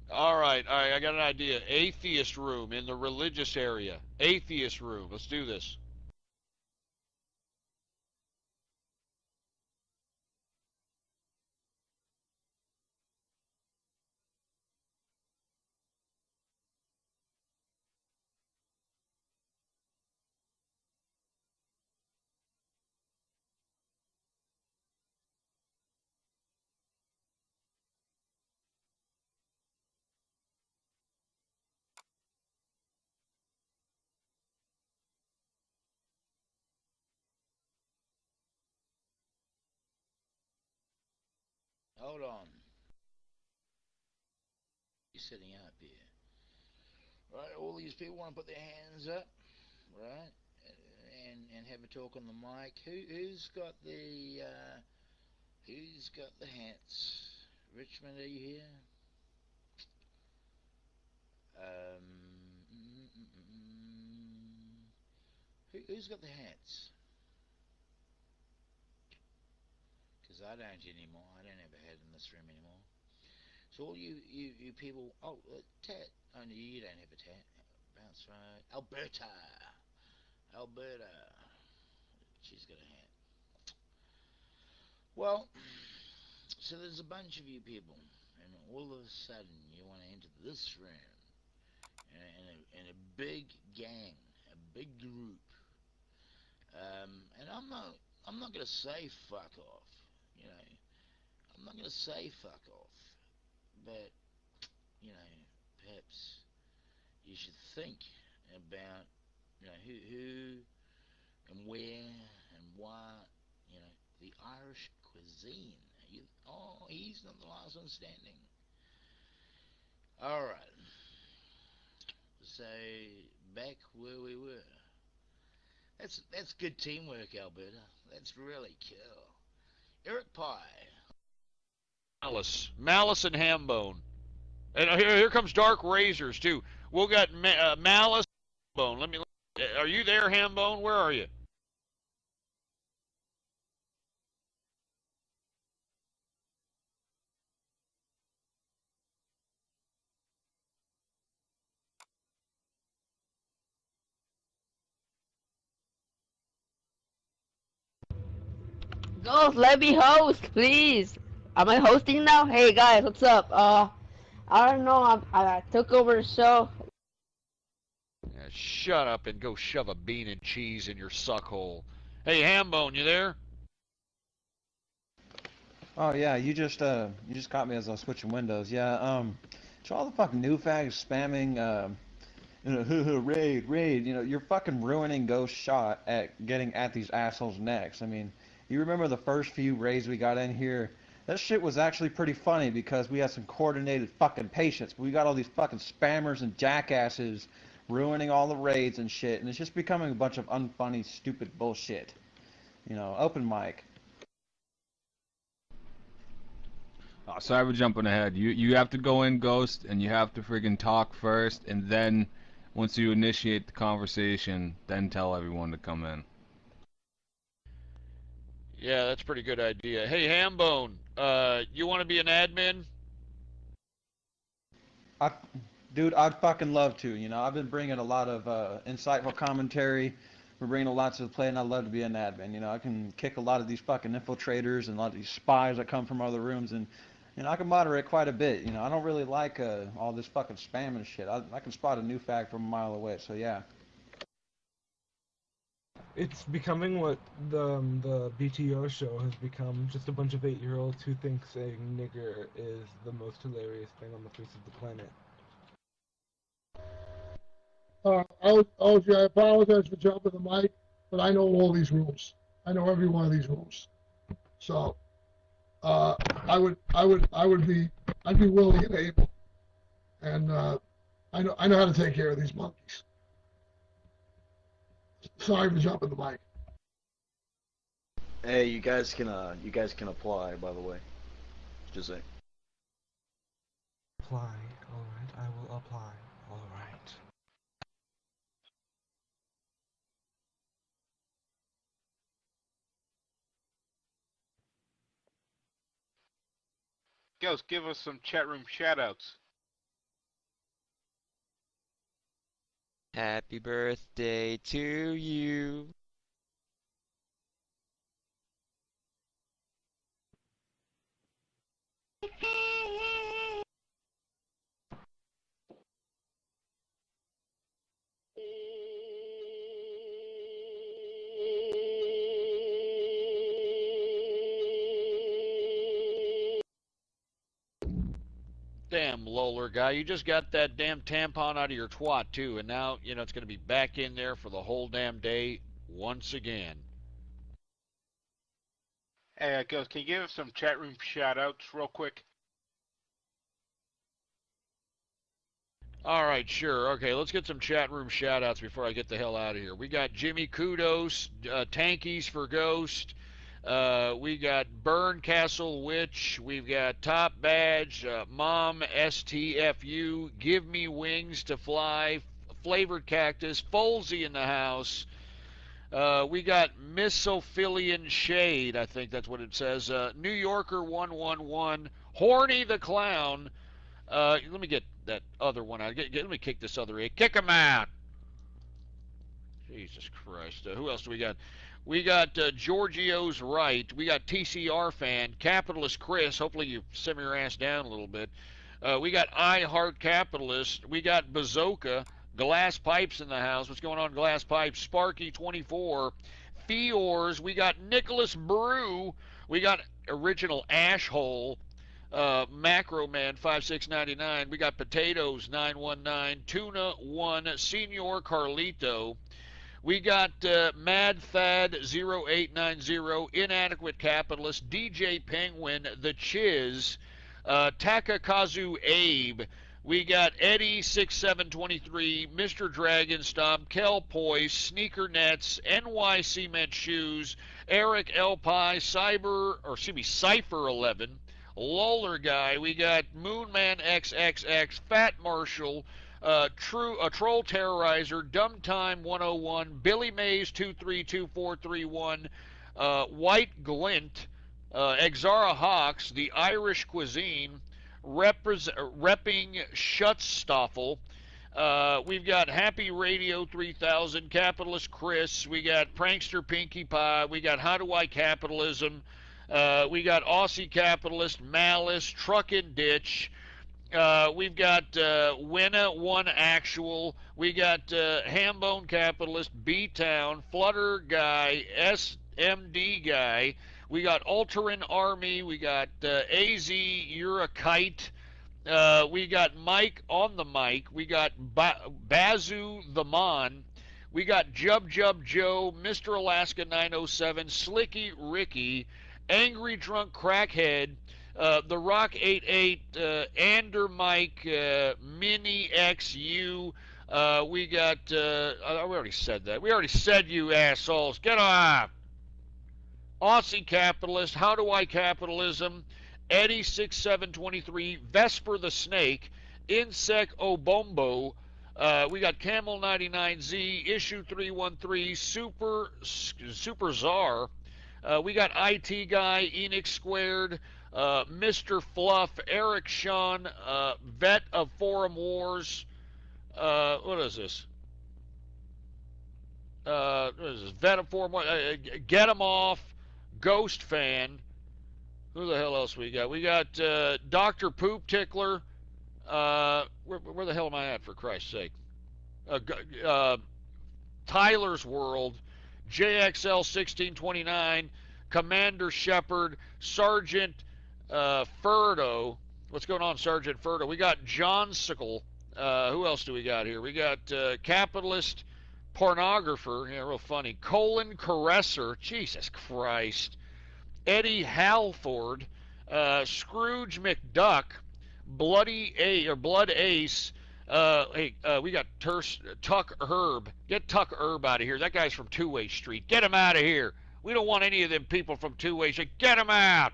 All right. I got an idea. Atheist room in the religious area. Atheist room. Let's do this. Hold on. You're sitting up here. Right, all these people want to put their hands up, right? And have a talk on the mic. Who's got the hats? Richmond, are you here? Who's got the hats? Because I don't anymore. I don't have a hat in this room anymore. So all you people, tat. Oh, no, you don't have a tat. Bounce right. Alberta. She's got a hat. Well, so there's a bunch of you people, and all of a sudden you want to enter this room in a big gang, a big group. And I'm not gonna say fuck off, you know. I'm not gonna say fuck off, but you know, perhaps you should think about, you know, who and where and what, you know, the Irish cuisine. He's not the last one standing. Alright. So, back where we were. That's good teamwork, Alberta. That's really cool. Eric Pye. Malice and Hambone. And here comes Dark Razors, too. We'll got Malice and Hambone. Are you there, Hambone? Where are you? Ghost, let me host, please. Am I hosting now? Hey guys, what's up? I don't know. I took over the show. Yeah, shut up and go shove a bean and cheese in your suckhole. Hey, Hambone, you there? Oh yeah, you just caught me as I was switching windows. Yeah, to all the fucking new fags spamming, you know, raid, you know, you're fucking ruining Ghost shot at getting at these assholes next. I mean, you remember the first few raids we got in here? That shit was actually pretty funny because we had some coordinated fucking patience. But we got all these fucking spammers and jackasses ruining all the raids and shit, and it's just becoming a bunch of unfunny, stupid bullshit. You know, open mic. Oh, sorry for jumping ahead. You have to go in, Ghost, and you have to friggin' talk first, and then once you initiate the conversation, then tell everyone to come in. Yeah, that's a pretty good idea. Hey, Hambone, you want to be an admin? Dude, I'd fucking love to. You know, I've been bringing a lot of insightful commentary. We're bringing a lot to the play, and I'd love to be an admin. You know, I can kick a lot of these fucking infiltrators and a lot of these spies that come from other rooms, and you know, I can moderate quite a bit. You know, I don't really like all this fucking spam and shit. I can spot a new fag from a mile away. So yeah. It's becoming what the BTO show has become, just a bunch of 8-year-olds who think saying nigger is the most hilarious thing on the face of the planet. OG, I apologize for jumping the mic, but I know all these rules. I know every one of these rules. So, I'd be willing and able, and I know how to take care of these monkeys. Sorry for jumping the mic. Hey, you guys can apply, by the way. Just saying. Apply. Alright, I will apply. Alright. Ghost, give us some chat room shoutouts. Happy birthday to you. Damn Loler guy, you just got that damn tampon out of your twat too, and now, you know, it's going to be back in there for the whole damn day once again. Hey, Ghost, can you give us some chat room shoutouts real quick? Alright, sure. Okay, let's get some chat room shoutouts before I get the hell out of here. We got Jimmy Kudos, Tankies for Ghost. We got Burn Castle Witch. We've got Top Badge, Mom STFU, Give Me Wings to Fly, Flavored Cactus, Folsey in the house. We got Misophilian Shade, I think that's what it says. New Yorker 111, Horny the Clown. Let me get that other one out. Let me kick this other egg. Kick him out. Jesus Christ. Who else do we got? We got Giorgio's Right. We got TCR Fan. Capitalist Chris. Hopefully you simmer your ass down a little bit. We got I Heart Capitalist. We got Bazooka. Glass Pipes in the house. What's going on, Glass Pipes? Sparky 24. Fiors. We got Nicholas Brew. We got Original Ashhole. Macro Man 5699. We got Potatoes 919. Tuna 1. Senior Carlito. We got Mad Thad 0890, Inadequate Capitalist, DJ Penguin, The Chiz, Takakazu Abe. We got Eddie 6723, Mr. Dragon Stomp, Kel Poise, Sneaker Nets, NY Cement Shoes, Eric L Pie, Cypher 11, Loller Guy. We got Moonman XXX, Fat Marshall. Troll Terrorizer, Dumb Time 101, Billy Mays 232431, White Glint, Exara Hawks, The Irish Cuisine, Repping Schutzstoffel. We've got Happy Radio 3000, Capitalist Chris. We got Prankster Pinkie Pie. We got How Do I Capitalism. We got Aussie Capitalist, Malice, Truckin' Ditch. We've got Winna One Actual. We got Hambone Capitalist, B-Town, Flutter Guy, SMD Guy. We got Ulteran Army. We got AZ, You're a Kite. We got Mike on the mic. We got Bazoo the Mon. We got Jub Jub Joe, Mr. Alaska 907, Slicky Ricky, Angry Drunk Crackhead, The Rock 88, Ander Mike, Mini XU. We got, we already said that. We already said you assholes. Get off. Aussie Capitalist, How Do I Capitalism, Eddie 6723, Vesper the Snake, Insect Obombo. We got Camel 99Z, Issue 313, Super Czar. We got IT Guy, Enix Squared, Mr. Fluff, Eric Sean, Vet of Forum Wars. What is this? What is this? Vet of Forum Wars. Get 'em Off, Ghost Fan. Who the hell else we got? We got Dr. Poop Tickler. Where the hell am I at, for Christ's sake? Tyler's World, JXL 1629, Commander Shepard, Sergeant Furdo. What's going on, Sergeant Furdo? We got John Sickle. Who else do we got here? We got Capitalist Pornographer. Yeah, real funny. Colin Caresser. Jesus Christ. Eddie Halford, Scrooge McDuck, Blood Ace. We got Tuck Herb. Get Tuck Herb out of here. That guy's from Two-Way Street. Get him out of here. We don't want any of them people from Two-Way Street. Get him out.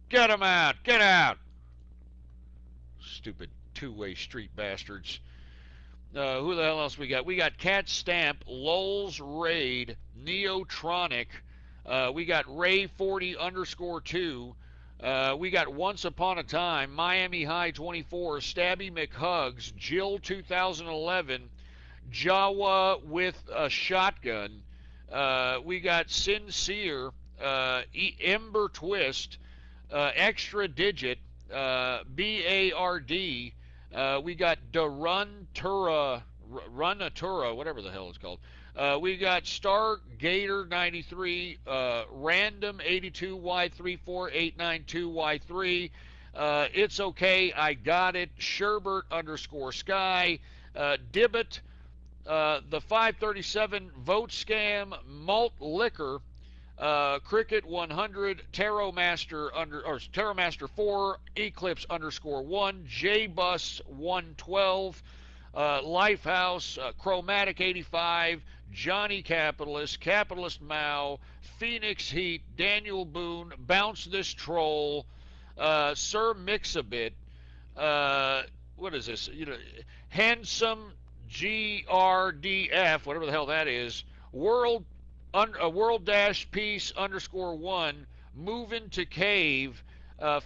Get him out. Get out. Stupid Two-Way Street bastards. Who the hell else we got? We got Cat Stamp, Lulz Raid, Neotronic. We got Ray40_2. We got Once Upon a Time, Miami High 24, Stabby McHugs, Jill 2011, Jawa with a Shotgun. We got Sincere, Ember Twist, Extra Digit, BARD. We got Runatura, whatever the hell it's called. We got Stargator 93, Random 82Y34892Y3. It's okay, I got it. Sherbert_Sky, Dibbit, the 537 Vote Scam, Malt Liquor, Cricket 100, Tarot Master 4, Eclipse_1, JBus 112. Lifehouse, Chromatic 85, Johnny Capitalist, Capitalist Mao, Phoenix Heat, Daniel Boone, Bounce This Troll, Sir Mix-a-Bit, what is this? Handsome GRDF, whatever the hell that is, World Peace_1, Moving to Cave,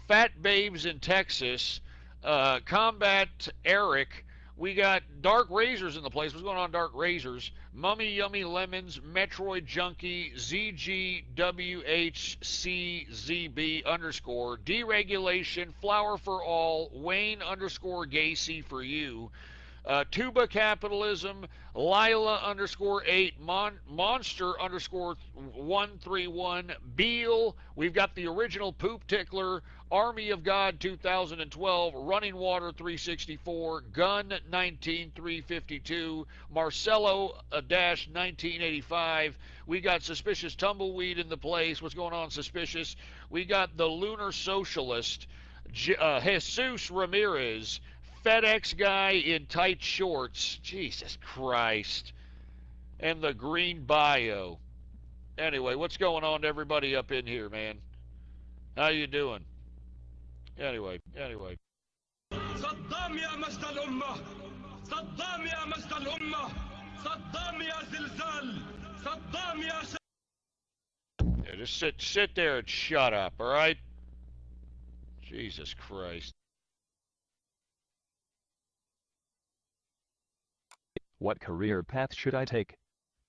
Fat Babes in Texas, Combat Eric. We got Dark Razors in the place. What's going on, Dark Razors? Mummy Yummy Lemons, Metroid Junkie, ZGWHCZB_, Deregulation, Flower for All, Wayne_Gacy for you, Tuba Capitalism, Lila_8, Monster_131, Beal. We've got the original Poop Tickler, Army of God 2012, Running Water 364, Gun 19352, Marcelo-1985. We got Suspicious Tumbleweed in the place. What's going on, Suspicious? We got the Lunar Socialist, Jesus Ramirez, FedEx Guy in tight shorts. Jesus Christ. And the Green Bio. Anyway, what's going on to everybody up in here, man? How you doing? Anyway. صدام يا مجد الأمة صدام يا مجد الأمة صدام يا زلزال صدام يا Yeah, just sit there and shut up, all right? Jesus Christ. What career path should I take?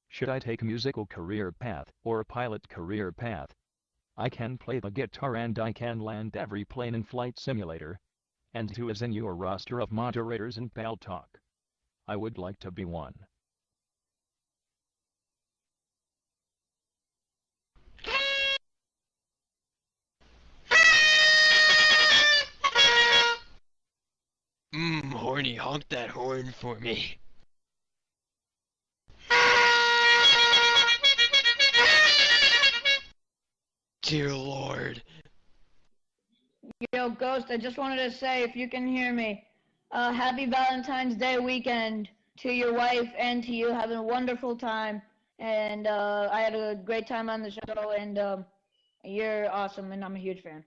Should I take musical career path or pilot career path? I can play the guitar and I can land every plane in Flight Simulator. And who is in your roster of moderators in PalTalk? I would like to be one. Horny, honk that horn for me. Dear Lord. Yo, Ghost, I just wanted to say, if you can hear me, happy Valentine's Day weekend to your wife and to you. Having a wonderful time. And I had a great time on the show, and you're awesome, and I'm a huge fan.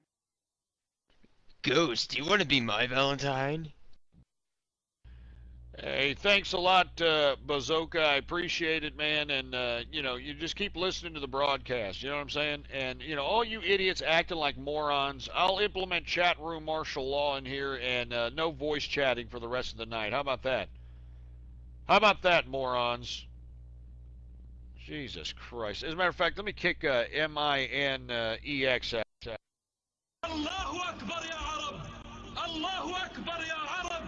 Ghost, do you want to be my Valentine? Hey, thanks a lot, Bazooka. I appreciate it, man. And, you know, you just keep listening to the broadcast. You know what I'm saying? And, you know, all you idiots acting like morons, I'll implement chat room martial law in here and no voice chatting for the rest of the night. How about that? How about that, morons? Jesus Christ. As a matter of fact, let me kick MINEX out. Allahu Akbar ya Arab! Allahu Akbar ya Arab!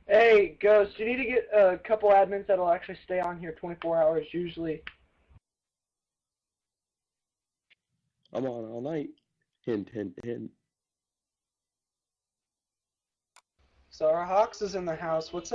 Hey, Ghost, you need to get a couple admins that'll actually stay on here 24 hours usually. I'm on all night. Hint, hint, hint. Sarah Hawks is in the house. What's up?